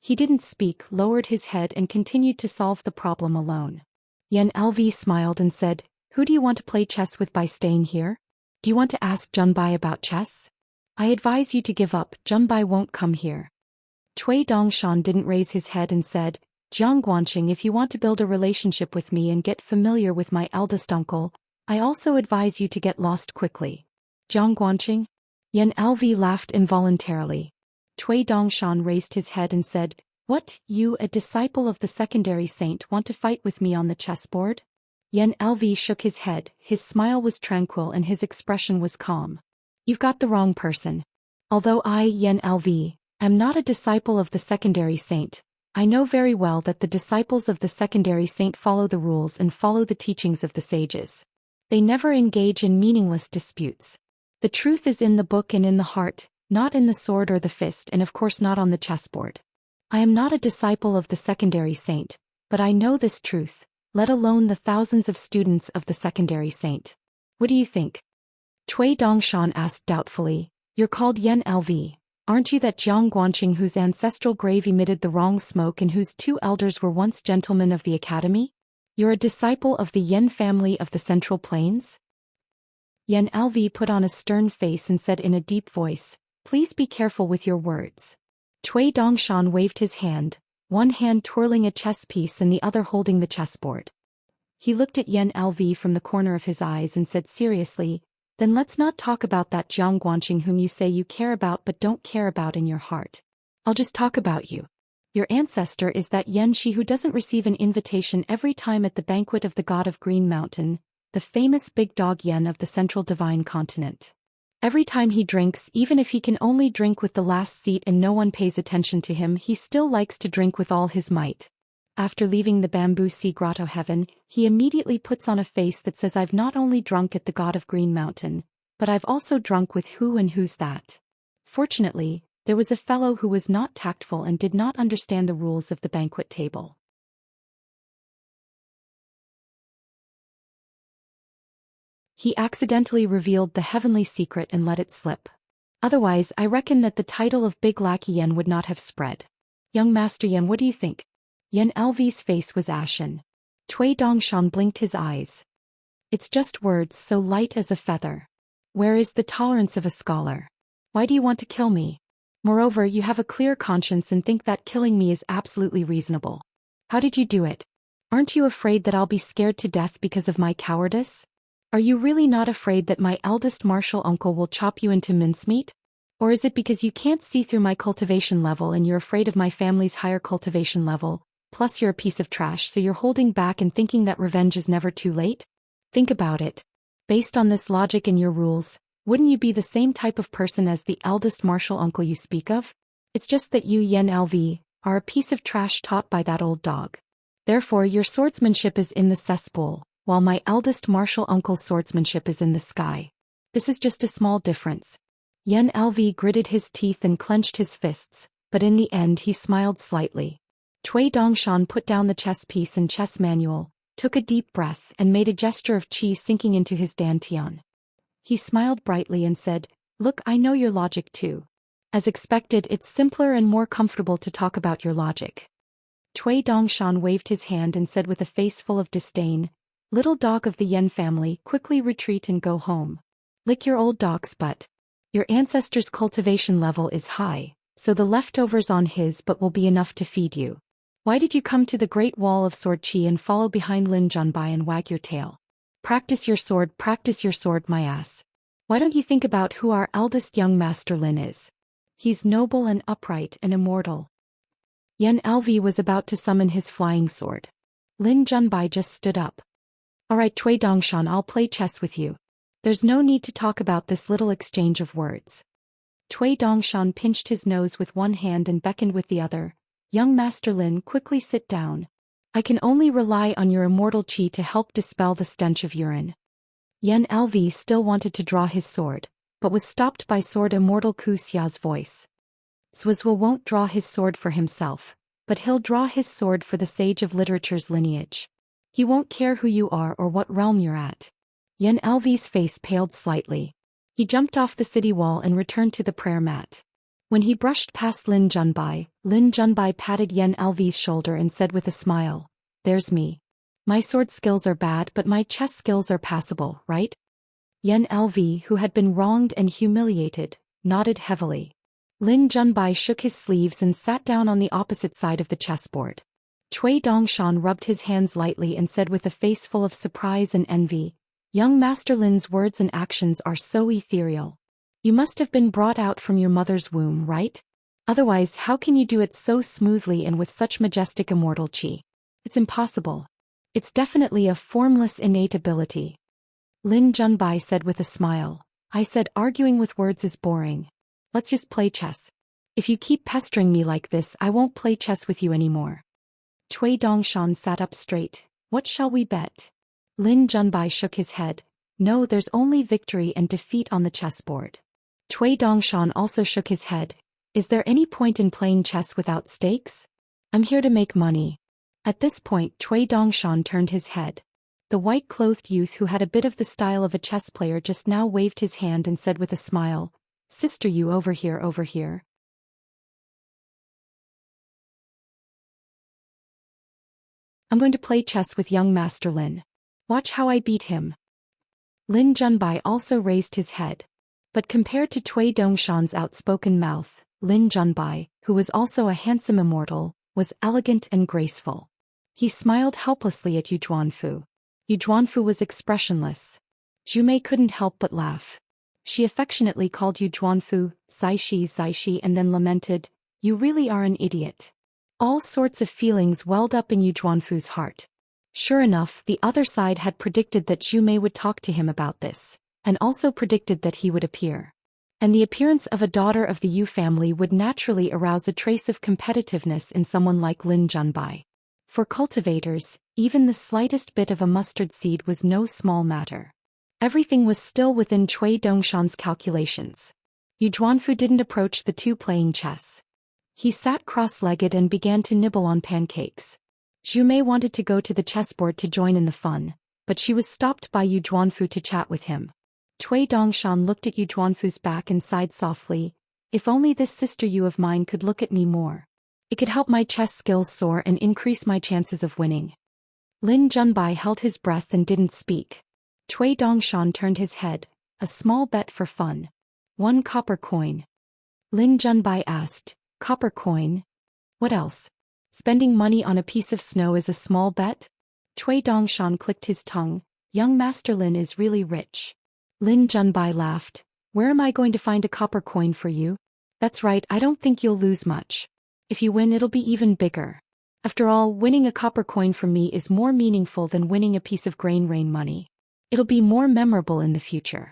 He didn't speak, lowered his head and continued to solve the problem alone. Yan Lv smiled and said, "Who do you want to play chess with by staying here? Do you want to ask Junbai about chess? I advise you to give up, Junbai won't come here." Cui Dongshan didn't raise his head and said, "Jiang Guanqing, if you want to build a relationship with me and get familiar with my eldest uncle, I also advise you to get lost quickly." Jiang Guanqing? Yan Lv laughed involuntarily. Cui Dongshan raised his head and said, "What, you, a disciple of the secondary saint, want to fight with me on the chessboard?" Yan Lv shook his head, his smile was tranquil and his expression was calm. "You've got the wrong person. Although I, Yan Lv, am not a disciple of the secondary saint, I know very well that the disciples of the secondary saint follow the rules and follow the teachings of the sages. They never engage in meaningless disputes. The truth is in the book and in the heart, not in the sword or the fist, and of course not on the chessboard. I am not a disciple of the secondary saint, but I know this truth, let alone the thousands of students of the secondary saint. What do you think?" Cui Dongshan asked doubtfully. "You're called Yan Lv, aren't you that Jiang Guanqing whose ancestral grave emitted the wrong smoke and whose 2 elders were once gentlemen of the academy? You're a disciple of the Yan family of the Central Plains?" Yan Lv put on a stern face and said in a deep voice, "Please be careful with your words." Cui Dongshan waved his hand, one hand twirling a chess piece and the other holding the chessboard. He looked at Yan Lv from the corner of his eyes and said seriously, "Then let's not talk about that Jiang Guanqing whom you say you care about but don't care about in your heart. I'll just talk about you. Your ancestor is that Xianxia who doesn't receive an invitation every time at the banquet of the god of Green Mountain, the famous big dog Yan of the Central Divine Continent. Every time he drinks, even if he can only drink with the last seat and no one pays attention to him, he still likes to drink with all his might. After leaving the bamboo sea grotto heaven, he immediately puts on a face that says I've not only drunk at the god of Green Mountain, but I've also drunk with who and who's that." Fortunately, there was a fellow who was not tactful and did not understand the rules of the banquet table. He accidentally revealed the heavenly secret and let it slip. Otherwise, I reckon that the title of Big Lackey Yan would not have spread. "Young Master Yan, what do you think?" Yan Lv's face was ashen. Cui Dongshan blinked his eyes. "It's just words so light as a feather. Where is the tolerance of a scholar? Why do you want to kill me? Moreover, you have a clear conscience and think that killing me is absolutely reasonable. How did you do it? Aren't you afraid that I'll be scared to death because of my cowardice? Are you really not afraid that my eldest martial uncle will chop you into mincemeat? Or is it because you can't see through my cultivation level and you're afraid of my family's higher cultivation level, plus you're a piece of trash so you're holding back and thinking that revenge is never too late? Think about it. Based on this logic and your rules, wouldn't you be the same type of person as the eldest martial uncle you speak of? It's just that you, Yan Lv, are a piece of trash taught by that old dog. Therefore your swordsmanship is in the cesspool, while my eldest martial uncle's swordsmanship is in the sky. This is just a small difference." Yan Lv gritted his teeth and clenched his fists, but in the end he smiled slightly. Cui Dongshan put down the chess piece and chess manual, took a deep breath and made a gesture of qi sinking into his dantian. He smiled brightly and said, "Look, I know your logic too. As expected, it's simpler and more comfortable to talk about your logic." Cui Dongshan waved his hand and said with a face full of disdain, "Little dog of the Yan family, quickly retreat and go home. Lick your old dog's butt. Your ancestor's cultivation level is high, so the leftovers on his butt will be enough to feed you. Why did you come to the Great Wall of Sword Qi and follow behind Lin Junbai and wag your tail? Practice your sword, my ass. Why don't you think about who our eldest young master Lin is? He's noble and upright and immortal." Yan Lv was about to summon his flying sword. Lin Junbai just stood up. "All right, Cui Dongshan, I'll play chess with you. There's no need to talk about this little exchange of words." Cui Dongshan pinched his nose with one hand and beckoned with the other. "Young Master Lin, quickly sit down. I can only rely on your immortal qi to help dispel the stench of urine." Yan Lv still wanted to draw his sword, but was stopped by Sword Immortal Ku Xia's voice. "Zwizwa won't draw his sword for himself, but he'll draw his sword for the sage of literature's lineage. He won't care who you are or what realm you're at." Yan Lv's face paled slightly. He jumped off the city wall and returned to the prayer mat. When he brushed past Lin Junbai patted Yan Lv's shoulder and said with a smile, "There's me. My sword skills are bad but my chess skills are passable, right?" Yan Lv, who had been wronged and humiliated, nodded heavily. Lin Junbai shook his sleeves and sat down on the opposite side of the chessboard. Cui Dongshan rubbed his hands lightly and said with a face full of surprise and envy, "Young Master Lin's words and actions are so ethereal. You must have been brought out from your mother's womb, right? Otherwise, how can you do it so smoothly and with such majestic immortal chi? It's impossible. It's definitely a formless innate ability. Lin Junbai said with a smile. I said arguing with words is boring. Let's just play chess. If you keep pestering me like this, I won't play chess with you anymore. Cui Dongshan sat up straight. What shall we bet? Lin Junbai shook his head. No, there's only victory and defeat on the chessboard. Cui Dongshan also shook his head. Is there any point in playing chess without stakes? I'm here to make money. At this point, Cui Dongshan turned his head. The white-clothed youth who had a bit of the style of a chess player just now waved his hand and said with a smile, Sister, you over here, over here. I'm going to play chess with young Master Lin. Watch how I beat him. Lin Junbai also raised his head. But compared to Cui Dongshan's outspoken mouth, Lin Junbai, who was also a handsome immortal, was elegant and graceful. He smiled helplessly at Yu Zhuanfu. Yu Zhuanfu was expressionless. Zhu Mei couldn't help but laugh. She affectionately called Yu Zhuanfu, Zai-shi, and then lamented, You really are an idiot. All sorts of feelings welled up in Yu Zhuanfu's heart. Sure enough, the other side had predicted that Zhu Mei would talk to him about this, and also predicted that he would appear. And the appearance of a daughter of the Yu family would naturally arouse a trace of competitiveness in someone like Lin Junbai. For cultivators, even the slightest bit of a mustard seed was no small matter. Everything was still within Cui Dongshan's calculations. Yu Zhuanfu didn't approach the two playing chess. He sat cross-legged and began to nibble on pancakes. Zhu Mei wanted to go to the chessboard to join in the fun, but she was stopped by Yu Zhuanfu to chat with him. Cui Dongshan looked at Yu Zhuanfu's back and sighed softly. If only this sister Yu of mine could look at me more. It could help my chess skills soar and increase my chances of winning. Lin Junbai held his breath and didn't speak. Cui Dongshan turned his head. A small bet for fun. 1 copper coin. Lin Junbai asked, Copper coin? What else? Spending money on a piece of snow is a small bet? Cui Dongshan clicked his tongue. Young Master Lin is really rich. Lin Junbai laughed. Where am I going to find a copper coin for you? That's right, I don't think you'll lose much. If you win, it'll be even bigger. After all, winning a copper coin from me is more meaningful than winning a piece of grain rain money. It'll be more memorable in the future.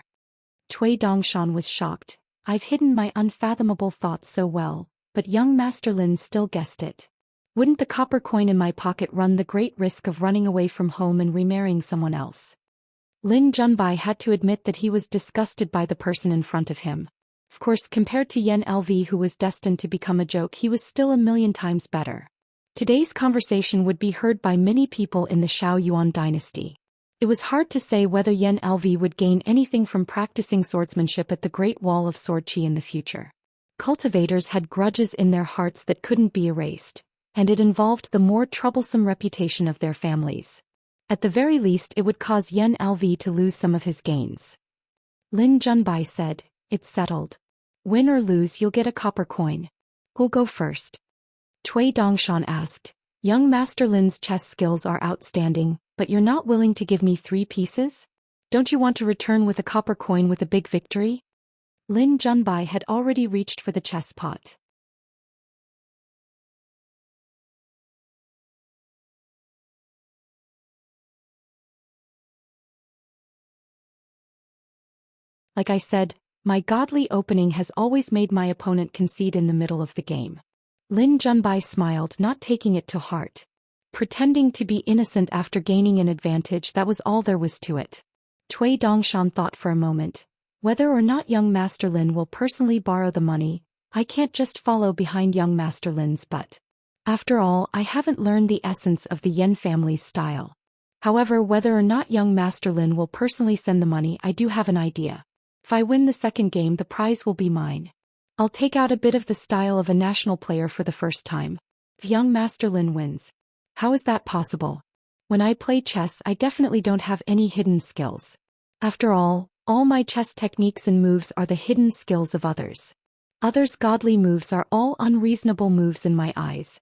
Cui Dongshan was shocked. I've hidden my unfathomable thoughts so well, but young Master Lin still guessed it. Wouldn't the copper coin in my pocket run the great risk of running away from home and remarrying someone else? Lin Junbai had to admit that he was disgusted by the person in front of him. Of course, compared to Yan LV, who was destined to become a joke, he was still a million times better. Today's conversation would be heard by many people in the Xiao Yuan dynasty. It was hard to say whether Yan LV would gain anything from practicing swordsmanship at the Great Wall of Sword Qi in the future. Cultivators had grudges in their hearts that couldn't be erased, and it involved the more troublesome reputation of their families. At the very least, it would cause Yan LV to lose some of his gains. Lin Junbai said, It's settled. Win or lose, you'll get a copper coin. Who'll go first? Cui Dongshan asked. Young Master Lin's chess skills are outstanding, but you're not willing to give me 3 pieces? Don't you want to return with a copper coin with a big victory? Lin Junbai had already reached for the chess pot. Like I said, my godly opening has always made my opponent concede in the middle of the game. Lin Junbai smiled, not taking it to heart. Pretending to be innocent after gaining an advantage, that was all there was to it. Cui Dongshan thought for a moment. Whether or not young Master Lin will personally borrow the money, I can't just follow behind young Master Lin's butt. After all, I haven't learned the essence of the Yen family's style. However, whether or not young Master Lin will personally send the money, I do have an idea. If I win the second game, the prize will be mine. I'll take out a bit of the style of a national player for the first time. If young Master Lin wins. How is that possible? When I play chess, I definitely don't have any hidden skills. After all my chess techniques and moves are the hidden skills of others. Others' godly moves are all unreasonable moves in my eyes.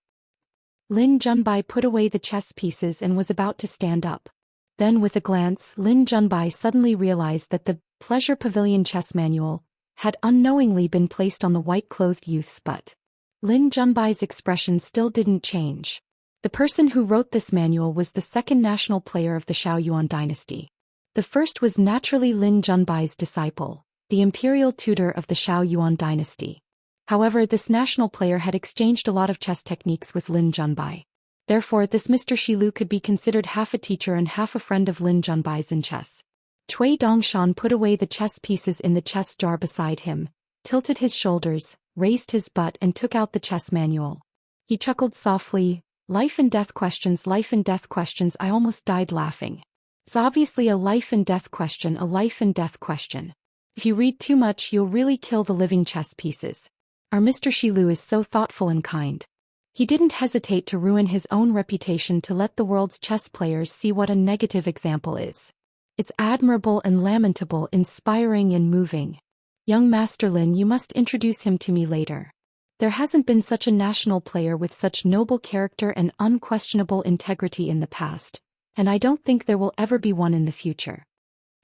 Lin Junbai put away the chess pieces and was about to stand up. Then with a glance, Lin Junbai suddenly realized that the Pleasure Pavilion chess manual had unknowingly been placed on the white-clothed youth's butt. Lin Junbai's expression still didn't change. The person who wrote this manual was the second national player of the Xiaoyuan dynasty. The first was naturally Lin Junbai's disciple, the imperial tutor of the Xiaoyuan dynasty. However, this national player had exchanged a lot of chess techniques with Lin Junbai. Therefore, this Mr. Shilu could be considered half a teacher and half a friend of Lin Junbai's in chess. Cui Dongshan put away the chess pieces in the chess jar beside him, tilted his shoulders, raised his butt and took out the chess manual. He chuckled softly, life and death questions, I almost died laughing. It's obviously a life and death question, a life and death question. If you read too much you'll really kill the living chess pieces. Our Mr. Shilu is so thoughtful and kind. He didn't hesitate to ruin his own reputation to let the world's chess players see what a negative example is. It's admirable and lamentable, inspiring and moving. Young Master Lin, you must introduce him to me later. There hasn't been such a national player with such noble character and unquestionable integrity in the past, and I don't think there will ever be one in the future.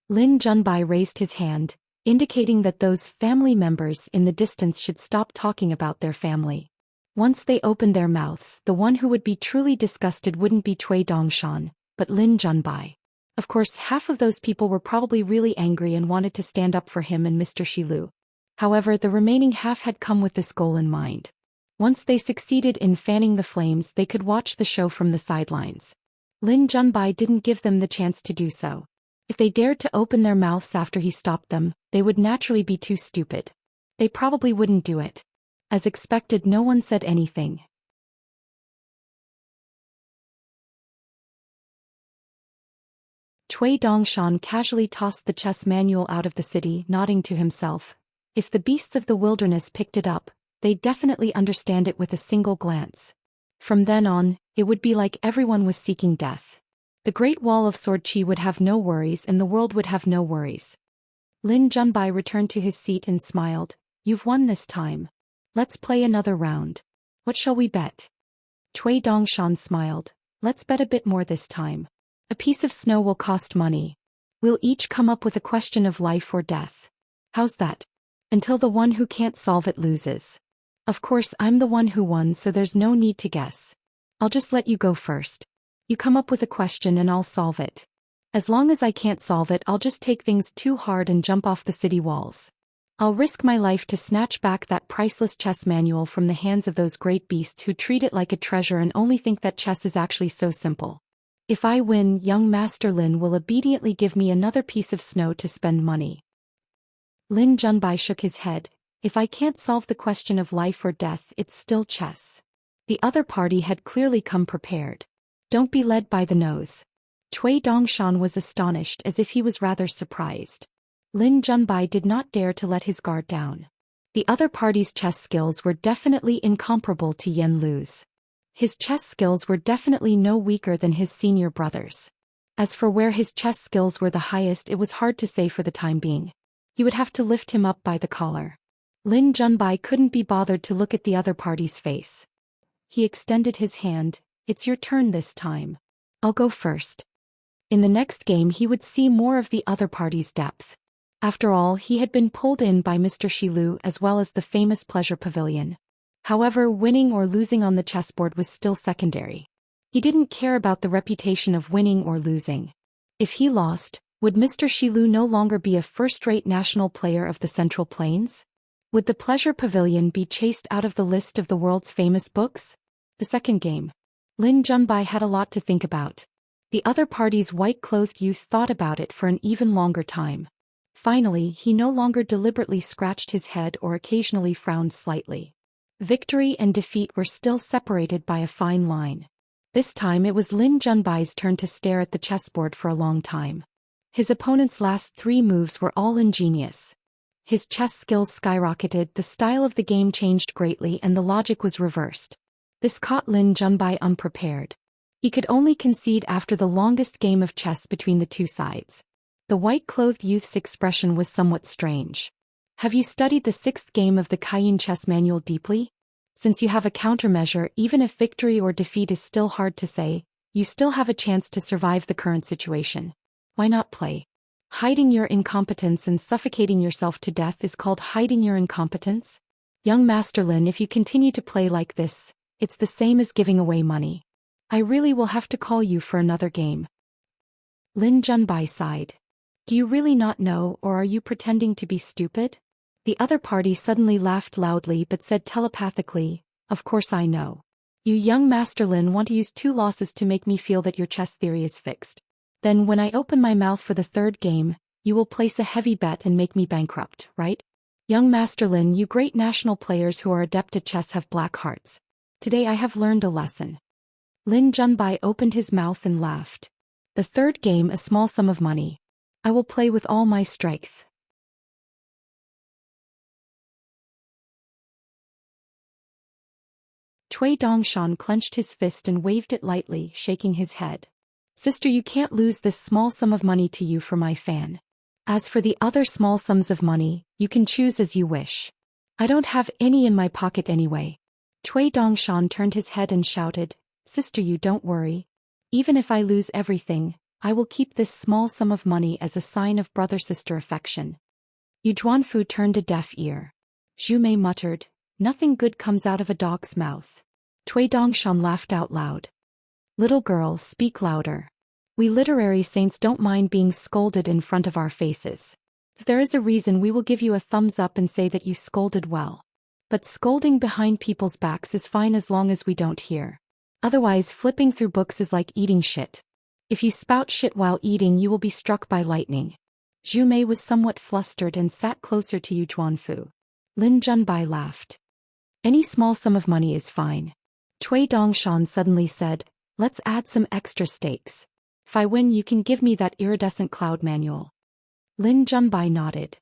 Lin Junbai raised his hand, indicating that those family members in the distance should stop talking about their family. Once they opened their mouths, the one who would be truly disgusted wouldn't be Cui Dongshan, but Lin Junbai. Of course, half of those people were probably really angry and wanted to stand up for him and Mr. Shilu. However, the remaining half had come with this goal in mind. Once they succeeded in fanning the flames, they could watch the show from the sidelines. Lin Junbai didn't give them the chance to do so. If they dared to open their mouths after he stopped them, they would naturally be too stupid. They probably wouldn't do it. As expected, no one said anything. Cui Dongshan casually tossed the chess manual out of the city, nodding to himself. If the beasts of the wilderness picked it up, they'd definitely understand it with a single glance. From then on, it would be like everyone was seeking death. The Great Wall of Sword Qi would have no worries and the world would have no worries. Lin Junbai returned to his seat and smiled. You've won this time. Let's play another round. What shall we bet? Cui Dongshan smiled. Let's bet a bit more this time. A piece of snow will cost money. We'll each come up with a question of life or death. How's that? Until the one who can't solve it loses. Of course, I'm the one who won, so there's no need to guess. I'll just let you go first. You come up with a question and I'll solve it. As long as I can't solve it, I'll just take things too hard and jump off the city walls. I'll risk my life to snatch back that priceless chess manual from the hands of those great beasts who treat it like a treasure and only think that chess is actually so simple. If I win, young Master Lin will obediently give me another piece of snow to spend money. Lin Junbai shook his head. If I can't solve the question of life or death, it's still chess. The other party had clearly come prepared. Don't be led by the nose. Cui Dongshan was astonished, as if he was rather surprised. Lin Junbai did not dare to let his guard down. The other party's chess skills were definitely incomparable to Yen Lu's. His chess skills were definitely no weaker than his senior brother's. As for where his chess skills were the highest, it was hard to say for the time being. He would have to lift him up by the collar. Lin Junbai couldn't be bothered to look at the other party's face. He extended his hand. It's your turn this time. I'll go first. In the next game he would see more of the other party's depth. After all, he had been pulled in by Mr. Shilu as well as the famous Pleasure Pavilion. However, winning or losing on the chessboard was still secondary. He didn't care about the reputation of winning or losing. If he lost, would Mr. Shilu no longer be a first-rate national player of the Central Plains? Would the Pleasure Pavilion be chased out of the list of the world's famous books? The second game. Lin Junbai had a lot to think about. The other party's white-clothed youth thought about it for an even longer time. Finally, he no longer deliberately scratched his head or occasionally frowned slightly. Victory and defeat were still separated by a fine line. This time it was Lin Junbai's turn to stare at the chessboard for a long time. His opponent's last 3 moves were all ingenious. His chess skills skyrocketed, the style of the game changed greatly and the logic was reversed. This caught Lin Junbai unprepared. He could only concede after the longest game of chess between the two sides. The white-clothed youth's expression was somewhat strange. Have you studied the 6th game of the Cayenne chess manual deeply? Since you have a countermeasure, even if victory or defeat is still hard to say, you still have a chance to survive the current situation. Why not play? Hiding your incompetence and suffocating yourself to death is called hiding your incompetence? Young Master Lin, if you continue to play like this, it's the same as giving away money. I really will have to call you for another game. Lin Junbai sighed. Do you really not know, or are you pretending to be stupid? The other party suddenly laughed loudly but said telepathically, of course I know. You young Master Lin want to use 2 losses to make me feel that your chess theory is fixed. Then when I open my mouth for the 3rd game, you will place a heavy bet and make me bankrupt, right? Young Master Lin, you great national players who are adept at chess have black hearts. Today I have learned a lesson. Lin Junbai opened his mouth and laughed. The 3rd game, a small sum of money. I will play with all my strength. Cui Dongshan clenched his fist and waved it lightly, shaking his head. Sister, you can't lose this small sum of money to you for my fan. As for the other small sums of money, you can choose as you wish. I don't have any in my pocket anyway. Cui Dongshan turned his head and shouted, Sister, you don't worry. Even if I lose everything, I will keep this small sum of money as a sign of brother-sister affection. Yu Zhuanfu turned a deaf ear. Zhu Mei muttered, nothing good comes out of a dog's mouth. Cui Dongshan laughed out loud. Little girl, speak louder. We literary saints don't mind being scolded in front of our faces. If there is a reason, we will give you a thumbs up and say that you scolded well. But scolding behind people's backs is fine as long as we don't hear. Otherwise, flipping through books is like eating shit. If you spout shit while eating, you will be struck by lightning. Zhu Mei was somewhat flustered and sat closer to Yu Zhuanfu. Lin Junbai laughed. Any small sum of money is fine. Cui Dongshan suddenly said, let's add some extra stakes. If I win, you can give me that iridescent cloud manual. Lin Junbai nodded.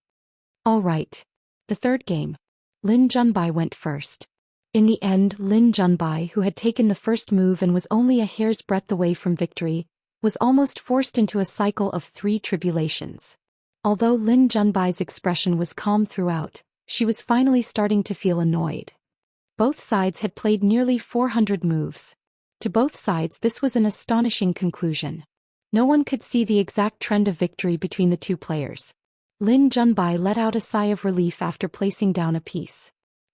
All right. The 3rd game. Lin Junbai went first. In the end, Lin Junbai, who had taken the first move and was only a hair's breadth away from victory, was almost forced into a cycle of 3 tribulations. Although Lin Junbai's expression was calm throughout, she was finally starting to feel annoyed. Both sides had played nearly 400 moves. To both sides, this was an astonishing conclusion. No one could see the exact trend of victory between the 2 players. Lin Junbai let out a sigh of relief after placing down a piece.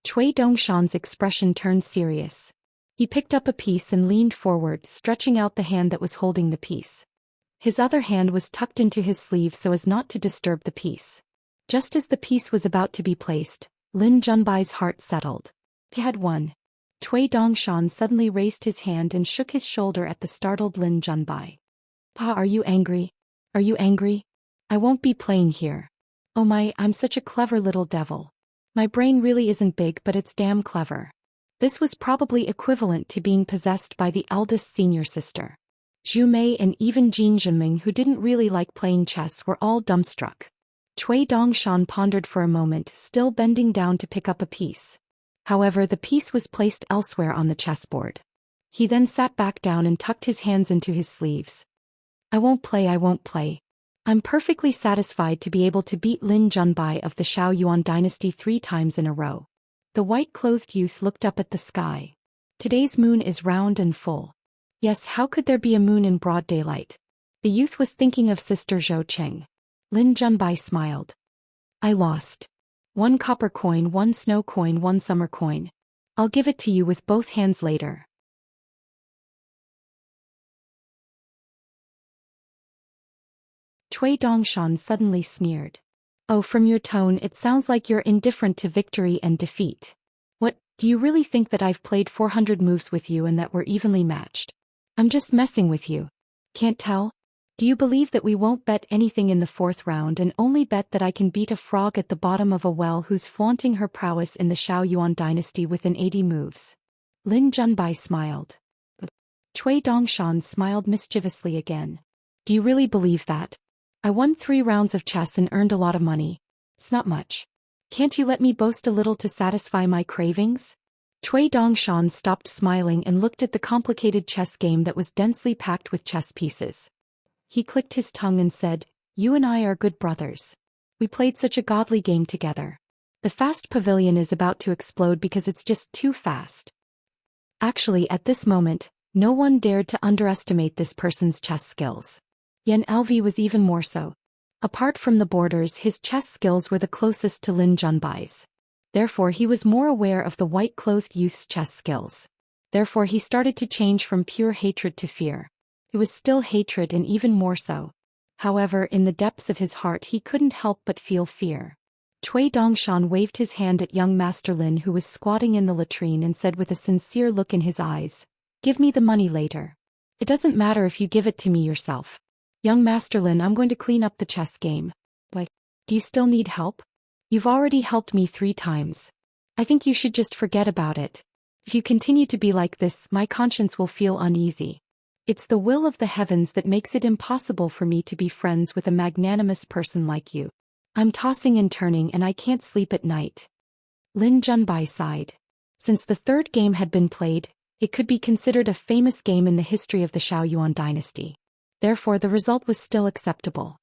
Cui Dongshan's expression turned serious. He picked up a piece and leaned forward, stretching out the hand that was holding the piece. His other hand was tucked into his sleeve so as not to disturb the piece. Just as the piece was about to be placed, Lin Junbai's heart settled. He had won. Cui Dongshan suddenly raised his hand and shook his shoulder at the startled Lin Junbai. Pa, are you angry? Are you angry? I won't be playing here. Oh my, I'm such a clever little devil. My brain really isn't big, but it's damn clever. This was probably equivalent to being possessed by the eldest senior sister. Zhu Mei and even Jin Zhenming, who didn't really like playing chess, were all dumbstruck. Cui Dongshan pondered for a moment, still bending down to pick up a piece. However, the piece was placed elsewhere on the chessboard. He then sat back down and tucked his hands into his sleeves. I won't play. I'm perfectly satisfied to be able to beat Lin Junbai of the Xiao Yuan dynasty 3 times in a row. The white-clothed youth looked up at the sky. Today's moon is round and full. Yes, how could there be a moon in broad daylight? The youth was thinking of Sister Zhou Cheng. Lin Junbai smiled. I lost. 1 copper coin, 1 snow coin, 1 summer coin. I'll give it to you with both hands later. Cui Dongshan suddenly sneered. Oh, from your tone it sounds like you're indifferent to victory and defeat. What, do you really think that I've played 400 moves with you and that we're evenly matched? I'm just messing with you. Can't tell? Do you believe that we won't bet anything in the 4th round and only bet that I can beat a frog at the bottom of a well who's flaunting her prowess in the Xiao Yuan dynasty within 80 moves? Lin Junbai smiled. Cui Dongshan smiled mischievously again. Do you really believe that? I won 3 rounds of chess and earned a lot of money. It's not much. Can't you let me boast a little to satisfy my cravings? Cui Dongshan stopped smiling and looked at the complicated chess game that was densely packed with chess pieces. He clicked his tongue and said, You and I are good brothers. We played such a godly game together. The fast pavilion is about to explode because it's just too fast. Actually, at this moment, no one dared to underestimate this person's chess skills. Yan Lv was even more so. Apart from the borders, his chess skills were the closest to Lin Junbai's. Therefore he was more aware of the white-clothed youth's chess skills. Therefore he started to change from pure hatred to fear. It was still hatred and even more so. However, in the depths of his heart he couldn't help but feel fear. Cui Dongshan waved his hand at young Master Lin, who was squatting in the latrine, and said with a sincere look in his eyes, "Give me the money later. It doesn't matter if you give it to me yourself. Young Master Lin, I'm going to clean up the chess game." "Why? Do you still need help? You've already helped me 3 times. I think you should just forget about it. If you continue to be like this, my conscience will feel uneasy. It's the will of the heavens that makes it impossible for me to be friends with a magnanimous person like you. I'm tossing and turning and I can't sleep at night." Lin Junbai sighed. Since the 3rd game had been played, it could be considered a famous game in the history of the Shaoyuan dynasty. Therefore the result was still acceptable.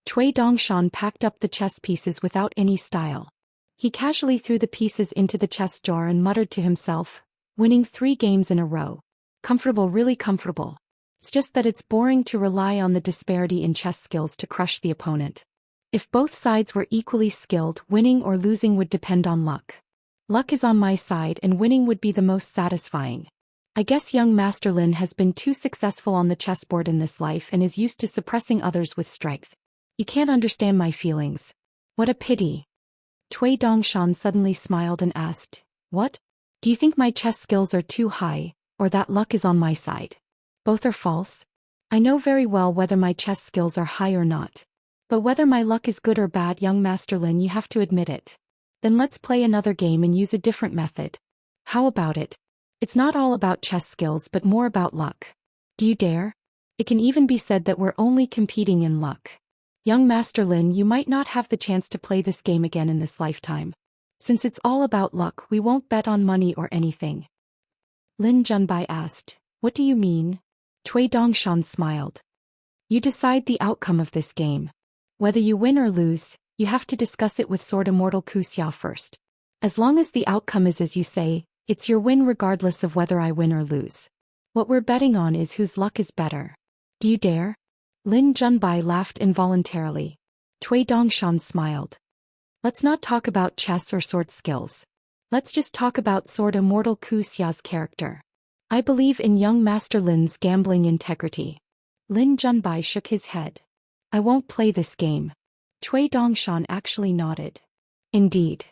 Cui Dongshan packed up the chess pieces without any style. He casually threw the pieces into the chess jar and muttered to himself, "Winning 3 games in a row. Comfortable, really comfortable. It's just that it's boring to rely on the disparity in chess skills to crush the opponent. If both sides were equally skilled, winning or losing would depend on luck. Luck is on my side and winning would be the most satisfying. I guess young Master Lin has been too successful on the chessboard in this life and is used to suppressing others with strength. You can't understand my feelings. What a pity." Cui Dongshan suddenly smiled and asked, "What? Do you think my chess skills are too high, or that luck is on my side?" "Both are false. I know very well whether my chess skills are high or not. But whether my luck is good or bad, young Master Lin, you have to admit it. Then let's play another game and use a different method. How about it? It's not all about chess skills but more about luck. Do you dare? It can even be said that we're only competing in luck. Young Master Lin, you might not have the chance to play this game again in this lifetime. Since it's all about luck, we won't bet on money or anything." Lin Junbai asked, "What do you mean?" Cui Dongshan smiled. "You decide the outcome of this game. Whether you win or lose, you have to discuss it with Sword Immortal Wuxia first. As long as the outcome is as you say, it's your win regardless of whether I win or lose. What we're betting on is whose luck is better. Do you dare?" Lin Junbai laughed involuntarily. Cui Dongshan smiled. "Let's not talk about chess or sword skills. Let's just talk about Sword Immortal Wuxia's character. I believe in young Master Lin's gambling integrity." Lin Junbai shook his head. "I won't play this game." Cui Dongshan actually nodded. "Indeed.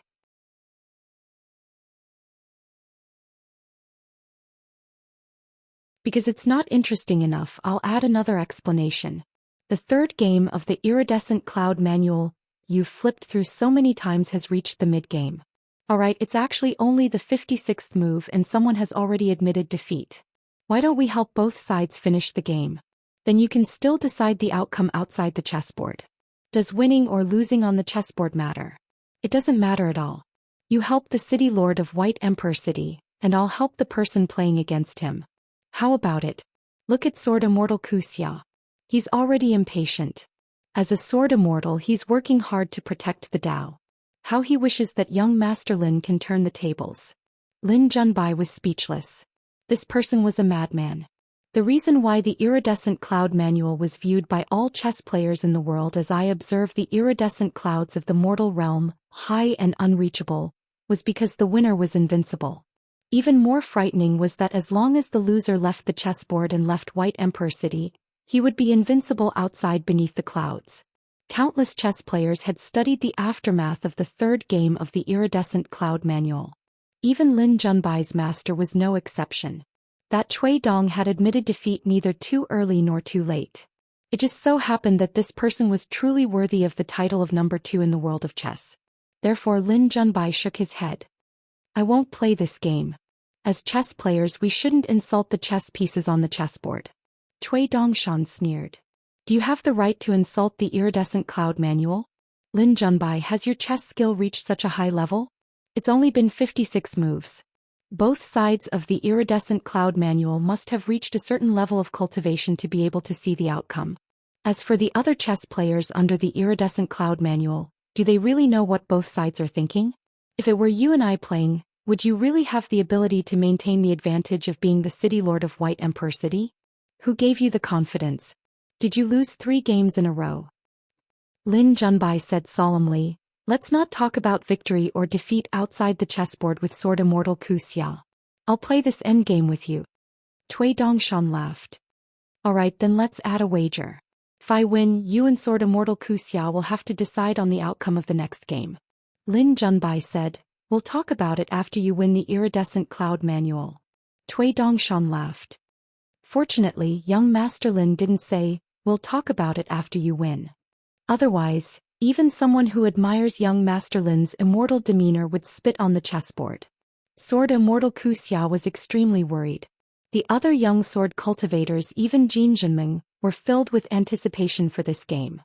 Because it's not interesting enough, I'll add another explanation. The 3rd game of the iridescent cloud manual you've flipped through so many times has reached the mid-game. Alright, it's actually only the 56th move and someone has already admitted defeat. Why don't we help both sides finish the game? Then you can still decide the outcome outside the chessboard. Does winning or losing on the chessboard matter? It doesn't matter at all. You help the city lord of White Emperor City, and I'll help the person playing against him. How about it? Look at Sword Immortal Wuxia. He's already impatient. As a Sword Immortal, he's working hard to protect the Dao. How he wishes that young Master Lin can turn the tables." Lin Junbai was speechless. This person was a madman. The reason why the iridescent cloud manual was viewed by all chess players in the world as I observe the iridescent clouds of the mortal realm, high and unreachable, was because the winner was invincible. Even more frightening was that as long as the loser left the chessboard and left White Emperor City, he would be invincible outside beneath the clouds. Countless chess players had studied the aftermath of the 3rd game of the iridescent cloud manual. Even Lin Junbai's master was no exception. That Cui Dong had admitted defeat neither too early nor too late. It just so happened that this person was truly worthy of the title of number 2 in the world of chess. Therefore Lin Junbai shook his head. "I won't play this game. As chess players we shouldn't insult the chess pieces on the chessboard." Cui Dongshan sneered. "Do you have the right to insult the iridescent cloud manual? Lin Junbai, has your chess skill reached such a high level? It's only been 56 moves. Both sides of the iridescent cloud manual must have reached a certain level of cultivation to be able to see the outcome. As for the other chess players under the iridescent cloud manual, do they really know what both sides are thinking? If it were you and I playing, would you really have the ability to maintain the advantage of being the city lord of White Emperor City? Who gave you the confidence? Did you lose 3 games in a row?" Lin Junbai said solemnly, let's not talk about victory or defeat outside the chessboard with Sword Immortal Wuxia. I'll play this endgame with you. Cui Dongshan laughed. Alright, then let's add a wager. If I win, you and Sword Immortal Wuxia will have to decide on the outcome of the next game. Lin Junbai said, we'll talk about it after you win the iridescent cloud manual. Cui Dongshan laughed. Fortunately, young Master Lin didn't say, we'll talk about it after you win. Otherwise, even someone who admires young Master Lin's immortal demeanor would spit on the chessboard. Sword Immortal Wuxia was extremely worried. The other young sword cultivators, even Jin Jinming, were filled with anticipation for this game.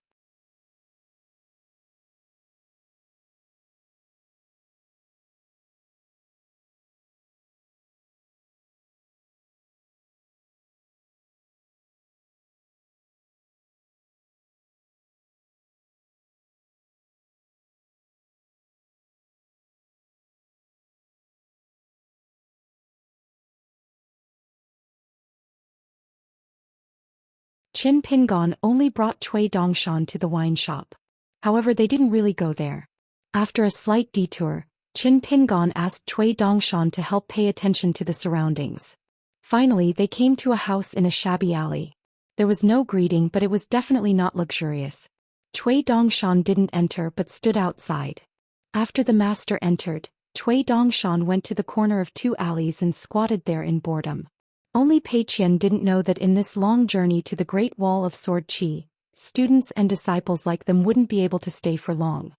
Qin Pingon only brought Cui Dongshan to the wine shop. However, they didn't really go there. After a slight detour, Qin Pingon asked Cui Dongshan to help pay attention to the surroundings. Finally, they came to a house in a shabby alley. There was no greeting, but it was definitely not luxurious. Cui Dongshan didn't enter but stood outside. After the master entered, Cui Dongshan went to the corner of two alleys and squatted there in boredom. Only Pei Qian didn't know that in this long journey to the Great Wall of Sword Qi, students and disciples like them wouldn't be able to stay for long.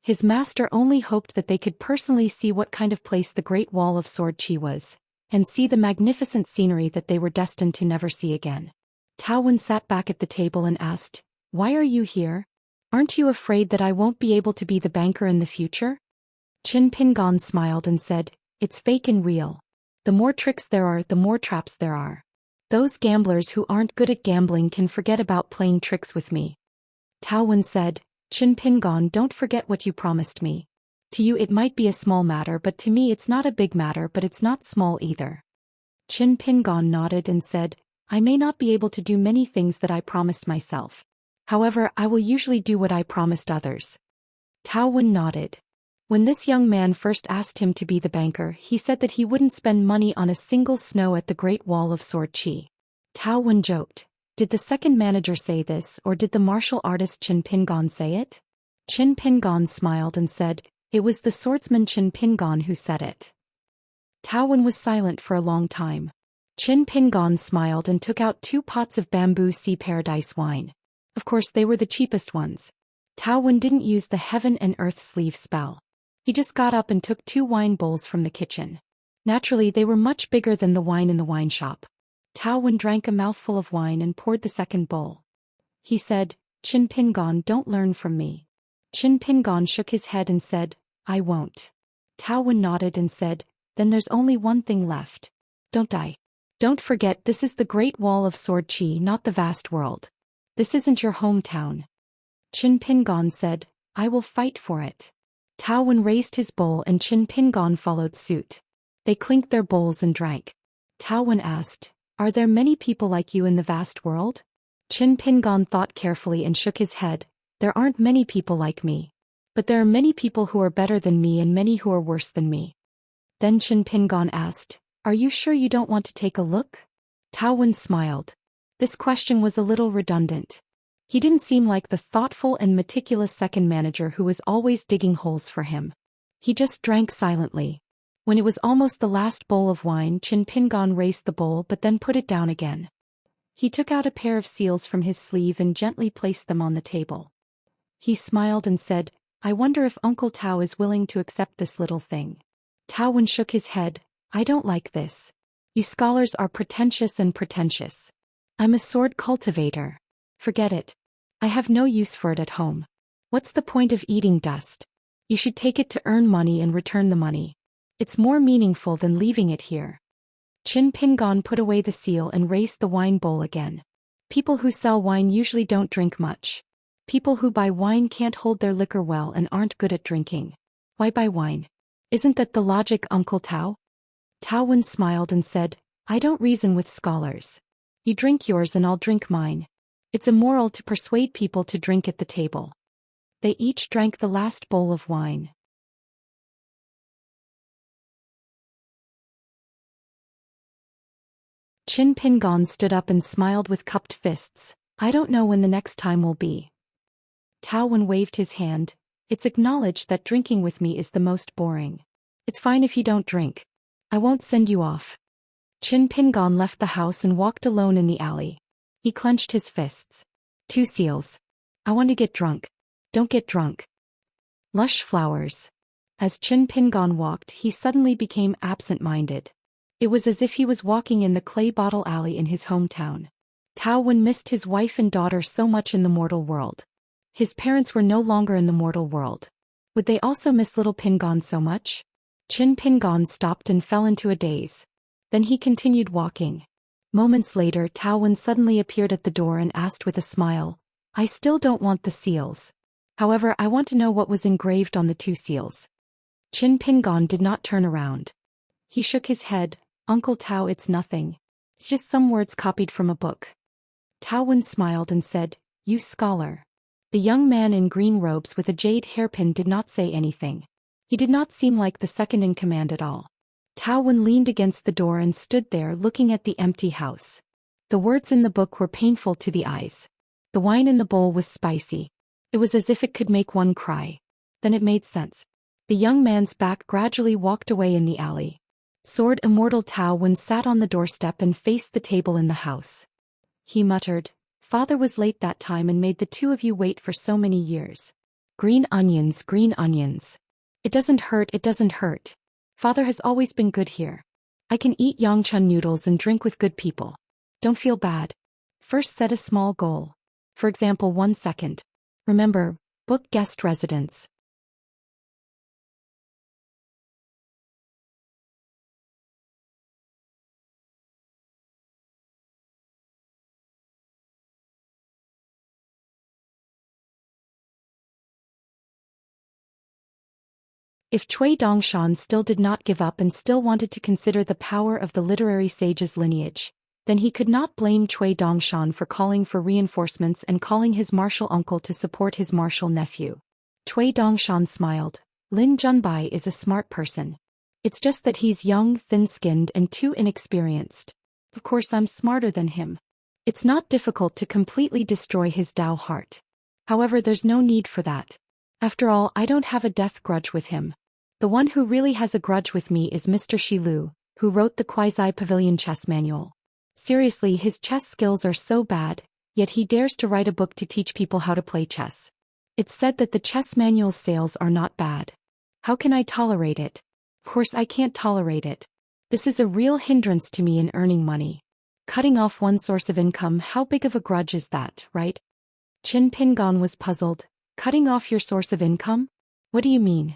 His master only hoped that they could personally see what kind of place the Great Wall of Sword Qi was, and see the magnificent scenery that they were destined to never see again. Tao Wen sat back at the table and asked, why are you here? Aren't you afraid that I won't be able to be the banker in the future? Qin Pingon smiled and said, it's fake and real. The more tricks there are, the more traps there are. Those gamblers who aren't good at gambling can forget about playing tricks with me. Tao Wen said, Qin Pingon, don't forget what you promised me. To you it might be a small matter, but to me it's not a big matter, but it's not small either. Qin Pingon nodded and said, I may not be able to do many things that I promised myself. However, I will usually do what I promised others. Tao Wen nodded. When this young man first asked him to be the banker, he said that he wouldn't spend money on a single snow at the Great Wall of Sword Qi. Tao Wen joked, did the second manager say this, or did the martial artist Qin Pingon say it? Qin Pingon smiled and said, it was the swordsman Qin Pingon who said it. Tao Wen was silent for a long time. Qin Pingon smiled and took out 2 pots of bamboo sea paradise wine. Of course, they were the cheapest ones. Tao Wen didn't use the heaven and earth sleeve spell. He just got up and took 2 wine bowls from the kitchen. Naturally, they were much bigger than the wine in the wine shop. Tao Wen drank a mouthful of wine and poured the second bowl. He said, Qin Pingon, don't learn from me. Qin Pingon shook his head and said, I won't. Tao Wen nodded and said, then there's only one thing left. Don't die. Don't forget, this is the Great Wall of Sword Qi, not the vast world. This isn't your hometown. Qin Pingon said, I will fight for it. Tao Wen raised his bowl and Qin Pingon followed suit. They clinked their bowls and drank. Tao Wen asked, are there many people like you in the vast world? Qin Pingon thought carefully and shook his head, there aren't many people like me. But there are many people who are better than me and many who are worse than me. Then Qin Pingon asked, are you sure you don't want to take a look? Tao Wen smiled. This question was a little redundant. He didn't seem like the thoughtful and meticulous second manager who was always digging holes for him. He just drank silently. When it was almost the last bowl of wine, Qin Pingon raised the bowl but then put it down again. He took out a pair of seals from his sleeve and gently placed them on the table. He smiled and said, I wonder if Uncle Tao is willing to accept this little thing. Tao Wen shook his head, I don't like this. You scholars are pretentious and pretentious. I'm a sword cultivator. Forget it. I have no use for it at home. What's the point of eating dust? You should take it to earn money and return the money. It's more meaningful than leaving it here. Qin Pingon put away the seal and raised the wine bowl again. People who sell wine usually don't drink much. People who buy wine can't hold their liquor well and aren't good at drinking. Why buy wine? Isn't that the logic, Uncle Tao? Tao Wen smiled and said, I don't reason with scholars. You drink yours and I'll drink mine. It's immoral to persuade people to drink at the table. They each drank the last bowl of wine. Qin Pingon stood up and smiled with cupped fists. I don't know when the next time will be. Tao Wen waved his hand. It's acknowledged that drinking with me is the most boring. It's fine if you don't drink. I won't send you off. Qin Pingon left the house and walked alone in the alley. He clenched his fists. 2 seals. I want to get drunk. Don't get drunk. Lush flowers. As Qin Pingon walked, he suddenly became absent-minded. It was as if he was walking in the clay bottle alley in his hometown. Tao Wen missed his wife and daughter so much in the mortal world. His parents were no longer in the mortal world. Would they also miss little Pingon so much? Qin Pingon stopped and fell into a daze. Then he continued walking. Moments later, Tao Wen suddenly appeared at the door and asked with a smile, I still don't want the seals. However, I want to know what was engraved on the 2 seals. Qin Pingon did not turn around. He shook his head. Uncle Tao, it's nothing. It's just some words copied from a book. Tao Wen smiled and said, You scholar. The young man in green robes with a jade hairpin did not say anything. He did not seem like the second in command at all. Tao Wen leaned against the door and stood there looking at the empty house. The words in the book were painful to the eyes. The wine in the bowl was spicy. It was as if it could make one cry. Then it made sense. The young man's back gradually walked away in the alley. Sword Immortal Tao Wen sat on the doorstep and faced the table in the house. He muttered, Father was late that time and made the 2 of you wait for so many years. Green onions, green onions. It doesn't hurt, it doesn't hurt. Father has always been good here. I can eat Yangchun noodles and drink with good people. Don't feel bad. First set a small goal. For example, 1 second. Remember, book guest residence. If Cui Dongshan still did not give up and still wanted to consider the power of the literary sage's lineage, then he could not blame Cui Dongshan for calling for reinforcements and calling his martial uncle to support his martial nephew. Cui Dongshan smiled. Lin Junbai is a smart person. It's just that he's young, thin-skinned and too inexperienced. Of course I'm smarter than him. It's not difficult to completely destroy his Dao heart. However, there's no need for that. After all, I don't have a death grudge with him. The one who really has a grudge with me is Mr. Shilu, who wrote the Quasi-Pavilion chess manual. Seriously, his chess skills are so bad, yet he dares to write a book to teach people how to play chess. It's said that the chess manual's sales are not bad. How can I tolerate it? Of course I can't tolerate it. This is a real hindrance to me in earning money. Cutting off one source of income, how big of a grudge is that, right? Qin Pingon was puzzled. Cutting off your source of income? What do you mean?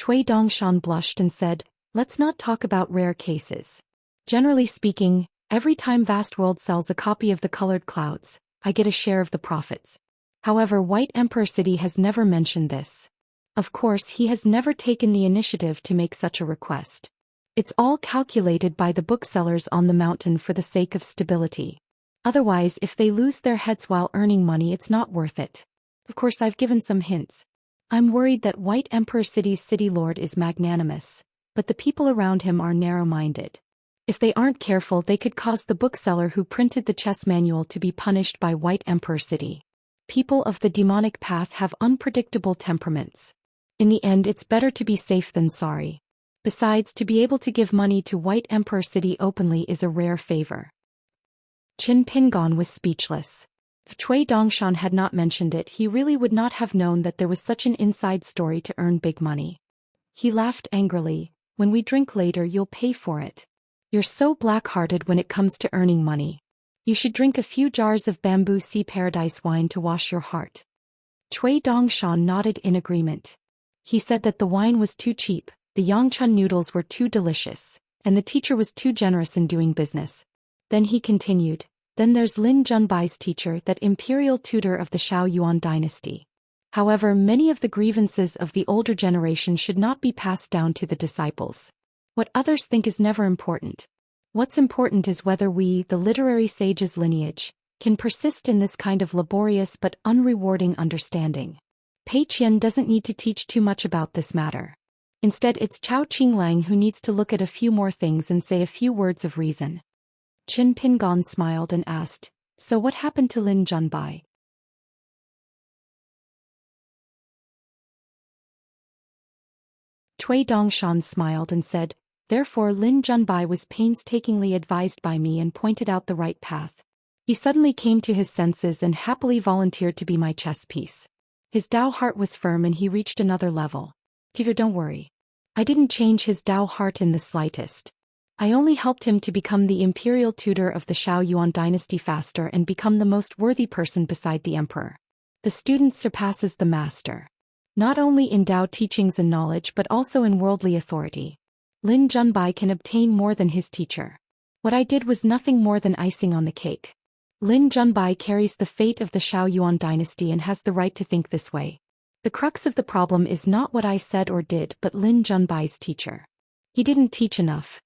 Cui Dongshan blushed and said, Let's not talk about rare cases. Generally speaking, every time Vast World sells a copy of the Colored Clouds, I get a share of the profits. However, White Emperor City has never mentioned this. Of course, he has never taken the initiative to make such a request. It's all calculated by the booksellers on the mountain for the sake of stability. Otherwise, if they lose their heads while earning money, it's not worth it. Of course, I've given some hints. I'm worried that White Emperor City's city lord is magnanimous, but the people around him are narrow-minded. If they aren't careful, they could cause the bookseller who printed the chess manual to be punished by White Emperor City. People of the demonic path have unpredictable temperaments. In the end, it's better to be safe than sorry. Besides, to be able to give money to White Emperor City openly is a rare favor. Qin Pingon was speechless. If Cui Dongshan had not mentioned it, he really would not have known that there was such an inside story to earn big money. He laughed angrily. When we drink later, you'll pay for it. You're so black-hearted when it comes to earning money. You should drink a few jars of bamboo sea paradise wine to wash your heart. Cui Dongshan nodded in agreement. He said that the wine was too cheap, the Yangchun noodles were too delicious, and the teacher was too generous in doing business. Then he continued. Then there's Lin Junbai's teacher, that imperial tutor of the Shao Yuan dynasty. However, many of the grievances of the older generation should not be passed down to the disciples. What others think is never important. What's important is whether we, the literary sage's lineage, can persist in this kind of laborious but unrewarding understanding. Pei Qian doesn't need to teach too much about this matter. Instead, it's Chao Qinglang who needs to look at a few more things and say a few words of reason. Qin Pingon smiled and asked, "So what happened to Lin Junbai?" Cui Dongshan smiled and said, "Therefore Lin Junbai was painstakingly advised by me and pointed out the right path. He suddenly came to his senses and happily volunteered to be my chess piece. His Dao heart was firm and he reached another level. Peter, don't worry. I didn't change his Dao heart in the slightest. I only helped him to become the imperial tutor of the Shao Yuan dynasty faster and become the most worthy person beside the emperor. The student surpasses the master. Not only in Dao teachings and knowledge but also in worldly authority. Lin Junbai can obtain more than his teacher. What I did was nothing more than icing on the cake. Lin Junbai carries the fate of the Shao Yuan dynasty and has the right to think this way. The crux of the problem is not what I said or did but Lin Junbai's teacher. He didn't teach enough.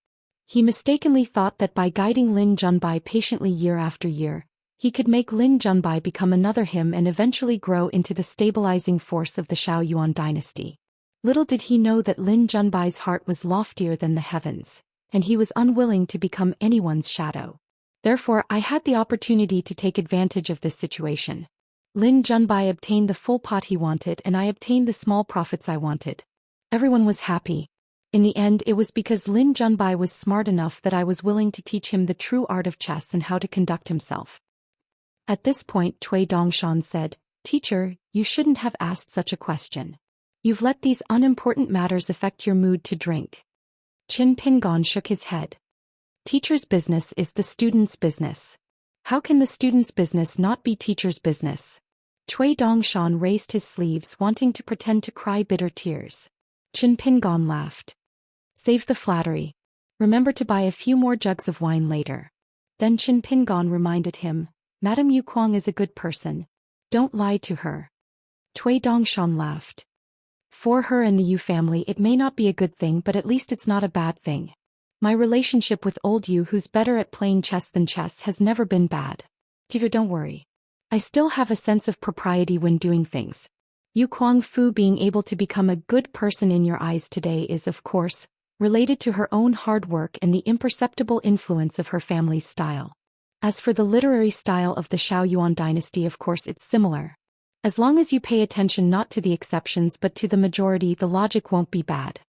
He mistakenly thought that by guiding Lin Junbai patiently year after year, he could make Lin Junbai become another him and eventually grow into the stabilizing force of the Shao Yuan dynasty. Little did he know that Lin Junbai's heart was loftier than the heavens, and he was unwilling to become anyone's shadow. Therefore, I had the opportunity to take advantage of this situation. Lin Junbai obtained the full pot he wanted and I obtained the small profits I wanted. Everyone was happy. In the end, it was because Lin Junbai was smart enough that I was willing to teach him the true art of chess and how to conduct himself." At this point, Cui Dongshan said, "Teacher, you shouldn't have asked such a question. You've let these unimportant matters affect your mood to drink." Qin Pingon shook his head. "Teacher's business is the student's business. How can the student's business not be teacher's business?" Cui Dongshan raised his sleeves, wanting to pretend to cry bitter tears. Qin Pingon laughed. "Save the flattery. Remember to buy a few more jugs of wine later." Then Qin Pingon reminded him, "Madame Yu Kuang is a good person. Don't lie to her." Cui Dongshan laughed. "For her and the Yu family it may not be a good thing but at least it's not a bad thing. My relationship with old Yu, who's better at playing chess than chess, has never been bad. Peter, don't worry. I still have a sense of propriety when doing things. Yu Kuang Fu being able to become a good person in your eyes today is, of course, related to her own hard work and the imperceptible influence of her family's style. As for the literary style of the Shao Yuan dynasty, of course it's similar. As long as you pay attention not to the exceptions but to the majority, the logic won't be bad."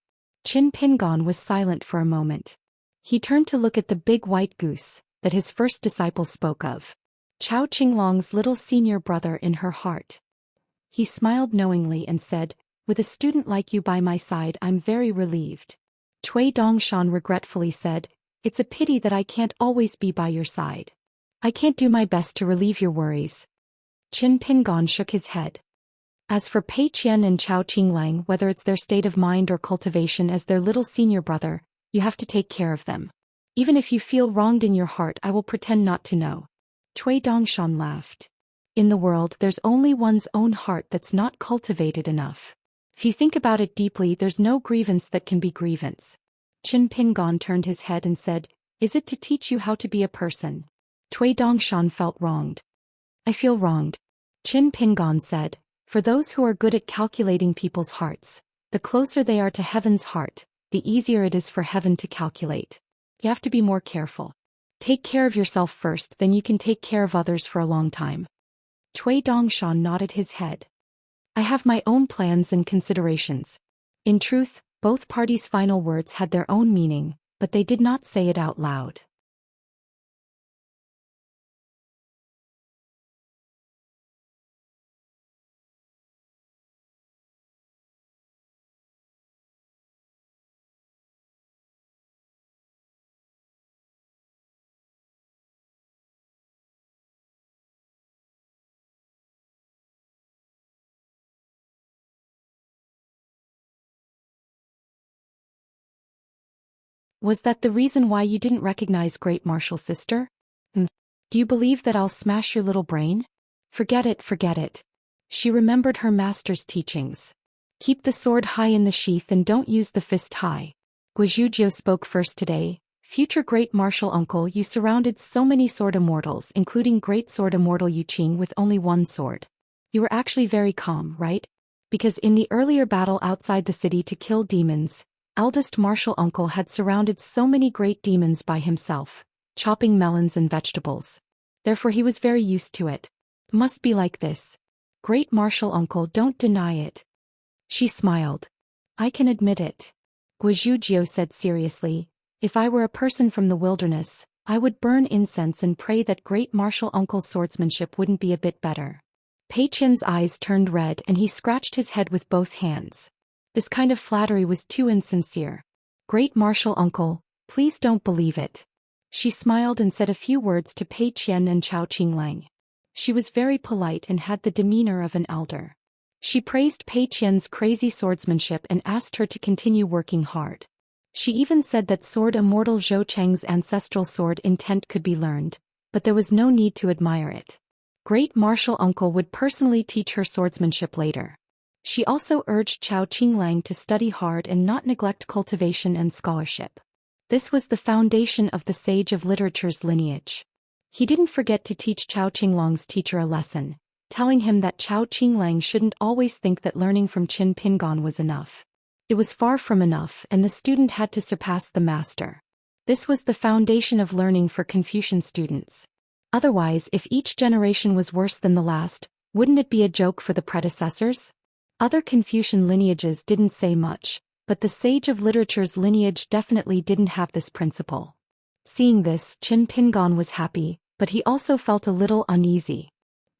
Qin Pingon was silent for a moment. He turned to look at the big white goose that his first disciple spoke of. Chao Qinglong's little senior brother in her heart. He smiled knowingly and said, "With a student like you by my side I'm very relieved." Cui Dongshan regretfully said, "It's a pity that I can't always be by your side. I can't do my best to relieve your worries." Qin Pingon shook his head. As for Pei Qian and Chao Qinglang, whether it's their state of mind or cultivation as their little senior brother, you have to take care of them. Even if you feel wronged in your heart, I will pretend not to know." Cui Dongshan laughed. "In the world there's only one's own heart that's not cultivated enough. If you think about it deeply, there's no grievance that can be grievance." Qin Pingon turned his head and said, "Is it to teach you how to be a person?" Cui Dongshan felt wronged. "I feel wronged." Qin Pingon said, "For those who are good at calculating people's hearts, the closer they are to heaven's heart, the easier it is for heaven to calculate. You have to be more careful. Take care of yourself first, then you can take care of others for a long time." Cui Dongshan nodded his head. "I have my own plans and considerations." In truth, both parties' final words had their own meaning, but they did not say it out loud. "Was that the reason why you didn't recognize Great Martial Sister? Do you believe that I'll smash your little brain? Forget it, forget it." She remembered her master's teachings. "Keep the sword high in the sheath and don't use the fist high." Guizhujiu spoke first today. "Future Great Martial Uncle, you surrounded so many sword immortals, including Great Sword Immortal Yu Qing with only one sword. You were actually very calm, right? Because in the earlier battle outside the city to kill demons, eldest martial uncle had surrounded so many great demons by himself, chopping melons and vegetables. Therefore he was very used to it. Must be like this. Great martial uncle, don't deny it. She smiled. I can admit it. Guizhou said seriously, if I were a person from the wilderness, I would burn incense and pray that great martial uncle's swordsmanship wouldn't be a bit better. Pei Qian's eyes turned red and he scratched his head with both hands. This kind of flattery was too insincere. Great martial uncle, please don't believe it. She smiled and said a few words to Pei Qian and Chao Qinglang. She was very polite and had the demeanor of an elder. She praised Pei Qian's crazy swordsmanship and asked her to continue working hard. She even said that sword Immortal Zhou Xian's ancestral sword intent could be learned, but there was no need to admire it. Great martial uncle would personally teach her swordsmanship later. She also urged Chao Qinglang to study hard and not neglect cultivation and scholarship. This was the foundation of the sage of literature's lineage. He didn't forget to teach Chao Qinglang's teacher a lesson, telling him that Chao Qinglang shouldn't always think that learning from Qin Pingan was enough. It was far from enough and the student had to surpass the master. This was the foundation of learning for Confucian students. Otherwise, if each generation was worse than the last, wouldn't it be a joke for the predecessors? Other Confucian lineages didn't say much, but the sage of literature's lineage definitely didn't have this principle. Seeing this, Qin Pingan was happy, but he also felt a little uneasy.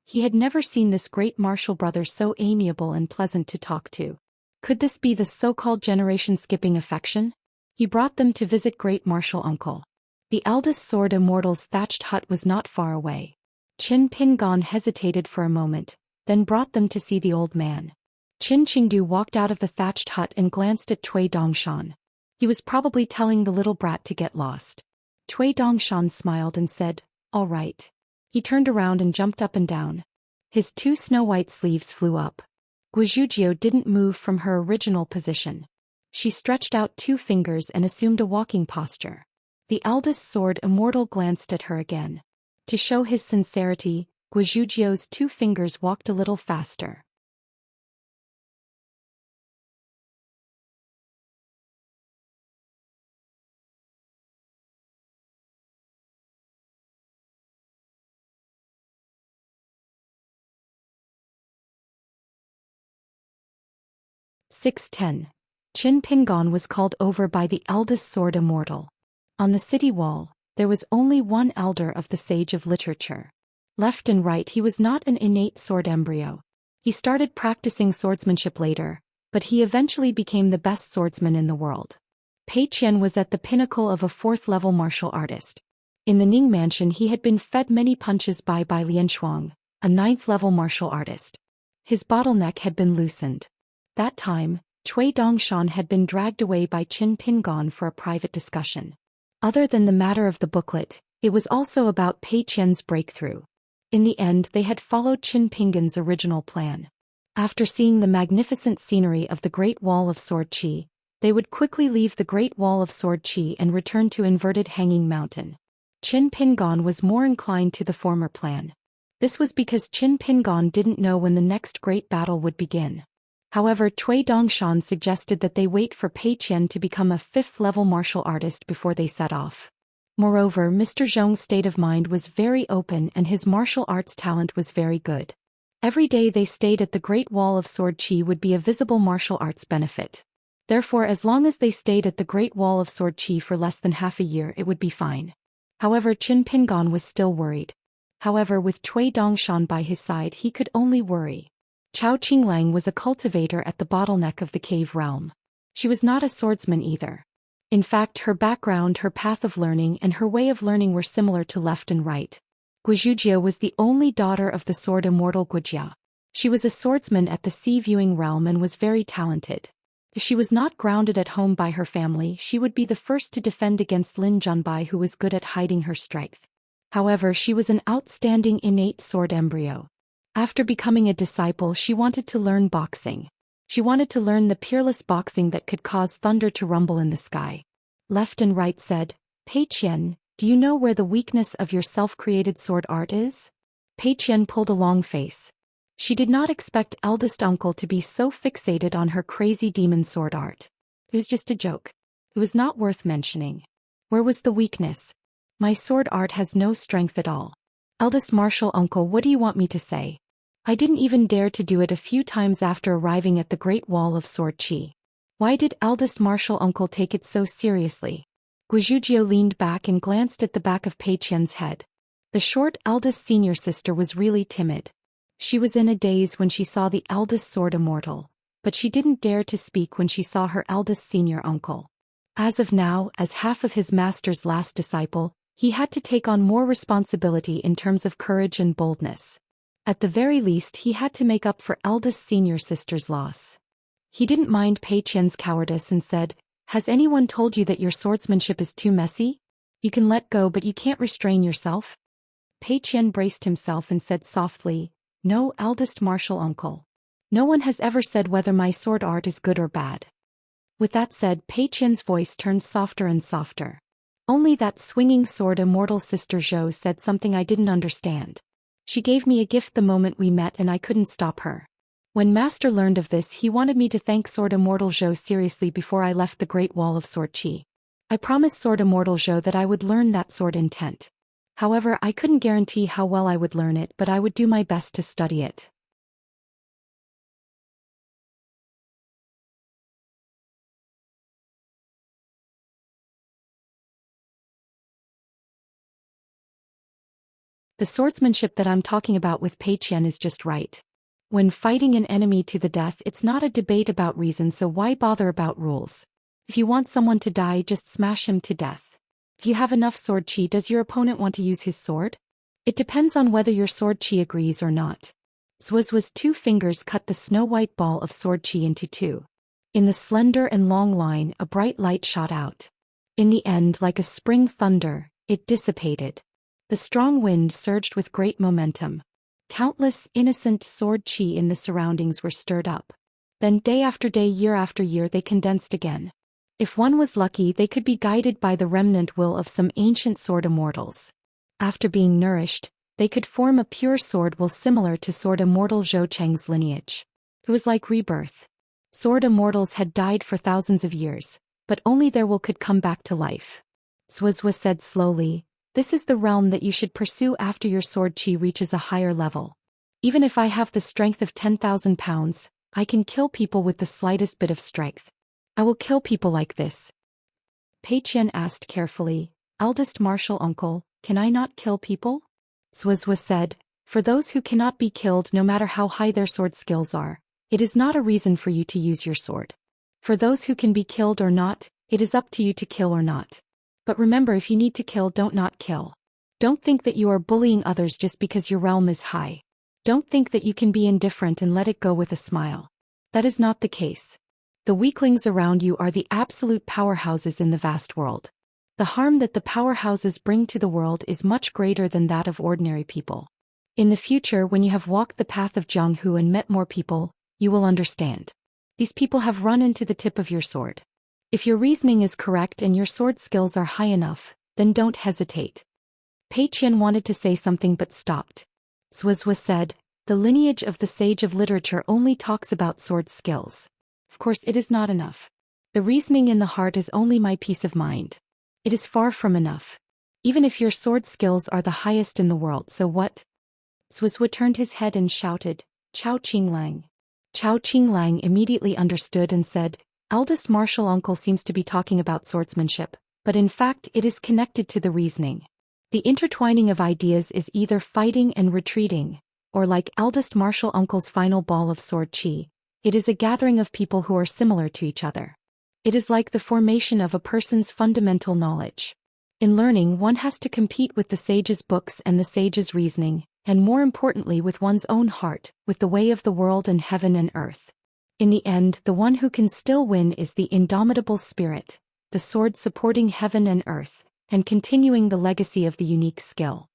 He had never seen this great martial brother so amiable and pleasant to talk to. Could this be the so-called generation-skipping affection? He brought them to visit great martial uncle. The eldest sword Immortal's thatched hut was not far away. Qin Pingan hesitated for a moment, then brought them to see the old man. Qin Qingdu walked out of the thatched hut and glanced at Cui Dongshan. He was probably telling the little brat to get lost. Cui Dongshan smiled and said, all right. He turned around and jumped up and down. His two snow-white sleeves flew up. Guizhou didn't move from her original position. She stretched out two fingers and assumed a walking posture. The eldest sword Immortal glanced at her again. To show his sincerity, Guizhou's two fingers walked a little faster. "610. Qin Pingan was called over by the eldest sword Immortal. On the city wall, there was only one elder of the sage of literature. Left and right he was not an innate sword embryo. He started practicing swordsmanship later, but he eventually became the best swordsman in the world. Pei Qian was at the pinnacle of a fourth-level martial artist. In the Ning mansion he had been fed many punches by Lianshuang, a ninth-level martial artist. His bottleneck had been loosened. That time, Cui Dongshan had been dragged away by Qin Pingan for a private discussion. Other than the matter of the booklet, it was also about Pei Qian's breakthrough. In the end they had followed Qin Pingan's original plan. After seeing the magnificent scenery of the Great Wall of Sword Qi, they would quickly leave the Great Wall of Sword Qi and return to Inverted Hanging Mountain. Qin Pingan was more inclined to the former plan. This was because Qin Pingan didn't know when the next great battle would begin. However, Cui Dongshan suggested that they wait for Pei Qian to become a fifth-level martial artist before they set off. Moreover, Mr. Zhong's state of mind was very open and his martial arts talent was very good. Every day they stayed at the Great Wall of Sword Qi would be a visible martial arts benefit. Therefore, as long as they stayed at the Great Wall of Sword Qi for less than half a year it would be fine. However, Qin Pingan was still worried. However, with Cui Dongshan by his side he could only worry. Chao Qinglang was a cultivator at the bottleneck of the cave realm. She was not a swordsman either. In fact, her background, her path of learning and her way of learning were similar to left and right. Guizhou was the only daughter of the sword Immortal Wuxia. She was a swordsman at the sea-viewing realm and was very talented. If she was not grounded at home by her family, she would be the first to defend against Lin Junbai, who was good at hiding her strength. However, she was an outstanding innate sword embryo. After becoming a disciple she wanted to learn boxing. She wanted to learn the peerless boxing that could cause thunder to rumble in the sky. Left and right said, Pei Qian, do you know where the weakness of your self-created sword art is? Pei Qian pulled a long face. She did not expect eldest uncle to be so fixated on her crazy demon sword art. It was just a joke. It was not worth mentioning. Where was the weakness? My sword art has no strength at all. Eldest martial uncle, what do you want me to say? I didn't even dare to do it a few times after arriving at the Great Wall of Sword Qi. Why did eldest martial uncle take it so seriously? Guizhujiu leaned back and glanced at the back of Pei Qian's head. The short eldest senior sister was really timid. She was in a daze when she saw the eldest sword Immortal, but she didn't dare to speak when she saw her eldest senior uncle. As of now, as half of his master's last disciple, he had to take on more responsibility in terms of courage and boldness. At the very least, he had to make up for eldest senior sister's loss. He didn't mind Pei Qian's cowardice and said, "Has anyone told you that your swordsmanship is too messy? You can let go but you can't restrain yourself?" Pei Qian braced himself and said softly, "No, eldest martial uncle. No one has ever said whether my sword art is good or bad." With that said, Pei Qian's voice turned softer and softer. "Only that swinging sword Immortal sister Zhou said something I didn't understand. She gave me a gift the moment we met and I couldn't stop her. When Master learned of this, he wanted me to thank Sword Immortal Zhou seriously before I left the Great Wall of Sword Qi. I promised Sword Immortal Zhou that I would learn that sword intent. However, I couldn't guarantee how well I would learn it, but I would do my best to study it." The swordsmanship that I'm talking about with Pei Qian is just right. When fighting an enemy to the death, it's not a debate about reason, so why bother about rules? If you want someone to die, just smash him to death. If you have enough sword qi, does your opponent want to use his sword? It depends on whether your sword qi agrees or not. Zhu's 2 fingers cut the snow-white ball of sword qi into 2. In the slender and long line, a bright light shot out. In the end, like a spring thunder, it dissipated. The strong wind surged with great momentum. Countless innocent sword qi in the surroundings were stirred up. Then day after day, year after year, they condensed again. If one was lucky, they could be guided by the remnant will of some ancient sword immortals. After being nourished, they could form a pure sword will similar to Sword Immortal Zhou Cheng's lineage. It was like rebirth. Sword immortals had died for thousands of years, but only their will could come back to life. Zhuo said slowly, "This is the realm that you should pursue after your sword qi reaches a higher level. Even if I have the strength of 10,000 pounds, I can kill people with the slightest bit of strength. I will kill people like this." Pei Qian asked carefully, "Eldest martial uncle, can I not kill people?" Zhuo said, "For those who cannot be killed no matter how high their sword skills are, it is not a reason for you to use your sword. For those who can be killed or not, it is up to you to kill or not. But remember, if you need to kill, don't not kill. Don't think that you are bullying others just because your realm is high. Don't think that you can be indifferent and let it go with a smile. That is not the case. The weaklings around you are the absolute powerhouses in the vast world. The harm that the powerhouses bring to the world is much greater than that of ordinary people. In the future, when you have walked the path of Jianghu and met more people, you will understand. These people have run into the tip of your sword. If your reasoning is correct and your sword skills are high enough, then don't hesitate." Pei Qian wanted to say something but stopped. Zhuo said, "The lineage of the sage of literature only talks about sword skills. Of course, it is not enough. The reasoning in the heart is only my peace of mind. It is far from enough. Even if your sword skills are the highest in the world, so what?" Zhuo turned his head and shouted, "Chao Qinglang." Chao Qinglang immediately understood and said, "Eldest martial uncle seems to be talking about swordsmanship, but in fact it is connected to the reasoning. The intertwining of ideas is either fighting and retreating, or like eldest martial uncle's final ball of sword qi, it is a gathering of people who are similar to each other. It is like the formation of a person's fundamental knowledge. In learning, one has to compete with the sage's books and the sage's reasoning, and more importantly with one's own heart, with the way of the world and heaven and earth. In the end, the one who can still win is the indomitable spirit, the sword supporting heaven and earth, and continuing the legacy of the unique skill."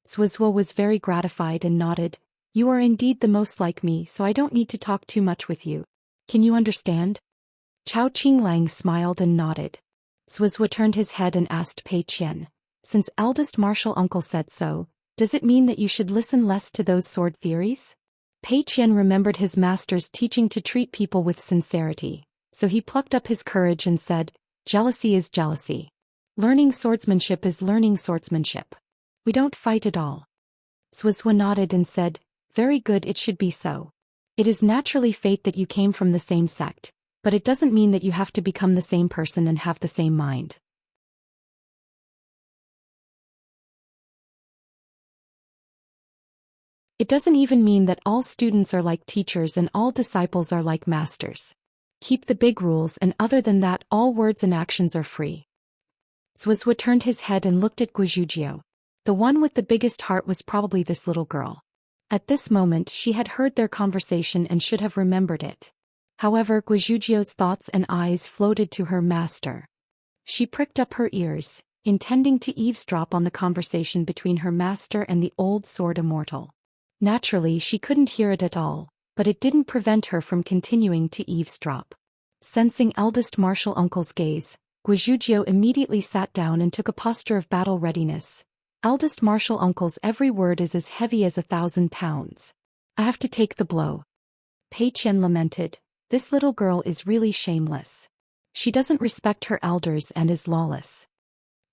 Zhuo was very gratified and nodded, "You are indeed the most like me, so I don't need to talk too much with you. Can you understand?" Chao Qinglang smiled and nodded. Zhuo turned his head and asked Pei Qian, "Since eldest martial uncle said so, does it mean that you should listen less to those sword theories?" Pei Qian remembered his master's teaching to treat people with sincerity, so he plucked up his courage and said, "Jealousy is jealousy. Learning swordsmanship is learning swordsmanship. We don't fight at all." Zhou Xian nodded and said, "Very good, it should be so. It is naturally fate that you came from the same sect, but it doesn't mean that you have to become the same person and have the same mind." It doesn't even mean that all students are like teachers and all disciples are like masters. Keep the big rules, and other than that all words and actions are free. Zhou Xian turned his head and looked at Guizhuzhou. The one with the biggest heart was probably this little girl. At this moment she had heard their conversation and should have remembered it. However, Guizhuzhou's thoughts and eyes floated to her master. She pricked up her ears, intending to eavesdrop on the conversation between her master and the old sword Immortal. Naturally she couldn't hear it at all, but it didn't prevent her from continuing to eavesdrop. Sensing eldest martial uncle's gaze, Guizhuzhou immediately sat down and took a posture of battle readiness. Eldest martial uncle's every word is as heavy as 1,000 pounds. I have to take the blow. Pei Qian lamented, "This little girl is really shameless. She doesn't respect her elders and is lawless."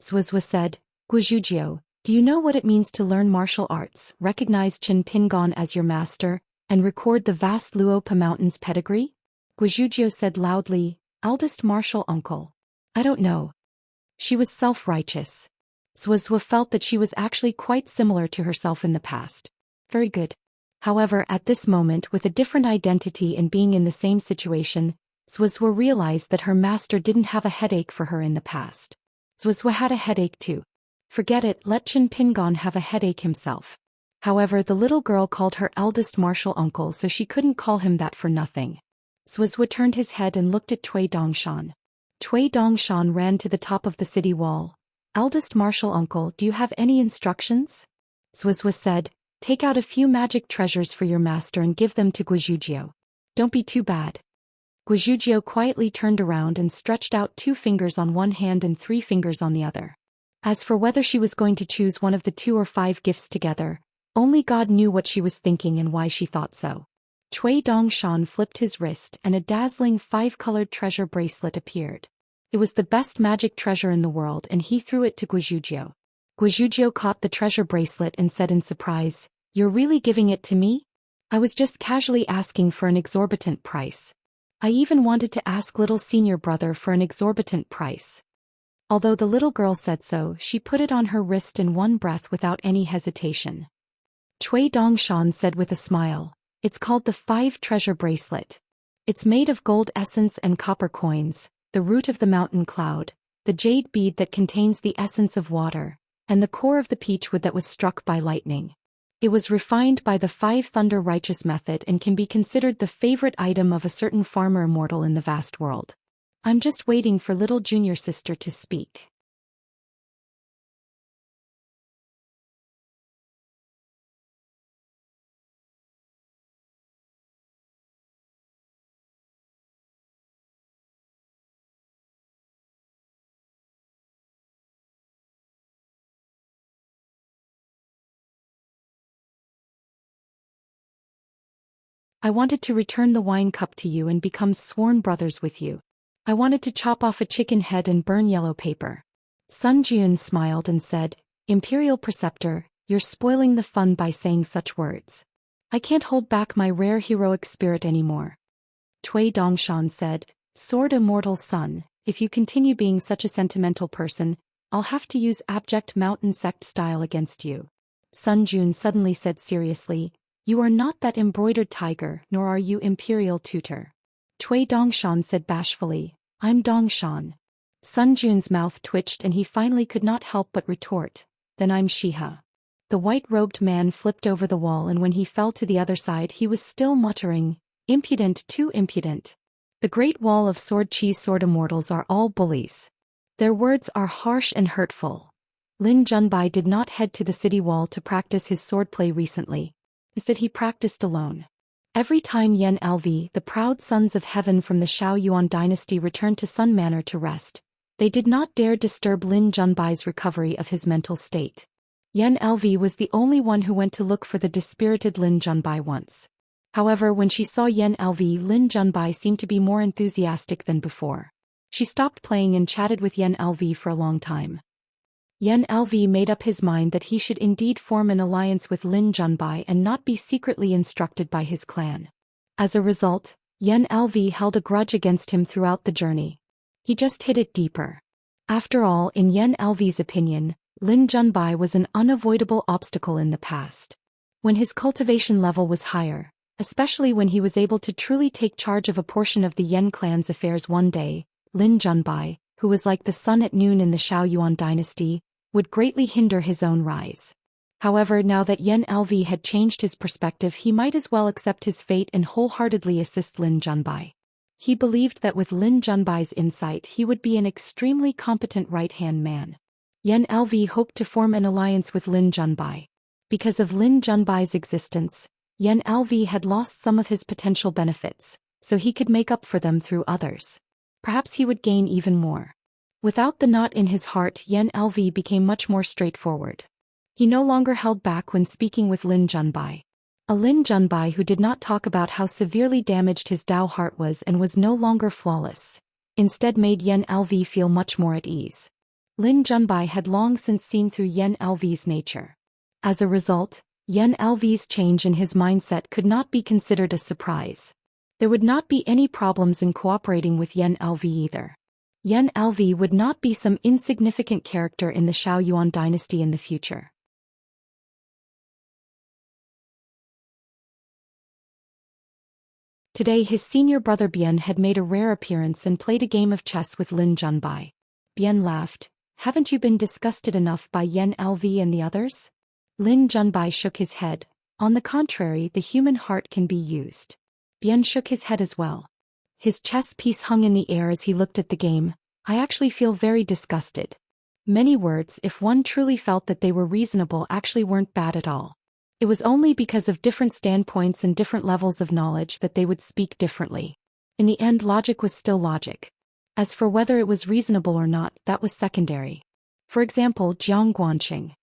Zhou Xian said, "Guizhuzhou, do you know what it means to learn martial arts, recognize Qin Pingon as your master, and record the vast Luopa Mountain's pedigree?" Guizhuzhou said loudly, "Eldest martial uncle. I don't know." She was self-righteous. Zhou Xian felt that she was actually quite similar to herself in the past. Very good. However, at this moment, with a different identity and being in the same situation, Zhou Xian realized that her master didn't have a headache for her in the past. Zhou Xian had a headache too. Forget it, let Qin Pingon have a headache himself. However, the little girl called her eldest martial uncle, so she couldn't call him that for nothing. Zhou Xian turned his head and looked at Cui Dongshan. Cui Dongshan ran to the top of the city wall. "Eldest martial uncle, do you have any instructions?" Zhou Xian said, "Take out a few magic treasures for your master and give them to Guizhuzhou. Don't be too bad." Guizhuzhou quietly turned around and stretched out 2 fingers on one hand and 3 fingers on the other. As for whether she was going to choose one of the 2 or 5 gifts together, only God knew what she was thinking and why she thought so. Cui Dongshan flipped his wrist and a dazzling 5-colored treasure bracelet appeared. It was the best magic treasure in the world and he threw it to Guizhuzhou. Guizhuzhou caught the treasure bracelet and said in surprise, "You're really giving it to me? I was just casually asking for an exorbitant price. I even wanted to ask little senior brother for an exorbitant price." Although the little girl said so, she put it on her wrist in one breath without any hesitation. Cui Dongshan said with a smile, "It's called the 5 treasure bracelet. It's made of gold essence and copper coins, the root of the mountain cloud, the jade bead that contains the essence of water, and the core of the peach wood that was struck by lightning. It was refined by the 5 thunder righteous method and can be considered the favorite item of a certain farmer immortal in the vast world. I'm just waiting for little junior sister to speak." "I wanted to return the wine cup to you and become sworn brothers with you. I wanted to chop off a chicken head and burn yellow paper." Sun Jun smiled and said, "Imperial Preceptor, you're spoiling the fun by saying such words. I can't hold back my rare heroic spirit anymore." Cui Dongshan said, "Sword Immortal son, if you continue being such a sentimental person, I'll have to use abject mountain sect style against you." Sun Jun suddenly said seriously, "You are not that embroidered tiger, nor are you Imperial Tutor." Cui Dongshan said bashfully, "I'm Dongshan." Sun Jun's mouth twitched and he finally could not help but retort, "Then I'm Shiha." The white-robed man flipped over the wall and when he fell to the other side he was still muttering, "Impudent, too impudent. The Great Wall of Sword Cheese Sword Immortals are all bullies. Their words are harsh and hurtful." Lin Junbai did not head to the city wall to practice his swordplay recently. Instead he practiced alone. Every time Yan Lv, the proud sons of heaven from the Shao Yuan dynasty returned to Sun Manor to rest, they did not dare disturb Lin Junbai's recovery of his mental state. Yan Lv was the only one who went to look for the dispirited Lin Junbai once. However, when she saw Yan Lv, Lin Junbai seemed to be more enthusiastic than before. She stopped playing and chatted with Yan Lv for a long time. Yan Lv made up his mind that he should indeed form an alliance with Lin Junbai and not be secretly instructed by his clan. As a result, Yan Lv held a grudge against him throughout the journey. He just hid it deeper. After all, in Yan Lv's opinion, Lin Junbai was an unavoidable obstacle in the past. When his cultivation level was higher, especially when he was able to truly take charge of a portion of the Yan clan's affairs one day, Lin Junbai, who was like the sun at noon in the Xiaoyuan dynasty, would greatly hinder his own rise. However, now that Yan Lv had changed his perspective, he might as well accept his fate and wholeheartedly assist Lin Junbai. He believed that with Lin Junbai's insight he would be an extremely competent right-hand man. Yan Lv hoped to form an alliance with Lin Junbai. Because of Lin Junbai's existence, Yan Lv had lost some of his potential benefits, so he could make up for them through others. Perhaps he would gain even more. Without the knot in his heart, Yan Lv became much more straightforward. He no longer held back when speaking with Lin Junbai. A Lin Junbai who did not talk about how severely damaged his Dao heart was and was no longer flawless, instead made Yan Lv feel much more at ease. Lin Junbai had long since seen through Yan Lv's nature. As a result, Yan Lv's change in his mindset could not be considered a surprise. There would not be any problems in cooperating with Yan Lv either. Yan Lv would not be some insignificant character in the Xiaoyuan dynasty in the future. Today his senior brother Bian had made a rare appearance and played a game of chess with Lin Junbai. Bian laughed. "Haven't you been disgusted enough by Yan Lv and the others?" Lin Junbai shook his head. "On the contrary, the human heart can be used." Bian shook his head as well. His chess piece hung in the air as he looked at the game. "I actually feel very disgusted." Many words, if one truly felt that they were reasonable, actually weren't bad at all. It was only because of different standpoints and different levels of knowledge that they would speak differently. In the end, logic was still logic. As for whether it was reasonable or not, that was secondary. For example, Jiang Guanqing.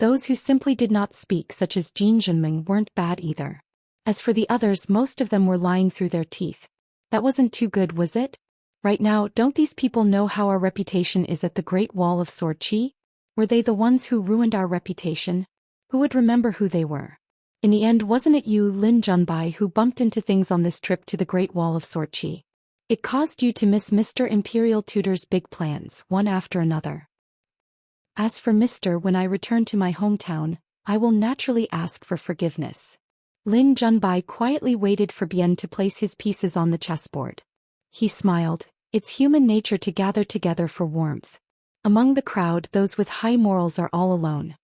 Those who simply did not speak, such as Jin Zhenming, weren't bad either. As for the others, most of them were lying through their teeth. That wasn't too good, was it? Right now, don't these people know how our reputation is at the Great Wall of Sword Qi? Were they the ones who ruined our reputation? Who would remember who they were? In the end, wasn't it you, Lin Junbai, who bumped into things on this trip to the Great Wall of Sword Qi? It caused you to miss Mr. Imperial Tutor's big plans, one after another. As for Mr., when I return to my hometown, I will naturally ask for forgiveness. Lin Junbai quietly waited for Bian to place his pieces on the chessboard. He smiled. It's human nature to gather together for warmth. Among the crowd, those with high morals are all alone.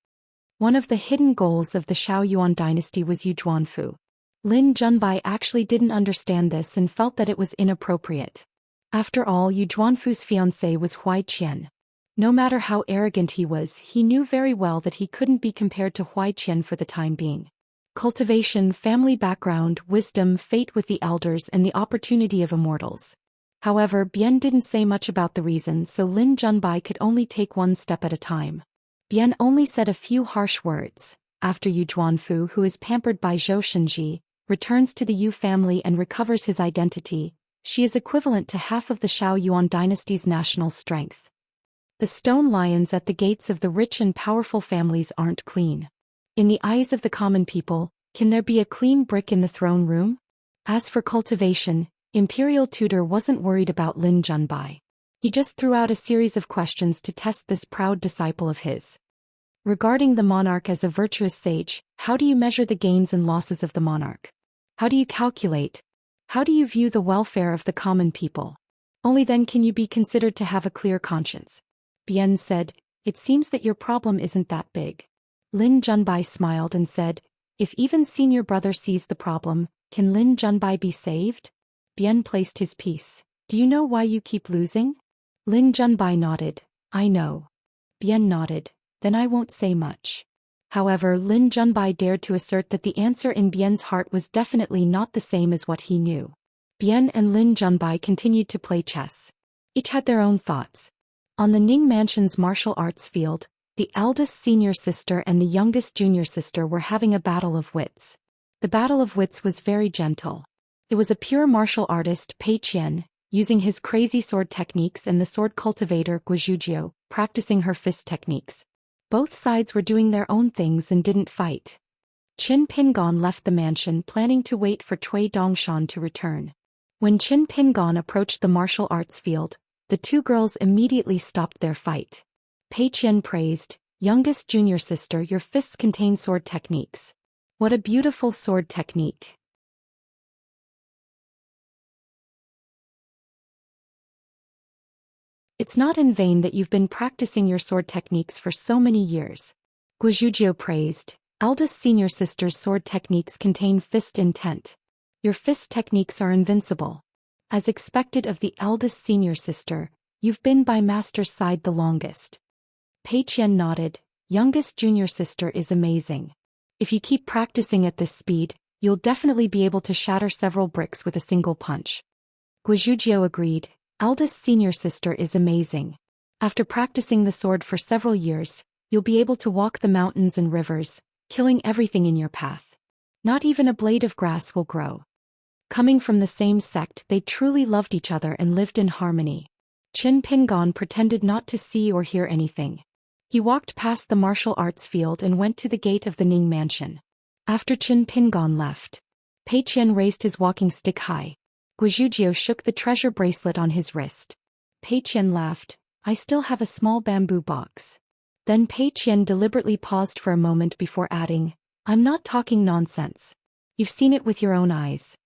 One of the hidden goals of the Xiaoyuan dynasty was Yu Zhuanfu. Lin Junbai actually didn't understand this and felt that it was inappropriate. After all, Yu Zhuanfu's fiancée was Huai Qian. No matter how arrogant he was, he knew very well that he couldn't be compared to Huai Qian for the time being. Cultivation, family background, wisdom, fate with the elders, and the opportunity of immortals. However, Bian didn't say much about the reason, so Lin Junbai could only take one step at a time. Bian only said a few harsh words. After Yu Zhuanfu, who is pampered by Zhou Xian, returns to the Yu family and recovers his identity, she is equivalent to half of the Xiaoyuan dynasty's national strength. The stone lions at the gates of the rich and powerful families aren't clean. In the eyes of the common people, can there be a clean brick in the throne room? As for cultivation, Imperial Tutor wasn't worried about Lin Junbai. He just threw out a series of questions to test this proud disciple of his. Regarding the monarch as a virtuous sage, how do you measure the gains and losses of the monarch? How do you calculate? How do you view the welfare of the common people? Only then can you be considered to have a clear conscience. Bian said, "It seems that your problem isn't that big." Lin Junbai smiled and said, "If even senior brother sees the problem, can Lin Junbai be saved?" Bian placed his piece. "Do you know why you keep losing?" Lin Junbai nodded. "I know." Bian nodded. "Then I won't say much." However, Lin Junbai dared to assert that the answer in Bian's heart was definitely not the same as what he knew. Bian and Lin Junbai continued to play chess. Each had their own thoughts. On the Ning Mansion's martial arts field, the eldest senior sister and the youngest junior sister were having a battle of wits. The battle of wits was very gentle. It was a pure martial artist, Pei Qian, using his crazy sword techniques, and the sword cultivator, Guizhuzhou, practicing her fist techniques. Both sides were doing their own things and didn't fight. Qin Pingon left the mansion planning to wait for Cui Dongshan to return. When Qin Pingon approached the martial arts field, the two girls immediately stopped their fight. Pei Qian praised, "Youngest junior sister, your fists contain sword techniques. What a beautiful sword technique." It's not in vain that you've been practicing your sword techniques for so many years. Guizhuzhou praised, "Eldest senior sister's sword techniques contain fist intent. Your fist techniques are invincible. As expected of the eldest senior sister, you've been by master's side the longest." Pei Qian nodded, "Youngest junior sister is amazing. If you keep practicing at this speed, you'll definitely be able to shatter several bricks with a single punch." Guizhuzhou agreed, "Eldest senior sister is amazing. After practicing the sword for several years, you'll be able to walk the mountains and rivers, killing everything in your path. Not even a blade of grass will grow." Coming from the same sect, they truly loved each other and lived in harmony. Qin Pingon pretended not to see or hear anything. He walked past the martial arts field and went to the gate of the Ning mansion. After Qin Pingon left, Pei Qian raised his walking stick high. Guizhuzhou shook the treasure bracelet on his wrist. Pei Qian laughed, "I still have a small bamboo box." Then Pei Qian deliberately paused for a moment before adding, "I'm not talking nonsense. You've seen it with your own eyes."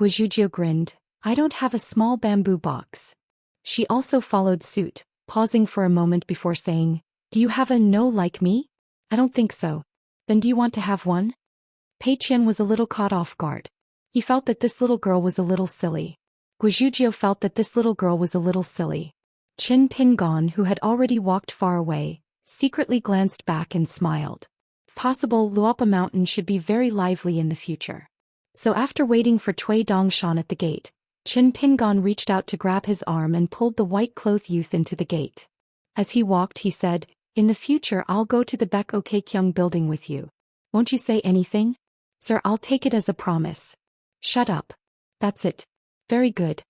Guizhuzhou grinned, "I don't have a small bamboo box." She also followed suit, pausing for a moment before saying, "Do you have a no like me?" "I don't think so." "Then do you want to have one?" Pei Qian was a little caught off guard. He felt that this little girl was a little silly. Guizhuzhou felt that this little girl was a little silly. Qin Pingon, who had already walked far away, secretly glanced back and smiled. If possible, Luopa Mountain should be very lively in the future. So after waiting for Cui Dongshan at the gate, Qin Pingon reached out to grab his arm and pulled the white-clothed youth into the gate. As he walked, he said, "In the future I'll go to the Baek Kyung building with you. Won't you say anything?" "Sir, I'll take it as a promise." "Shut up. That's it. Very good."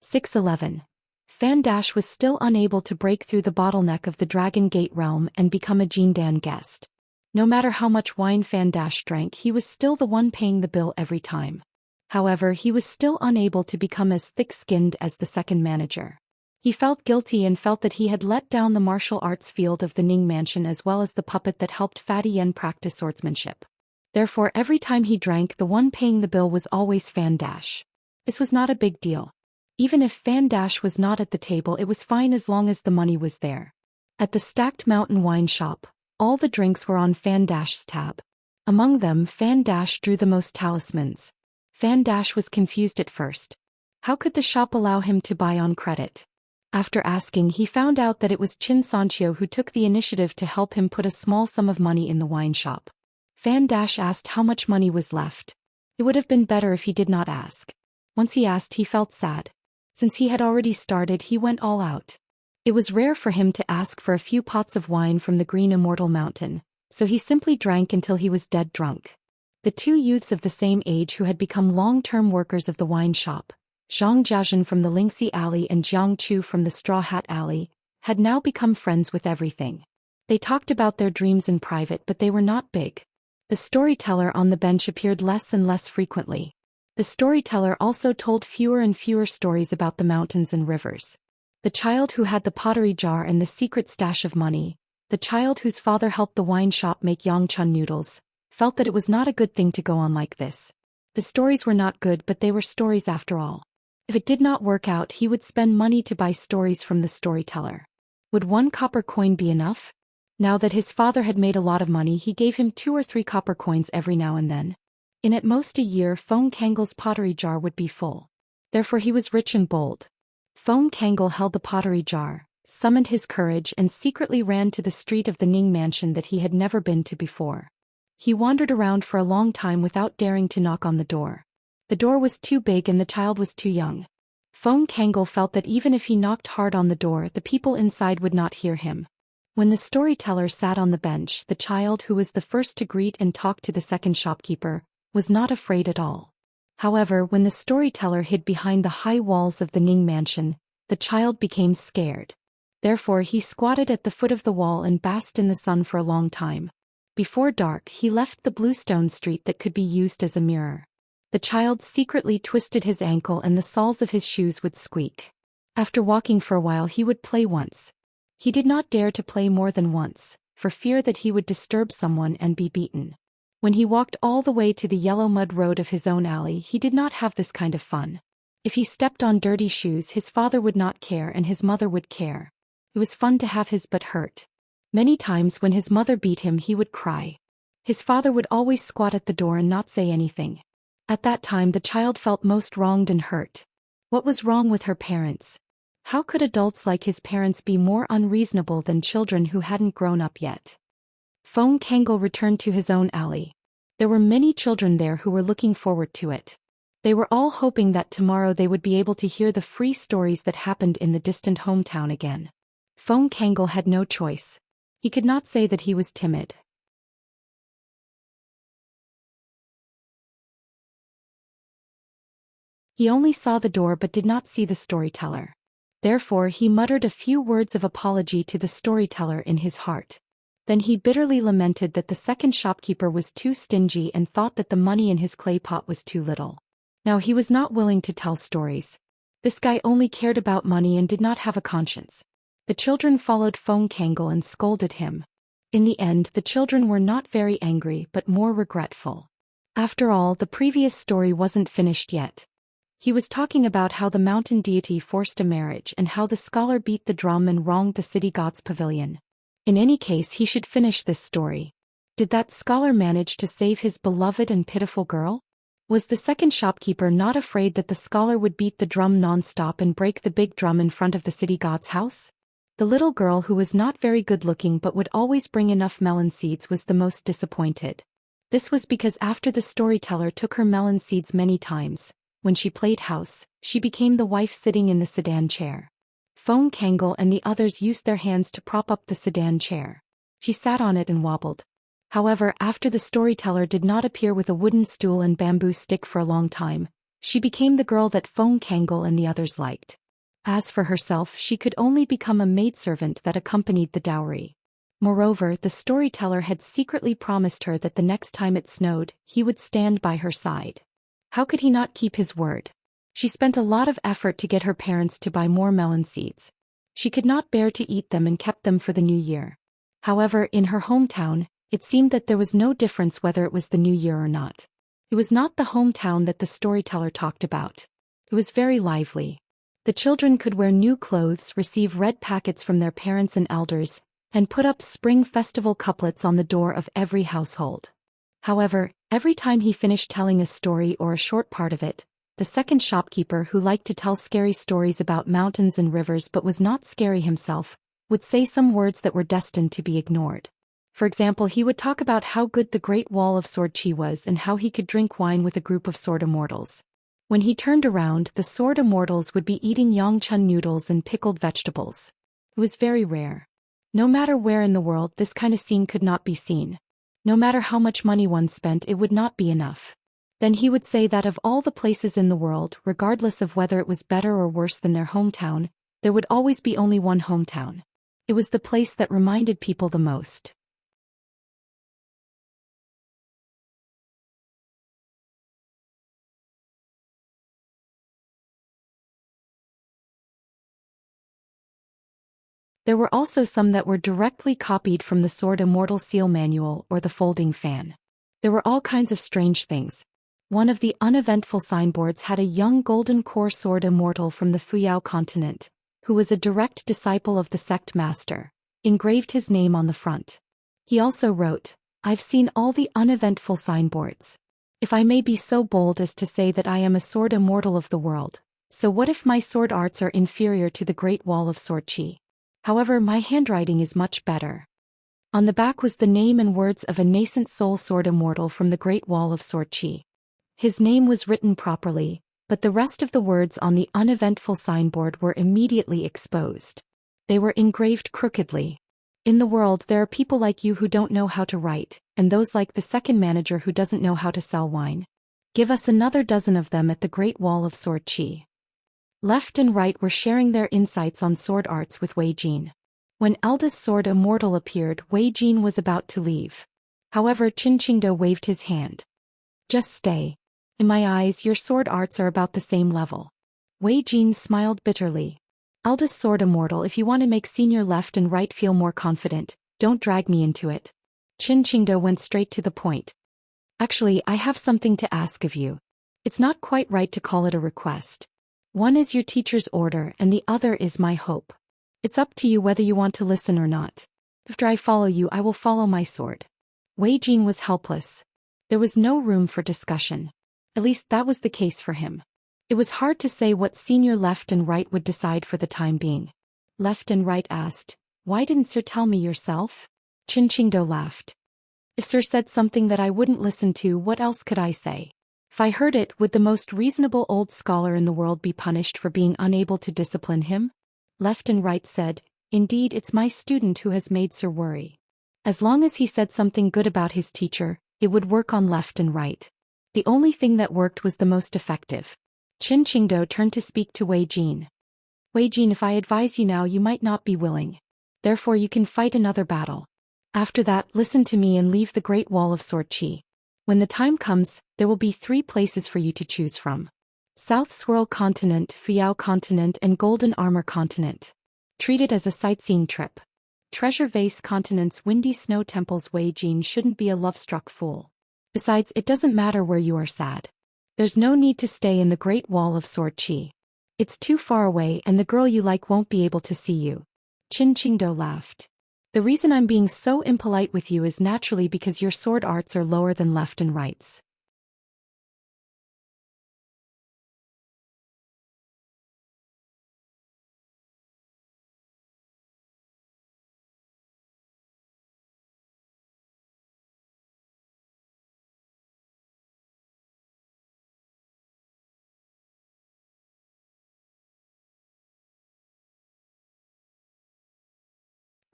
(611) Fan Dash was still unable to break through the bottleneck of the Dragon Gate realm and become a Jindan guest. No matter how much wine Fan Dash drank, he was still the one paying the bill every time. However, he was still unable to become as thick-skinned as the second manager. He felt guilty and felt that he had let down the martial arts field of the Ning mansion as well as the puppet that helped Fatty Yen practice swordsmanship. Therefore, every time he drank, the one paying the bill was always Fan Dash. This was not a big deal. Even if Fan Dash was not at the table, it was fine as long as the money was there. At the Stacked Mountain wine shop, all the drinks were on Fan Dash's tab. Among them, Fan Dash drew the most talismans. Fan Dash was confused at first. How could the shop allow him to buy on credit? After asking, he found out that it was Xianxia who took the initiative to help him put a small sum of money in the wine shop. Fan Dash asked how much money was left. It would have been better if he did not ask. Once he asked, he felt sad. Since he had already started, he went all out. It was rare for him to ask for a few pots of wine from the green Immortal mountain, so he simply drank until he was dead drunk. The two youths of the same age who had become long-term workers of the wine shop, Zhang Jiazhen from the Lingxi Alley and Jiang Chu from the Straw Hat Alley, had now become friends with everything. They talked about their dreams in private, but they were not big. The storyteller on the bench appeared less and less frequently. The storyteller also told fewer and fewer stories about the mountains and rivers. The child who had the pottery jar and the secret stash of money, the child whose father helped the wine shop make Yangchun noodles, felt that it was not a good thing to go on like this. The stories were not good, but they were stories after all. If it did not work out, he would spend money to buy stories from the storyteller. Would 1 copper coin be enough? Now that his father had made a lot of money, he gave him 2 or 3 copper coins every now and then. In at most a year, Feng Kangle's pottery jar would be full. Therefore he was rich and bold. Feng Kangle held the pottery jar, summoned his courage and secretly ran to the street of the Ning mansion that he had never been to before. He wandered around for a long time without daring to knock on the door. The door was too big and the child was too young. Feng Kangol felt that even if he knocked hard on the door, the people inside would not hear him. When the storyteller sat on the bench, the child, who was the first to greet and talk to the second shopkeeper, was not afraid at all. However, when the storyteller hid behind the high walls of the Ning mansion, the child became scared. Therefore he squatted at the foot of the wall and basked in the sun for a long time. Before dark, he left the bluestone street that could be used as a mirror. The child secretly twisted his ankle and the soles of his shoes would squeak. After walking for a while, he would play once. He did not dare to play more than once, for fear that he would disturb someone and be beaten. When he walked all the way to the yellow mud road of his own alley, he did not have this kind of fun. If he stepped on dirty shoes, his father would not care and his mother would care. It was fun to have his butt hurt. Many times when his mother beat him, he would cry. His father would always squat at the door and not say anything. At that time the child felt most wronged and hurt. What was wrong with her parents? How could adults like his parents be more unreasonable than children who hadn't grown up yet? Feng Kangol returned to his own alley. There were many children there who were looking forward to it. They were all hoping that tomorrow they would be able to hear the free stories that happened in the distant hometown again. Feng Kangol had no choice. He could not say that he was timid. He only saw the door but did not see the storyteller. Therefore he muttered a few words of apology to the storyteller in his heart. Then he bitterly lamented that the second shopkeeper was too stingy and thought that the money in his clay pot was too little. Now he was not willing to tell stories. This guy only cared about money and did not have a conscience. The children followed Feng Kangol and scolded him. In the end, the children were not very angry but more regretful. After all, the previous story wasn't finished yet. He was talking about how the mountain deity forced a marriage and how the scholar beat the drum and wronged the city god's pavilion. In any case, he should finish this story. Did that scholar manage to save his beloved and pitiful girl? Was the second shopkeeper not afraid that the scholar would beat the drum non-stop and break the big drum in front of the city god's house? The little girl, who was not very good-looking but would always bring enough melon seeds, was the most disappointed. This was because after the storyteller took her melon seeds many times, when she played house, she became the wife sitting in the sedan chair. Feng Kangol and the others used their hands to prop up the sedan chair. She sat on it and wobbled. However, after the storyteller did not appear with a wooden stool and bamboo stick for a long time, she became the girl that Feng Kangol and the others liked. As for herself, she could only become a maidservant that accompanied the dowry. Moreover, the storyteller had secretly promised her that the next time it snowed, he would stand by her side. How could he not keep his word? She spent a lot of effort to get her parents to buy more melon seeds. She could not bear to eat them and kept them for the new year. However, in her hometown, it seemed that there was no difference whether it was the new year or not. It was not the hometown that the storyteller talked about. It was very lively. The children could wear new clothes, receive red packets from their parents and elders, and put up spring festival couplets on the door of every household. However, every time he finished telling a story or a short part of it, the second shopkeeper, who liked to tell scary stories about mountains and rivers but was not scary himself, would say some words that were destined to be ignored. For example, he would talk about how good the Great Wall of Sword Chi was and how he could drink wine with a group of sword immortals. When he turned around, the sword immortals would be eating yongchun noodles and pickled vegetables. It was very rare. No matter where in the world, this kind of scene could not be seen. No matter how much money one spent, it would not be enough. Then he would say that of all the places in the world, regardless of whether it was better or worse than their hometown, there would always be only one hometown. It was the place that reminded people the most. There were also some that were directly copied from the Sword Immortal Seal Manual or the Folding Fan. There were all kinds of strange things. One of the uneventful signboards had a young golden core sword immortal from the Fuyao continent, who was a direct disciple of the sect master, engraved his name on the front. He also wrote, "I've seen all the uneventful signboards. If I may be so bold as to say that I am a sword immortal of the world, so what if my sword arts are inferior to the Great Wall of Sword Chi? However, my handwriting is much better." On the back was the name and words of a nascent soul sword immortal from the Great Wall of Sword Chi. His name was written properly, but the rest of the words on the uneventful signboard were immediately exposed. They were engraved crookedly. In the world there are people like you who don't know how to write, and those like the second manager who doesn't know how to sell wine. Give us another dozen of them at the Great Wall of Sword Qi. Left and right were sharing their insights on sword arts with Wei Jin. When eldest sword Immortal appeared, Wei Jin was about to leave. However, Qin Qingdou waved his hand. Just stay. In my eyes, your sword arts are about the same level. Wei Jin smiled bitterly. Eldest sword Immortal, if you want to make senior left and right feel more confident, don't drag me into it. Qin Qingdou went straight to the point. Actually, I have something to ask of you. It's not quite right to call it a request. One is your teacher's order and the other is my hope. It's up to you whether you want to listen or not. After I follow you, I will follow my sword. Wei Jin was helpless. There was no room for discussion. At least that was the case for him. It was hard to say what senior left and right would decide for the time being. Left and right asked, "Why didn't Sir tell me yourself?" Qin Qingdou laughed. "If Sir said something that I wouldn't listen to, what else could I say? If I heard it, would the most reasonable old scholar in the world be punished for being unable to discipline him?" Left and right said, "Indeed, it's my student who has made Sir worry." As long as he said something good about his teacher, it would work on left and right. The only thing that worked was the most effective. Qin Qingdou turned to speak to Wei Jin. "Wei Jin, if I advise you now, you might not be willing. Therefore you can fight another battle. After that, listen to me and leave the Great Wall of Sword Qi. When the time comes, there will be 3 places for you to choose from. South Swirl Continent, Fuyao Continent and Golden Armor Continent. Treat it as a sightseeing trip. Treasure Vase Continent's windy snow temples. Wei Jin shouldn't be a love-struck fool. Besides, it doesn't matter where you are sad. There's no need to stay in the Great Wall of Sword Qi. It's too far away and the girl you like won't be able to see you." Qin Qingdou laughed. "The reason I'm being so impolite with you is naturally because your sword arts are lower than left and right's."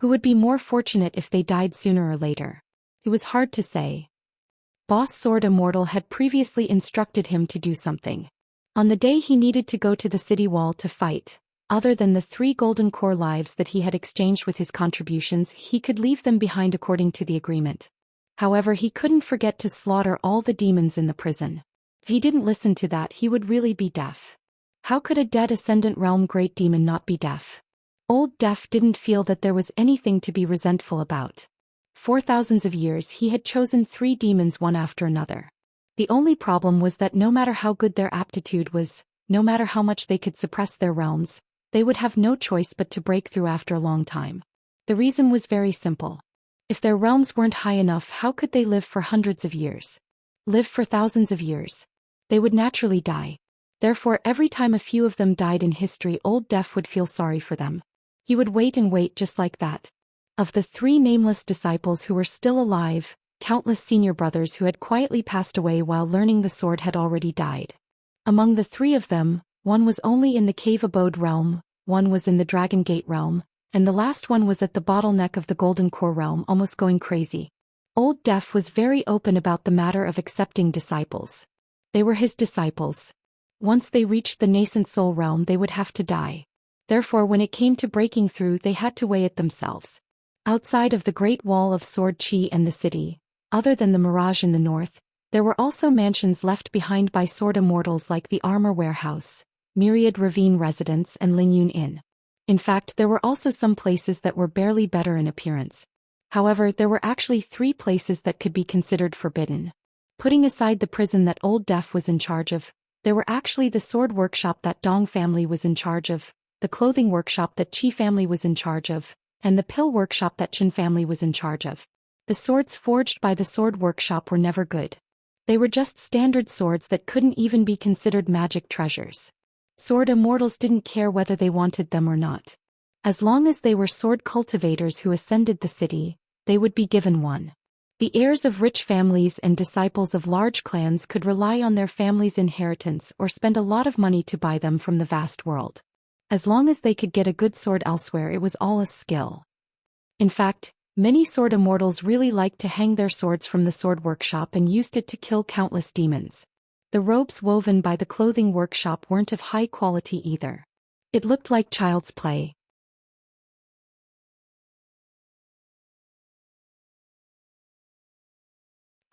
Who would be more fortunate if they died sooner or later? It was hard to say. Boss Sword Immortal had previously instructed him to do something. On the day he needed to go to the city wall to fight, other than the 3 golden core lives that he had exchanged with his contributions, he could leave them behind according to the agreement. However, he couldn't forget to slaughter all the demons in the prison. If he didn't listen to that, he would really be deaf. How could a dead Ascendant Realm Great Demon not be deaf? Old Deaf didn't feel that there was anything to be resentful about. For thousands of years he had chosen 3 demons one after another. The only problem was that no matter how good their aptitude was, no matter how much they could suppress their realms, they would have no choice but to break through after a long time. The reason was very simple. If their realms weren't high enough, how could they live for hundreds of years? Live for thousands of years? They would naturally die. Therefore, every time a few of them died in history, Old Deaf would feel sorry for them. He would wait and wait just like that. Of the 3 nameless disciples who were still alive, countless senior brothers who had quietly passed away while learning the sword had already died. Among the 3 of them, one was only in the Cave Abode realm, one was in the Dragon Gate realm, and the last one was at the bottleneck of the Golden Core realm, almost going crazy. Old Deaf was very open about the matter of accepting disciples. They were his disciples. Once they reached the nascent soul realm, they would have to die. Therefore, when it came to breaking through, they had to weigh it themselves. Outside of the Great Wall of Sword Qi and the city, other than the Mirage in the north, there were also mansions left behind by sword immortals like the Armor Warehouse, Myriad Ravine Residence and Lingyun Inn. In fact, there were also some places that were barely better in appearance. However, there were actually 3 places that could be considered forbidden. Putting aside the prison that Old Deaf was in charge of, there were actually the sword workshop that Dong family was in charge of, the clothing workshop that Qi family was in charge of, and the pill workshop that Qin family was in charge of. The swords forged by the sword workshop were never good. They were just standard swords that couldn't even be considered magic treasures. Sword immortals didn't care whether they wanted them or not. As long as they were sword cultivators who ascended the city, they would be given one. The heirs of rich families and disciples of large clans could rely on their family's inheritance or spend a lot of money to buy them from the vast world. As long as they could get a good sword elsewhere, it was all a skill. In fact, many sword immortals really liked to hang their swords from the sword workshop and used it to kill countless demons. The robes woven by the clothing workshop weren't of high quality either. It looked like child's play.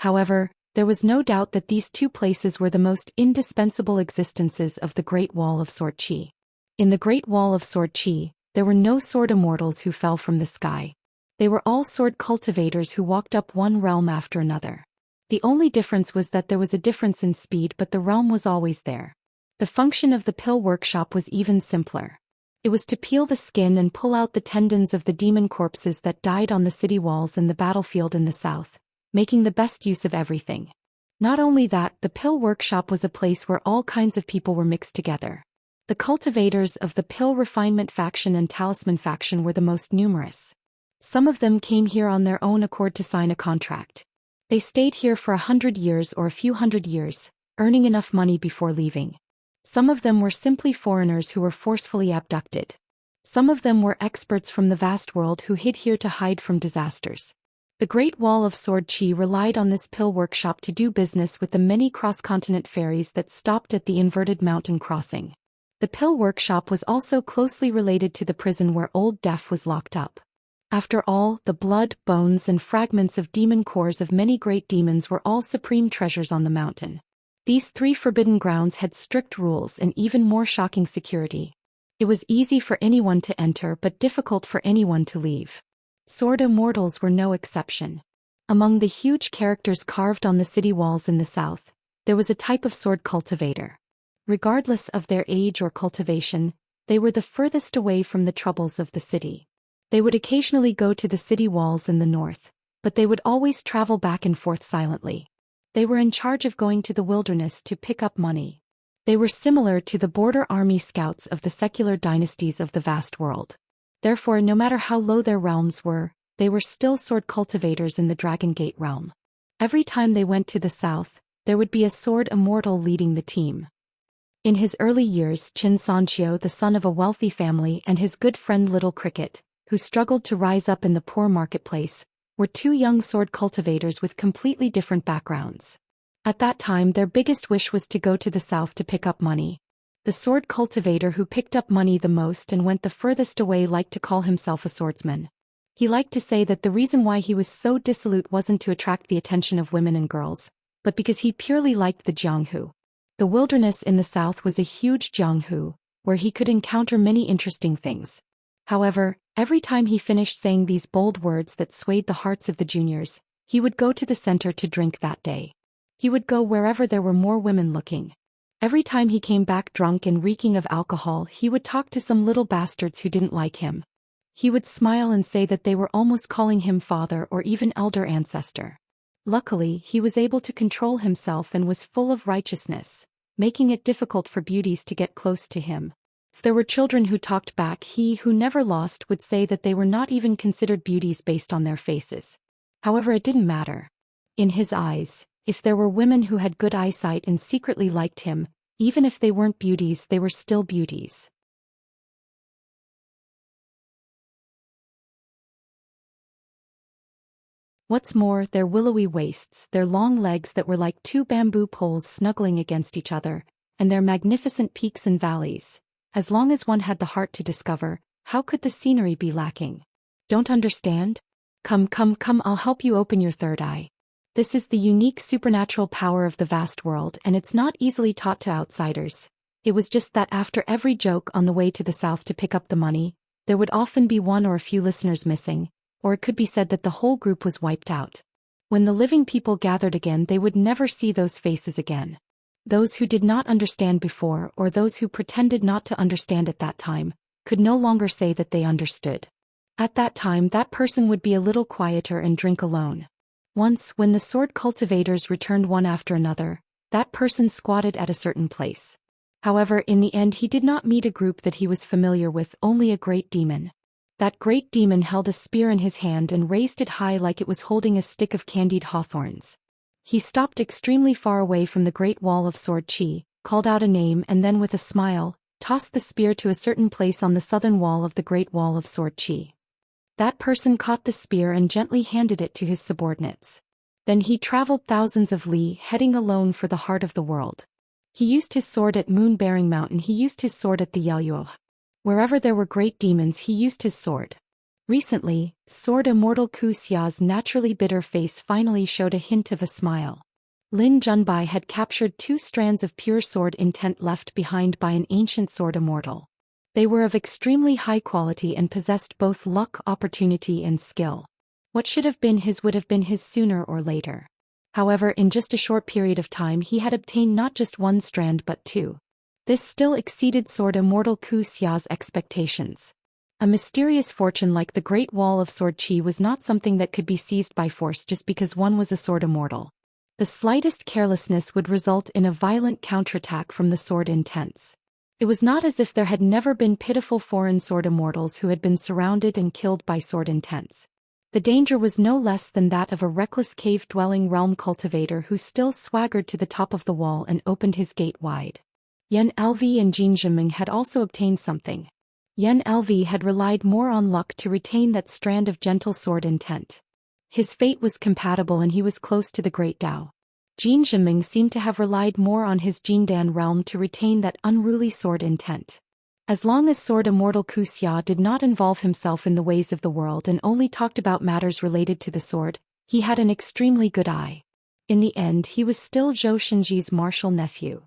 However, there was no doubt that these two places were the most indispensable existences of the Great Wall of Sword Qi. In the Great Wall of Sword Qi, there were no sword immortals who fell from the sky. They were all sword cultivators who walked up one realm after another. The only difference was that there was a difference in speed, but the realm was always there. The function of the pill workshop was even simpler. It was to peel the skin and pull out the tendons of the demon corpses that died on the city walls and the battlefield in the south, making the best use of everything. Not only that, the pill workshop was a place where all kinds of people were mixed together. The cultivators of the pill refinement faction and talisman faction were the most numerous. Some of them came here on their own accord to sign a contract. They stayed here for 100 years or a few hundred years, earning enough money before leaving. Some of them were simply foreigners who were forcefully abducted. Some of them were experts from the vast world who hid here to hide from disasters. The Great Wall of Sword Qi relied on this pill workshop to do business with the many cross-continent ferries that stopped at the inverted mountain crossing. The pill workshop was also closely related to the prison where Old Death was locked up. After all, the blood, bones and fragments of demon cores of many great demons were all supreme treasures on the mountain. These three forbidden grounds had strict rules and even more shocking security. It was easy for anyone to enter but difficult for anyone to leave. Sword immortals were no exception. Among the huge characters carved on the city walls in the south, there was a type of sword cultivator. Regardless of their age or cultivation, they were the furthest away from the troubles of the city. They would occasionally go to the city walls in the north, but they would always travel back and forth silently. They were in charge of going to the wilderness to pick up money. They were similar to the border army scouts of the secular dynasties of the vast world. Therefore, no matter how low their realms were, they were still sword cultivators in the Dragon Gate realm. Every time they went to the south, there would be a sword immortal leading the team. In his early years, Xianxia, the son of a wealthy family, and his good friend Little Cricket, who struggled to rise up in the poor marketplace, were two young sword cultivators with completely different backgrounds. At that time, their biggest wish was to go to the south to pick up money. The sword cultivator who picked up money the most and went the furthest away liked to call himself a swordsman. He liked to say that the reason why he was so dissolute wasn't to attract the attention of women and girls, but because he purely liked the jianghu. The wilderness in the south was a huge jianghu, where he could encounter many interesting things. However, every time he finished saying these bold words that swayed the hearts of the juniors, he would go to the center to drink that day. He would go wherever there were more women looking. Every time he came back drunk and reeking of alcohol, he would talk to some little bastards who didn't like him. He would smile and say that they were almost calling him father or even elder ancestor. Luckily, he was able to control himself and was full of righteousness, making it difficult for beauties to get close to him. If there were children who talked back, he who never lost would say that they were not even considered beauties based on their faces. However, it didn't matter. In his eyes, if there were women who had good eyesight and secretly liked him, even if they weren't beauties, they were still beauties. What's more, their willowy waists, their long legs that were like two bamboo poles snuggling against each other, and their magnificent peaks and valleys. As long as one had the heart to discover, how could the scenery be lacking? Don't understand? Come, I'll help you open your third eye. This is the unique supernatural power of the vast world, and it's not easily taught to outsiders. It was just that after every joke on the way to the south to pick up the money, there would often be one or a few listeners missing, or it could be said that the whole group was wiped out. When the living people gathered again, they would never see those faces again. Those who did not understand before, or those who pretended not to understand at that time, could no longer say that they understood. At that time, that person would be a little quieter and drink alone. Once, when the sword cultivators returned one after another, that person squatted at a certain place. However, in the end he did not meet a group that he was familiar with, only a great demon. That great demon held a spear in his hand and raised it high like it was holding a stick of candied hawthorns. He stopped extremely far away from the great wall of sword chi, called out a name and then with a smile, tossed the spear to a certain place on the southern wall of the great wall of sword chi. That person caught the spear and gently handed it to his subordinates. Then he traveled thousands of li, heading alone for the heart of the world. He used his sword at Moon-Bearing Mountain, he used his sword at the Yaluo. Wherever there were great demons he used his sword. Recently, Sword Immortal Wuxia's naturally bitter face finally showed a hint of a smile. Lin Junbai had captured 2 strands of pure sword intent left behind by an ancient sword immortal. They were of extremely high quality and possessed both luck, opportunity and skill. What should have been his would have been his sooner or later. However, in just a short period of time he had obtained not just 1 strand but 2. This still exceeded Sword Immortal Wuxia's expectations. A mysterious fortune like the Great Wall of Sword Chi was not something that could be seized by force just because one was a sword immortal. The slightest carelessness would result in a violent counterattack from the sword intents. It was not as if there had never been pitiful foreign sword immortals who had been surrounded and killed by sword intents. The danger was no less than that of a reckless cave-dwelling realm cultivator who still swaggered to the top of the wall and opened his gate wide. Yan Lv and Jin Zhiming had also obtained something. Yan Lv had relied more on luck to retain that strand of gentle sword intent. His fate was compatible and he was close to the great Tao. Jin Zhiming seemed to have relied more on his Jindan realm to retain that unruly sword intent. As long as Sword Immortal Wuxia did not involve himself in the ways of the world and only talked about matters related to the sword, he had an extremely good eye. In the end he was still Zhou Xian's martial nephew.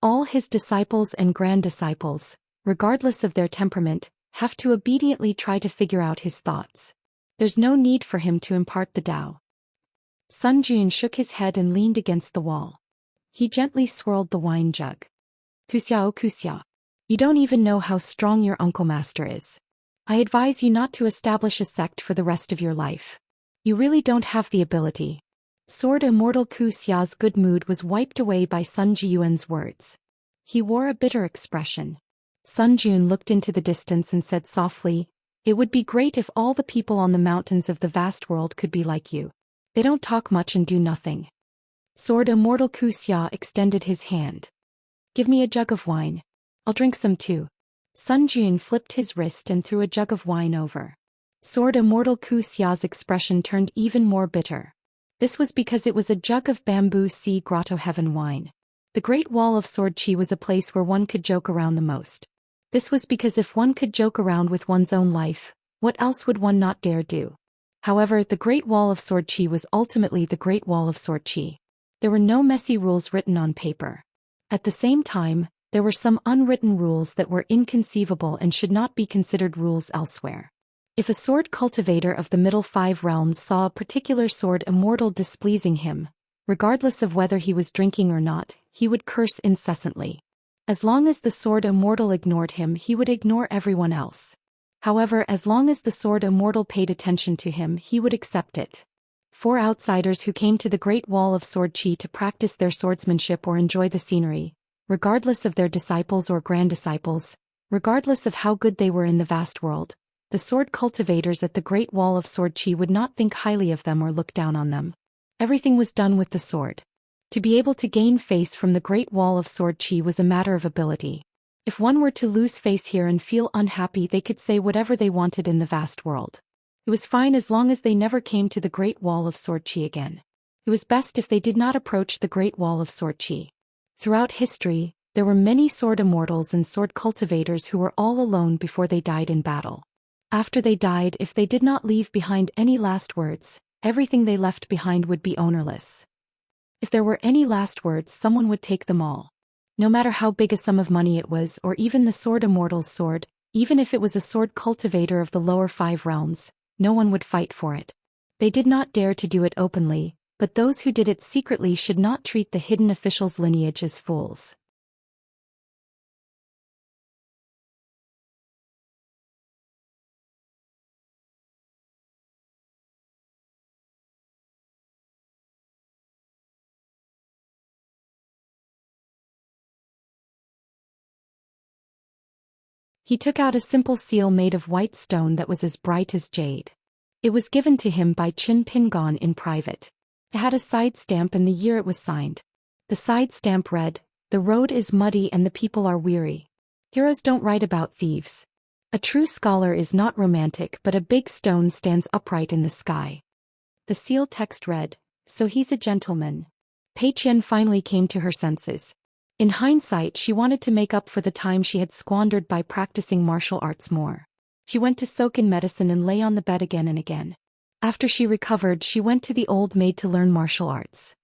All his disciples and grand disciples, regardless of their temperament, have to obediently try to figure out his thoughts. There's no need for him to impart the Tao. Sun Jun shook his head and leaned against the wall. He gently swirled the wine jug. Wuxia, oh Wuxia. You don't even know how strong your uncle master is. I advise you not to establish a sect for the rest of your life. You really don't have the ability. Sword Immortal Wuxia's good mood was wiped away by Sun Jiyuan's words. He wore a bitter expression. Sun Jun looked into the distance and said softly, "It would be great if all the people on the mountains of the vast world could be like you. They don't talk much and do nothing." Sword Immortal Wuxia extended his hand. "Give me a jug of wine. I'll drink some too." Sun Jun flipped his wrist and threw a jug of wine over. Sword Immortal Wuxia's expression turned even more bitter. This was because it was a jug of bamboo sea grotto heaven wine. The Great Wall of Sword Chi was a place where one could joke around the most. This was because if one could joke around with one's own life, what else would one not dare do? However, the Great Wall of Sword Chi was ultimately the Great Wall of Sword Chi. There were no messy rules written on paper. At the same time, there were some unwritten rules that were inconceivable and should not be considered rules elsewhere. If a sword cultivator of the Middle 5 realms saw a particular sword immortal displeasing him, regardless of whether he was drinking or not, he would curse incessantly. As long as the sword immortal ignored him, he would ignore everyone else. However, as long as the sword immortal paid attention to him, he would accept it. 4 outsiders who came to the Great Wall of Sword Chi to practice their swordsmanship or enjoy the scenery, regardless of their disciples or grand disciples, regardless of how good they were in the vast world, the sword cultivators at the Great Wall of Sword Chi would not think highly of them or look down on them. Everything was done with the sword. To be able to gain face from the Great Wall of Sword Chi was a matter of ability. If one were to lose face here and feel unhappy, they could say whatever they wanted in the vast world. It was fine as long as they never came to the Great Wall of Sword Chi again. It was best if they did not approach the Great Wall of Sword Chi. Throughout history, there were many sword immortals and sword cultivators who were all alone before they died in battle. After they died, if they did not leave behind any last words, everything they left behind would be ownerless. If there were any last words, someone would take them all. No matter how big a sum of money it was, or even the sword immortal's sword, even if it was a sword cultivator of the lower 5 realms, no one would fight for it. They did not dare to do it openly, but those who did it secretly should not treat the hidden official's lineage as fools. He took out a simple seal made of white stone that was as bright as jade. It was given to him by Qin Pingon in private. It had a side stamp and the year it was signed. The side stamp read, "The road is muddy and the people are weary. Heroes don't write about thieves. A true scholar is not romantic, but a big stone stands upright in the sky." The seal text read, "So he's a gentleman." Pei Qian finally came to her senses. In hindsight, she wanted to make up for the time she had squandered by practicing martial arts more. She went to soak in medicine and lay on the bed again and again. After she recovered, she went to the old maid to learn martial arts.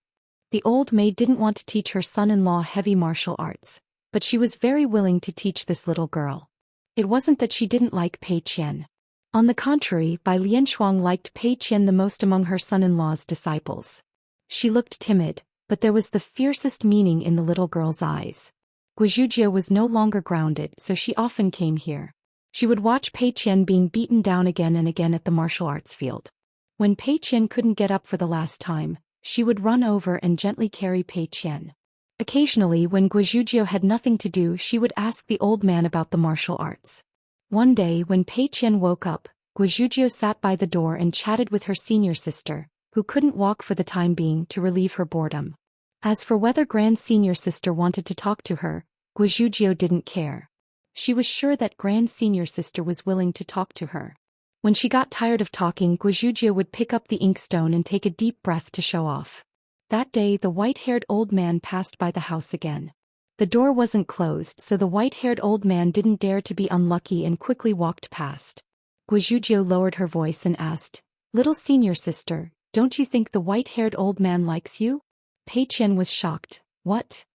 The old maid didn't want to teach her son-in-law heavy martial arts, but she was very willing to teach this little girl. It wasn't that she didn't like Pei Qian. On the contrary, Bai Lianshuang liked Pei Qian the most among her son-in-law's disciples. She looked timid, but there was the fiercest meaning in the little girl's eyes. Guizhuzhou was no longer grounded, so she often came here. She would watch Pei Qian being beaten down again and again at the martial arts field. When Pei Qian couldn't get up for the last time, she would run over and gently carry Pei Qian. Occasionally, when Guizhuzhou had nothing to do, she would ask the old man about the martial arts. One day, when Pei Qian woke up, Guizhuzhou sat by the door and chatted with her senior sister, who couldn't walk for the time being, to relieve her boredom. As for whether Grand Senior Sister wanted to talk to her, Guizhuzhou didn't care. She was sure that Grand Senior Sister was willing to talk to her. When she got tired of talking, Guizhuzhou would pick up the inkstone and take a deep breath to show off. That day, the white-haired old man passed by the house again. The door wasn't closed, so the white-haired old man didn't dare to be unlucky and quickly walked past. Guizhuzhou lowered her voice and asked, "Little Senior Sister, don't you think the white-haired old man likes you?" Pei Qian was shocked. "What?"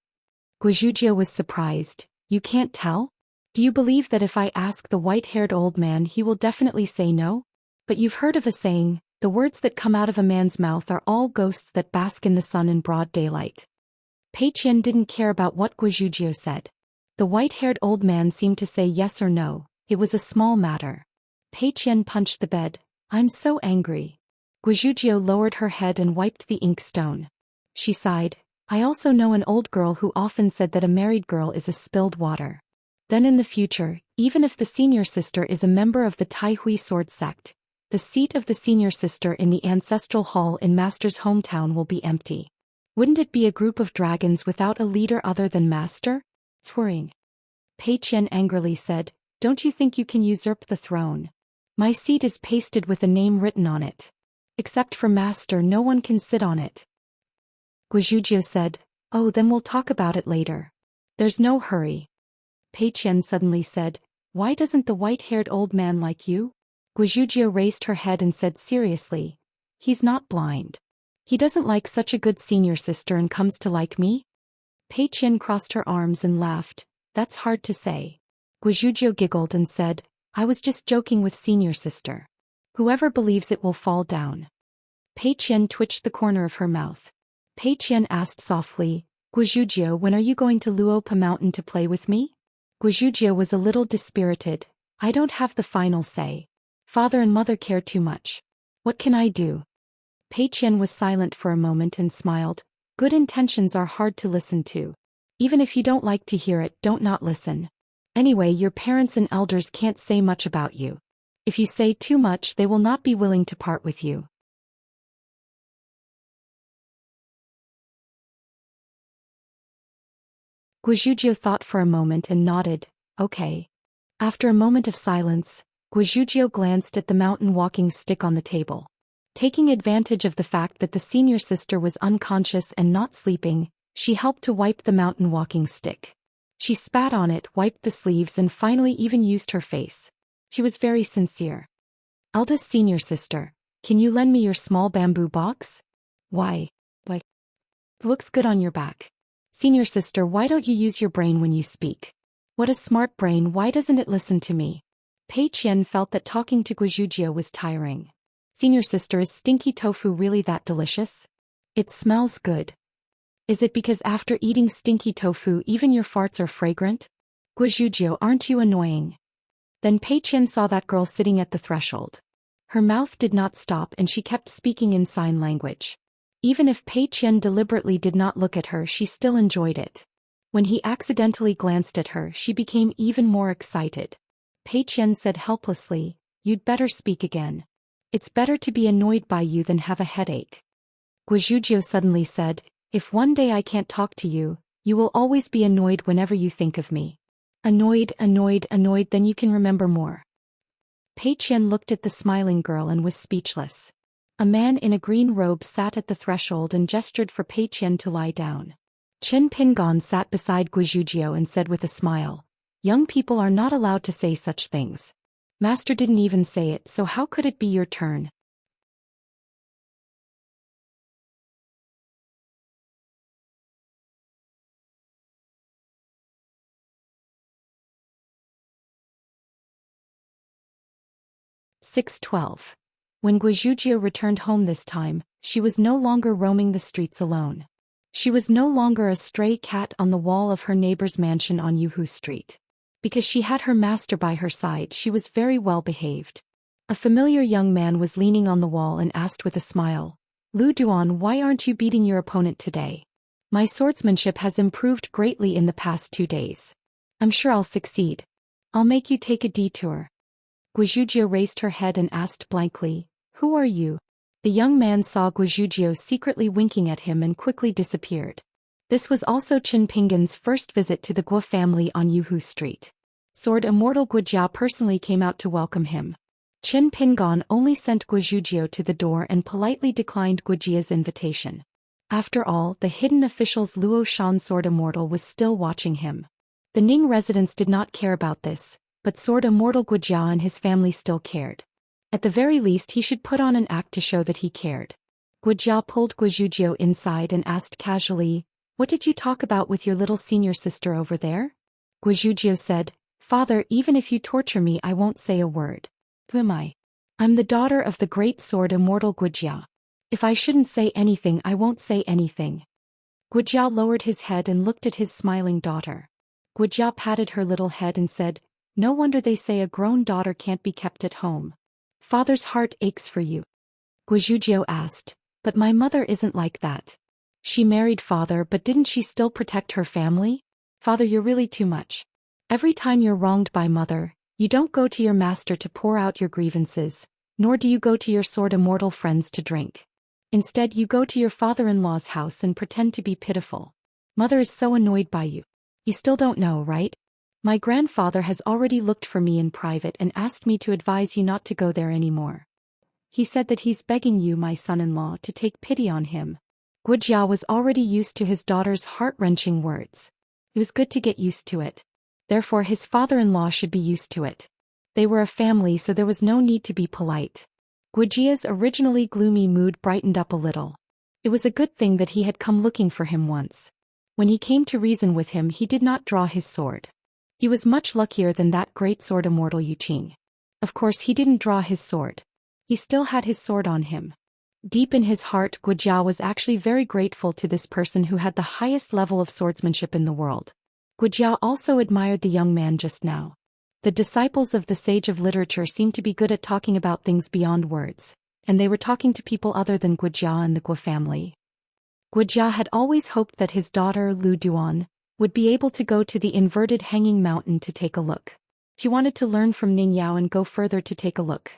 Guizhuzhou was surprised. "You can't tell? Do you believe that if I ask the white-haired old man he will definitely say no? But you've heard of a saying, the words that come out of a man's mouth are all ghosts that bask in the sun in broad daylight." Pei Qian didn't care about what Guizhuzhou said. The white-haired old man seemed to say yes or no. It was a small matter. Pei Qian punched the bed. "I'm so angry." Guizhuzhou lowered her head and wiped the inkstone. She sighed. "I also know an old girl who often said that a married girl is a spilled water. Then in the future, even if the senior sister is a member of the Tai Hui sword sect, the seat of the senior sister in the ancestral hall in Master's hometown will be empty. Wouldn't it be a group of dragons without a leader other than Master? It's worrying." Pei Qian angrily said, "Don't you think you can usurp the throne? My seat is pasted with a name written on it. Except for Master, no one can sit on it." Guizhuzhou said, "Oh, then we'll talk about it later. There's no hurry." Pei Qian suddenly said, "Why doesn't the white-haired old man like you?" Guizhuzhou raised her head and said seriously, "He's not blind. He doesn't like such a good senior sister and comes to like me?" Pei Qian crossed her arms and laughed. "That's hard to say." Guizhuzhou giggled and said, "I was just joking with senior sister. Whoever believes it will fall down." Pei Qian twitched the corner of her mouth. Pei Qian asked softly, "Guizhuzhou, when are you going to Luopa Mountain to play with me?" Guizhuzhou was a little dispirited. "I don't have the final say. Father and mother care too much. What can I do?" Pei Qian was silent for a moment and smiled. "Good intentions are hard to listen to. Even if you don't like to hear it, don't not listen. Anyway, your parents and elders can't say much about you. If you say too much, they will not be willing to part with you." Guizhuzhou thought for a moment and nodded. "Okay." After a moment of silence, Guizhuzhou glanced at the mountain walking stick on the table. Taking advantage of the fact that the senior sister was unconscious and not sleeping, she helped to wipe the mountain walking stick. She spat on it, wiped the sleeves, and finally even used her face. She was very sincere. "Eldest senior sister, can you lend me your small bamboo box?" Why? It looks good on your back." "Senior sister, why don't you use your brain when you speak?" "What a smart brain, why doesn't it listen to me?" Pei Qian felt that talking to Guizhuzhou was tiring. "Senior sister, is stinky tofu really that delicious?" "It smells good." "Is it because after eating stinky tofu even your farts are fragrant?" "Guizhuzhou, aren't you annoying?" Then Pei Qian saw that girl sitting at the threshold. Her mouth did not stop and she kept speaking in sign language. Even if Pei Qian deliberately did not look at her, she still enjoyed it. When he accidentally glanced at her, she became even more excited. Pei Qian said helplessly, "You'd better speak again. It's better to be annoyed by you than have a headache." Guizhuzhou suddenly said, "If one day I can't talk to you, you will always be annoyed whenever you think of me. Annoyed, annoyed, annoyed, then you can remember more." Pei Qian looked at the smiling girl and was speechless. A man in a green robe sat at the threshold and gestured for Pei Qian to lie down. Chen Pingon sat beside Guizhuzhou and said with a smile, "Young people are not allowed to say such things. Master didn't even say it, so how could it be your turn?" Six 12. When Guizhuzhou returned home this time, she was no longer roaming the streets alone. She was no longer a stray cat on the wall of her neighbor's mansion on Yuhu Street. Because she had her master by her side, she was very well behaved. A familiar young man was leaning on the wall and asked with a smile, "Lu Duan, why aren't you beating your opponent today? My swordsmanship has improved greatly in the past 2 days. I'm sure I'll succeed. I'll make you take a detour." Guizhuzhou raised her head and asked blankly, "Who are you?" The young man saw Guizhuzhou secretly winking at him and quickly disappeared. This was also Qin Pingan's first visit to the Guo family on Yuhu Street. Sword Immortal Guijia personally came out to welcome him. Qin Pingan only sent Guizhuzhou to the door and politely declined Guijia's invitation. After all, the hidden official's Luo Shan Sword Immortal was still watching him. The Ning residents did not care about this, but Sword Immortal Guijia and his family still cared. At the very least he should put on an act to show that he cared. Guijia pulled Guizhuzhou inside and asked casually, "What did you talk about with your little senior sister over there?" Guizhuzhou said, "Father, even if you torture me I won't say a word. Who am I? I'm the daughter of the great Sword Immortal Guijia. If I shouldn't say anything I won't say anything." Guijia lowered his head and looked at his smiling daughter. Guijia patted her little head and said, "No wonder they say a grown daughter can't be kept at home. Father's heart aches for you." Guizhuzhou asked, "But my mother isn't like that. She married father, but didn't she still protect her family? Father, you're really too much. Every time you're wronged by mother, you don't go to your master to pour out your grievances, nor do you go to your Sword Immortal friends to drink. Instead you go to your father-in-law's house and pretend to be pitiful. Mother is so annoyed by you. You still don't know, right? My grandfather has already looked for me in private and asked me to advise you not to go there anymore. He said that he's begging you, my son-in-law, to take pity on him." Guijia was already used to his daughter's heart-wrenching words. It was good to get used to it. Therefore his father-in-law should be used to it. They were a family, so there was no need to be polite. Guijia's originally gloomy mood brightened up a little. It was a good thing that he had come looking for him once. When he came to reason with him he did not draw his sword. He was much luckier than that great Sword Immortal Yuqing. Of course he didn't draw his sword. He still had his sword on him. Deep in his heart Guijia was actually very grateful to this person who had the highest level of swordsmanship in the world. Guijia also admired the young man just now. The disciples of the sage of literature seemed to be good at talking about things beyond words, and they were talking to people other than Guijia and the Guo family. Guijia had always hoped that his daughter Lu Duan would be able to go to the inverted hanging mountain to take a look. She wanted to learn from Ning Yao and go further to take a look.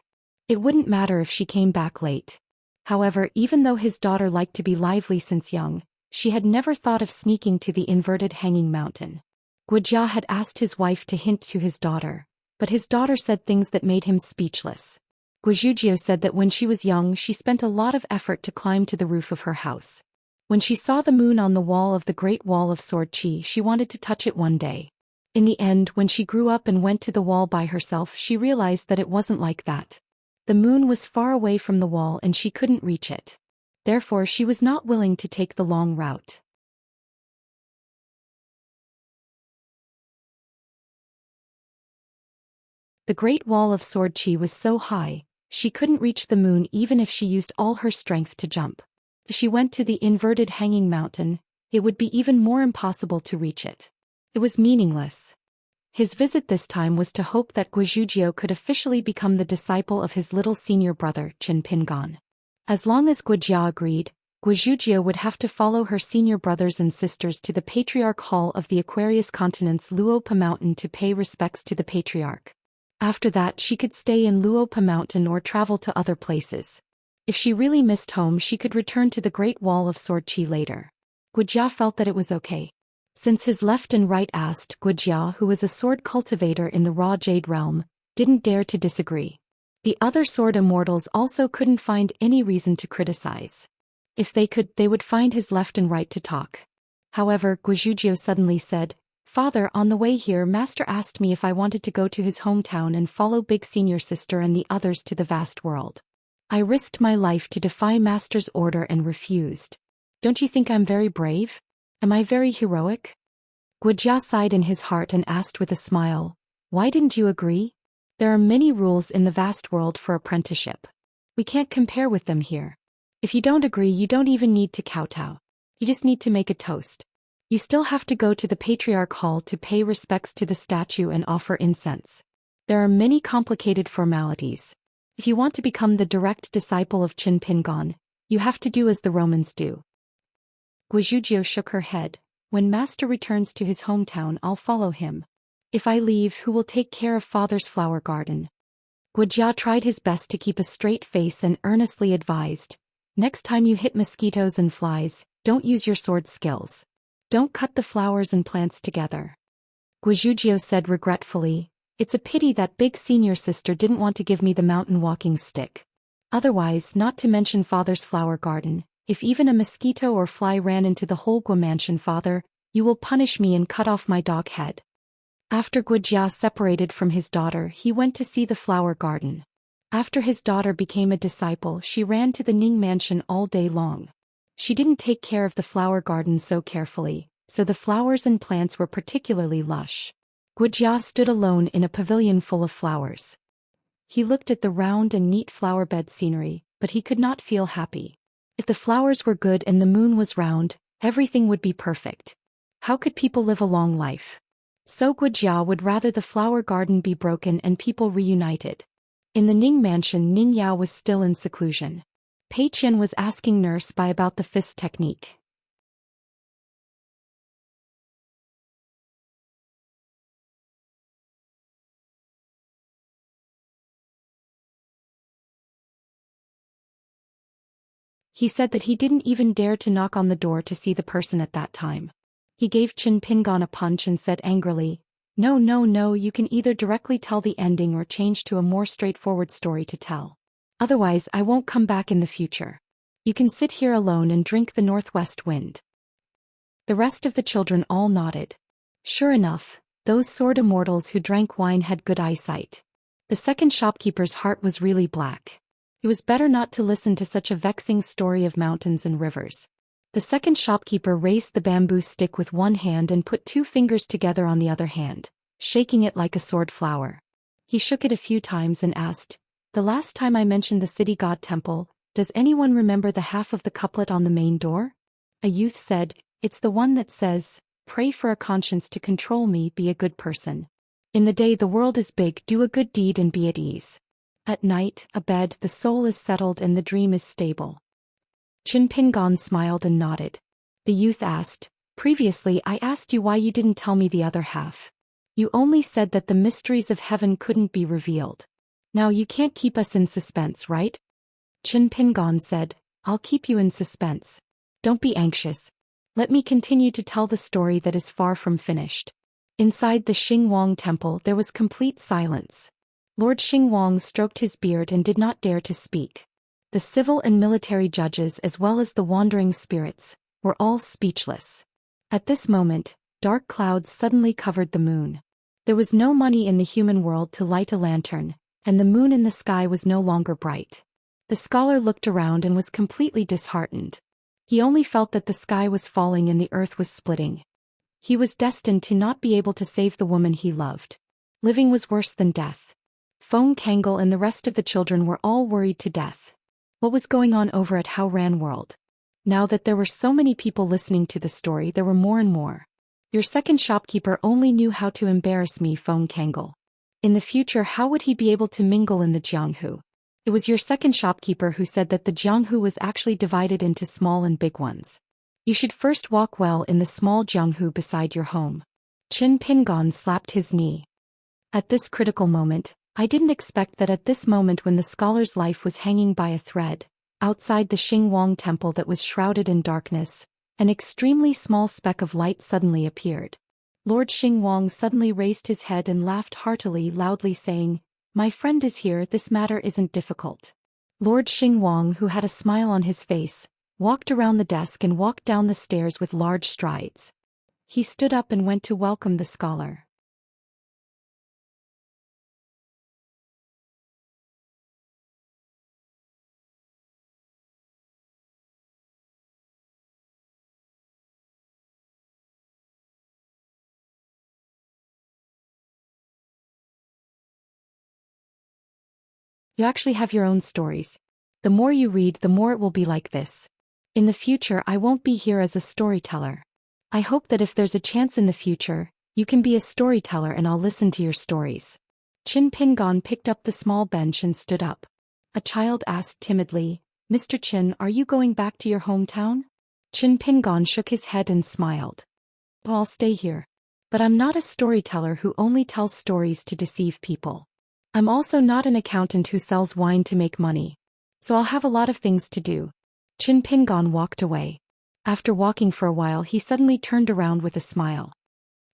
It wouldn't matter if she came back late. However, even though his daughter liked to be lively since young, she had never thought of sneaking to the inverted hanging mountain. Guijia had asked his wife to hint to his daughter, but his daughter said things that made him speechless. Guizhuzhou said that when she was young she spent a lot of effort to climb to the roof of her house. When she saw the moon on the wall of the Great Wall of Sword Qi, she wanted to touch it one day. In the end, when she grew up and went to the wall by herself, she realized that it wasn't like that. The moon was far away from the wall and she couldn't reach it. Therefore she was not willing to take the long route. The Great Wall of Sword Qi was so high, she couldn't reach the moon even if she used all her strength to jump. If she went to the inverted hanging mountain, it would be even more impossible to reach it. It was meaningless. His visit this time was to hope that Guizhuzhou could officially become the disciple of his little senior brother, Qin Pingan. As long as Guijia agreed, Guizhuzhou would have to follow her senior brothers and sisters to the Patriarch Hall of the Aquarius Continent's Luopa Mountain to pay respects to the Patriarch. After that she could stay in Luopa Mountain or travel to other places. If she really missed home she could return to the Great Wall of Swordqi later. Guojia felt that it was okay. Since his left and right asked, Guojia, who was a sword cultivator in the raw jade realm, didn't dare to disagree. The other sword immortals also couldn't find any reason to criticize. If they could, they would find his left and right to talk. However, Guojia suddenly said, "Father, on the way here Master asked me if I wanted to go to his hometown and follow Big Senior Sister and the others to the vast world. I risked my life to defy Master's order and refused. Don't you think I'm very brave? Am I very heroic?" Guojia sighed in his heart and asked with a smile, "Why didn't you agree? There are many rules in the vast world for apprenticeship. We can't compare with them here. If you don't agree you don't even need to kowtow. You just need to make a toast. You still have to go to the Patriarch Hall to pay respects to the statue and offer incense. There are many complicated formalities. If you want to become the direct disciple of Qin Pingon, you have to do as the Romans do." Guojia shook her head. "When Master returns to his hometown I'll follow him. If I leave, who will take care of Father's flower garden?" Guojia tried his best to keep a straight face and earnestly advised, "Next time you hit mosquitoes and flies, don't use your sword skills. Don't cut the flowers and plants together." Guojia said regretfully, "It's a pity that Big Senior Sister didn't want to give me the mountain walking stick. Otherwise, not to mention Father's flower garden, if even a mosquito or fly ran into the Holgua mansion, Father, you will punish me and cut off my dog head." After Guojia separated from his daughter he went to see the flower garden. After his daughter became a disciple she ran to the Ning mansion all day long. She didn't take care of the flower garden so carefully, so the flowers and plants were particularly lush. Guojia stood alone in a pavilion full of flowers. He looked at the round and neat flowerbed scenery, but he could not feel happy. If the flowers were good and the moon was round, everything would be perfect. How could people live a long life? So Guojia would rather the flower garden be broken and people reunited. In the Ning mansion Ning Yao was still in seclusion. Pei Qian was asking Nurse Bai about the fist technique. He said that he didn't even dare to knock on the door to see the person at that time. He gave Qin Pingon a punch and said angrily, "No, no, no, you can either directly tell the ending or change to a more straightforward story to tell. Otherwise I won't come back in the future. You can sit here alone and drink the northwest wind." The rest of the children all nodded. Sure enough, those sword immortals who drank wine had good eyesight. The second shopkeeper's heart was really black. It was better not to listen to such a vexing story of mountains and rivers. The second shopkeeper raised the bamboo stick with one hand and put 2 fingers together on the other hand, shaking it like a sword flower. He shook it a few times and asked, "The last time I mentioned the city god temple, does anyone remember the half of the couplet on the main door?" A youth said, "It's the one that says, 'Pray for a conscience to control me, be a good person. In the day the world is big, do a good deed and be at ease. At night, a bed, the soul is settled and the dream is stable.'" Qin Pingon smiled and nodded. The youth asked, "Previously I asked you why you didn't tell me the other half. You only said that the mysteries of heaven couldn't be revealed. Now you can't keep us in suspense, right?" Qin Pingon said, "I'll keep you in suspense. Don't be anxious. Let me continue to tell the story that is far from finished." Inside the Xingwang temple there was complete silence. Lord Xingwang stroked his beard and did not dare to speak. The civil and military judges as well as the wandering spirits were all speechless. At this moment, dark clouds suddenly covered the moon. There was no money in the human world to light a lantern, and the moon in the sky was no longer bright. The scholar looked around and was completely disheartened. He only felt that the sky was falling and the earth was splitting. He was destined to not be able to save the woman he loved. Living was worse than death. Feng Kangol and the rest of the children were all worried to death. What was going on over at How Ran World? Now that there were so many people listening to the story, there were more and more. "Your second shopkeeper only knew how to embarrass me, Feng Kangol. In the future how would he be able to mingle in the Jianghu? It was your second shopkeeper who said that the Jianghu was actually divided into small and big ones. You should first walk well in the small Jianghu beside your home." Qin Pingon slapped his knee. At this critical moment, I didn't expect that at this moment when the scholar's life was hanging by a thread, outside the Xingwang temple that was shrouded in darkness, an extremely small speck of light suddenly appeared. Lord Xingwang suddenly raised his head and laughed heartily, loudly saying, "My friend is here, this matter isn't difficult." Lord Xingwang, who had a smile on his face, walked around the desk and walked down the stairs with large strides. He stood up and went to welcome the scholar. You actually have your own stories. The more you read, the more it will be like this. In the future, I won't be here as a storyteller. I hope that if there's a chance in the future, you can be a storyteller and I'll listen to your stories. Qin Pingon picked up the small bench and stood up. A child asked timidly, "Mr. Qin, are you going back to your hometown?" Qin Pingon shook his head and smiled. "I'll stay here. But I'm not a storyteller who only tells stories to deceive people. I'm also not an accountant who sells wine to make money. So I'll have a lot of things to do." Qin Pingon walked away. After walking for a while, he suddenly turned around with a smile.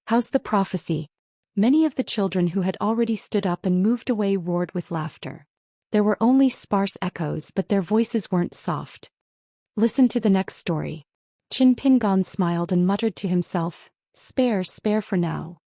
"How's the prophecy?" Many of the children who had already stood up and moved away roared with laughter. There were only sparse echoes, but their voices weren't soft. Listen to the next story. Qin Pingon smiled and muttered to himself, spare for now."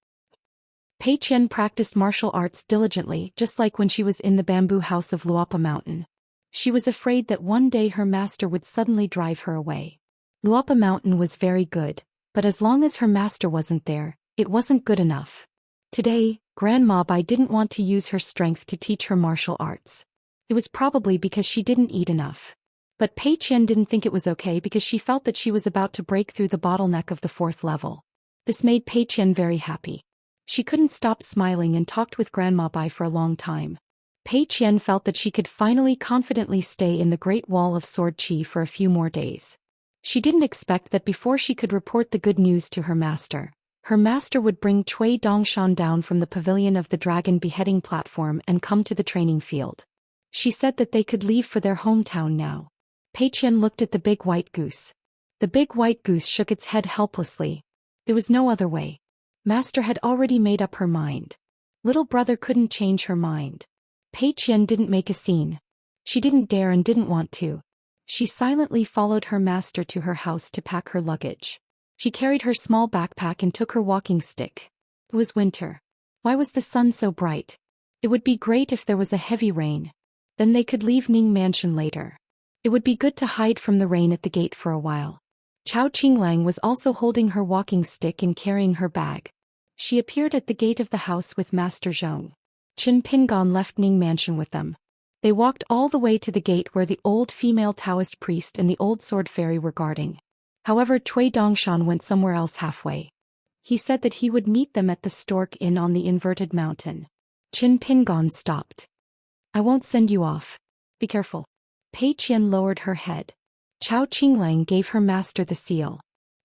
Pei Qian practiced martial arts diligently, just like when she was in the bamboo house of Luopa Mountain. She was afraid that one day her master would suddenly drive her away. Luopa Mountain was very good, but as long as her master wasn't there, it wasn't good enough. Today, Grandma Bai didn't want to use her strength to teach her martial arts. It was probably because she didn't eat enough. But Pei Qian didn't think it was okay because she felt that she was about to break through the bottleneck of the 4th level. This made Pei Qian very happy. She couldn't stop smiling and talked with Grandma Bai for a long time. Pei Qian felt that she could finally confidently stay in the Great Wall of Sword Qi for a few more days. She didn't expect that before she could report the good news to her master would bring Cui Dongshan down from the pavilion of the dragon beheading platform and come to the training field. She said that they could leave for their hometown now. Pei Qian looked at the big white goose. The big white goose shook its head helplessly. There was no other way. Master had already made up her mind. Little brother couldn't change her mind. Pei Qian didn't make a scene. She didn't dare and didn't want to. She silently followed her master to her house to pack her luggage. She carried her small backpack and took her walking stick. It was winter. Why was the sun so bright? It would be great if there was a heavy rain. Then they could leave Ning Mansion later. It would be good to hide from the rain at the gate for a while. Chao Qinglang was also holding her walking stick and carrying her bag. She appeared at the gate of the house with Master Zhong. Qin Pingon left Ning Mansion with them. They walked all the way to the gate where the old female Taoist priest and the old sword fairy were guarding. However, Cui Dongshan went somewhere else halfway. He said that he would meet them at the Stork Inn on the inverted mountain. Qin Pingon stopped. "I won't send you off. Be careful." Pei Qian lowered her head. Chao Qinglang gave her master the seal.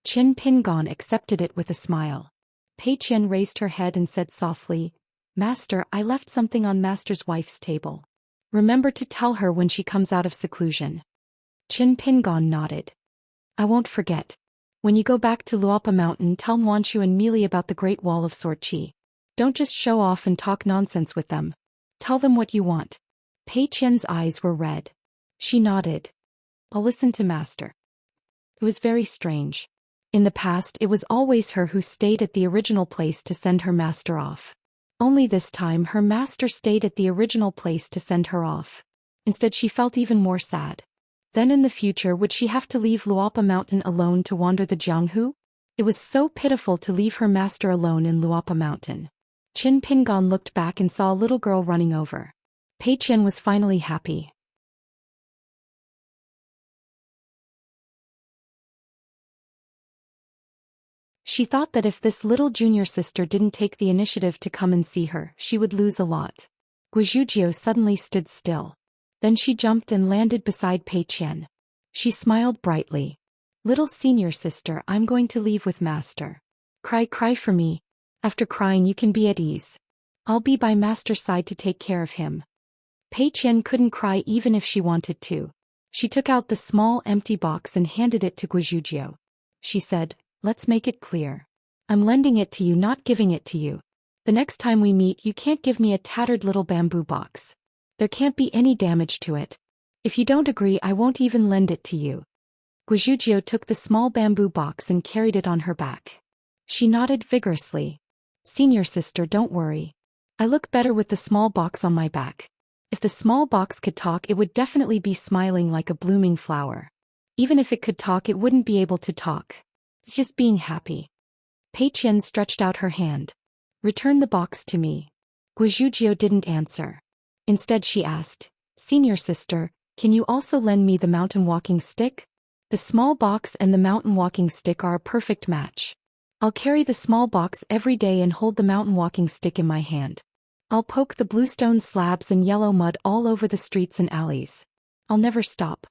Qin Pingon accepted it with a smile. Pei Qian raised her head and said softly, "Master, I left something on Master's wife's table. Remember to tell her when she comes out of seclusion." Qin Pingon nodded. "I won't forget. When you go back to Luopa Mountain, tell Muanshu and Mealy about the Great Wall of Sword Qi. Don't just show off and talk nonsense with them. Tell them what you want." Pei Qian's eyes were red. She nodded. "I'll listen to Master." It was very strange. In the past, it was always her who stayed at the original place to send her master off. Only this time her master stayed at the original place to send her off. Instead, she felt even more sad. Then in the future, would she have to leave Luopa Mountain alone to wander the Jianghu? It was so pitiful to leave her master alone in Luopa Mountain. Qin Pingon looked back and saw a little girl running over. Pei Qian was finally happy. She thought that if this little junior sister didn't take the initiative to come and see her, she would lose a lot. Guizhuzhou suddenly stood still. Then she jumped and landed beside Pei Qian. She smiled brightly. "Little senior sister, I'm going to leave with Master. Cry for me. After crying you can be at ease. I'll be by master's side to take care of him. Pei Qian couldn't cry even if she wanted to. She took out the small empty box and handed it to Guizhuzhou. She said, let's make it clear. I'm lending it to you, not giving it to you. The next time we meet you can't give me a tattered little bamboo box. There can't be any damage to it. If you don't agree I won't even lend it to you. Guizhuzhou took the small bamboo box and carried it on her back. She nodded vigorously. Senior sister, don't worry. I look better with the small box on my back. If the small box could talk it would definitely be smiling like a blooming flower. Even if it could talk it wouldn't be able to talk. It's just being happy. Pei Qian stretched out her hand. Return the box to me. Guizhuzhou didn't answer. Instead she asked, Senior sister, can you also lend me the mountain walking stick? The small box and the mountain walking stick are a perfect match. I'll carry the small box every day and hold the mountain walking stick in my hand. I'll poke the bluestone slabs and yellow mud all over the streets and alleys. I'll never stop.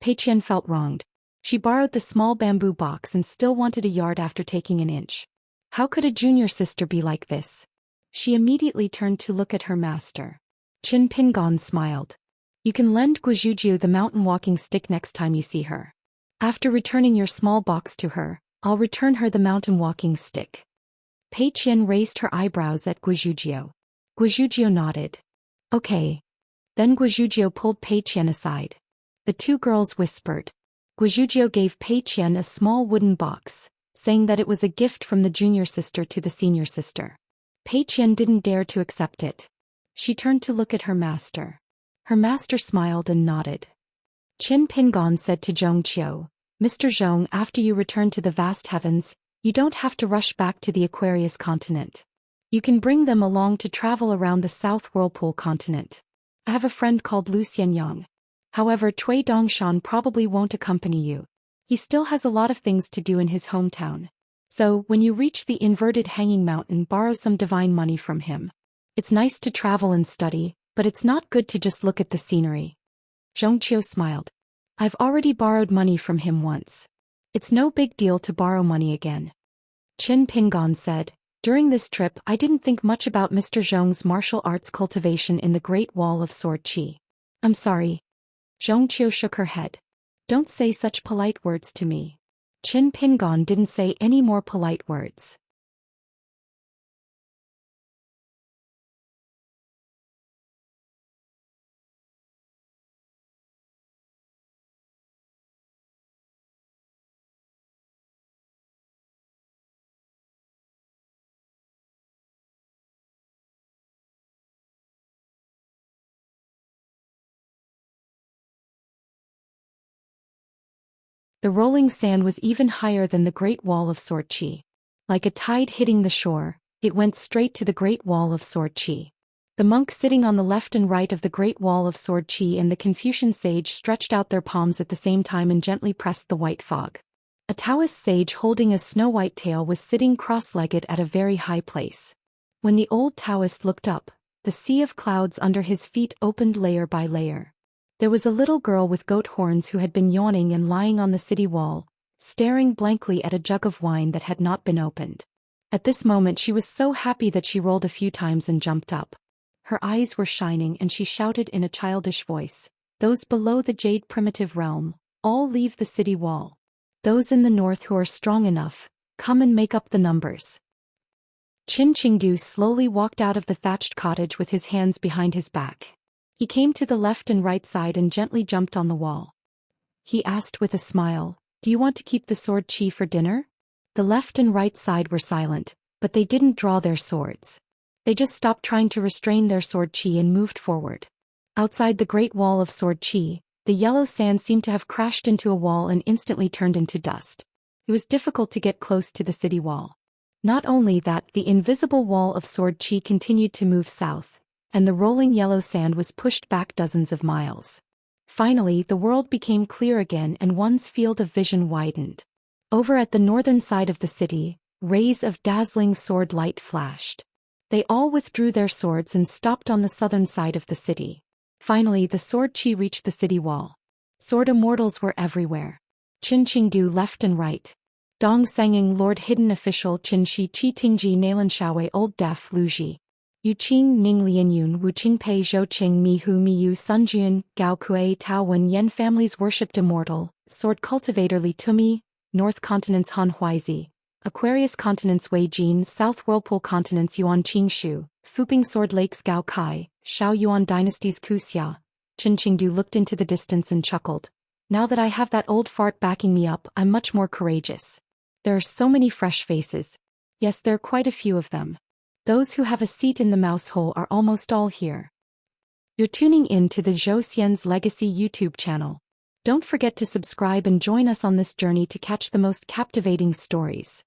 Pei Qian felt wronged. She borrowed the small bamboo box and still wanted a yard after taking an inch. How could a junior sister be like this? She immediately turned to look at her master. Qin Pingon smiled. You can lend Guizhuzhou the mountain walking stick next time you see her. After returning your small box to her, I'll return her the mountain walking stick. Pei Qian raised her eyebrows at Guizhuzhou. Guizhuzhou nodded. Okay. Then Guizhuzhou pulled Pei Qian aside. The two girls whispered. Guizhuzhou gave Pei Qian a small wooden box, saying that it was a gift from the junior sister to the senior sister. Pei Qian didn't dare to accept it. She turned to look at her master. Her master smiled and nodded. Qin Pingon said to Zhong Qiu, Mr. Zhong, after you return to the vast heavens, you don't have to rush back to the Aquarius continent. You can bring them along to travel around the South Whirlpool continent. I have a friend called Lu Xianyang. However, Cui Dongshan probably won't accompany you. He still has a lot of things to do in his hometown. So, when you reach the inverted hanging mountain, borrow some divine money from him. It's nice to travel and study, but it's not good to just look at the scenery. Zhong Qiu smiled. I've already borrowed money from him once. It's no big deal to borrow money again. Qin Pingon said, during this trip I didn't think much about Mr. Zhong's martial arts cultivation in the Great Wall of Sword Qi. I'm sorry. Zhong Qiu shook her head. Don't say such polite words to me. Qin Pingon didn't say any more polite words. The rolling sand was even higher than the Great Wall of Sword Qi. Like a tide hitting the shore, it went straight to the Great Wall of Sword Qi. The monk sitting on the left and right of the Great Wall of Sword Qi and the Confucian sage stretched out their palms at the same time and gently pressed the white fog. A Taoist sage holding a snow-white tail was sitting cross-legged at a very high place. When the old Taoist looked up, the sea of clouds under his feet opened layer by layer. There was a little girl with goat horns who had been yawning and lying on the city wall, staring blankly at a jug of wine that had not been opened. At this moment she was so happy that she rolled a few times and jumped up. Her eyes were shining and she shouted in a childish voice, "Those below the jade primitive realm, all leave the city wall. Those in the north who are strong enough, come and make up the numbers." Qin Qingdu slowly walked out of the thatched cottage with his hands behind his back. He came to the left and right side and gently jumped on the wall. He asked with a smile, "Do you want to keep the sword Qi for dinner?" The left and right side were silent, but they didn't draw their swords. They just stopped trying to restrain their sword Qi and moved forward. Outside the Great Wall of Sword Qi, the yellow sand seemed to have crashed into a wall and instantly turned into dust. It was difficult to get close to the city wall. Not only that, the invisible wall of Sword Qi continued to move south, and the rolling yellow sand was pushed back dozens of miles. Finally, the world became clear again and one's field of vision widened. Over at the northern side of the city, rays of dazzling sword light flashed. They all withdrew their swords and stopped on the southern side of the city. Finally, the sword Qi reached the city wall. Sword immortals were everywhere. Qin Qingdu left and right. Dong Senging Lord Hidden Official Qin Shi Qi Tingji Nalan Shaowei Old Deaf Lu Ji. Yu Qing Ning Lian Yun Wu Qing Pei Zhou Qing Mi Hu Mi Yu Sun Jun, Gao Kuei Tao Wen Yen families worshipped Immortal, Sword Cultivator Li Tumi, North Continents Han Huizi, Aquarius Continents Wei Jin, South Whirlpool Continents Yuan Qingshu, Fuping Sword Lakes Gao Kai, Shao Yuan Dynasties Kuxia. Chen Qingdu looked into the distance and chuckled. Now that I have that old fart backing me up, I'm much more courageous. There are so many fresh faces. Yes, there are quite a few of them. Those who have a seat in the mouse hole are almost all here. You're tuning in to the Zhou Xian's Legacy YouTube channel. Don't forget to subscribe and join us on this journey to catch the most captivating stories.